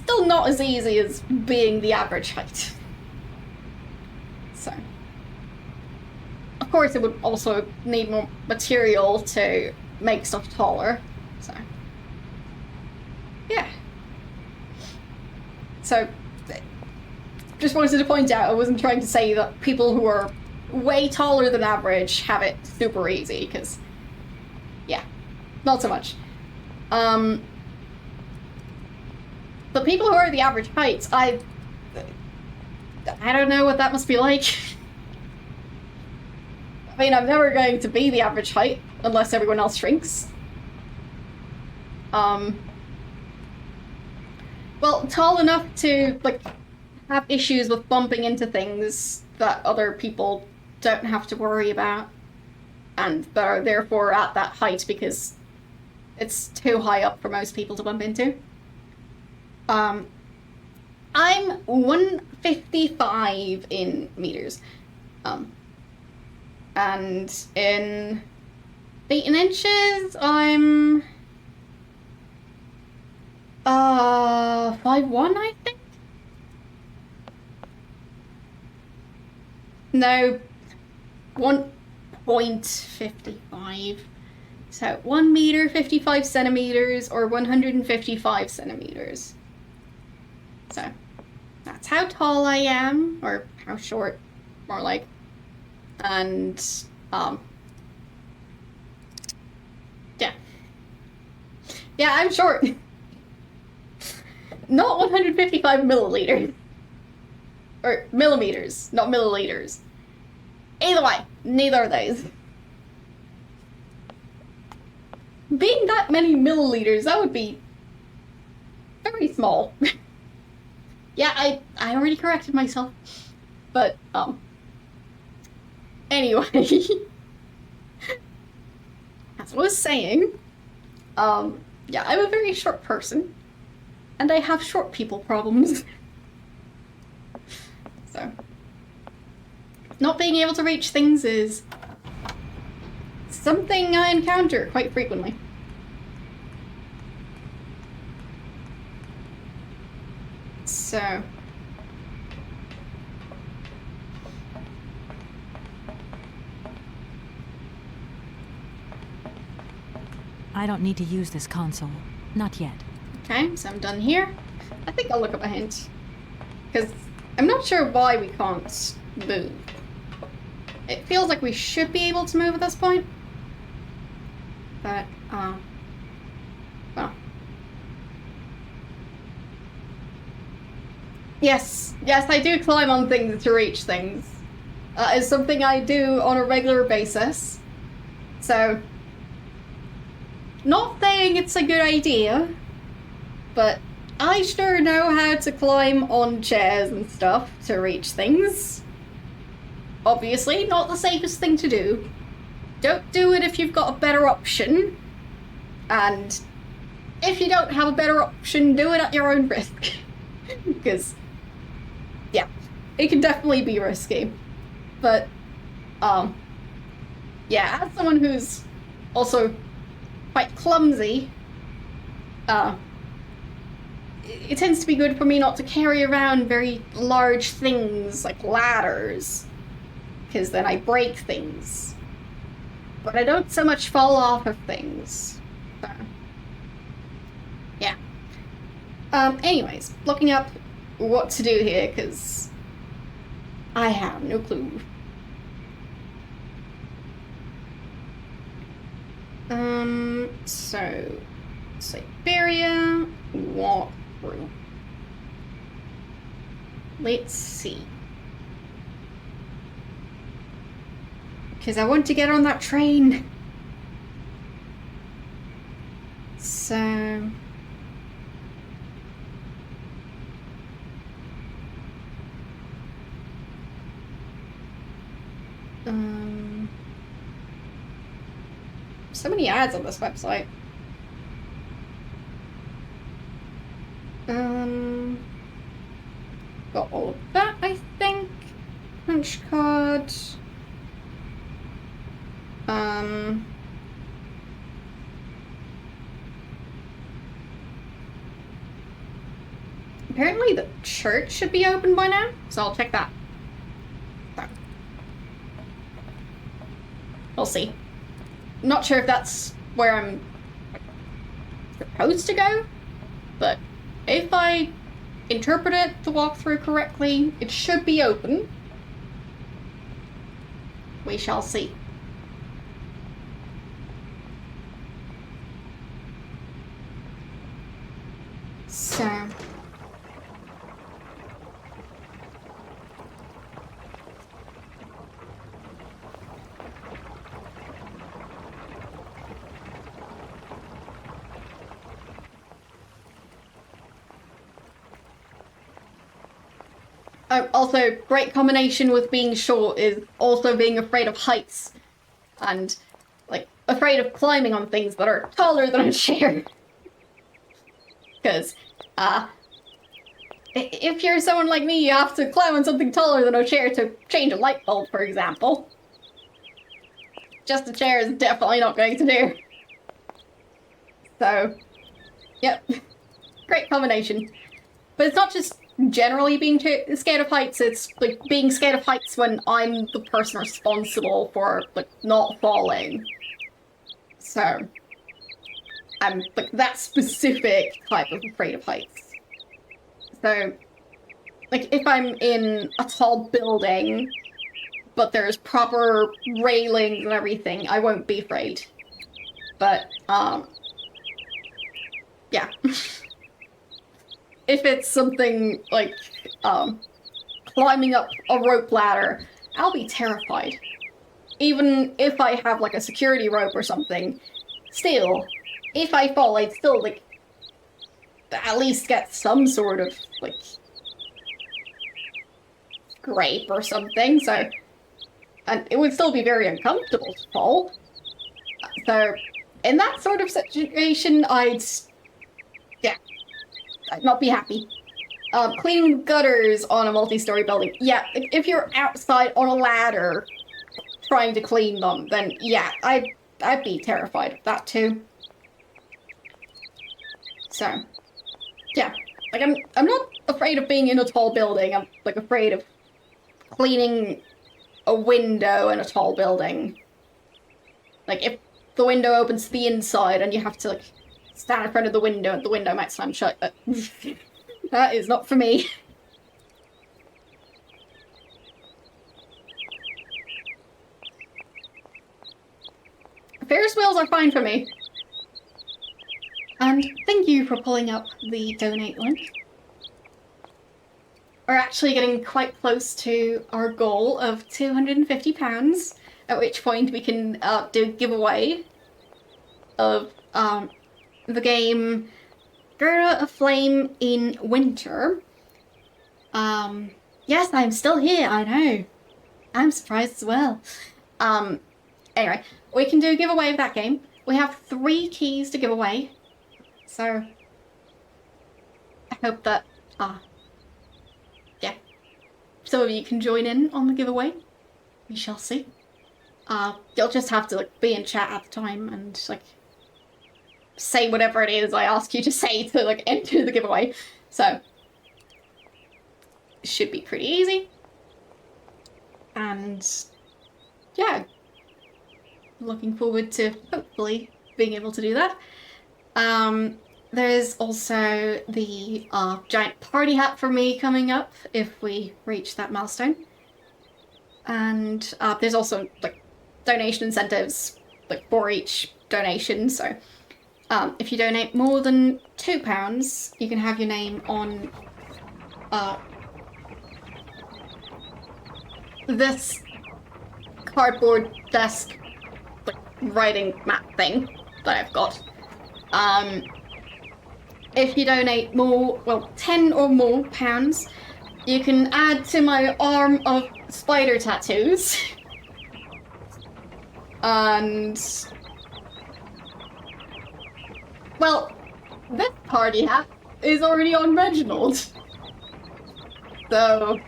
Speaker 1: still not as easy as being the average height. So, of course, it would also need more material to make stuff taller. So, yeah. So, just wanted to point out, I wasn't trying to say that people who are way taller than average have it super easy, because, yeah, not so much. But people who are the average height, I don't know what that must be like. I mean, I'm never going to be the average height unless everyone else shrinks. Well, tall enough to, like, have issues with bumping into things that other people don't have to worry about, and that are therefore at that height because it's too high up for most people to bump into. I'm 155 in meters, and in feet and inches, I'm 5'1", I think. No, 1.55. So 1 meter 55 centimeters or 155 centimeters. So that's how tall I am, or how short, more like. And yeah. Yeah, I'm short. Not 155 milliliters. Or millimeters, not milliliters. Either way, neither of those. Being that many milliliters, that would be very small. Yeah, I already corrected myself. But, anyway. As I was saying, yeah, I'm a very short person. And I have short people problems. So, not being able to reach things is something I encounter quite frequently. So,
Speaker 2: I don't need to use this console. Not yet.
Speaker 1: Okay, so I'm done here. I think I'll look up a hint. Because I'm not sure why we can't move. It feels like we should be able to move at this point. But, well. Yes, I do climb on things to reach things. It's something I do on a regular basis. So, not saying it's a good idea, but I sure know how to climb on chairs and stuff to reach things. Obviously, not the safest thing to do, don't do it if you've got a better option. And if you don't have a better option, do it at your own risk. Because, yeah, it can definitely be risky. But, yeah, as someone who's also quite clumsy, it tends to be good for me not to carry around very large things like ladders, because then I break things. But I don't so much fall off of things. So, yeah. Anyways, looking up what to do here, because I have no clue. So, Syberia, walk through. Let's see. Because I want to get on that train. So... so many ads on this website. Got all of that, I think. Punch card. Apparently the church should be open by now, so I'll check that. We'll see. Not sure if that's where I'm supposed to go, but if I interpreted the walkthrough correctly, it should be open. We shall see. So... also, great combination with being short is also being afraid of heights. And, like, afraid of climbing on things that are taller than a chair. Because, if you're someone like me, you have to climb on something taller than a chair to change a light bulb, for example. Just a chair is definitely not going to do. So, yep. Great combination. But it's not just generally being scared of heights, it's like being scared of heights when I'm the person responsible for like not falling. So I'm like that specific type of afraid of heights. So like if I'm in a tall building but there's proper railings and everything, I won't be afraid. But yeah. If it's something like, climbing up a rope ladder, I'll be terrified. Even if I have, like, a security rope or something, still, if I fall, I'd still, like, at least get some sort of, like, scrape or something, so... And it would still be very uncomfortable to fall. So, in that sort of situation, I'd not be happy. Cleaning gutters on a multi-story building. Yeah, if you're outside on a ladder trying to clean them, then yeah, I'd be terrified of that too. So, yeah. Like, I'm not afraid of being in a tall building, I'm, like, afraid of cleaning a window in a tall building. Like, if the window opens to the inside and you have to, like, stand in front of the window and the window might slam shut. That is not for me. Ferris wheels are fine for me. And thank you for pulling up the donate link. We're actually getting quite close to our goal of £250, at which point we can do a giveaway of the game Gerda of Flame in Winter. Yes, I'm still here, I know. I'm surprised as well. anyway, we can do a giveaway of that game. We have 3 keys to give away. So, I hope that, yeah, some of you can join in on the giveaway. We shall see. You'll just have to, like, be in chat at the time and, like, say whatever it is I ask you to say to, like, enter the giveaway. So, it should be pretty easy. And, yeah, looking forward to hopefully being able to do that. There's also the giant party hat for me coming up if we reach that milestone. And there's also like donation incentives like for each donation. So if you donate more than £2, you can have your name on this cardboard desk like writing map thing that I've got. If you donate more, well, 10 or more pounds, you can add to my arm of spider tattoos. And, well, this party hat is already on Reginald. So,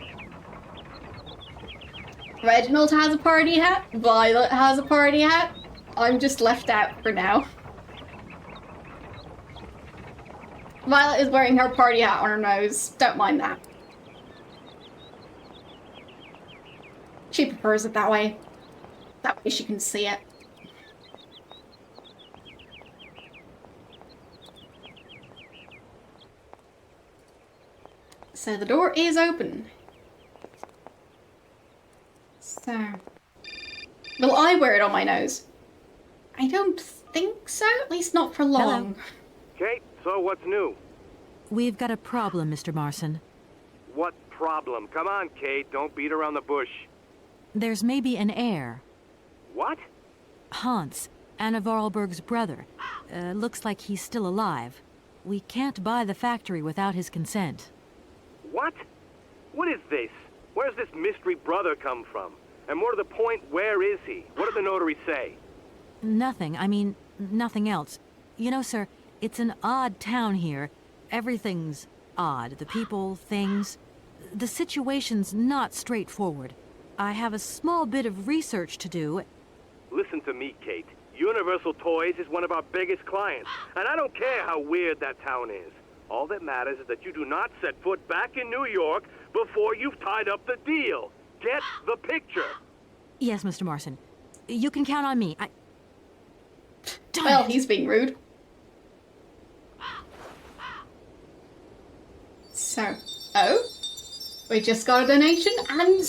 Speaker 1: Reginald has a party hat, Violet has a party hat, I'm just left out for now. Violet is wearing her party hat on her nose. Don't mind that. She prefers it that way. That way she can see it. So the door is open. So... will I wear it on my nose? I don't think so. At least not for long.
Speaker 2: Hello.
Speaker 6: Kate, so what's new?
Speaker 2: We've got a problem, Mr. Marson.
Speaker 6: What problem? Come on, Kate, don't beat around the bush.
Speaker 2: There's maybe an heir.
Speaker 6: What?
Speaker 2: Hans, Anna Vorarlberg's brother. Looks like he's still alive. We can't buy the factory without his consent.
Speaker 6: What? What is this? Where's this mystery brother come from? And more to the point, where is he? What did the notary say?
Speaker 2: Nothing. I mean, nothing else. You know, sir, it's an odd town here. Everything's odd. The people, things. The situation's not straightforward. I have a small bit of research to do.
Speaker 6: Listen to me, Kate. Universal Toys is one of our biggest clients, and I don't care how weird that town is. All that matters is that you do not set foot back in New York before you've tied up the deal. Get the picture.
Speaker 2: Yes, Mr. Marson. You can count on me.
Speaker 1: Well, he's being rude. So, we just got a donation and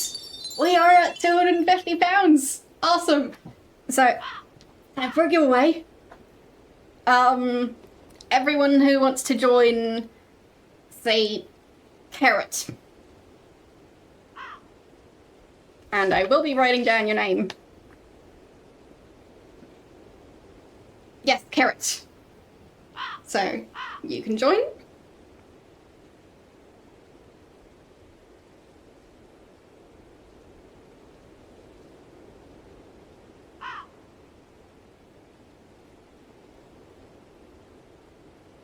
Speaker 1: we are at £250. Awesome. So, time for a giveaway. Everyone who wants to join, say, Carrot. And I will be writing down your name. Yes, Carrot. So, you can join.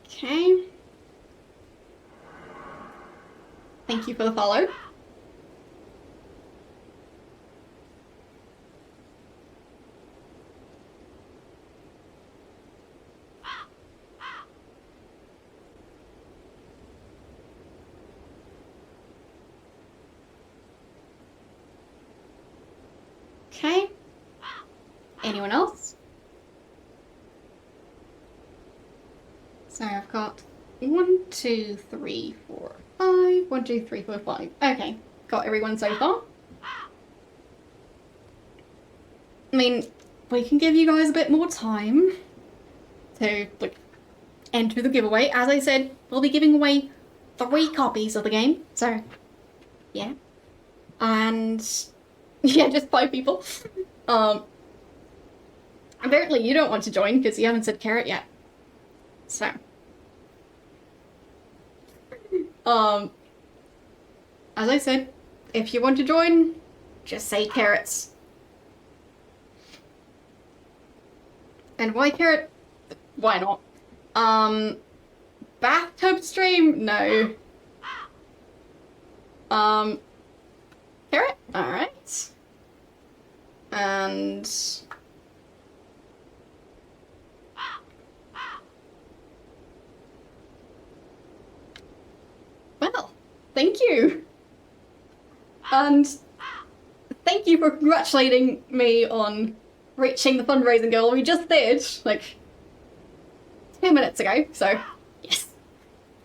Speaker 1: Okay. Thank you for the follow. Okay. Anyone else? So I've got 1, 2, 3, 4, 5. 1, 2, 3, 4, 5. Okay, got everyone so far. I mean, we can give you guys a bit more time to like enter the giveaway. As I said, we'll be giving away 3 copies of the game. So, yeah. And yeah, just 5 people. Apparently you don't want to join because you haven't said Carrot yet. So. As I said, if you want to join, just say Carrots. And why carrot? Why not? Bathtub stream? No. Carrot? Alright. And... well, thank you. And thank you for congratulating me on reaching the fundraising goal we just did, like, 2 minutes ago, so yes.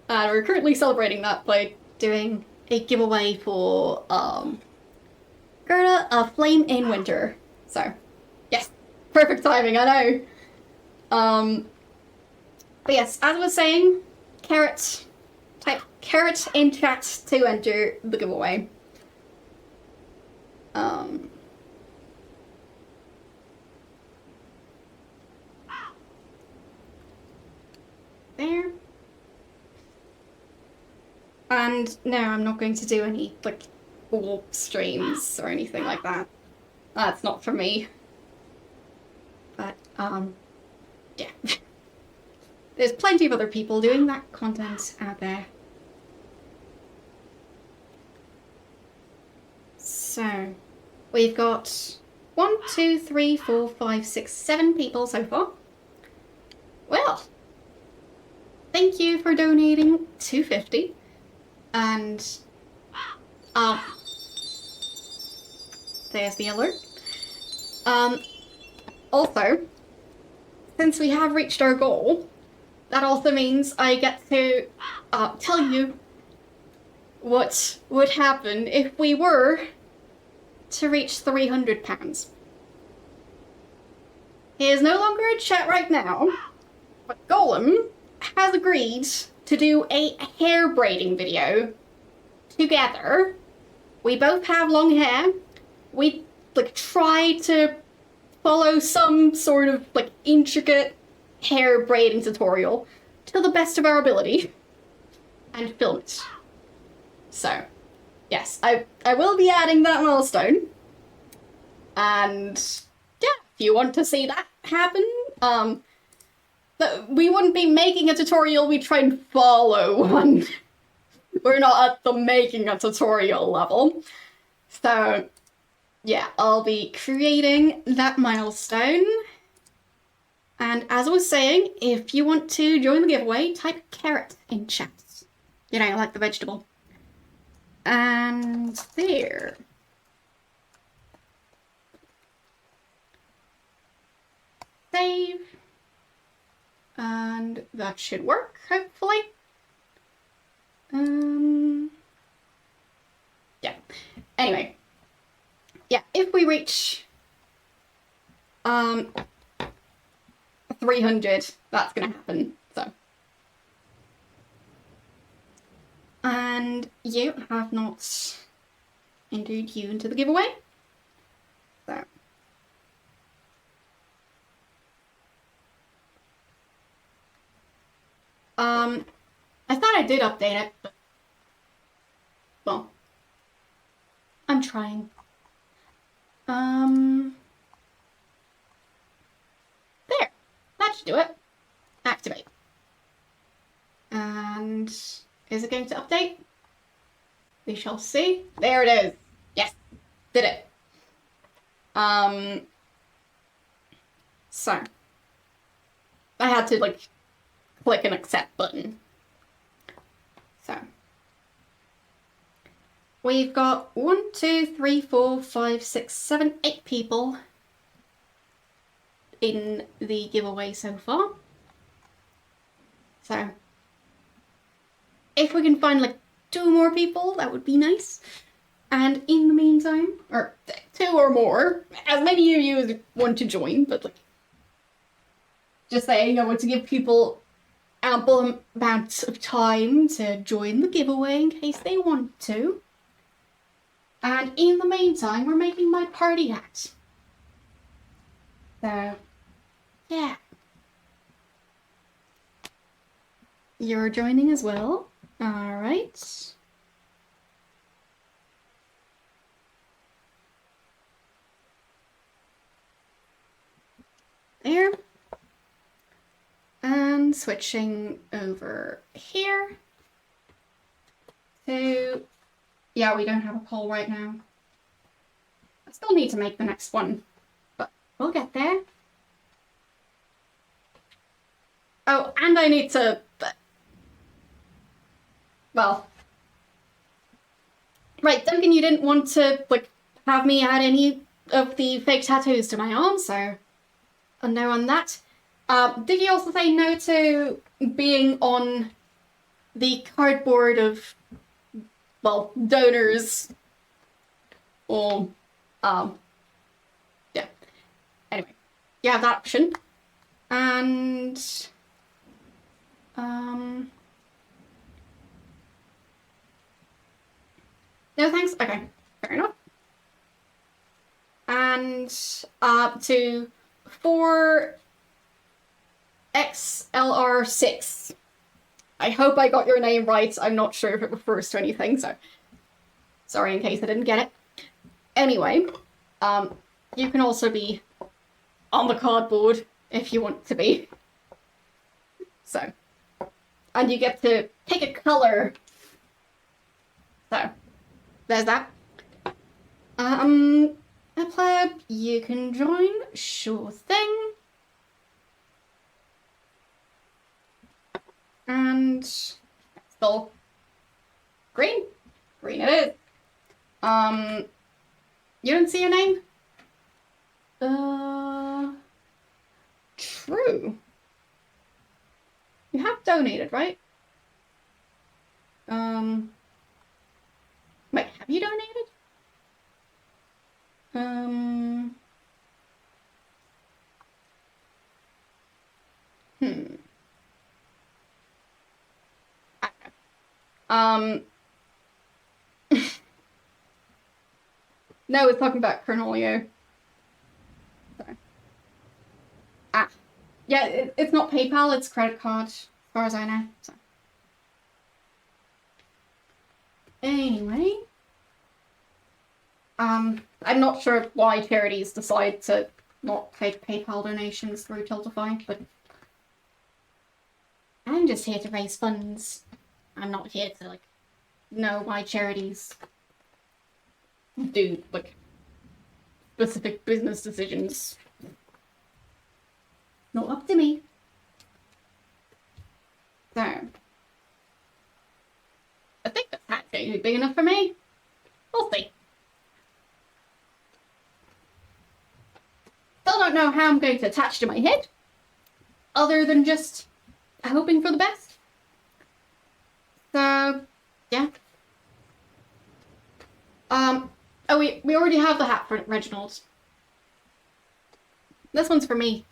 Speaker 1: And we're currently celebrating that by doing a giveaway for, Gerda, A Flame in Winter. So, yes, perfect timing, I know. But yes, as I was saying, carrot, type carrot in chat to enter the giveaway. There. And no, I'm not going to do any, like, warp streams or anything like that. That's not for me. But, yeah. There's plenty of other people doing that content out there. So, we've got 1, 2, 3, 4, 5, 6, 7 people so far. Well, thank you for donating $2.50. And, there's the alert. Also, since we have reached our goal, that also means I get to tell you what would happen if we were to reach £300. He is no longer in chat right now, but Golem has agreed to do a hair braiding video together. We both have long hair. We, like, try to follow some sort of, like, intricate hair braiding tutorial to the best of our ability and film it. So, yes, I will be adding that milestone. And yeah, if you want to see that happen, we wouldn't be making a tutorial, we try and follow one. We're not at the making a tutorial level. So yeah, I'll be creating that milestone. And as I was saying, if you want to join the giveaway, type carrot in chat. You know, like the vegetable. And there. Save. And that should work, hopefully. Yeah. Anyway. Yeah, if we reach 300, that's gonna happen, so. And you have not entered you into the giveaway. So. I thought I did update it, but, well, I'm trying. There. That should do it. Activate. And is it going to update? We shall see. There it is. Yes. Did it. So. I had to, like, click an accept button. So. We've got 1, 2, 3, 4, 5, 6, 7, 8 people in the giveaway so far. So, if we can find like 2 more people, that would be nice. And in the meantime, or 2 or more, as many of you as want to join, but like, just saying, I want to give people ample amounts of time to join the giveaway in case they want to. And in the meantime, we're making my party hat. So, yeah. You're joining as well. Alright. There. switching over here. So, yeah, we don't have a poll right now. I still need to make the next one, but we'll get there. Oh, and I need to... Well... Right, Duncan, you didn't want to, like, have me add any of the fake tattoos to my arm, so... A no on that. Did you also say no to being on the cardboard of, well, donors? Or, yeah. Anyway, you have that option. And, no thanks? Okay, fair enough. And, to 4XLR6. I hope I got your name right. I'm not sure if it refers to anything, so sorry in case I didn't get it. Anyway, you can also be on the cardboard if you want to be. So, and you get to pick a color. So, there's that. A pleb, you can join. Sure thing. And still green. Green it is. You don't see your name? True. You have donated, right? Wait, have you donated? No, we're talking about Colonel Leo. Sorry. Ah. Yeah, it's not PayPal, it's credit card, as far as I know. So. Anyway. I'm not sure why charities decide to not take PayPal donations through Tiltify, but I'm just here to raise funds. I'm not here to, like, know why charities do, like, specific business decisions. Not up to me. So, I think the hat's going to be big enough for me. We'll see. Still don't know how I'm going to attach to my head, other than just hoping for the best. So, yeah. Oh, we already have the hat for Reginald. This one's for me.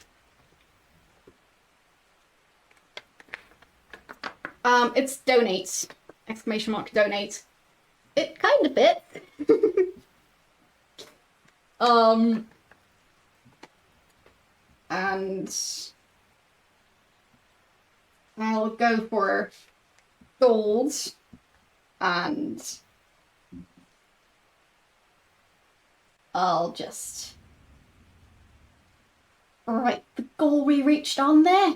Speaker 1: It's donate. Exclamation mark donate. It kind of fits. And I'll go for gold and I'll just write the goal we reached on there,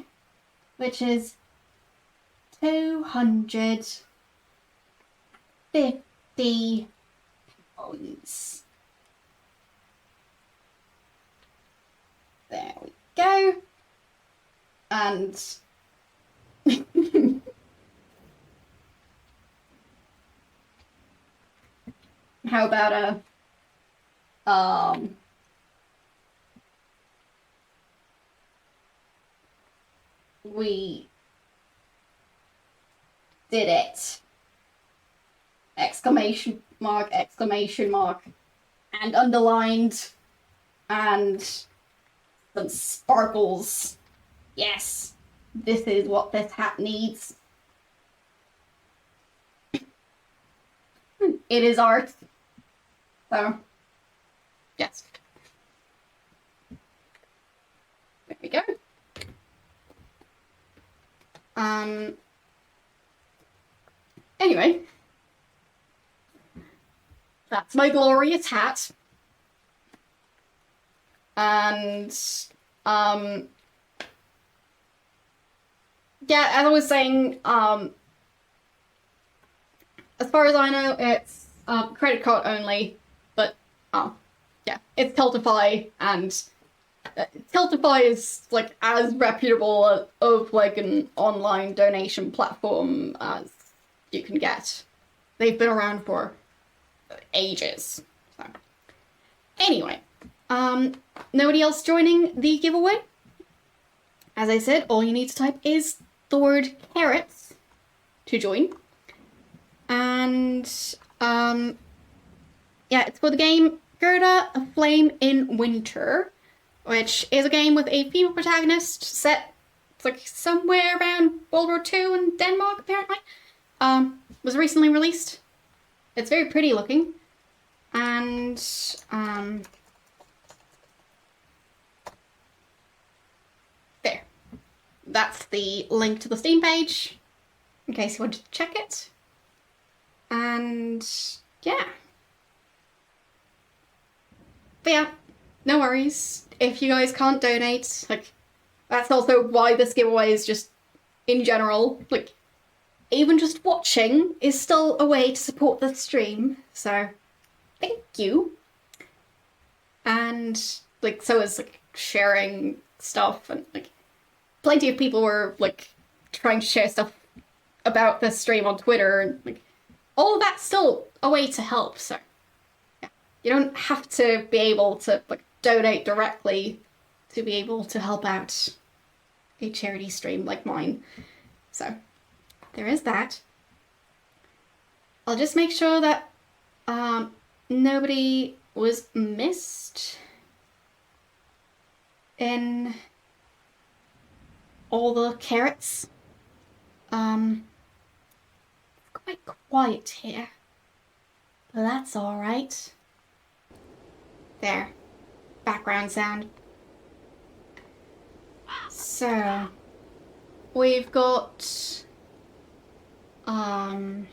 Speaker 1: which is 250 pounds. There we go. And how about we did it. Exclamation mark, and underlined, and some sparkles. Yes, this is what this hat needs. It is art. So, yes. There we go. Anyway. That's my glorious hat. And, yeah, as I was saying, as far as I know, it's credit card only, but yeah, it's Tiltify, and Tiltify is like as reputable of like an online donation platform as you can get. They've been around for ages. So. Anyway, nobody else joining the giveaway? As I said, all you need to type is the word carrots to join. And, yeah, it's for the game Gerda, A Flame in Winter, which is a game with a female protagonist set like somewhere around World War II in Denmark, apparently. Was recently released. It's very pretty looking. And, there. That's the link to the Steam page, in case you wanted to check it. And, yeah. But yeah, no worries. If you guys can't donate, like, that's also why this giveaway is just, in general, like, even just watching is still a way to support the stream, so thank you. And, like, so is, like, sharing stuff, and, like, plenty of people were, like, trying to share stuff about this stream on Twitter, and, like, all of that's still a way to help, so yeah. You don't have to be able to, like, donate directly to be able to help out a charity stream like mine, so there is that. I'll just make sure that nobody was missed in all the carrots. Quite quiet here, but that's alright. There. Background sound. So, we've got 1,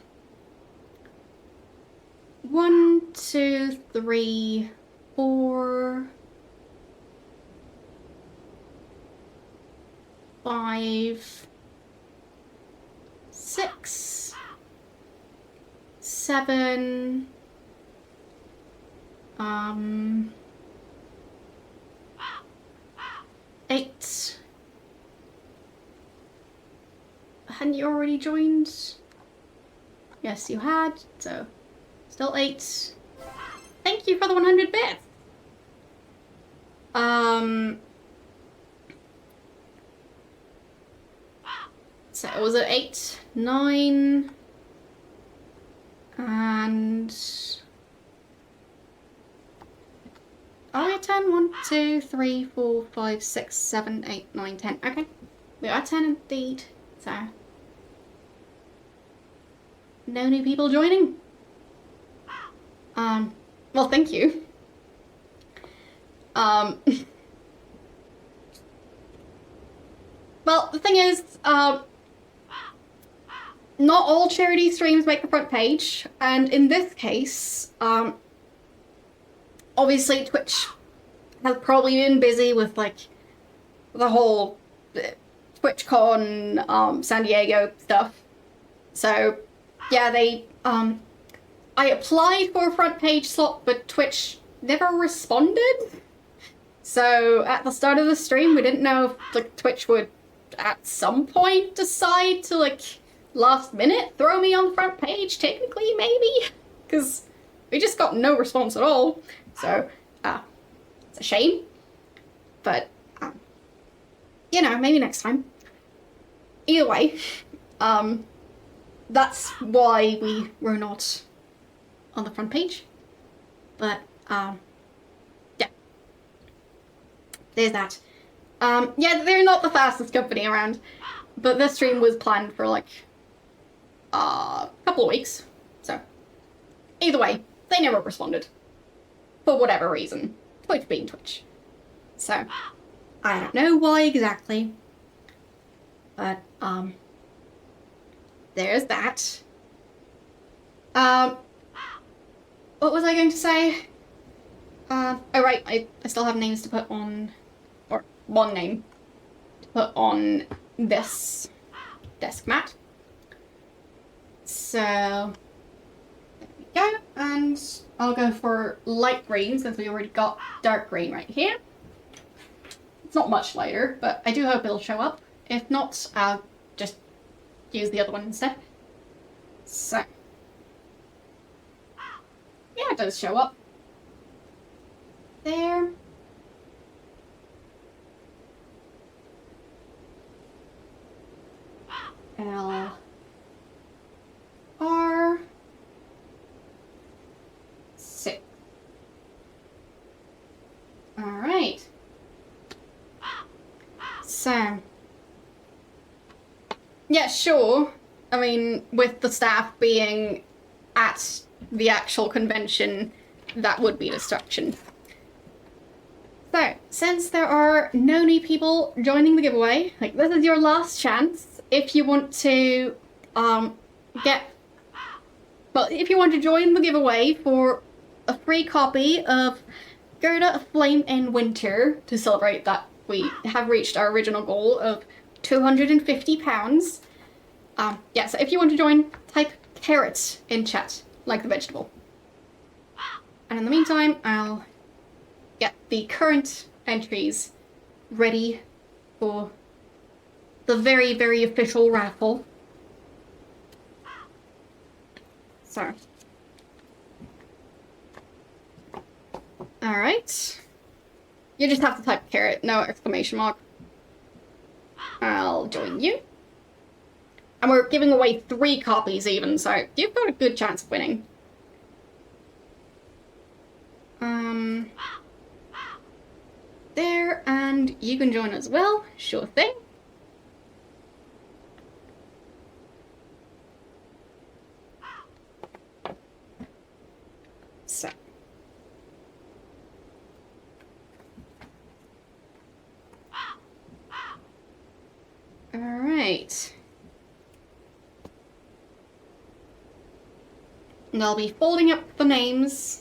Speaker 1: 2, 3, 4, 5, 6, 7, 8. Hadn't you already joined? Yes, you had, so still 8. Thank you for the 100 bits. So it was at 8, 9, and are we at 10? 1, 2, 3, 4, 5, 6, 7, 8, 9, 10. Okay, we are 10 indeed. So no new people joining. Well, thank you. Well, the thing is, not all charity streams make the front page, and in this case, obviously Twitch has probably been busy with, like, the whole TwitchCon, San Diego stuff. So, yeah, they, I applied for a front page slot, but Twitch never responded. So, at the start of the stream, we didn't know if, like, Twitch would, at some point, decide to, like, last minute throw me on the front page, technically, maybe? Because we just got no response at all. So, it's a shame. But, you know, maybe next time. Either way, that's why we were not on the front page. But, yeah. There's that. Yeah, they're not the fastest company around, but this stream was planned for, like, a couple of weeks. So, either way, they never responded. For whatever reason. Twitch being Twitch. So, I don't know why exactly. But, there's that. What was I going to say? Oh right, I still have names to put on, or one name to put on this desk mat. So, there we go. And I'll go for light green since we already got dark green right here. It's not much lighter, but I do hope it'll show up. If not, I'll just use the other one instead. So, yeah, it does show up. There. L R 6. All right. So, yeah, sure. I mean, with the staff being at the actual convention, that would be a distraction. So, since there are no new people joining the giveaway, like, this is your last chance if you want to if you want to join the giveaway for a free copy of Gerda, A Flame in Winter to celebrate that we have reached our original goal of £250. Yeah, so if you want to join, type carrot in chat, like the vegetable. And in the meantime, I'll get the current entries ready for the very, very official raffle. So. Alright. You just have to type carrot, no exclamation mark. I'll join you. And we're giving away 3 copies even, so you've got a good chance of winning. There, and you can join as well, sure thing. So. Alright. And I'll be folding up the names.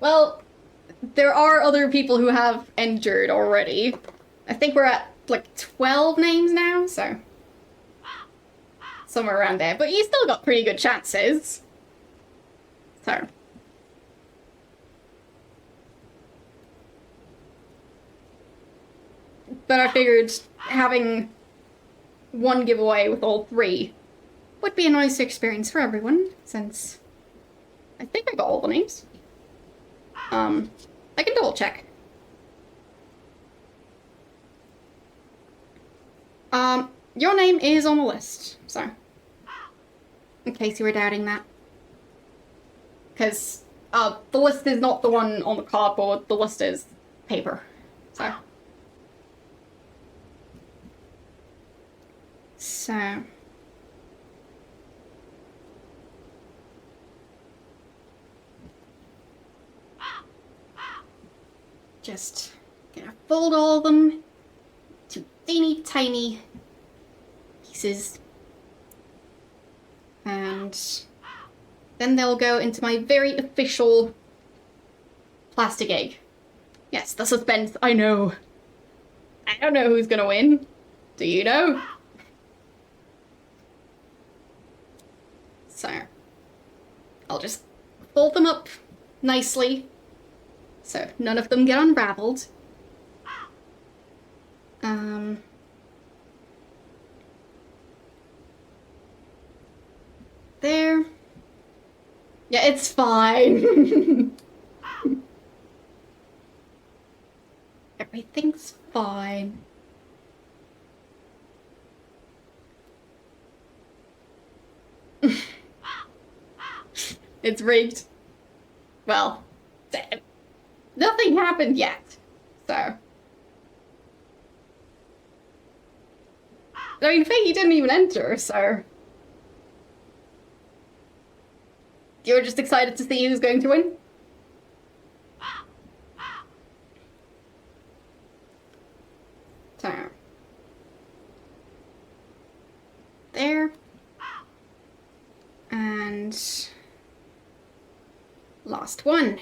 Speaker 1: Well, there are other people who have entered already. I think we're at, like, 12 names now, so... somewhere around there. But you still got pretty good chances. So... but I figured having one giveaway with all 3 would be a nice experience for everyone, since I think I got all the names. I can double check. Your name is on the list, so in case you were doubting that. Because the list is not the one on the cardboard, the list is paper, so. So. Just gonna fold all of them to teeny tiny pieces. And then they'll go into my very official plastic egg. Yes, the suspense, I know. I don't know who's gonna win. Do you know? So, I'll just fold them up nicely so none of them get unraveled. There. Yeah, it's fine. Everything's fine. It's rigged. Well, nothing happened yet, so. I mean, Figgy didn't even enter, so. You're just excited to see who's going to win? So. There. And last one.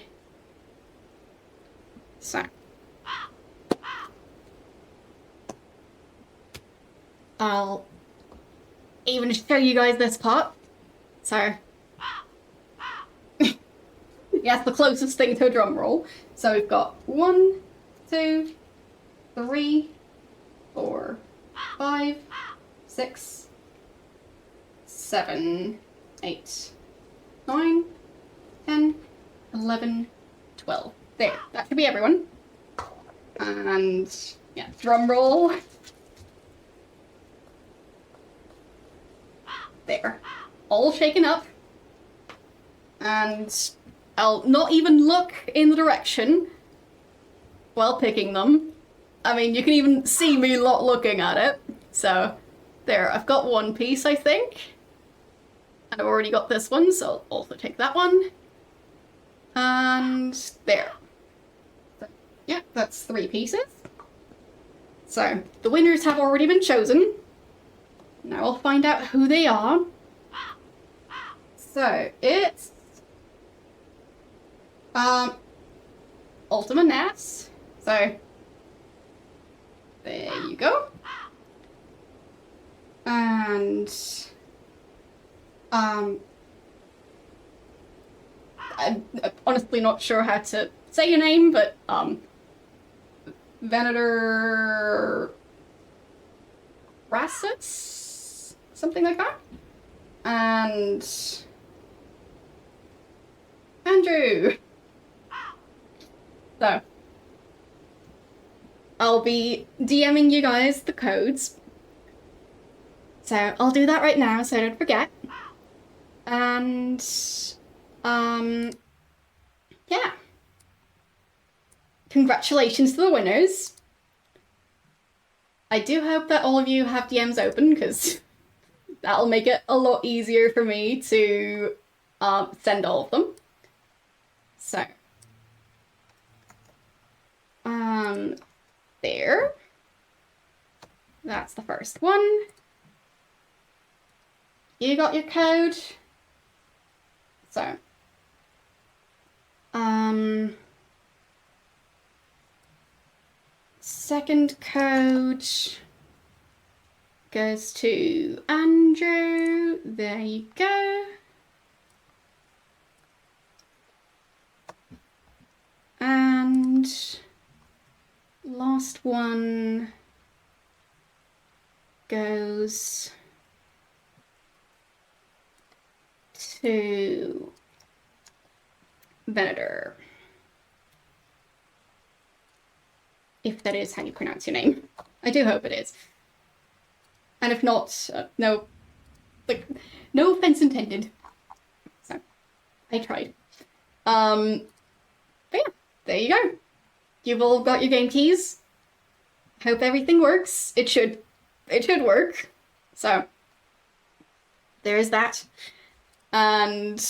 Speaker 1: So. I'll even show you guys this part. So, yeah, it's the closest thing to a drum roll. So we've got 1, 2, 3, 4, 5, 6, 7, 8, 9, 10, 11, 12. There, that should be everyone. And yeah, drum roll. There. All shaken up. And I'll not even look in the direction while picking them. I mean, you can even see me not looking at it. So, there, I've got one piece, I think. And I've already got this one, so I'll also take that one. And there. So, yeah, that's 3 pieces. So, the winners have already been chosen. Now I'll find out who they are. So, it's Ultima Nats. So, there you go. And I'm honestly not sure how to say your name, but Venator Rassus? Something like that. And Andrew. So, I'll be DMing you guys the codes. So, I'll do that right now so I don't forget. And, yeah. Congratulations to the winners. I do hope that all of you have DMs open, because that'll make it a lot easier for me to send all of them. So, there. That's the first one. You got your code. So, second code goes to Andrew. There you go. And last one goes to Venator. If that is how you pronounce your name. I do hope it is. And if not, no offense intended. So, I tried. But yeah, there you go. You've all got your game keys. Hope everything works. It should work. So, there is that. And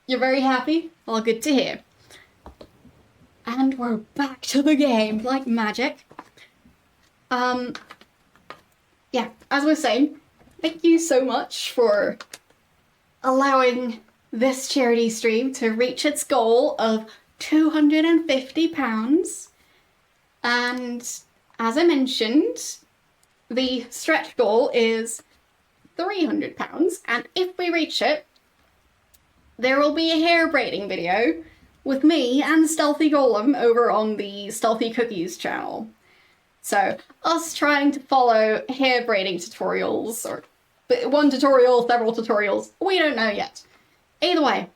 Speaker 1: you're very happy? All good to hear. And we're back to the game, like magic. Yeah, as I was saying, thank you so much for allowing this charity stream to reach its goal of £250. And as I mentioned, the stretch goal is £300. And if we reach it, there will be a hair braiding video with me and Stealthy Golem over on the Stealthy Cookies channel. So, us trying to follow hair braiding tutorials, or one tutorial, several tutorials, we don't know yet. Either way,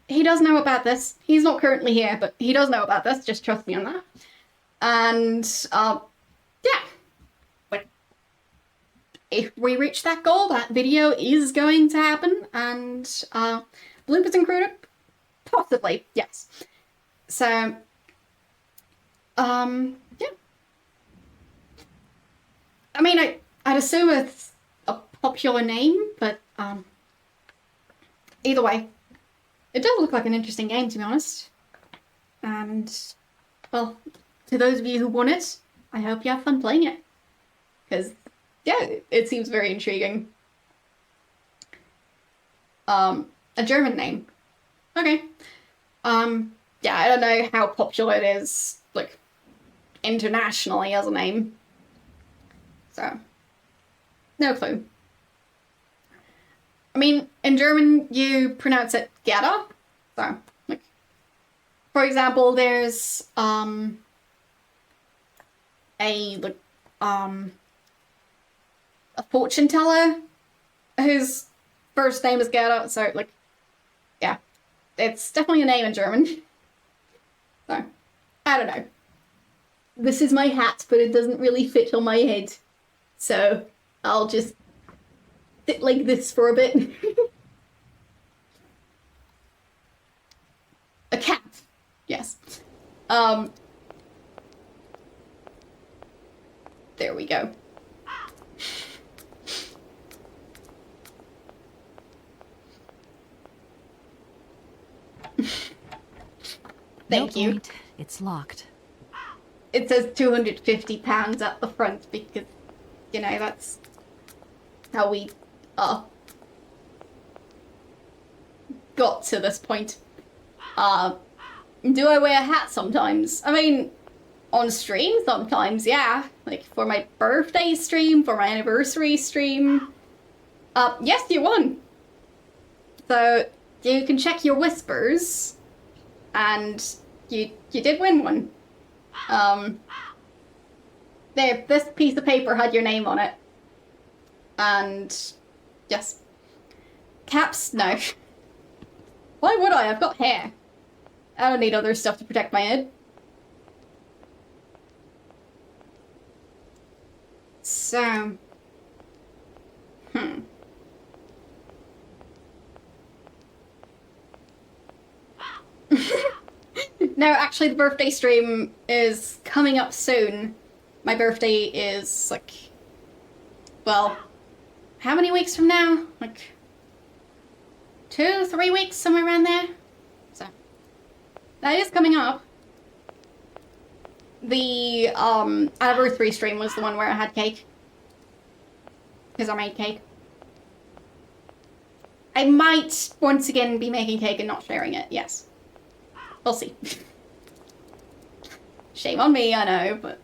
Speaker 1: he does know about this. He's not currently here, but he does know about this, just trust me on that. And, yeah. Like, if we reach that goal, that video is going to happen, and, bloopers included? Possibly, yes. So, yeah. I mean, I'd assume it's a popular name, but, either way, it does look like an interesting game, to be honest. And, well, to those of you who won it, I hope you have fun playing it. Because, yeah, it seems very intriguing. A German name. Okay. Yeah, I don't know how popular it is, like, internationally as a name. So, No clue. I mean, in German, you pronounce it Gerda. So, like, for example, there's, a fortune teller whose first name is Gerda, so, like, yeah. It's definitely a name in German. So, I don't know. This is my hat, but it doesn't really fit on my head. So, I'll just sit like this for a bit. A cat. Yes. There we go. Thank you.
Speaker 2: Point. It's locked.
Speaker 1: It says £250 at the front because, you know, that's how we got to this point. Do I wear a hat sometimes? I mean, on stream sometimes, yeah. Like for my birthday stream, for my anniversary stream. Yes, you won. So you can check your whispers, and you did win one. There, this piece of paper had your name on it. And yes. Caps, no. Why would I? I've got hair. I don't need other stuff to protect my head. So, No, actually the birthday stream is coming up soon. My birthday is, like, well, how many weeks from now? Like, 2, 3 weeks, somewhere around there. So, that is coming up. The, anniversary stream was the one where I had cake. Because I made cake. I might, once again, be making cake and not sharing it, yes. We'll see. Shame on me, I know, but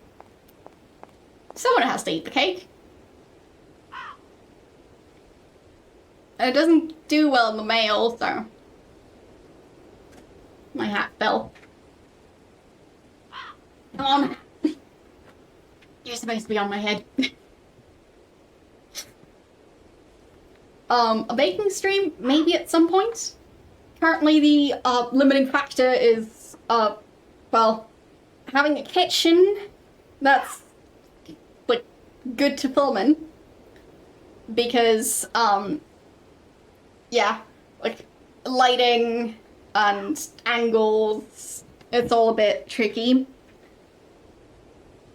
Speaker 1: someone has to eat the cake. And it doesn't do well in the mail, so my hat fell. Come on. You're supposed to be on my head. A baking stream, maybe at some point. Currently the limiting factor is, well, having a kitchen that's, like, good to film in. Because, yeah, like, lighting and angles, it's all a bit tricky.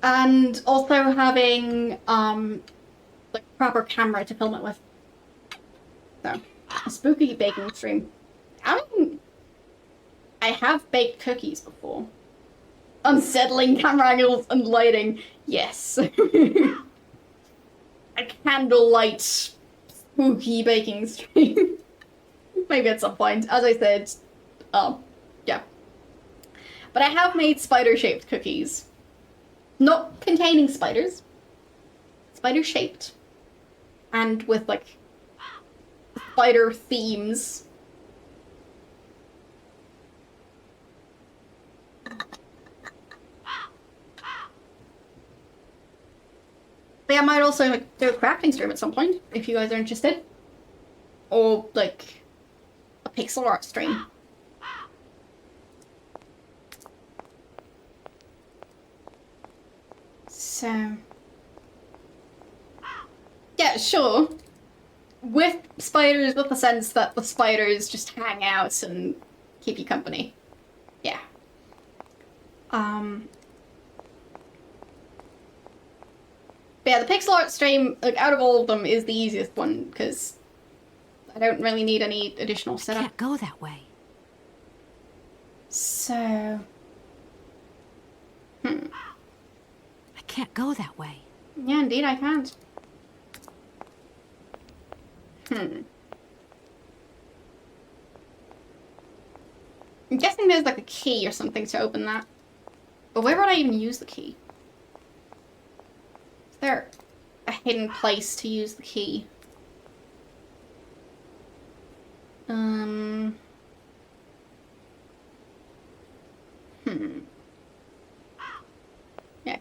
Speaker 1: And also having, like, proper camera to film it with. So, a spooky baking stream. I mean, I have baked cookies before. Unsettling camera angles and lighting, yes. A candlelight spooky baking stream. Maybe at some point. As I said, yeah. But I have made spider-shaped cookies. Not containing spiders. Spider-shaped. And with, like, spider themes. But yeah, I might also, like, do a crafting stream at some point, if you guys are interested. Or, like, a pixel art stream. So, yeah, sure. With spiders, with the sense that the spiders just hang out and keep you company. Yeah. But yeah, the pixel art stream, like, out of all of them, is the easiest one, because I don't really need any additional setup.
Speaker 2: Can't go that way.
Speaker 1: So...
Speaker 2: I can't go that way.
Speaker 1: Yeah, indeed I can't. I'm guessing there's, like, a key or something to open that. But where would I even use the key? Is there a hidden place to use the key. Yeah,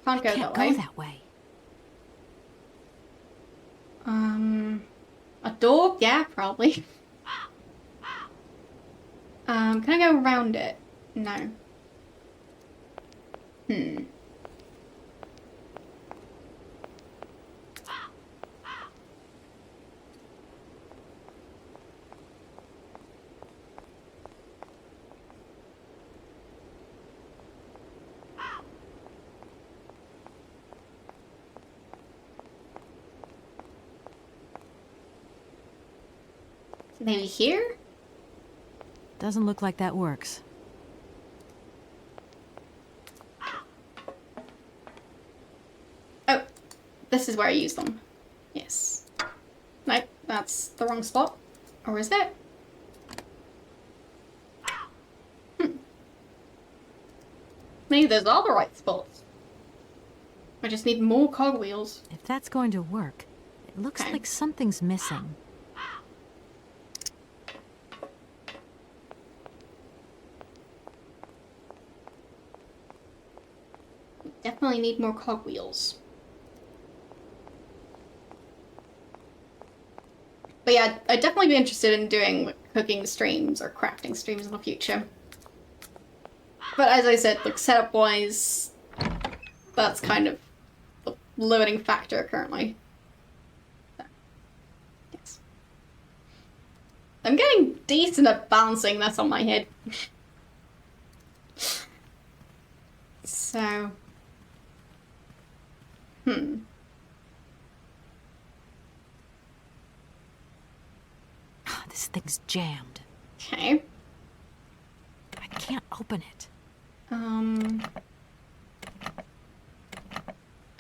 Speaker 1: I can't go that way.
Speaker 2: Go that way.
Speaker 1: A door? Yeah, probably. Can I go around it? No. Maybe here?
Speaker 2: Doesn't look like that works.
Speaker 1: Oh, this is where I use them. Yes. Nope, that's the wrong spot. Or is it? Maybe those are the right spots. I just need more cogwheels.
Speaker 2: If that's going to work, it looks like something's missing.
Speaker 1: Definitely need more cogwheels. But yeah, I'd definitely be interested in doing cooking streams or crafting streams in the future. But as I said, like setup-wise, that's kind of the limiting factor currently. So, yes. I'm getting decent at balancing this on my head. So...
Speaker 2: This thing's jammed.
Speaker 1: Okay.
Speaker 2: I can't open it.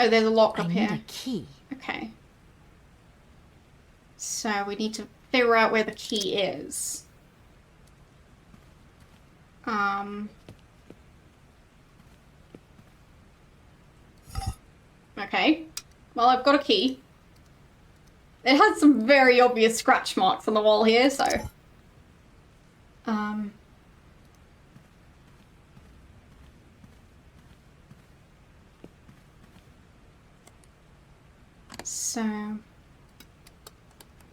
Speaker 1: Oh, there's a lock up here.
Speaker 2: I need a key.
Speaker 1: Okay. So we need to figure out where the key is. Okay. Well, I've got a key. It has some very obvious scratch marks on the wall here, so... So...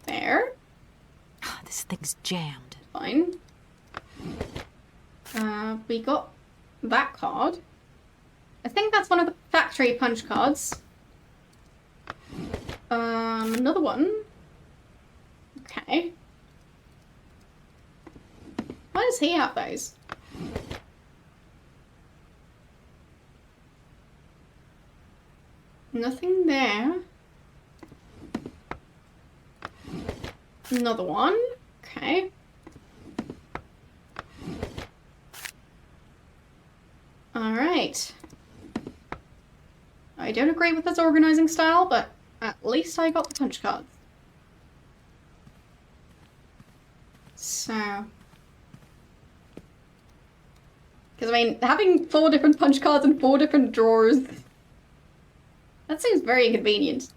Speaker 1: There.
Speaker 2: This thing's jammed.
Speaker 1: Fine. We got that card. I think that's one of the factory punch cards. Another one. Okay. Why does he have those? Nothing there. Another one. Okay. Alright. I don't agree with this organizing style, but at least I got the punch cards. So... Because, I mean, having 4 different punch cards and 4 different drawers... That seems very inconvenient.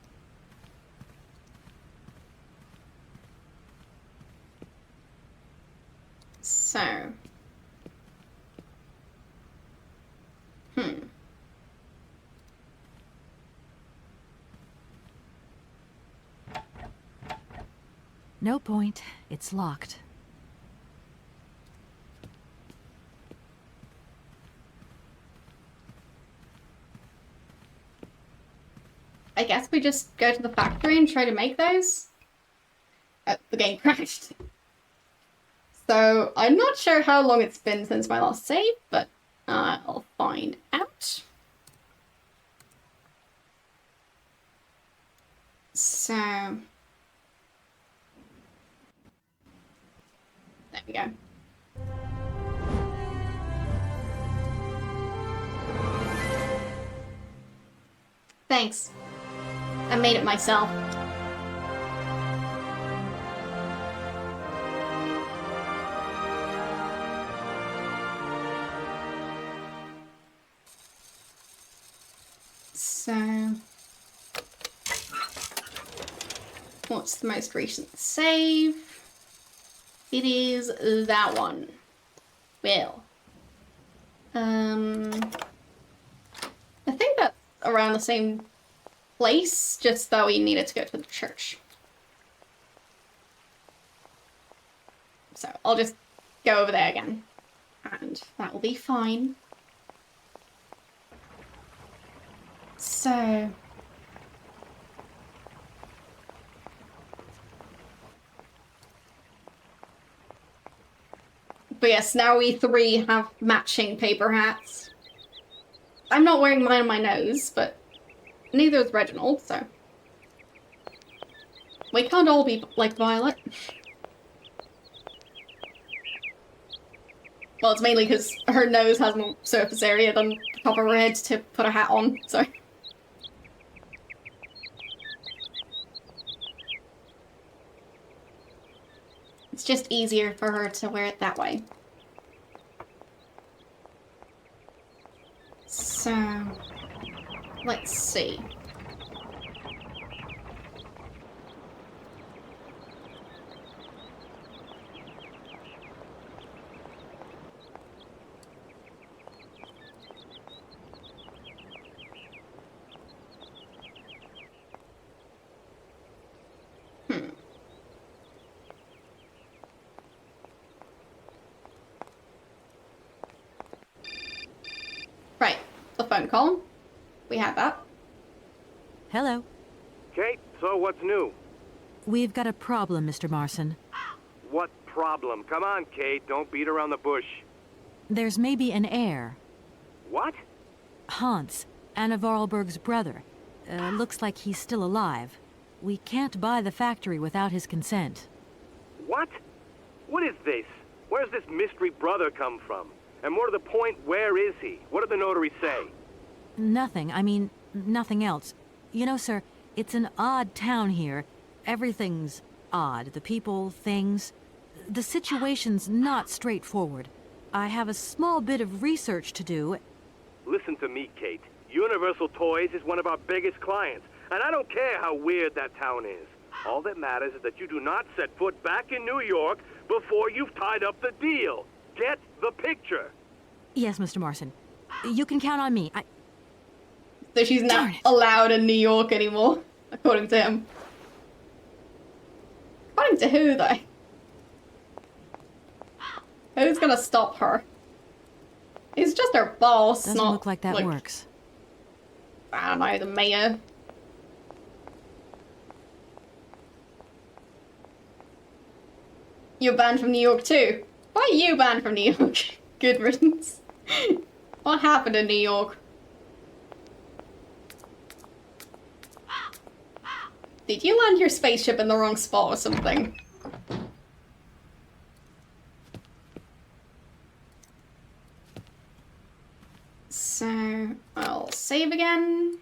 Speaker 1: So...
Speaker 2: No point. It's locked.
Speaker 1: I guess we just go to the factory and try to make those? The game crashed. So, I'm not sure how long it's been since my last save, but I'll find out. So... There we go. Thanks. I made it myself. So... What's the most recent save? It is that one. Well. I think that's around the same place, just that we needed to go to the church. So I'll just go over there again. And that will be fine. So... But yes, now we three have matching paper hats. I'm not wearing mine on my nose, but neither is Reginald, so... We can't all be like Violet. Well, it's mainly because her nose has more surface area than the top of her head to put a hat on, so... It's just easier for her to wear it that way. So... Let's see. Right, the phone call. We have that.
Speaker 2: Hello.
Speaker 6: Kate, so what's new?
Speaker 2: We've got a problem, Mr. Marson.
Speaker 6: What problem? Come on, Kate, don't beat around the bush.
Speaker 2: There's maybe an heir.
Speaker 6: What?
Speaker 2: Hans, Anna Vorarlberg's brother. Looks like he's still alive. We can't buy the factory without his consent.
Speaker 6: What? What is this? Where's this mystery brother come from? And more to the point, where is he? What did the notary say?
Speaker 2: Nothing. I mean, nothing else. You know, sir, it's an odd town here. Everything's odd. The people, things. The situation's not straightforward. I have a small bit of research to do.
Speaker 6: Listen to me, Kate. Universal Toys is one of our biggest clients, and I don't care how weird that town is. All that matters is that you do not set foot back in New York before you've tied up the deal. Get the picture.
Speaker 2: Yes, Mr. Marson. You can count on me.
Speaker 1: So she's not allowed in New York anymore, according to him. According to who, though? Who's gonna stop her? He's just her boss,
Speaker 2: Doesn't
Speaker 1: not
Speaker 2: look like that works.
Speaker 1: I don't know, the mayor. You're banned from New York too. Why are you banned from New York? Good riddance. What happened in New York? Did you land your spaceship in the wrong spot or something? So, I'll save again.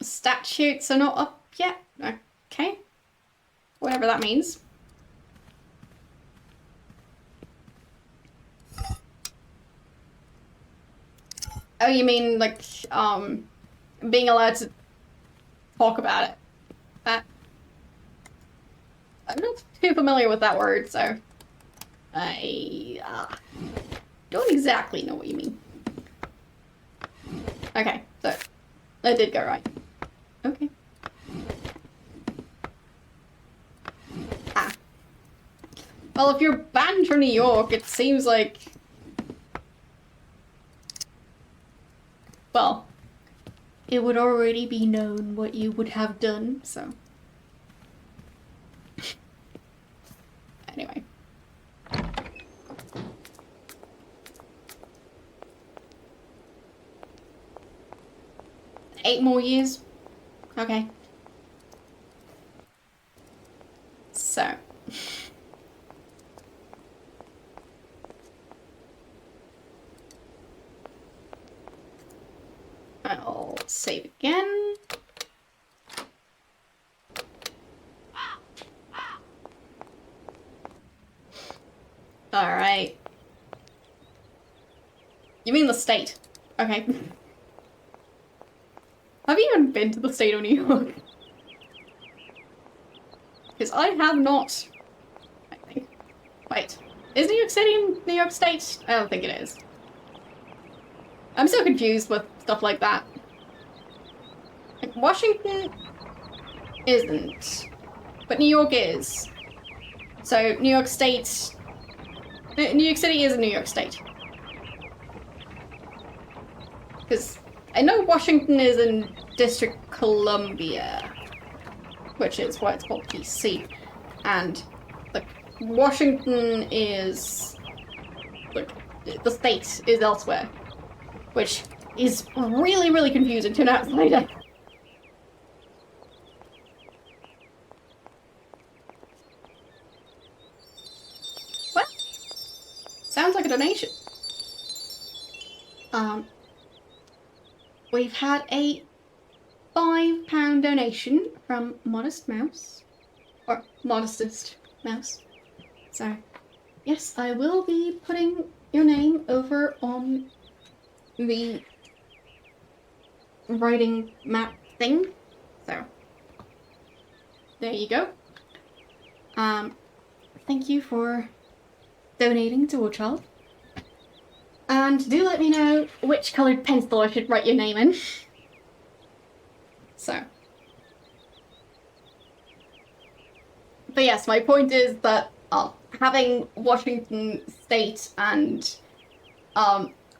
Speaker 1: Statutes are not up yet. Okay. Whatever that means. Oh, you mean, like, being allowed to talk about it. That... I'm not too familiar with that word, so... I, don't exactly know what you mean. Okay, so... That did go right. Okay. Ah. Well, if you're banned from New York, it seems like... Well, it would already be known what you would have done, so... Anyway. Eight more years? Okay. So. I'll save again. Alright. You mean the state? Okay. Have you even been to the state of New York? Because I have not. I think. Wait. Is New York City in New York State? I don't think it is. I'm so confused with stuff like that. Like, Washington isn't. But New York is. So, New York State... New York City is a New York State. Because I know Washington is in District Columbia, which is why it's called DC. And, like, Washington is... like, the state is elsewhere. Which is really, really confusing to an outsider. Well, sounds like a donation. We've had a £5 donation from Modest Mouse. Or Modestest Mouse. So, yes, I will be putting your name over on the writing map thing. So, there you go. Thank you for donating to a child. And do let me know which coloured pencil I should write your name in. So. But yes, my point is that having Washington State and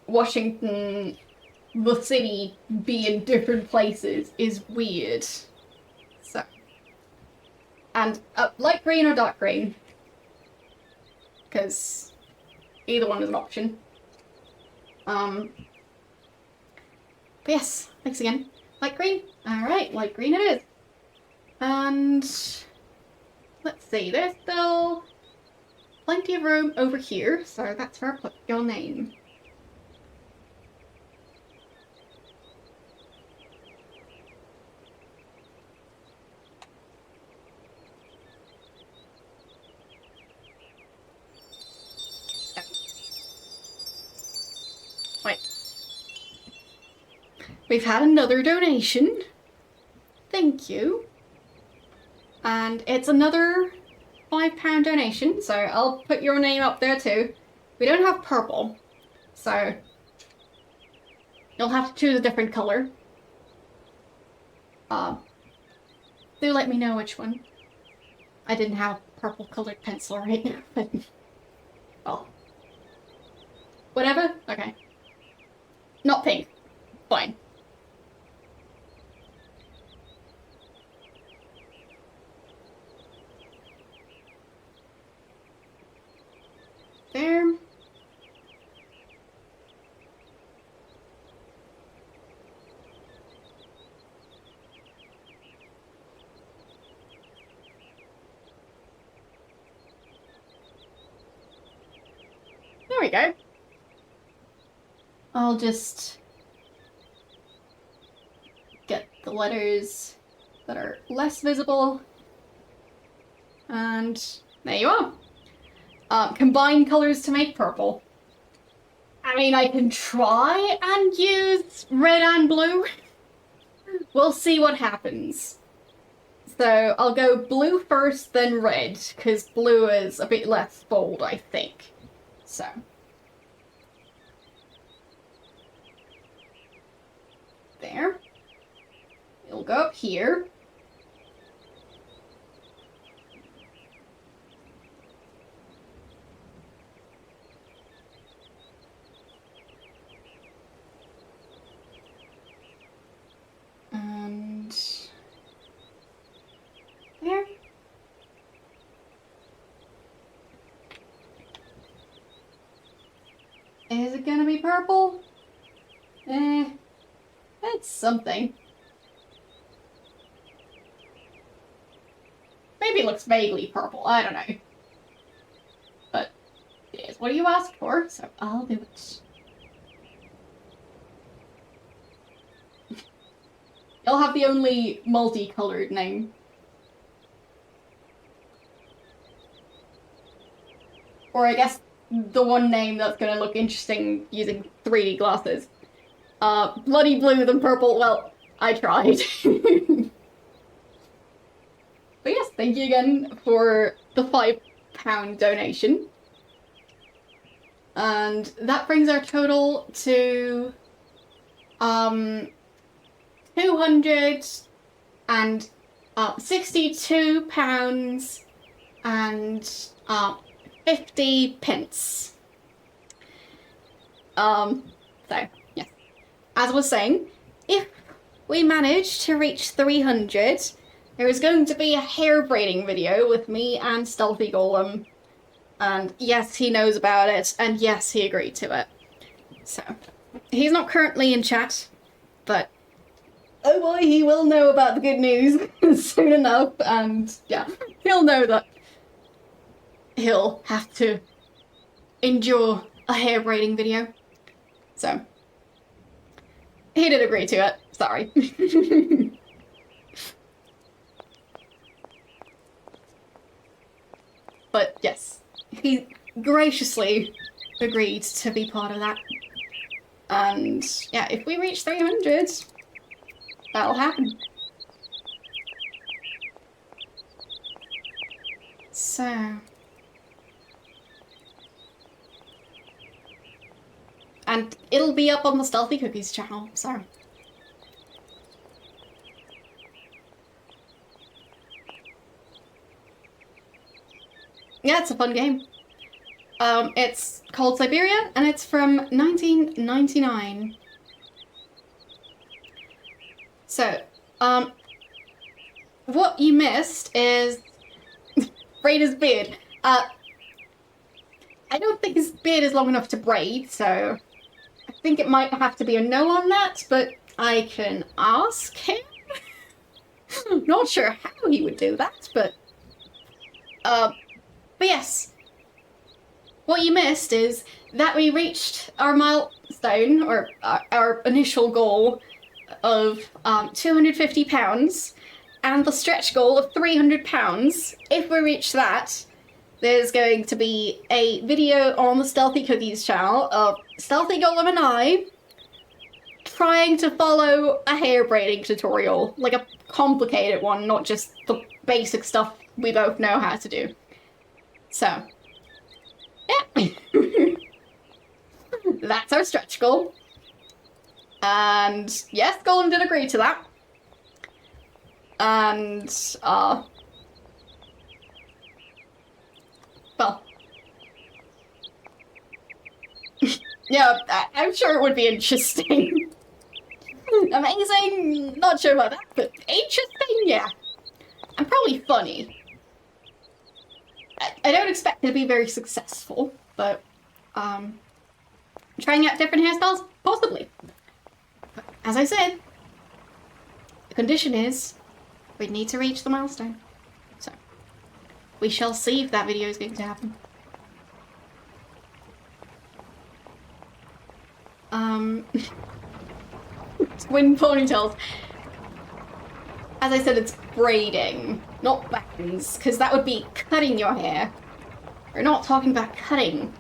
Speaker 1: Washington, the city, be in different places is weird. So. And light green or dark green. Because either one is an option. But yes, thanks again. Light green? Alright, light green it is. And let's see, there's still plenty of room over here, so that's where I put your name. Wait. We've had another donation. Thank you. And it's another £5 donation, so I'll put your name up there too. We don't have purple, so you'll have to choose a different colour. Do let me know which one. I didn't have a purple coloured pencil right now, but well. Whatever? Okay. Not pink. Fine. There. There we go. I'll just get the letters that are less visible. And there you are. Combine colors to make purple. I mean, I can try and use red and blue. We'll see what happens. So I'll go blue first, then red, because blue is a bit less bold, I think. So. There. It'll go up here. And there. Is it gonna be purple? It's something. Maybe it looks vaguely purple, I don't know. But it is what you asked for, so I'll do it. You'll have the only multicolored name. Or I guess the one name that's gonna look interesting using 3D glasses. bloody blue than purple. Well, I tried. But yes, thank you again for the £5 donation. And that brings our total to £262 and 50 pence. So yes, as I was saying, if we manage to reach 300, there is going to be a hair braiding video with me and Stealthy Golem. And yes, he knows about it, and yes, he agreed to it. So, he's not currently in chat, but oh boy, he will know about the good news soon enough, and yeah, he'll know that he'll have to endure a hair braiding video. So, he did agree to it, sorry. But yes, he graciously agreed to be part of that. And yeah, if we reach 300, that'll happen. So... and it'll be up on the Stealthy Cookies channel, so... yeah, it's a fun game. It's called Syberia, and it's from 1999. So, what you missed is braid his beard. I don't think his beard is long enough to braid, so I think it might have to be a no on that, but I can ask him. Not sure how he would do that, but yes, what you missed is that we reached our milestone, or our initial goal of £250, and the stretch goal of £300. If we reach that, there's going to be a video on the Stealthy Cookies channel of Stealthy Golem and I trying to follow a hair braiding tutorial, like a complicated one, not just the basic stuff we both know how to do. So, yeah. That's our stretch goal. And yes, Golem did agree to that. And, well. Yeah, I'm sure it would be interesting. Amazing, not sure about that, but interesting, yeah. And probably funny. I don't expect it to be very successful, but, trying out different hairstyles? Possibly. But, as I said, the condition is we need to reach the milestone. So, we shall see if that video is going to happen. Twin ponytails. As I said, it's braiding, not bangs, because that would be cutting your hair. We're not talking about cutting.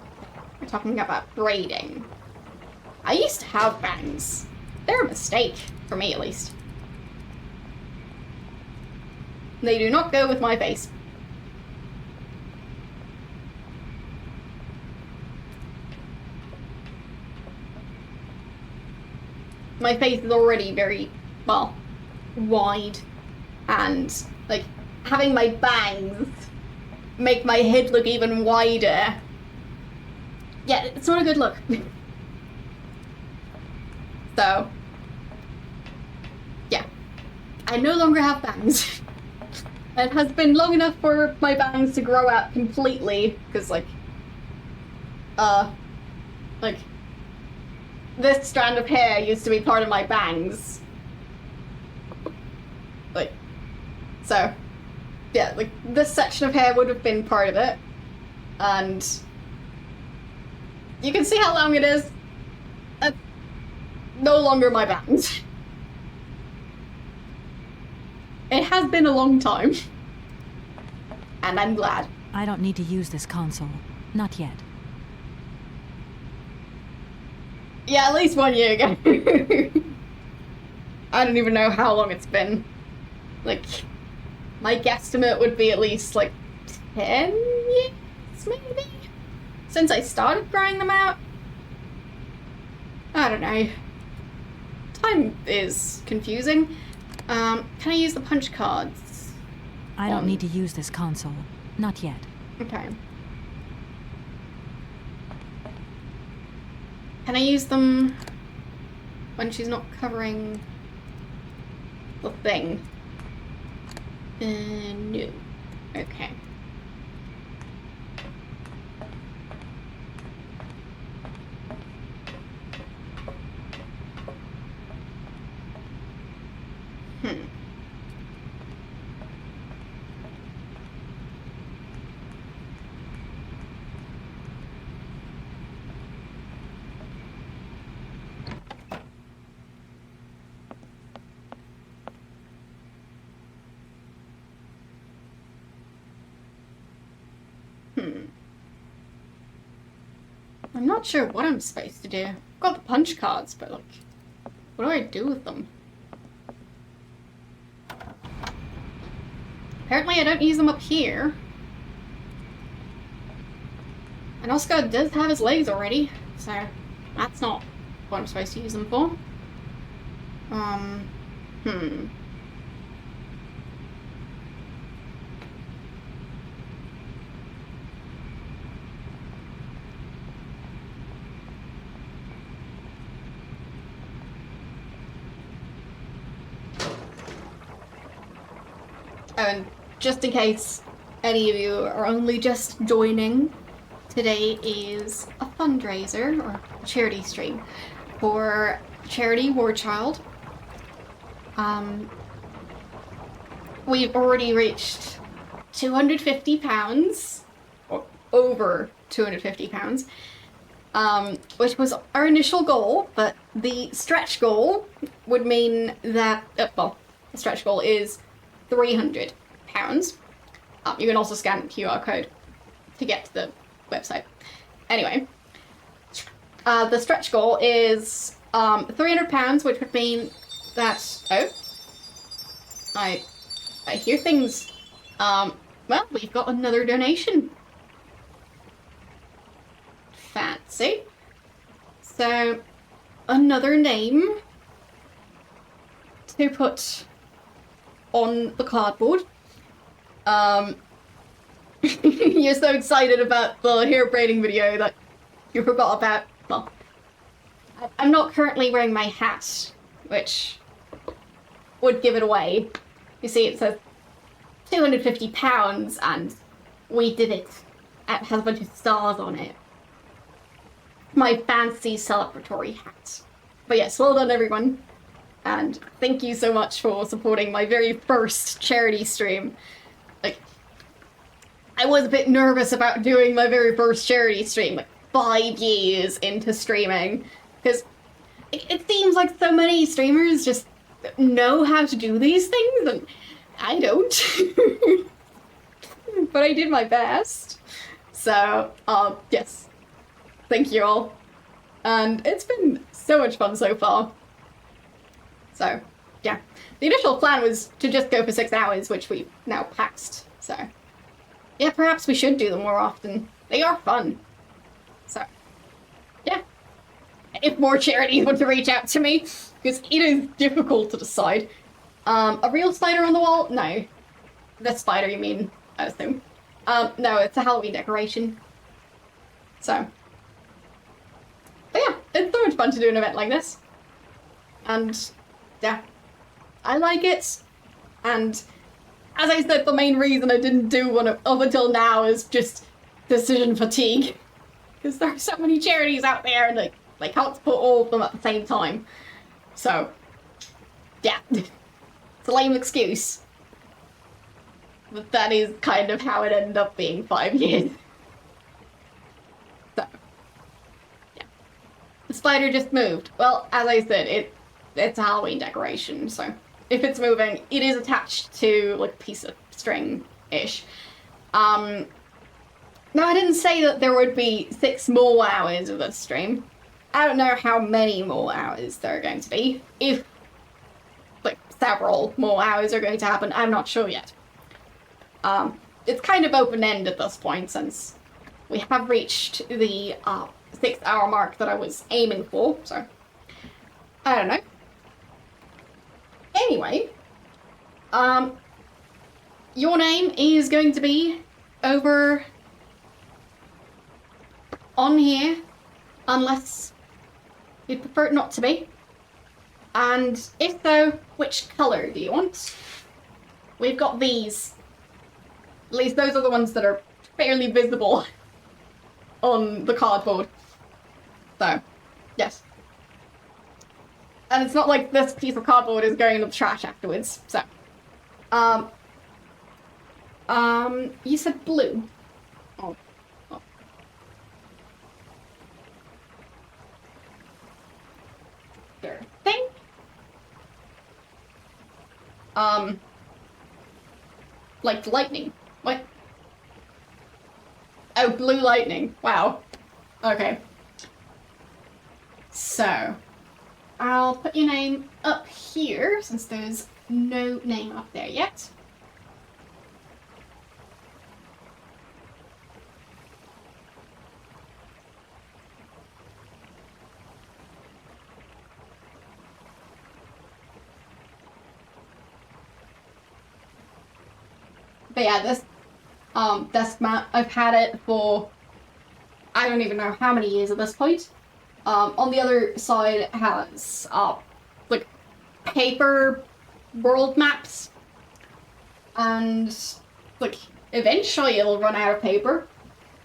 Speaker 1: We're talking about braiding. I used to have bangs. They're a mistake, for me at least. They do not go with my face. My face is already very, well, wide, and like having my bangs make my head look even wider. Yeah, it's not a good look. So, yeah, I no longer have bangs. It has been long enough for my bangs to grow out completely, because like this strand of hair used to be part of my bangs. Like, so, yeah, like, this section of hair would have been part of it. And you can see how long it is. That's no longer my bangs. It has been a long time. And I'm glad.
Speaker 2: I don't need to use this console. Not yet.
Speaker 1: Yeah, at least 1 year ago. I don't even know how long it's been. Like, my guesstimate would be at least, like, 10 years, maybe? Since I started growing them out? I don't know. Time is confusing. Can I use the punch cards?
Speaker 2: I don't need to use this console. Not yet.
Speaker 1: Okay. Can I use them when she's not covering the thing? No. Okay. I'm not sure what I'm supposed to do. I've got the punch cards, but like, what do I do with them? Apparently I don't use them up here. And Oscar does have his legs already, so that's not what I'm supposed to use them for. And just in case any of you are only just joining, today is a fundraiser or a charity stream for charity War Child. We've already reached £250, or over £250, which was our initial goal, but the stretch goal would mean that, well, the stretch goal is £300. You can also scan the QR code to get to the website. Anyway, the stretch goal is £300, which would mean that, oh, I hear things. Well, we've got another donation. Fancy. So, another name to put on the cardboard. You're so excited about the hair braiding video that you forgot about, well, I'm not currently wearing my hat, which would give it away. You see, it says £250 and we did it. It has a bunch of stars on it. My fancy celebratory hat. But yes, well done everyone. And thank you so much for supporting my very first charity stream. Like, I was a bit nervous about doing my very first charity stream, like 5 years into streaming, because it seems like so many streamers just know how to do these things, and I don't. But I did my best. So, yes. Thank you all. And it's been so much fun so far. So, yeah. The initial plan was to just go for 6 hours, which we've now passed, so. Yeah, perhaps we should do them more often. They are fun. So, yeah. If more charities want to reach out to me, because it is difficult to decide. A real spider on the wall? No. The spider, you mean, I assume. No, it's a Halloween decoration. So. But yeah, it's so much fun to do an event like this. And, yeah. I like it. And, as I said, the main reason I didn't do one up until now is just decision fatigue. Because there are so many charities out there and I can't support all of them at the same time. So, yeah. It's a lame excuse. But that is kind of how it ended up being 5 years. So, yeah. The spider just moved. Well, as I said, it's a Halloween decoration, so if it's moving, it is attached to like a piece of string-ish. Now I didn't say that there would be 6 more hours of this stream. I don't know how many more hours there are going to be. If, like, several more hours are going to happen, I'm not sure yet. It's kind of open-ended at this point, since we have reached the 6-hour mark that I was aiming for, so I don't know. Anyway, your name is going to be over on here, unless you'd prefer it not to be. And if so, which colour do you want? We've got these. At least those are the ones that are fairly visible on the cardboard. So, yes. And it's not like this piece of cardboard is going into the trash afterwards, so. You said blue. Oh. Oh. Sure thing. Like lightning. What? Oh, blue lightning. Wow. Okay. So, I'll put your name up here, since there's no name up there yet. But yeah, this desk mat, I've had it for I don't even know how many years at this point. On the other side has like paper world maps, and like eventually it'll run out of paper,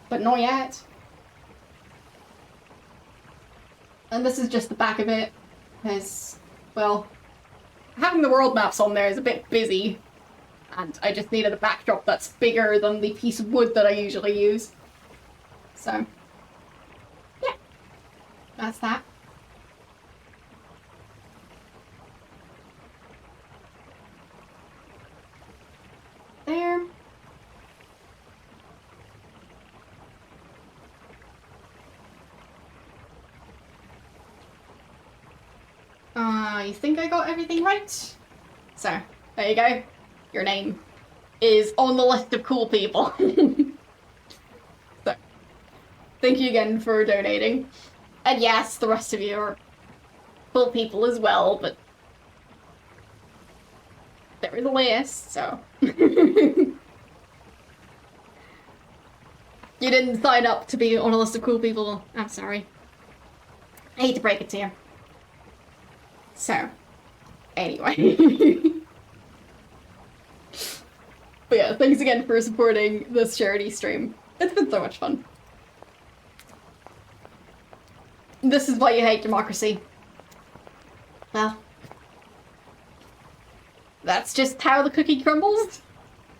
Speaker 1: but not yet. And this is just the back of it, because, well, having the world maps on there is a bit busy. And I just needed a backdrop that's bigger than the piece of wood that I usually use. So, yeah. That's that. There. You think I got everything right? So, there you go. Your name is on the list of cool people. So, thank you again for donating. And yes, the rest of you are cool people as well, but there is a list, so. You didn't sign up to be on a list of cool people. I'm sorry. I hate to break it to you. So, anyway. But yeah, thanks again for supporting this charity stream. It's been so much fun. This is why you hate democracy. Well, that's just how the cookie crumbles.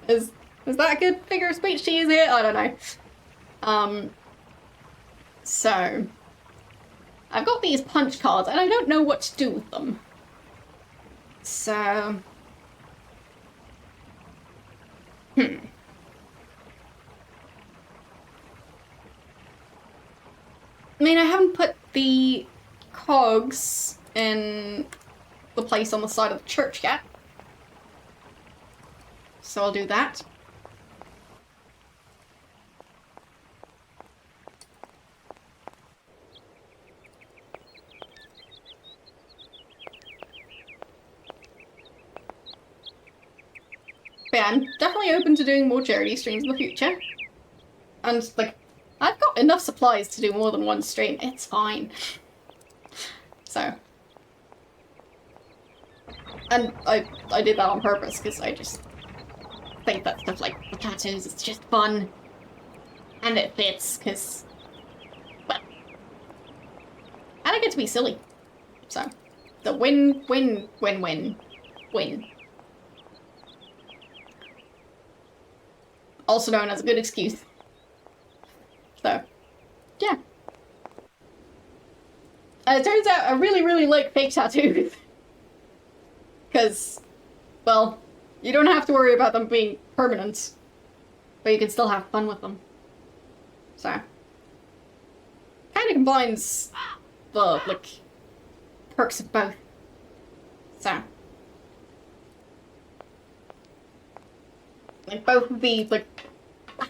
Speaker 1: Is that a good figure of speech to use here? I don't know. So I've got these punch cards and I don't know what to do with them. So I mean, I haven't put the cogs in the place on the side of the church yet. So I'll do that. But yeah, I'm definitely open to doing more charity streams in the future. And, like, I've got enough supplies to do more than one stream. It's fine. So. And I did that on purpose, because I just think that stuff like the tattoos is just fun. And it fits, because, well, and I get to be silly. So, the win, win, win, win, win. Also known as a good excuse. So, yeah. And it turns out I really, really like fake tattoos. Because, well, you don't have to worry about them being permanent, but you can still have fun with them. So, kind of combines the, like, perks of both. So. Like, both of the, like,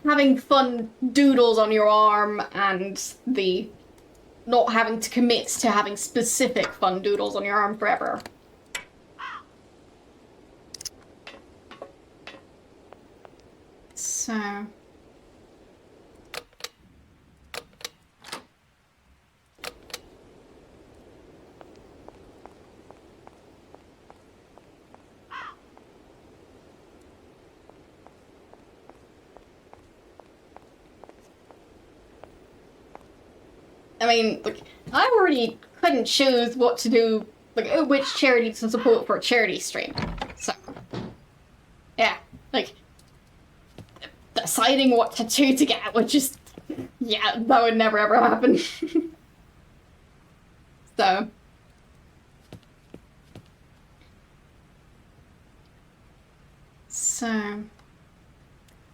Speaker 1: having fun doodles on your arm and the not having to commit to having specific fun doodles on your arm forever. So... I mean, like, I already couldn't choose what to do, like, which charity to support for a charity stream. So, yeah, like, deciding what tattoo to get would just, yeah, that would never ever happen. So. So.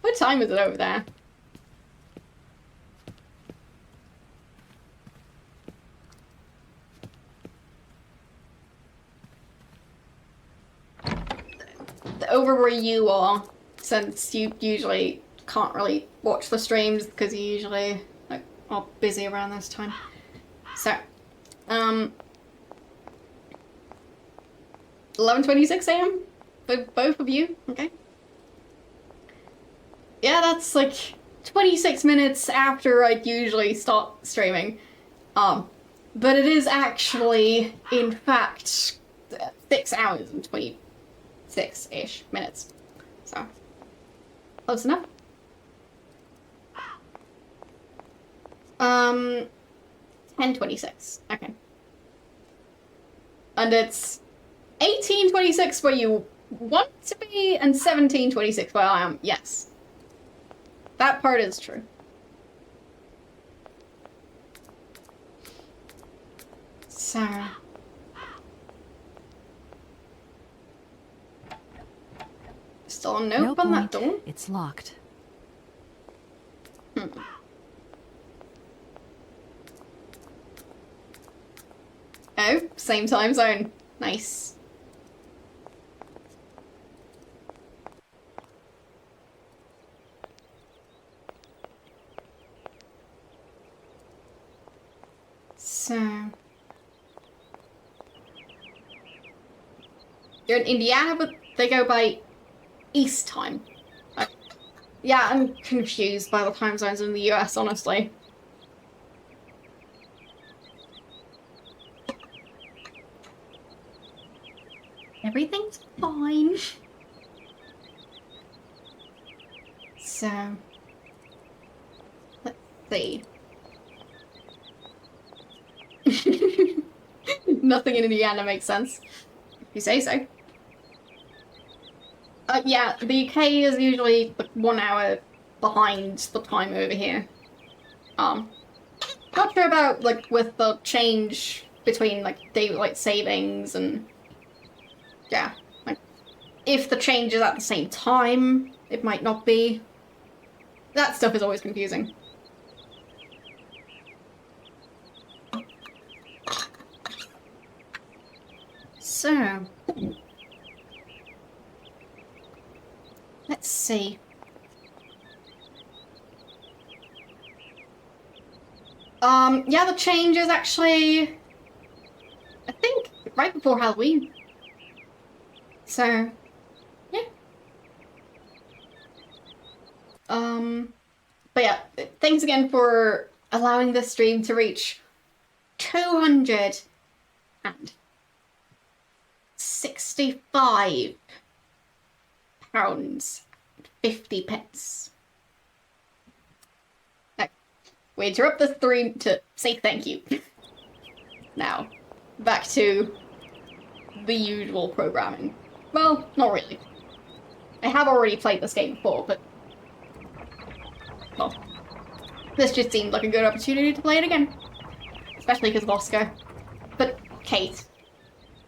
Speaker 1: What time is it over there? Over where you are, since you usually can't really watch the streams because you usually like are busy around this time. So, 11:26 a.m. for both of you. Okay. Yeah, that's like 26 minutes after I usually start streaming. But it is actually, in fact, 6 hours and 26-ish minutes. So, close enough. 10:26. Okay. And it's 18:26 where you want to be, and 17:26 where I am. Yes. That part is true. So... Still a note on that door?
Speaker 2: It's locked.
Speaker 1: Oh, same time zone. Nice. So... You're in Indiana, but they go by East time. Yeah, I'm confused by the time zones in the US, honestly. Everything's fine. So... Let's see. Nothing in Indiana makes sense. If you say so. Yeah, the UK is usually like 1 hour behind the time over here. Not sure about like with the change between like daylight savings and yeah, like if the change is at the same time, it might not be. That stuff is always confusing. So, let's see. Yeah, the change is actually, I think, right before Halloween. So, yeah. But yeah, thanks again for allowing this stream to reach 265 pounds 50 pence. Now, we interrupt the stream to say thank you. Now, back to the usual programming. Well, not really. I have already played this game before, but well, this just seemed like a good opportunity to play it again. Especially because of Oscar. But Kate.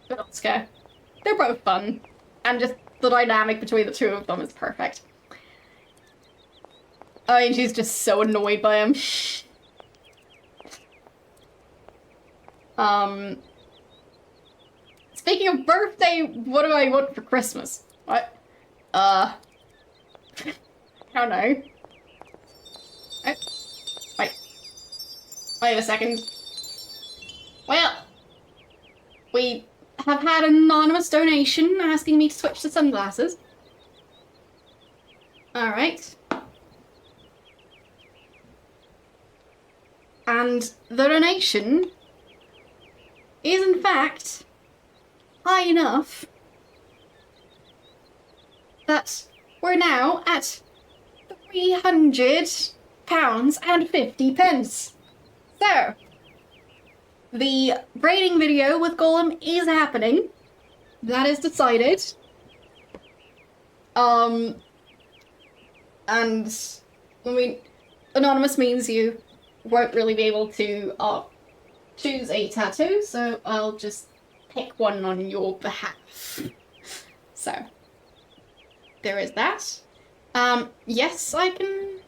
Speaker 1: But Oscar. They're both fun. And just the dynamic between the two of them is perfect. I mean, she's just so annoyed by him. Speaking of birthday, what do I want for Christmas? What? I don't know. Oh, wait a second. Well, we have had an anonymous donation asking me to switch to sunglasses. Alright. And the donation is in fact high enough that we're now at £300.50. So, the braiding video with Golem is happening. That is decided. And, I mean, anonymous means you won't really be able to, choose a tattoo, so I'll just pick one on your behalf. So, there is that. Yes, I can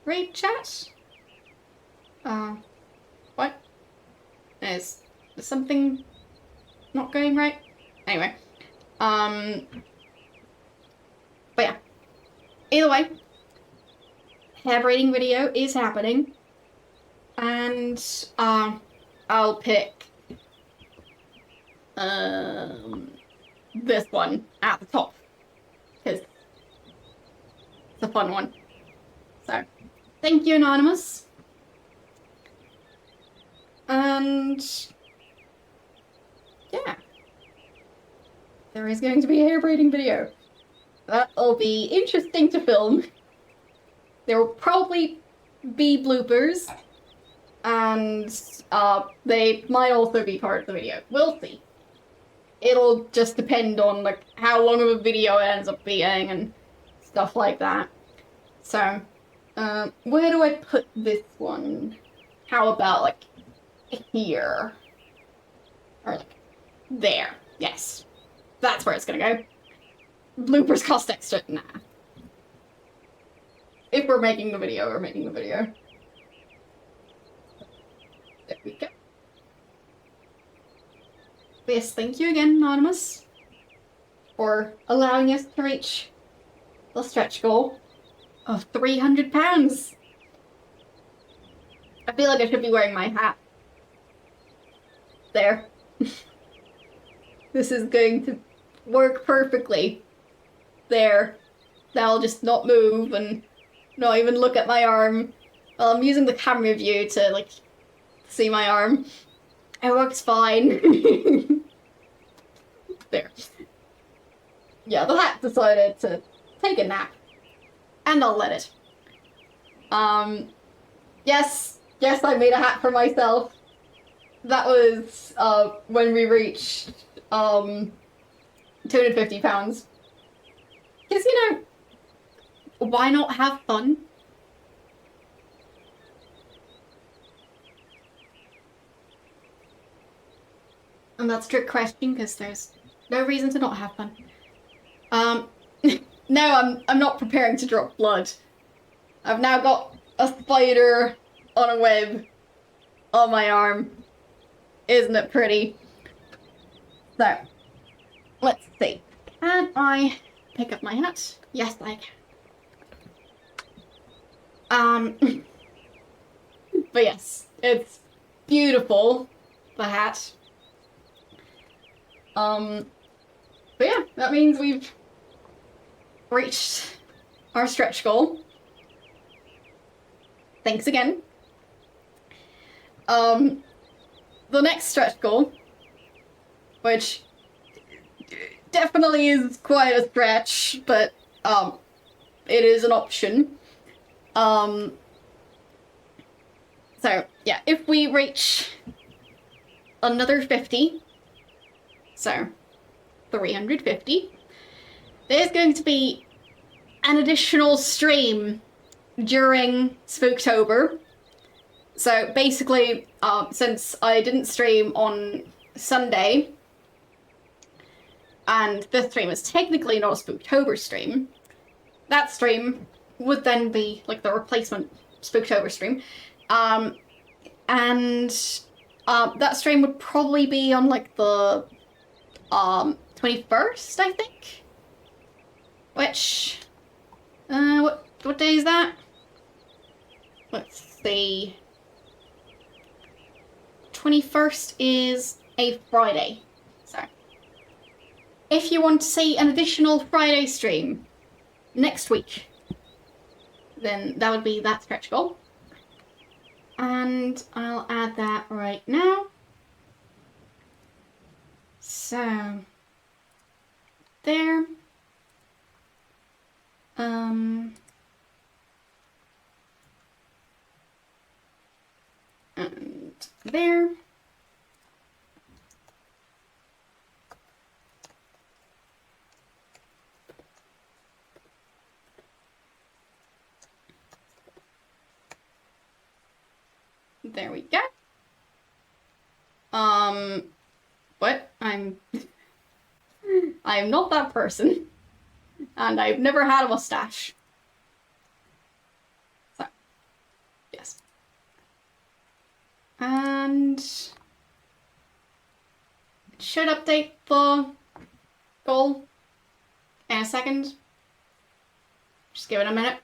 Speaker 1: read chat. What? Is something not going right? Anyway. But yeah. Either way, hair braiding video is happening. And, I'll pick, this one at the top. Because it's a fun one. So, thank you, Anonymous. And yeah, there is going to be a hair braiding video. That'll be interesting to film. There will probably be bloopers, and they might also be part of the video. We'll see. It'll just depend on like how long of a video it ends up being and stuff like that. So, where do I put this one? How about like here? Or like there. Yes. That's where it's gonna go. Bloopers cost extra. Nah. If we're making the video, we're making the video. There we go. Yes, thank you again, Anonymous, for allowing us to reach the stretch goal of £300. I feel like I should be wearing my hat. There. This is going to work perfectly. There. I'll just not move and not even look at my arm. Well, I'm using the camera view to, like, see my arm. It works fine. There. Yeah, the hat decided to take a nap. And I'll let it. Yes, I made a hat for myself. That was, when we reached, £250. Because, you know, why not have fun? And that's a trick question, because there's no reason to not have fun. No, I'm not preparing to drop blood. I've now got a spider on a web on my arm. Isn't it pretty? So, let's see. Can I pick up my hat? Yes, I can. But yes, it's beautiful, the hat. But yeah, that means we've reached our stretch goal. Thanks again. The next stretch goal, which definitely is quite a stretch, but, it is an option. So, yeah, if we reach another 50, so 350, there's going to be an additional stream during Spooktober. So basically, since I didn't stream on Sunday, and this stream is technically not a Spooktober stream, that stream would then be like the replacement Spooktober stream. And That stream would probably be on like the 21st, I think. Which what day is that? Let's see. 21st is a Friday. So if you want to see an additional Friday stream next week, then that would be that stretch goal. And I'll add that right now. So there. And there. There we go. What? I'm not that person. And I've never had a mustache. So, yes. And it should update the goal in a second. Just give it a minute.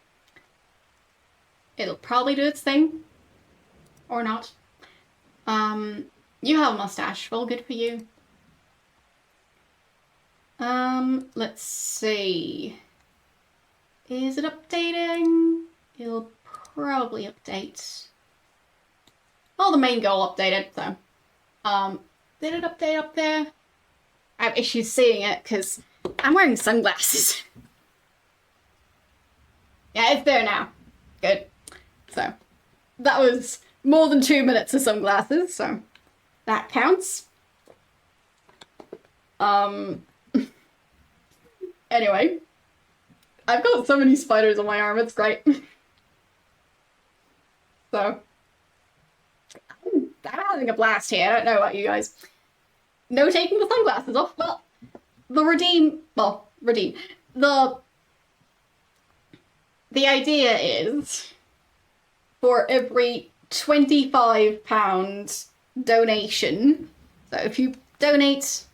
Speaker 1: It'll probably do its thing. Or not. You have a mustache. Well, good for you. Let's see. Is it updating? It'll probably update. Oh, the main goal updated, so. Did it update up there? I have issues seeing it because I'm wearing sunglasses. Yeah, it's there now. Good. So, that was more than 2 minutes of sunglasses, so that counts. Anyway, I've got so many spiders on my arm, it's great. So, I'm having a blast here, I don't know about you guys. No taking the sunglasses off, well, the idea is for every £25 donation, so if you donate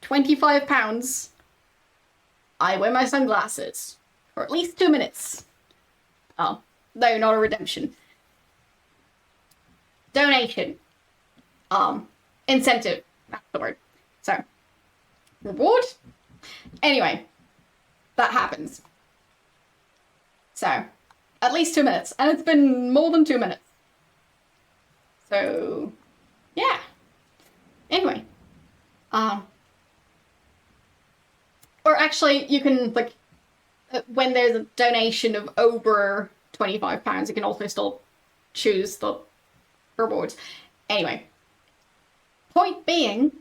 Speaker 1: £25, I wear my sunglasses for at least 2 minutes. Oh, no, not a redemption. Donation. Incentive. That's the word. So, reward? Anyway, that happens. So, at least 2 minutes. And it's been more than 2 minutes. So, yeah. Anyway. Or actually, you can, like, when there's a donation of over £25, you can also still choose the rewards. Anyway. Point being,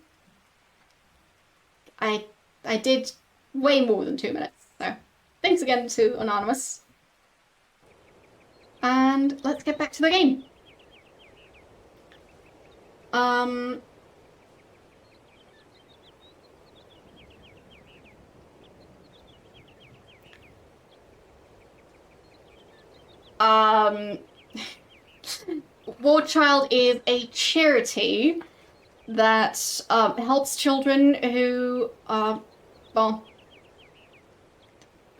Speaker 1: I did way more than 2 minutes. So, thanks again to Anonymous. And let's get back to the game. War Child is a charity that helps children who, well,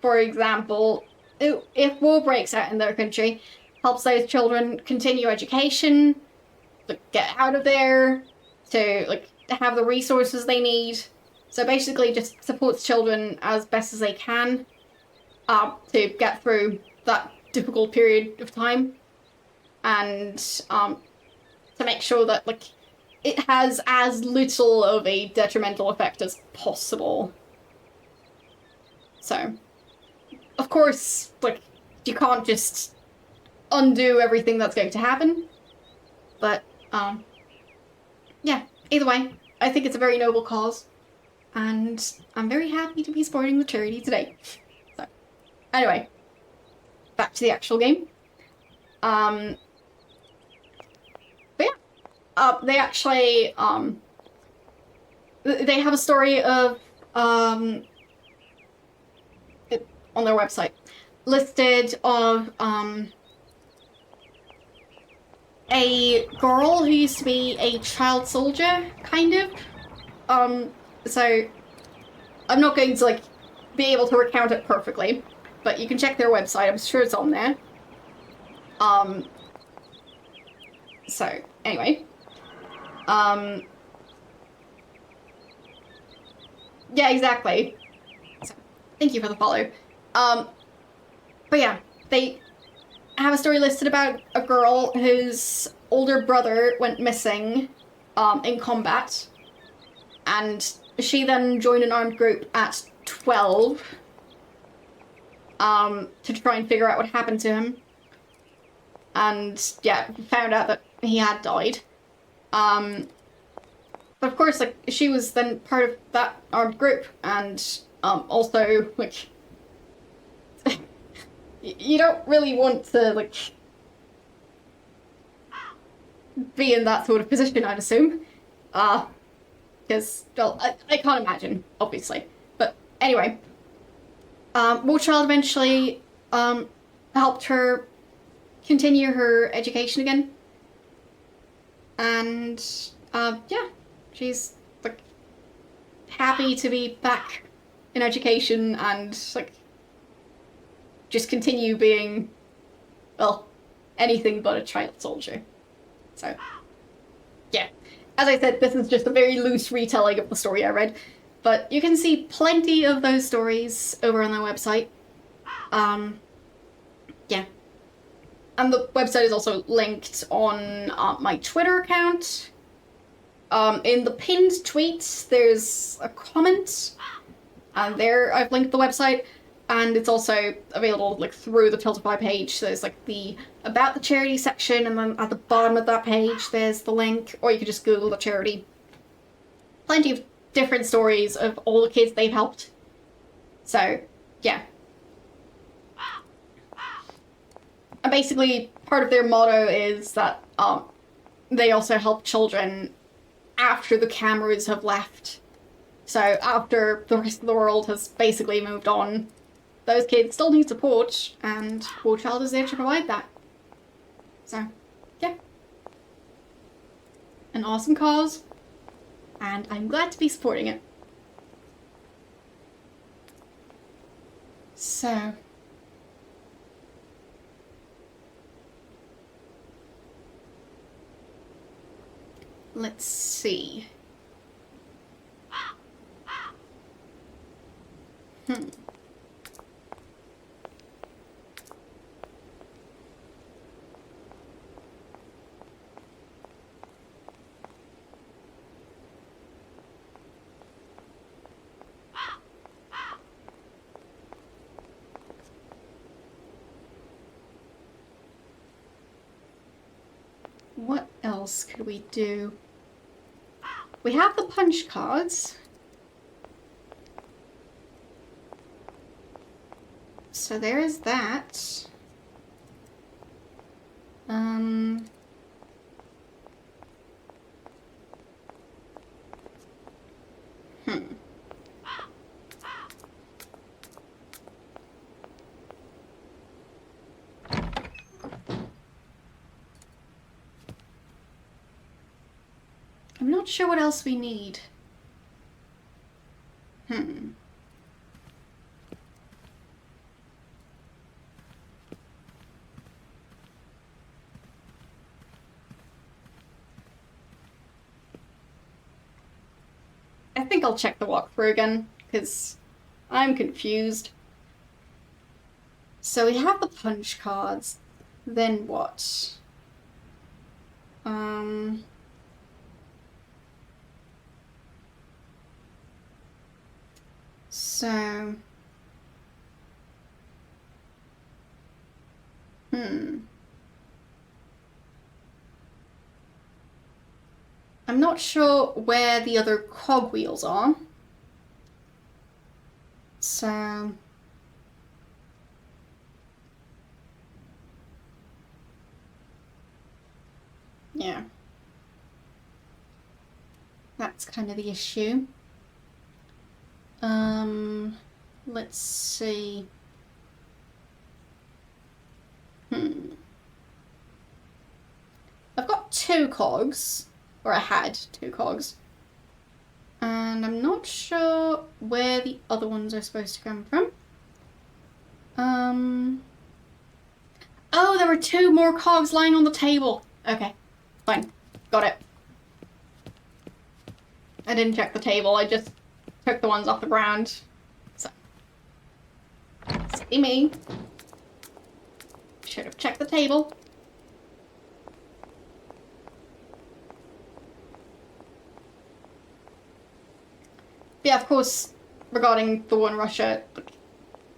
Speaker 1: for example, if war breaks out in their country, helps those children continue education, like, get out of there, to like have the resources they need. So basically just supports children as best as they can to get through that difficult period of time, and to make sure that like it has as little of a detrimental effect as possible. So, of course, like, you can't just undo everything that's going to happen, but yeah, either way, I think it's a very noble cause, and I'm very happy to be supporting the charity today. So, anyway, back to the actual game. But yeah, they actually, they have a story of, it, on their website, listed of, a girl who used to be a child soldier, kind of. So I'm not going to, like, be able to recount it perfectly, but you can check their website. I'm sure it's on there. So, anyway. Yeah, exactly. So, thank you for the follow. But yeah, they have a story listed about a girl whose older brother went missing, in combat, and she then joined an armed group at 12, to try and figure out what happened to him. And yeah, found out that he had died. But of course, like, she was then part of that armed group, and also, like, you don't really want to, like, be in that sort of position, I'd assume. Because, well, I can't imagine, obviously. But anyway, Warchild eventually helped her continue her education again. And yeah, she's, like, happy to be back in education and, like, just continue being, well, anything but a child soldier. So, yeah. As I said, this is just a very loose retelling of the story I read, but you can see plenty of those stories over on their website. Yeah. And the website is also linked on my Twitter account. In the pinned tweet, there's a comment, and there I've linked the website, and it's also available, like, through the Tiltify page. So there's, like, the About the Charity section, and then at the bottom of that page there's the link, or you could just Google the charity. Plenty of different stories of all the kids they've helped. So, yeah. And basically, part of their motto is that they also help children after the cameras have left. So after the rest of the world has basically moved on, those kids still need support, and Warchild is there to provide that. So, yeah. An awesome cause, and I'm glad to be supporting it. So, let's see. What else could we do? We have the punch cards. So there is that. I'm not sure what else we need. I think I'll check the walkthrough again, because I'm confused. So we have the punch cards. Then what? So... I'm not sure where the other cogwheels are. So... yeah. That's kind of the issue. Let's see. I've got 2 cogs, or I had 2 cogs, and I'm not sure where the other ones are supposed to come from. Oh, there were 2 more cogs lying on the table. Okay, fine, got it. I didn't check the table, I just took the ones off the ground. So, silly me. Should have checked the table. Yeah, of course, regarding the war in Russia,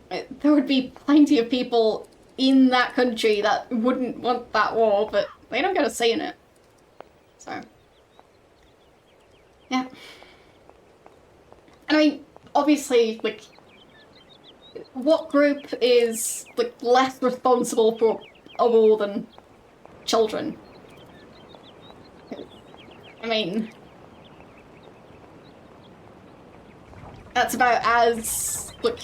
Speaker 1: there would be plenty of people in that country that wouldn't want that war, but they don't get a say in it. So, yeah. And I mean, obviously, like, what group is, like, less responsible for a war than children? I mean, that's about as, like,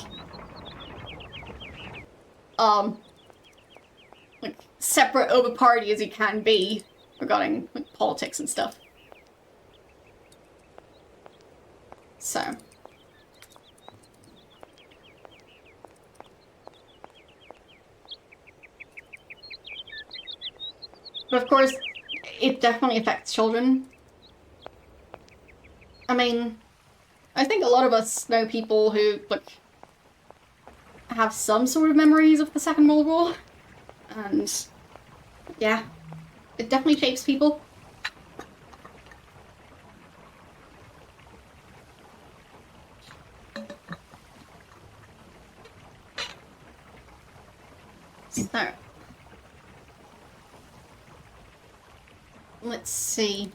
Speaker 1: separate of a party as you can be regarding, like, politics and stuff. So. But of course, it definitely affects children. I mean, I think a lot of us know people who, like, have some sort of memories of the Second World War. And, yeah, it definitely shapes people. So, let's see.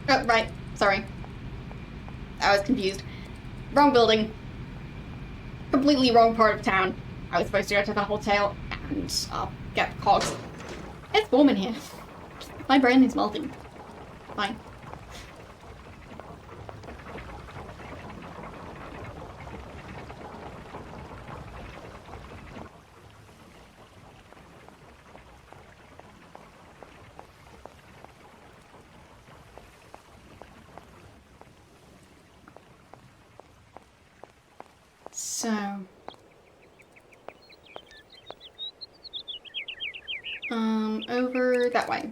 Speaker 1: Oh, right. Sorry. I was confused. Wrong building. Completely wrong part of town. I was supposed to go to the hotel and get cogs. It's warm in here. My brain is melting. Fine. So, over that way.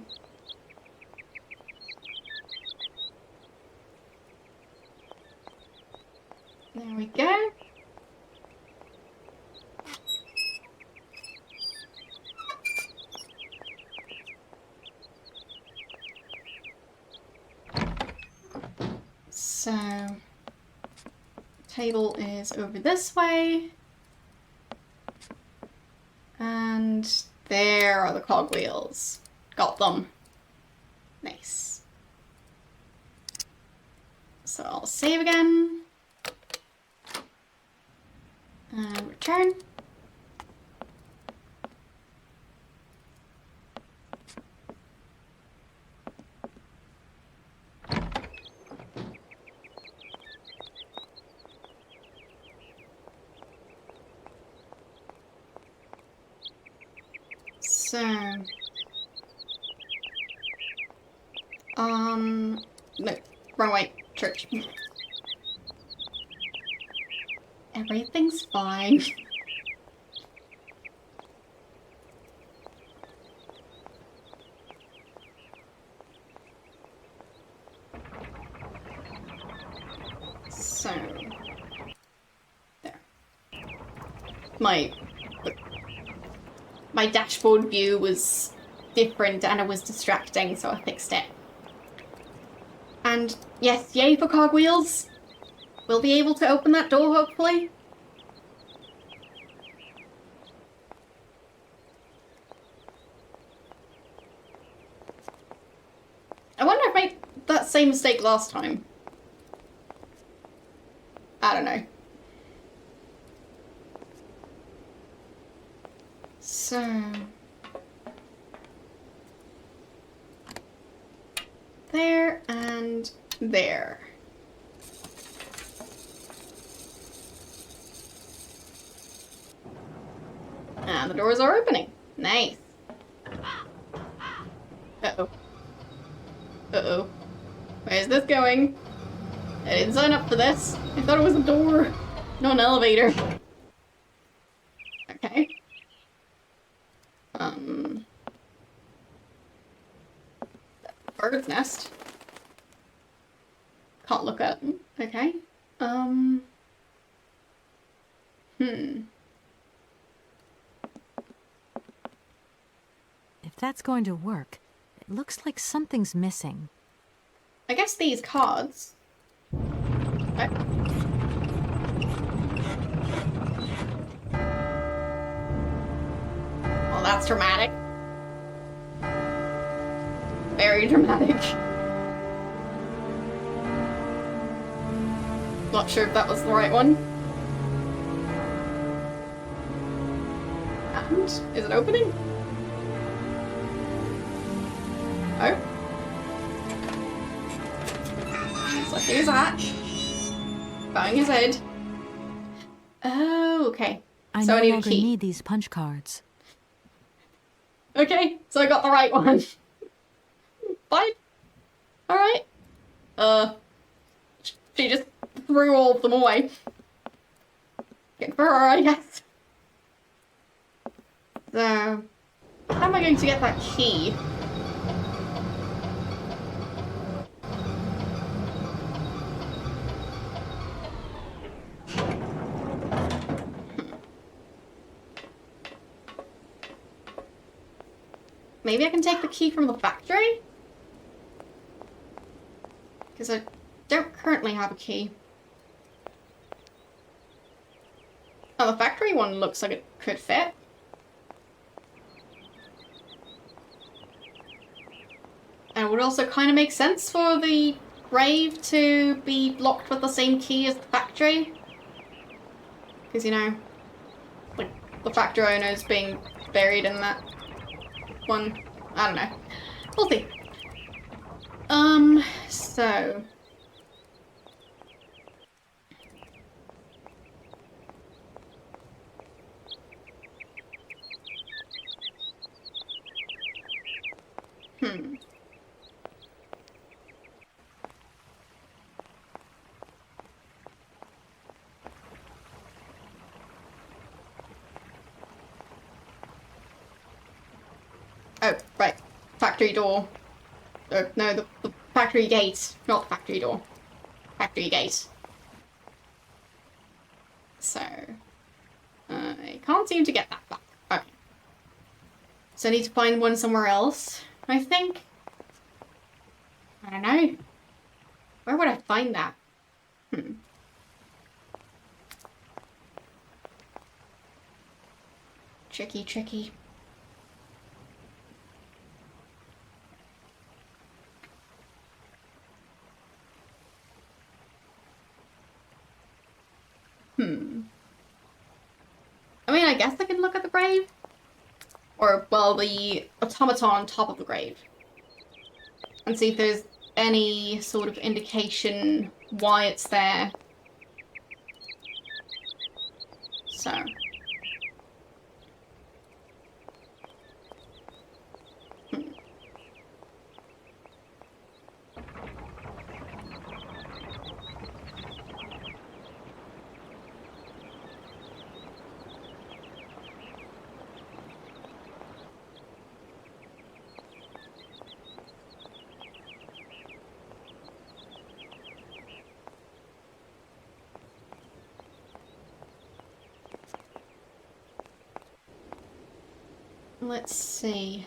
Speaker 1: There we go. So, table is over this way. And there are the cogwheels. Got them. Nice. So I'll save again. And return. So, no, wrong way, church. Everything's fine. So, there. My dashboard view was different and it was distracting, so I fixed it. And yes, yay for cogwheels. we'll be able to open that door, hopefully. I wonder if I made that same mistake last time. I don't know. So... there and there. And the doors are opening. Nice. Uh-oh. Uh-oh. Where's this going? I didn't sign up for this. I thought it was a door, not an elevator. Okay. Bird's nest. Can't look at them. Okay.
Speaker 2: If that's going to work, it looks like something's missing.
Speaker 1: I guess these cards. Okay. Well, that's dramatic. Very dramatic. Not sure if that was the right one. And is it opening? Oh. So here's that. Bowing his head. Oh, okay.
Speaker 2: I
Speaker 1: So
Speaker 2: no
Speaker 1: I need a
Speaker 2: longer
Speaker 1: key.
Speaker 2: need these punch cards.
Speaker 1: Okay, so I got the right one. Fine. Alright. She just threw all of them away. Good for her, I guess. So, how am I going to get that key? Maybe I can take the key from the factory? Because I don't currently have a key. Oh, the factory one looks like it could fit. And it would also kind of make sense for the grave to be locked with the same key as the factory. Because, you know, like, the factory owner's being buried in that one. I don't know. We'll see. So... Oh, right. Factory door. No, the factory gate. Not the factory door. Factory gate. So... I can't seem to get that back. Okay. So I need to find one somewhere else, I think. I don't know. Where would I find that? Tricky, tricky. I mean, I guess I can look at the grave. Or, well, the automaton on top of the grave. And see if there's any sort of indication why it's there. So. Let's see.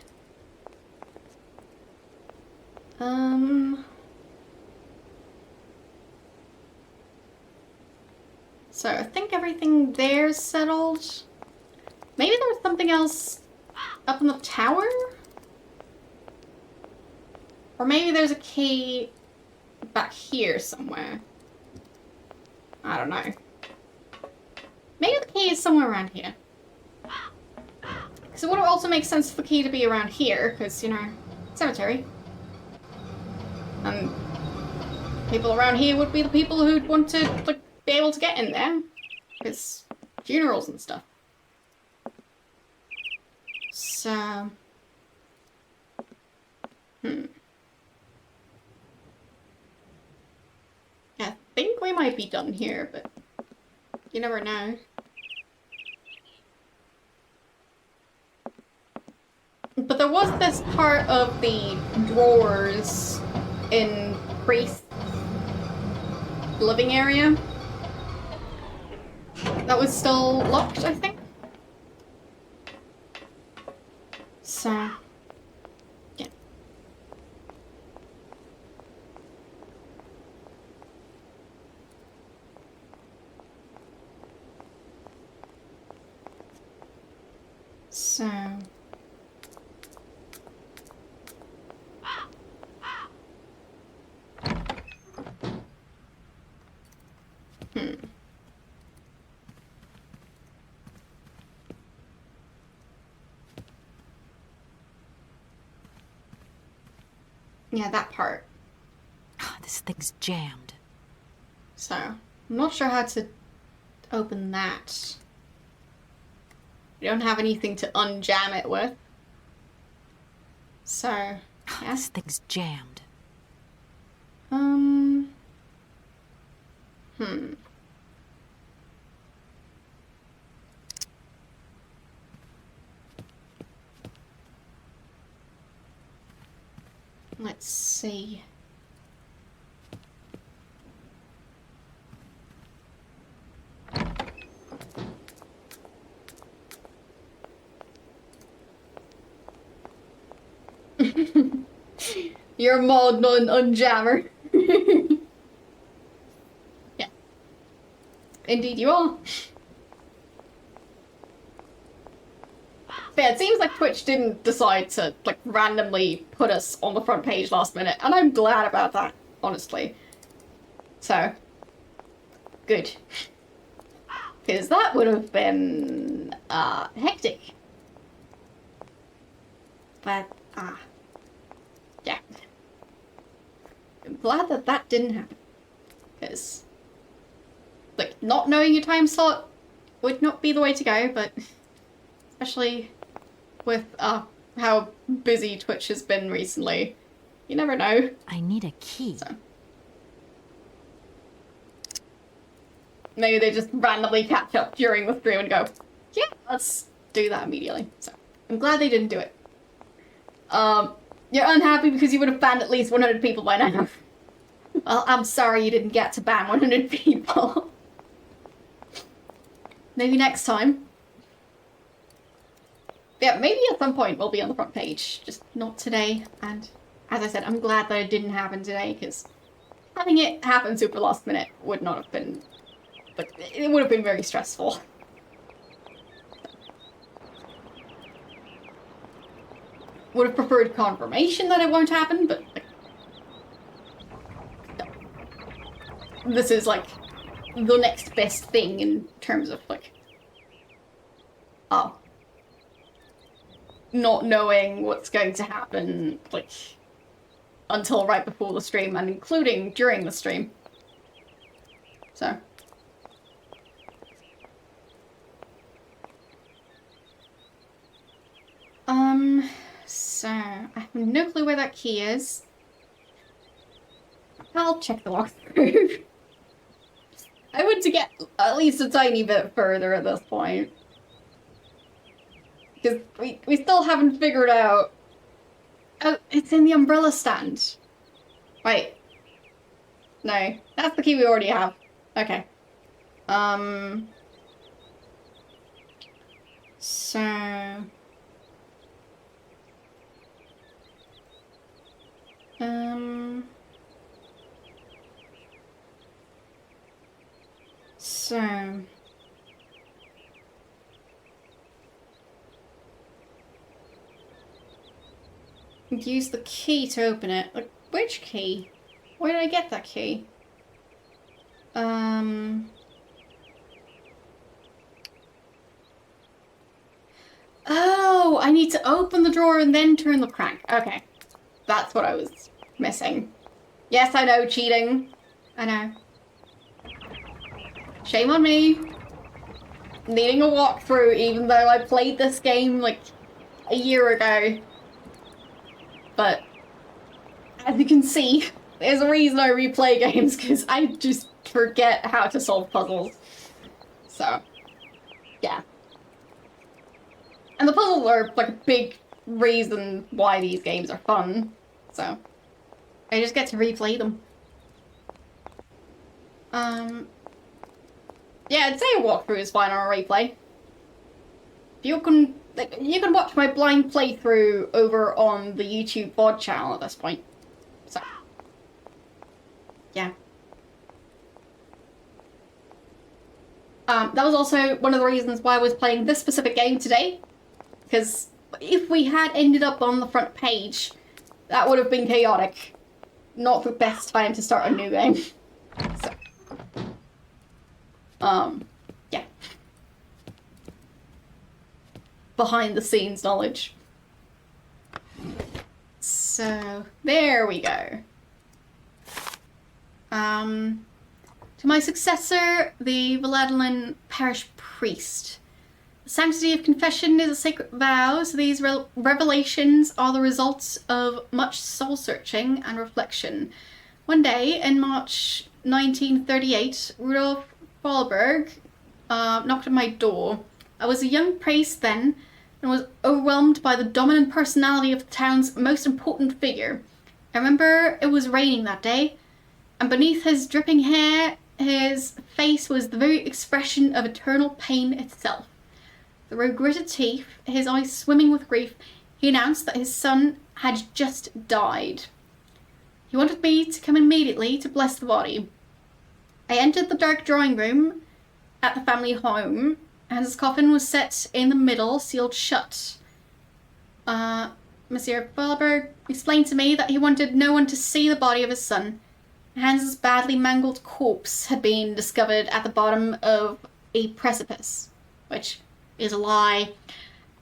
Speaker 1: So I think everything there's settled. Maybe there was something else up in the tower? Or maybe there's a key back here somewhere. I don't know. Maybe the key is somewhere around here. Because it would also make sense for the key to be around here, because, you know, cemetery. And people around here would be the people who'd want to, like, be able to get in there. Because funerals and stuff. So... I think we might be done here, but you never know. But there was this part of the drawers in Priest's living area that was still locked, I think. So, yeah. So... Yeah, that part.
Speaker 2: Oh, this thing's jammed.
Speaker 1: So, I'm not sure how to open that. We don't have anything to unjam it with. So, yeah.
Speaker 2: Oh, this thing's jammed.
Speaker 1: Let's see. You're a mod, not an unjammer. Yeah. Indeed you are. But yeah, it seems like Twitch didn't decide to, like, randomly put us on the front page last minute, and I'm glad about that, honestly. So, good. Because that would have been, hectic. But, yeah. I'm glad that that didn't happen. Because, like, not knowing your time slot would not be the way to go, but especially with, how busy Twitch has been recently. You never know.
Speaker 2: I need a key.
Speaker 1: So. Maybe they just randomly catch up during the stream and go, yeah, let's do that immediately. So, I'm glad they didn't do it. You're unhappy because you would have banned at least 100 people by now. Well, I'm sorry you didn't get to ban 100 people. Maybe next time. Yeah, maybe at some point we'll be on the front page, just not today. And as I said, I'm glad that it didn't happen today, because having it happen super last minute would not have been, like, it would have been very stressful. Would have preferred confirmation that it won't happen, but like, no. This is like the next best thing in terms of like, not knowing what's going to happen, like, until right before the stream, and including during the stream. So. So, I have no clue where that key is. I'll check the walkthrough. I want to get at least a tiny bit further at this point. Because we still haven't figured out... Oh, it's in the umbrella stand. Wait. No, that's the key we already have. Okay. So... So... use the key to open it. Like, which key? Where did I get that key? Oh, I need to open the drawer and then turn the crank. Okay. That's what I was missing. Yes, I know, cheating. I know. Shame on me. Needing a walkthrough, even though I played this game, like, a year ago. But, as you can see, there's a reason I replay games, because I just forget how to solve puzzles. So, yeah. And the puzzles are, like, a big reason why these games are fun. So, I just get to replay them. Yeah, I'd say a walkthrough is fine on a replay. You can watch my blind playthrough over on the YouTube VOD channel at this point. So, yeah. That was also one of the reasons why I was playing this specific game today. Because if we had ended up on the front page, that would have been chaotic. Not the best time to start a new game. So. Yeah. Behind the scenes knowledge. So, there we go. To my successor, the Valadolin parish priest. The sanctity of confession is a sacred vow, so these revelations are the results of much soul-searching and reflection. One day, in March 1938, Rudolf Fahlberg knocked at my door. I was a young priest then, and was overwhelmed by the dominant personality of the town's most important figure. I remember it was raining that day, and beneath his dripping hair, his face was the very expression of eternal pain itself. Through gritted teeth, his eyes swimming with grief, he announced that his son had just died. He wanted me to come immediately to bless the body. I entered the dark drawing room at the family home, and his coffin was set in the middle, sealed shut. Monsieur Fahlberg explained to me that he wanted no one to see the body of his son. Hans's badly mangled corpse had been discovered at the bottom of a precipice, which is a lie.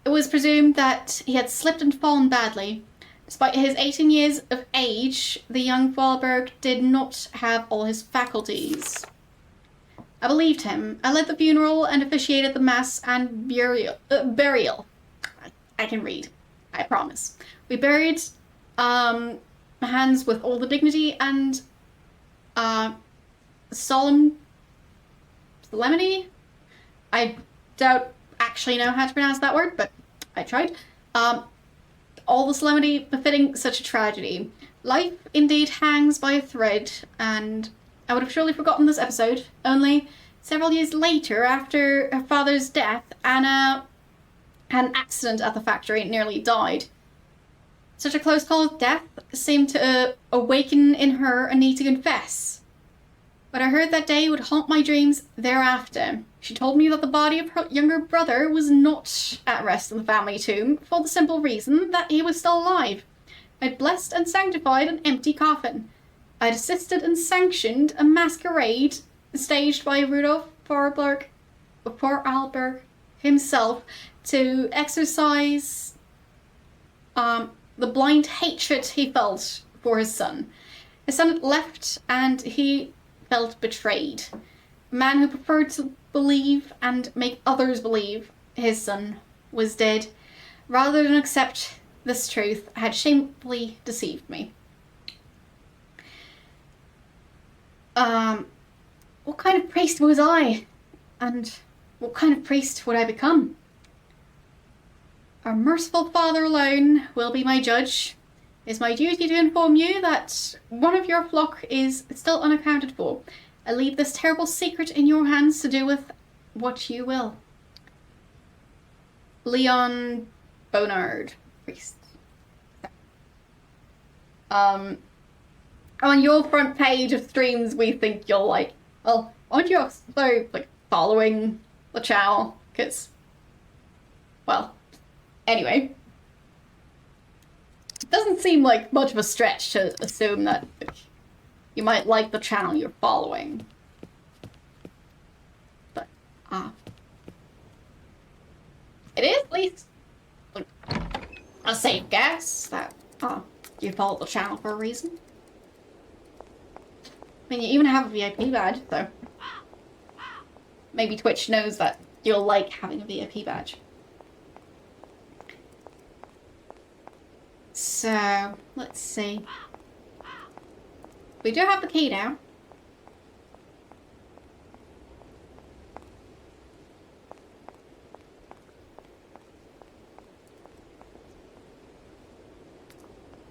Speaker 1: It was presumed that he had slipped and fallen badly. Despite his 18 years of age, the young Fahlberg did not have all his faculties. I believed him. I led the funeral and officiated the mass and burial. I can read. I promise. We buried Hans with all the dignity and solemnity. I don't actually know how to pronounce that word, but I tried. All the solemnity befitting such a tragedy. Life indeed hangs by a thread, and I would have surely forgotten this episode, only several years later, after her father's death, Anna had an accident at the factory and nearly died. Such a close call of death seemed to awaken in her a need to confess. What I heard that day would haunt my dreams thereafter. She told me that the body of her younger brother was not at rest in the family tomb for the simple reason that he was still alive. I'd blessed and sanctified an empty coffin. I'd assisted and sanctioned a masquerade staged by Rudolf Vorarlberg himself to exercise the blind hatred he felt for his son. His son had left and he felt betrayed. A man who preferred to believe and make others believe his son was dead, rather than accept this truth, had shamefully deceived me. What kind of priest was I? And what kind of priest would I become? Our merciful Father alone will be my judge. It is my duty to inform you that one of your flock is still unaccounted for. I leave this terrible secret in your hands to do with what you will. Leon Bonard, priest. On your front page of streams we think you'll like. Well, on your, so, like, following the channel, because, well, anyway. It doesn't seem like much of a stretch to assume that you might like the channel you're following. But, it is at least a safe guess that, you follow the channel for a reason. I mean, you even have a VIP badge, so maybe Twitch knows that you'll like having a VIP badge. So, let's see. We do have the key now.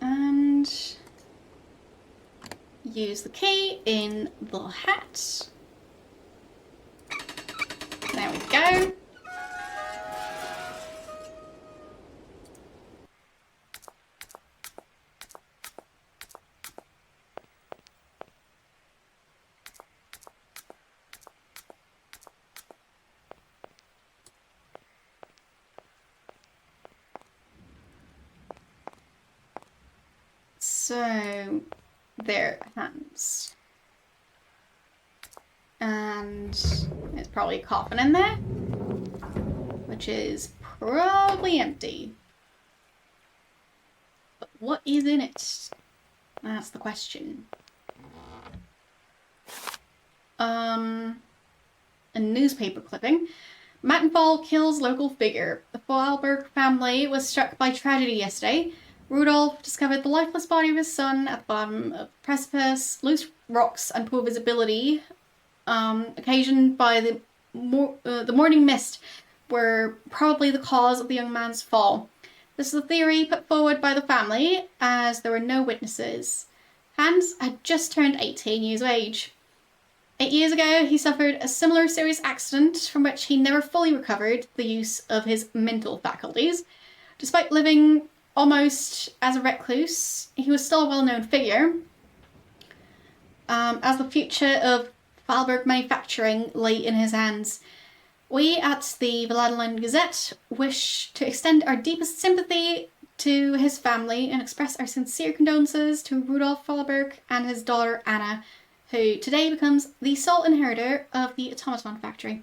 Speaker 1: And use the key in the hat. There we go. So, their hands. And there's probably a coffin in there, which is probably empty. But what is in it? That's the question. A newspaper clipping. Mattenfall kills local figure. The Vorarlberg family was struck by tragedy yesterday. Rudolph discovered the lifeless body of his son at the bottom of a precipice. Loose rocks and poor visibility, occasioned by the morning mist, were probably the cause of the young man's fall. This is a theory put forward by the family, as there were no witnesses. Hans had just turned 18 years of age. 8 years ago, he suffered a similar serious accident from which he never fully recovered the use of his mental faculties. Despite living almost as a recluse, he was still a well-known figure, as the future of Vorarlberg manufacturing lay in his hands. We at the Vlaanderen Gazette wish to extend our deepest sympathy to his family and express our sincere condolences to Rudolf Vorarlberg and his daughter Anna, who today becomes the sole inheritor of the automaton factory.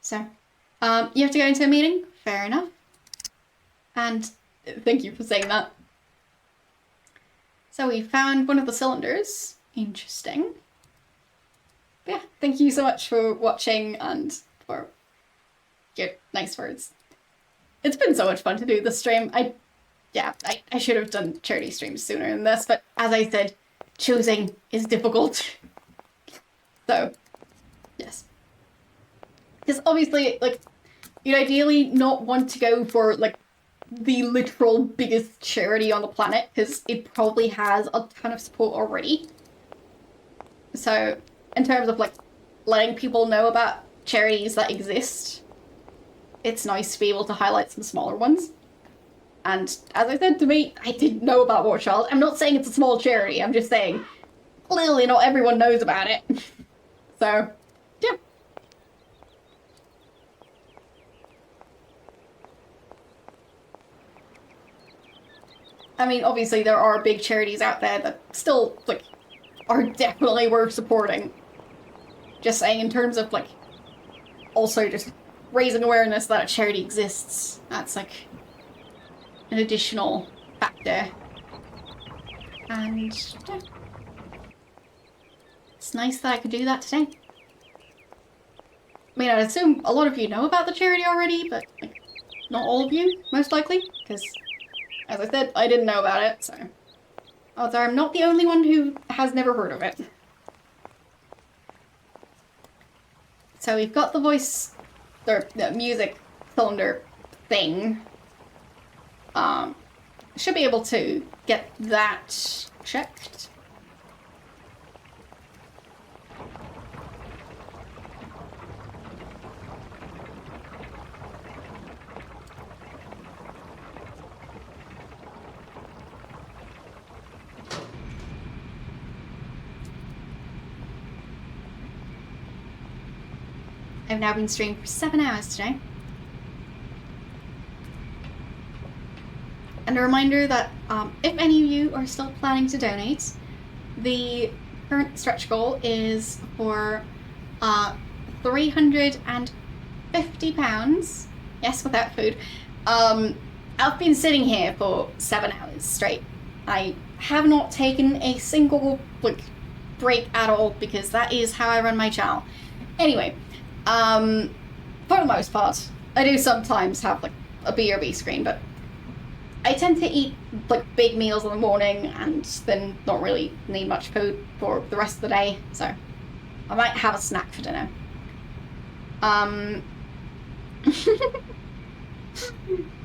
Speaker 1: So, you have to go into a meeting? Fair enough. And thank you for saying that. So we found one of the cylinders. Interesting. Yeah, thank you so much for watching and for your nice words. It's been so much fun to do this stream. I should have done charity streams sooner than this, but as I said, choosing is difficult. So, yes. Because obviously, like, you'd ideally not want to go for, like, the literal biggest charity on the planet, because it probably has a ton of support already. So, in terms of, like, letting people know about charities that exist, it's nice to be able to highlight some smaller ones. And as I said, to me, I didn't know about War Child. I'm not saying it's a small charity, I'm just saying clearly not everyone knows about it. So, yeah. I mean, obviously there are big charities out there that still, like, are definitely worth supporting. Just saying, in terms of, like, also just raising awareness that a charity exists, that's, like, an additional factor. And, yeah. It's nice that I could do that today. I mean, I'd assume a lot of you know about the charity already, but, like, not all of you, most likely, because, as I said, I didn't know about it, so. Although I'm not the only one who has never heard of it. So we've got the voice, or the music cylinder thing. Should be able to get that checked. I've now been streaming for 7 hours today. And a reminder that if any of you are still planning to donate, the current stretch goal is for £350. Yes, without food. I've been sitting here for 7 hours straight. I have not taken a single break at all because that is how I run my channel. Anyway, for the most part, I do sometimes have a BRB screen, but I tend to eat big meals in the morning and then not really need much food for the rest of the day, so I might have a snack for dinner.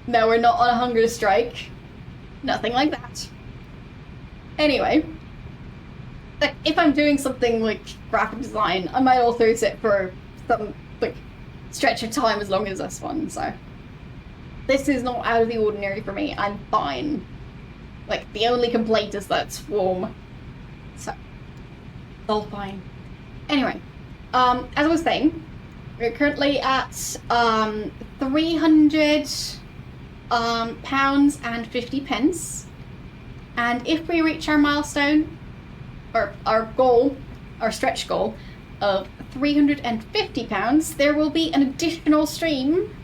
Speaker 1: No, we're not on a hunger strike. Nothing like that. Anyway, if I'm doing something like graphic design, I might also sit for some stretch of time as long as this one, so this is not out of the ordinary for me. I'm fine. The only complaint is that it's warm, so it's all fine. Anyway, as I was saying, we're currently at £300 and 50 pence, and if we reach our milestone, or our goal, our stretch goal of £350, there will be an additional stream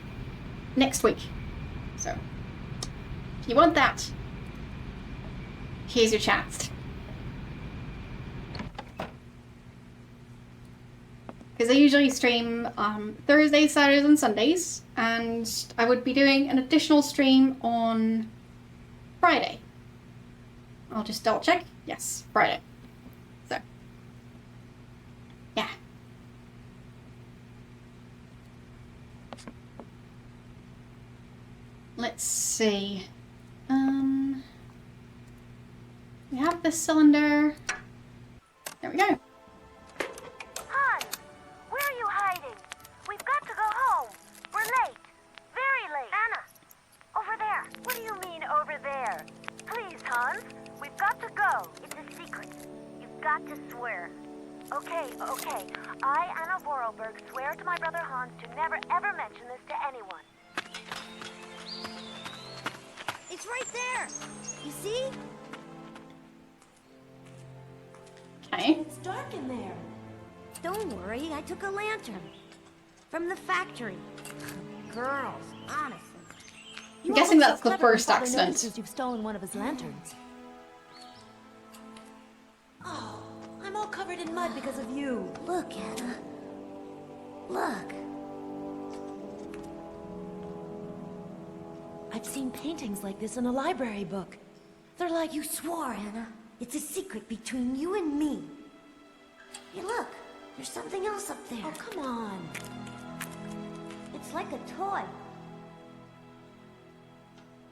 Speaker 1: next week. So if you want that, here's your chance. Because I usually stream Thursdays, Saturdays, and Sundays, and I would be doing an additional stream on Friday. I'll just double check. Yes, Friday. So, yeah. Let's see. We have this cylinder. There we go.
Speaker 5: Hans, where are you hiding? We've got to go home. We're late. Very late. Anna, over there. What do you mean, over there? Please, Hans, we've got to go. It's a secret. You've got to swear. Okay. I, Anna Vorarlberg, swear to my brother Hans to never ever mention this to anyone.
Speaker 11: It's right there. You see?
Speaker 1: Okay.
Speaker 11: It's dark in there. Don't worry, I took a lantern. From the factory. Girls, honestly.
Speaker 1: I'm guessing that's the first accident.
Speaker 2: You've stolen one of his lanterns. Oh, I'm all covered in mud because of you.
Speaker 11: Look, Anna. Look.
Speaker 2: I've seen paintings like this in a library book. They're like...
Speaker 11: You swore, Anna. It's a secret between you and me. Hey, look. There's something else up there.
Speaker 2: Oh, come on.
Speaker 11: It's like a toy.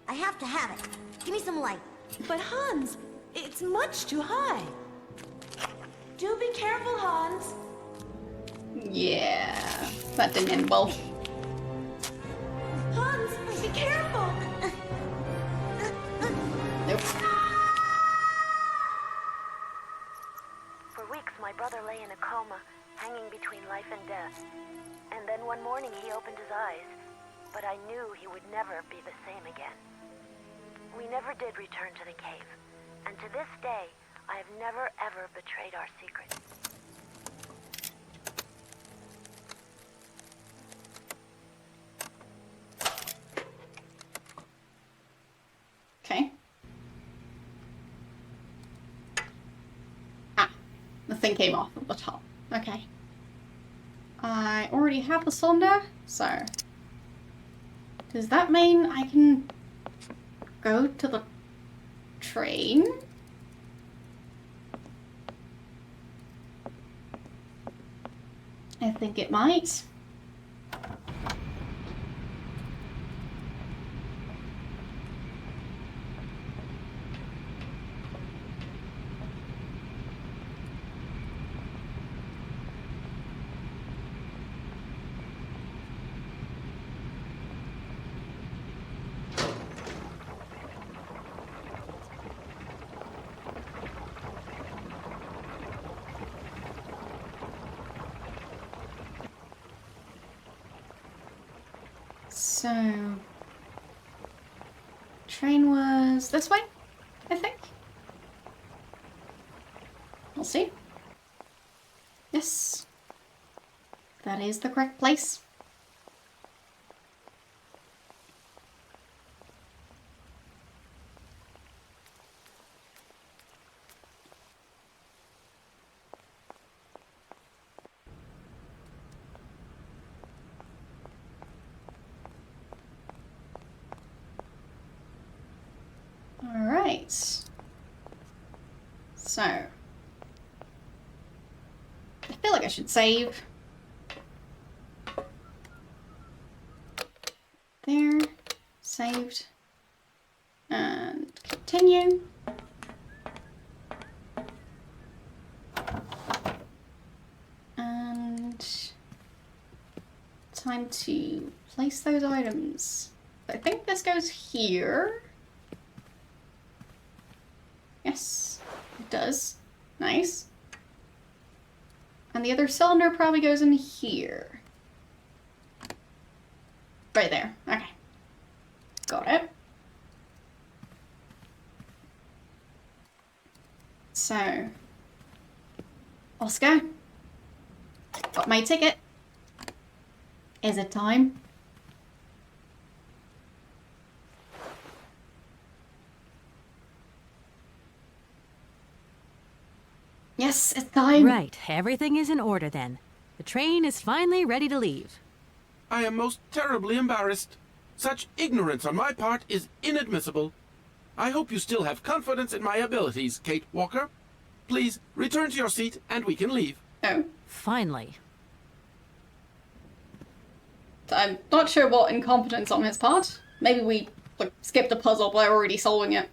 Speaker 11: I have to have it. Give me some light.
Speaker 2: But Hans, it's much too high. Do be careful, Hans.
Speaker 1: Yeah, that didn't end well.
Speaker 2: Hans, be careful.
Speaker 1: Nope.
Speaker 5: For weeks, my brother lay in a coma, hanging between life and death. And then one morning, he opened his eyes. But I knew he would never be the same again. We never did return to the cave. And to this day, I have never, ever betrayed our secret.
Speaker 1: Okay. Ah, the thing came off at the top. Okay. I already have the cylinder, so... Does that mean I can go to the train? I think it might. So... Train was this way, I think. We'll see. Yes. That is the correct place. Alright. So. I feel like I should save. There. Saved. And continue. And time to place those items. I think this goes here. Yes, it does. Nice. And the other cylinder probably goes in here. Right there. Okay. Got it. So, Oscar, got my ticket. Is it time? Yes, it's time.
Speaker 2: Right, everything is in order then. The train is finally ready to leave.
Speaker 13: I am most terribly embarrassed. Such ignorance on my part is inadmissible. I hope you still have confidence in my abilities, Kate Walker. Please, return to your seat and we can leave.
Speaker 1: Oh.
Speaker 2: Finally.
Speaker 1: I'm not sure what incompetence on his part. Maybe we skipped a puzzle by already solving it.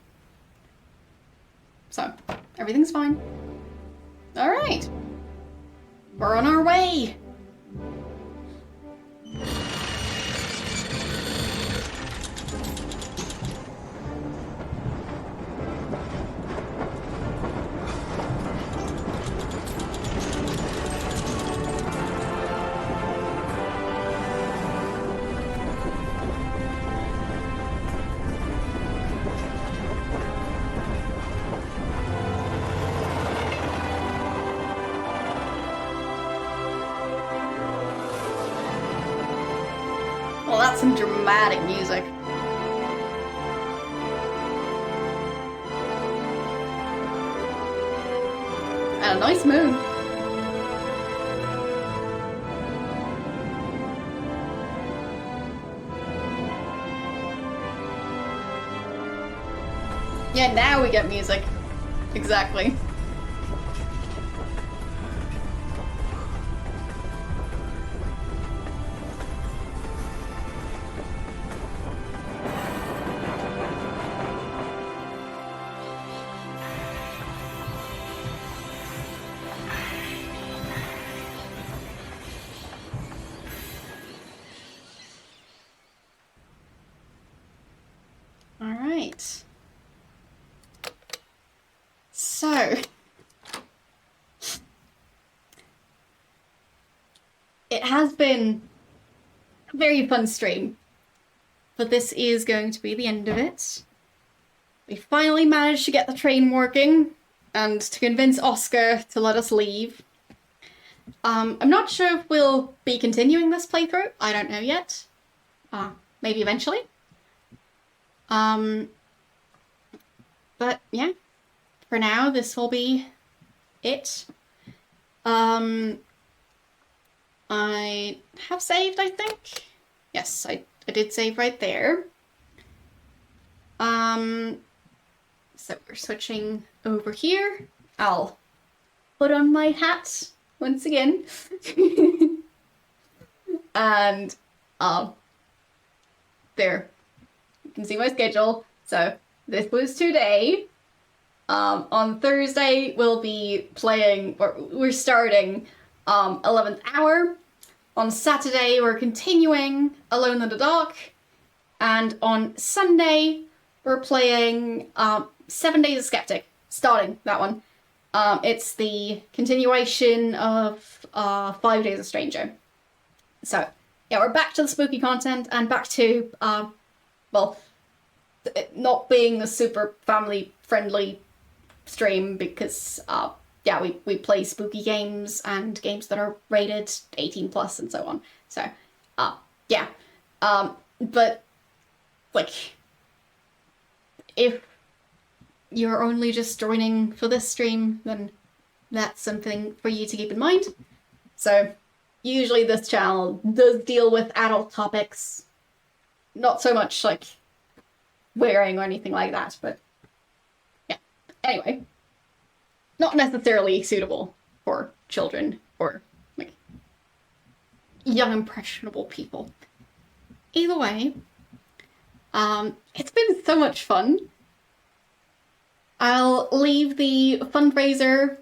Speaker 1: So, everything's fine. Alright. We're on our way. Well, that's some dramatic music. And a nice moon. Yeah, now we get music. Exactly. Alright. So, it has been a very fun stream, but this is going to be the end of it. We finally managed to get the train working and to convince Oscar to let us leave. I'm not sure if we'll be continuing this playthrough. I don't know yet. Maybe eventually. But yeah, for now, this will be it. I have saved, I think. Yes, I did save right there. So we're switching over here. I'll put on my hat once again. And, there. You can see my schedule. So this was today. On Thursday we'll be playing, or we're starting 11th Hour. On Saturday we're continuing Alone in the Dark. And on Sunday we're playing 7 Days a Skeptic. Starting that one. It's the continuation of 5 Days a Stranger. So yeah, we're back to the spooky content and back to, well, it not being a super family-friendly stream because, yeah, we play spooky games and games that are rated 18 plus and so on. So, yeah. But, like, if you're only just joining for this stream, then that's something for you to keep in mind. So, usually this channel does deal with adult topics. Not so much, like, wearing or anything like that, but yeah. Anyway, not necessarily suitable for children or, like, young impressionable people. Either way, it's been so much fun. I'll leave the fundraiser,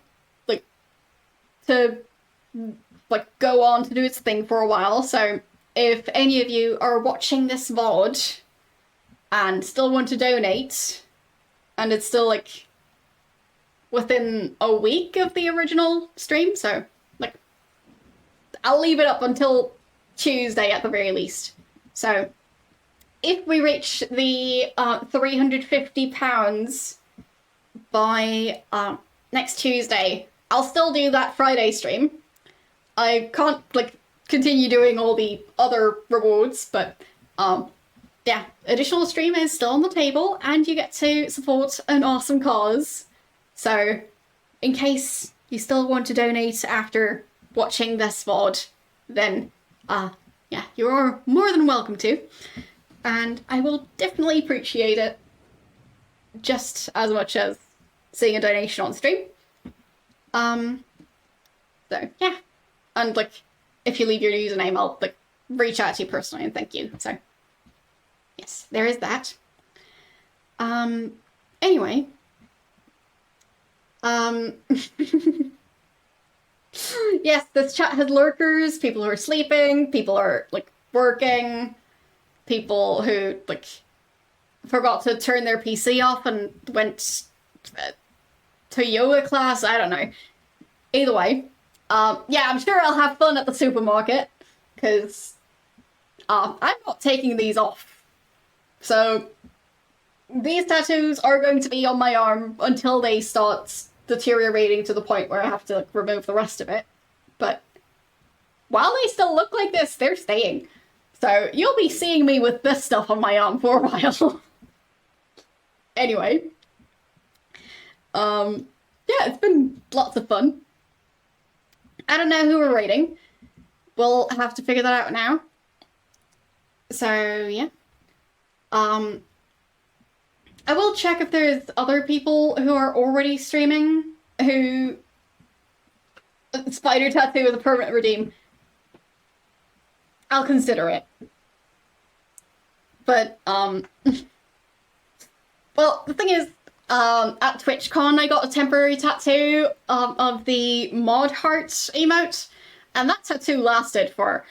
Speaker 1: like, to, like, go on to do its thing for a while, so if any of you are watching this VOD and still want to donate, and it's still, like, within a week of the original stream, so, like, I'll leave it up until Tuesday at the very least. So, if we reach the £350 by next Tuesday, I'll still do that Friday stream. I can't, like, continue doing all the other rewards, but yeah, additional stream is still on the table, and you get to support an awesome cause. So, in case you still want to donate after watching this VOD, then yeah, you're more than welcome to, and I will definitely appreciate it just as much as seeing a donation on stream. So yeah, and like, if you leave your username, I'll like reach out to you personally and thank you. So yes, there is that. Anyway, yes, this chat has lurkers, people who are sleeping, people are like working, people who like forgot to turn their PC off and went to yoga class, I don't know. Either way, yeah, I'm sure I'll have fun at the supermarket, because I'm not taking these off. So these tattoos are going to be on my arm until they start deteriorating to the point where I have to like, remove the rest of it. But while they still look like this, they're staying. So you'll be seeing me with this stuff on my arm for a while. Anyway. Yeah, it's been lots of fun. I don't know who we're rating. We'll have to figure that out now. So, yeah. I will check if there's other people who are already streaming who spider tattoo with a permanent redeem. I'll consider it. But, well, the thing is, at TwitchCon I got a temporary tattoo of the mod heart emote, and that tattoo lasted for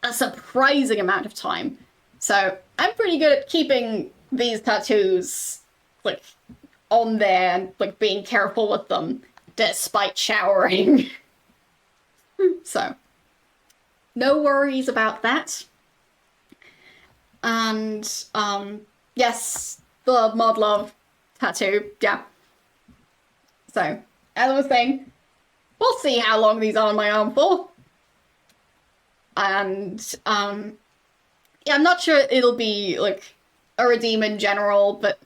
Speaker 1: a surprising amount of time. So I'm pretty good at keeping these tattoos like on there and like being careful with them despite showering. So no worries about that. And yes, the mod love tattoo, yeah. So, as I was saying, we'll see how long these are on my arm for. And, yeah, I'm not sure it'll be, like, a redeem in general, but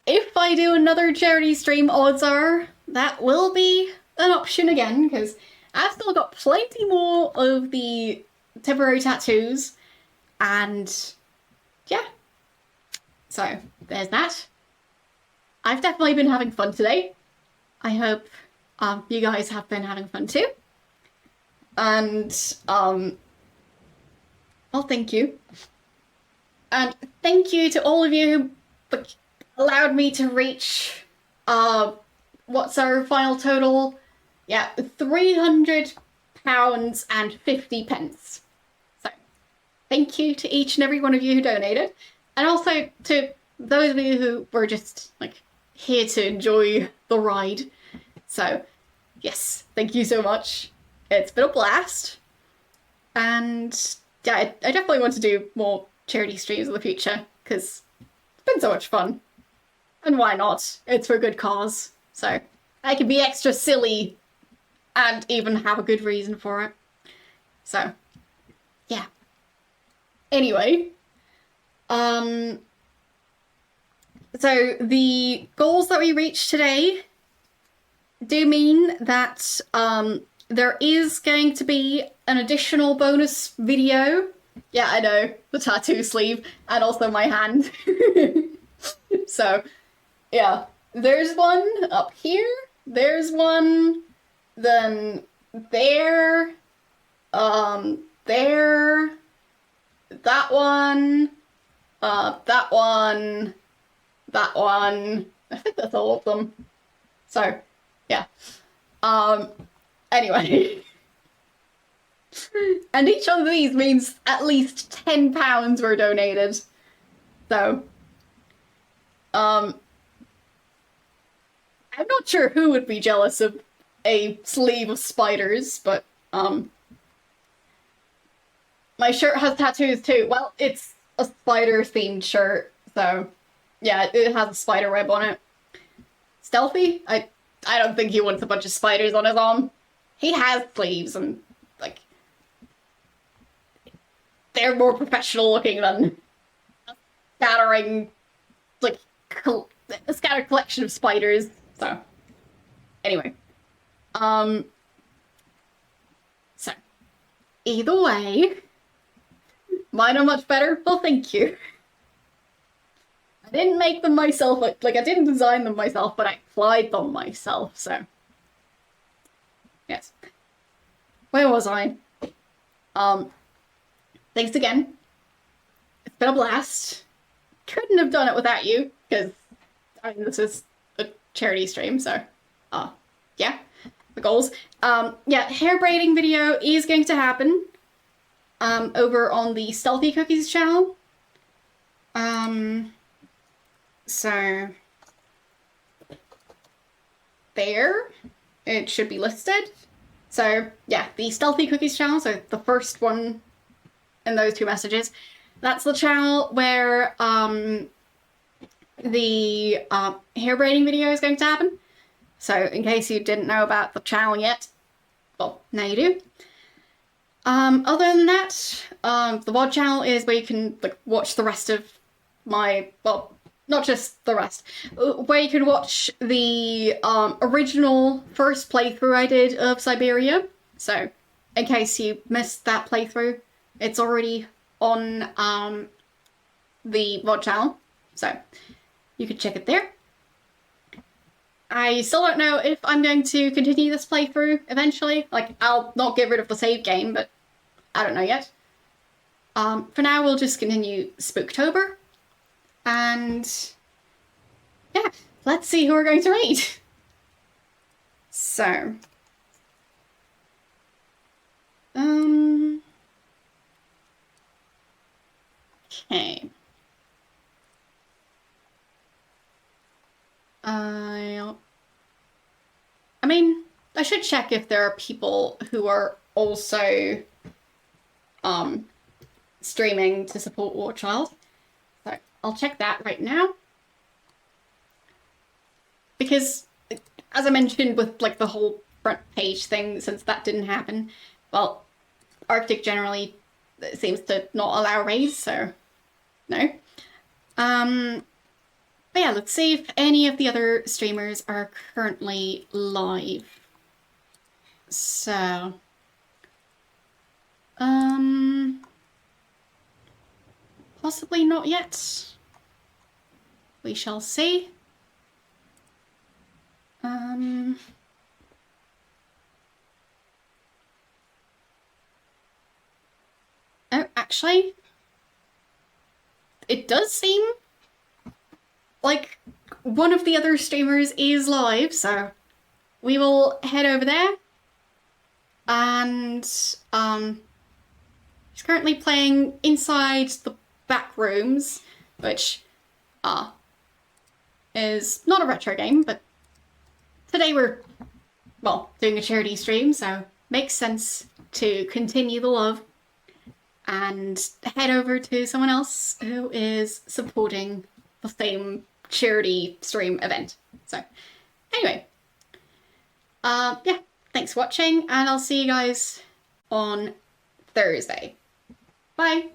Speaker 1: if I do another charity stream, odds are that will be an option again, because I've still got plenty more of the temporary tattoos, and, yeah. So, there's that. I've definitely been having fun today. I hope you guys have been having fun too. And, well, thank you. And thank you to all of you who allowed me to reach, what's our final total? Yeah, £300.50. So, thank you to each and every one of you who donated. And also to those of you who were just, like, here to enjoy the ride. So, yes, thank you so much. It's been a blast. And, yeah, I definitely want to do more charity streams in the future, because it's been so much fun. And why not? It's for a good cause. So I can be extra silly and even have a good reason for it. So, yeah. Anyway, so the goals that we reached today do mean that there is going to be an additional bonus video. Yeah, I know, the tattoo sleeve and also my hand. So, yeah, there's one up here, there's one, then there, there, that one, that one, that one. I think that's all of them. So, yeah. Anyway. And each of these means at least £10 were donated. So, I'm not sure who would be jealous of a sleeve of spiders, but, my shirt has tattoos too. Well, it's a spider-themed shirt, so yeah, it has a spider web on it. Stealthy? I don't think he wants a bunch of spiders on his arm. He has sleeves and, like, they're more professional looking than a scattering, like, a scattered collection of spiders. So, anyway. So, either way, mine are much better. Well, thank you. I didn't make them myself, like I didn't design them myself, but I applied them myself, so. Yes. Where was I? Thanks again. It's been a blast. Couldn't have done it without you, because, I mean, this is a charity stream, so, yeah, the goals. Yeah, hair braiding video is going to happen, over on the Stealthy Cookies channel. So, there, it should be listed. So, yeah, the Stealthy Cookies channel, so the first one in those two messages, that's the channel where, the, hair braiding video is going to happen. So, in case you didn't know about the channel yet, well, now you do. Other than that, the VOD channel is where you can, like, watch the rest of my, well, not just the rest, where you can watch the original first playthrough I did of Syberia. So, in case you missed that playthrough, it's already on the VOD channel, so you can check it there. I still don't know if I'm going to continue this playthrough eventually. Like, I'll not get rid of the save game, but I don't know yet. For now, we'll just continue Spooktober. And yeah, let's see who we're going to raid. So, okay. I mean, I should check if there are people who are also streaming to support War Child. So I'll check that right now. Because, as I mentioned with, like, the whole front page thing, since that didn't happen, well, Arctic generally seems to not allow raids, so no. But yeah, let's see if any of the other streamers are currently live. So, possibly not yet. We shall see. Oh, actually, it does seem like one of the other streamers is live, so we will head over there. And he's currently playing inside the back rooms, which is not a retro game, but today we're, well, doing a charity stream, so makes sense to continue the love. and head over to someone else who is supporting the same charity stream event. So anyway, yeah, thanks for watching, and I'll see you guys on Thursday. Bye.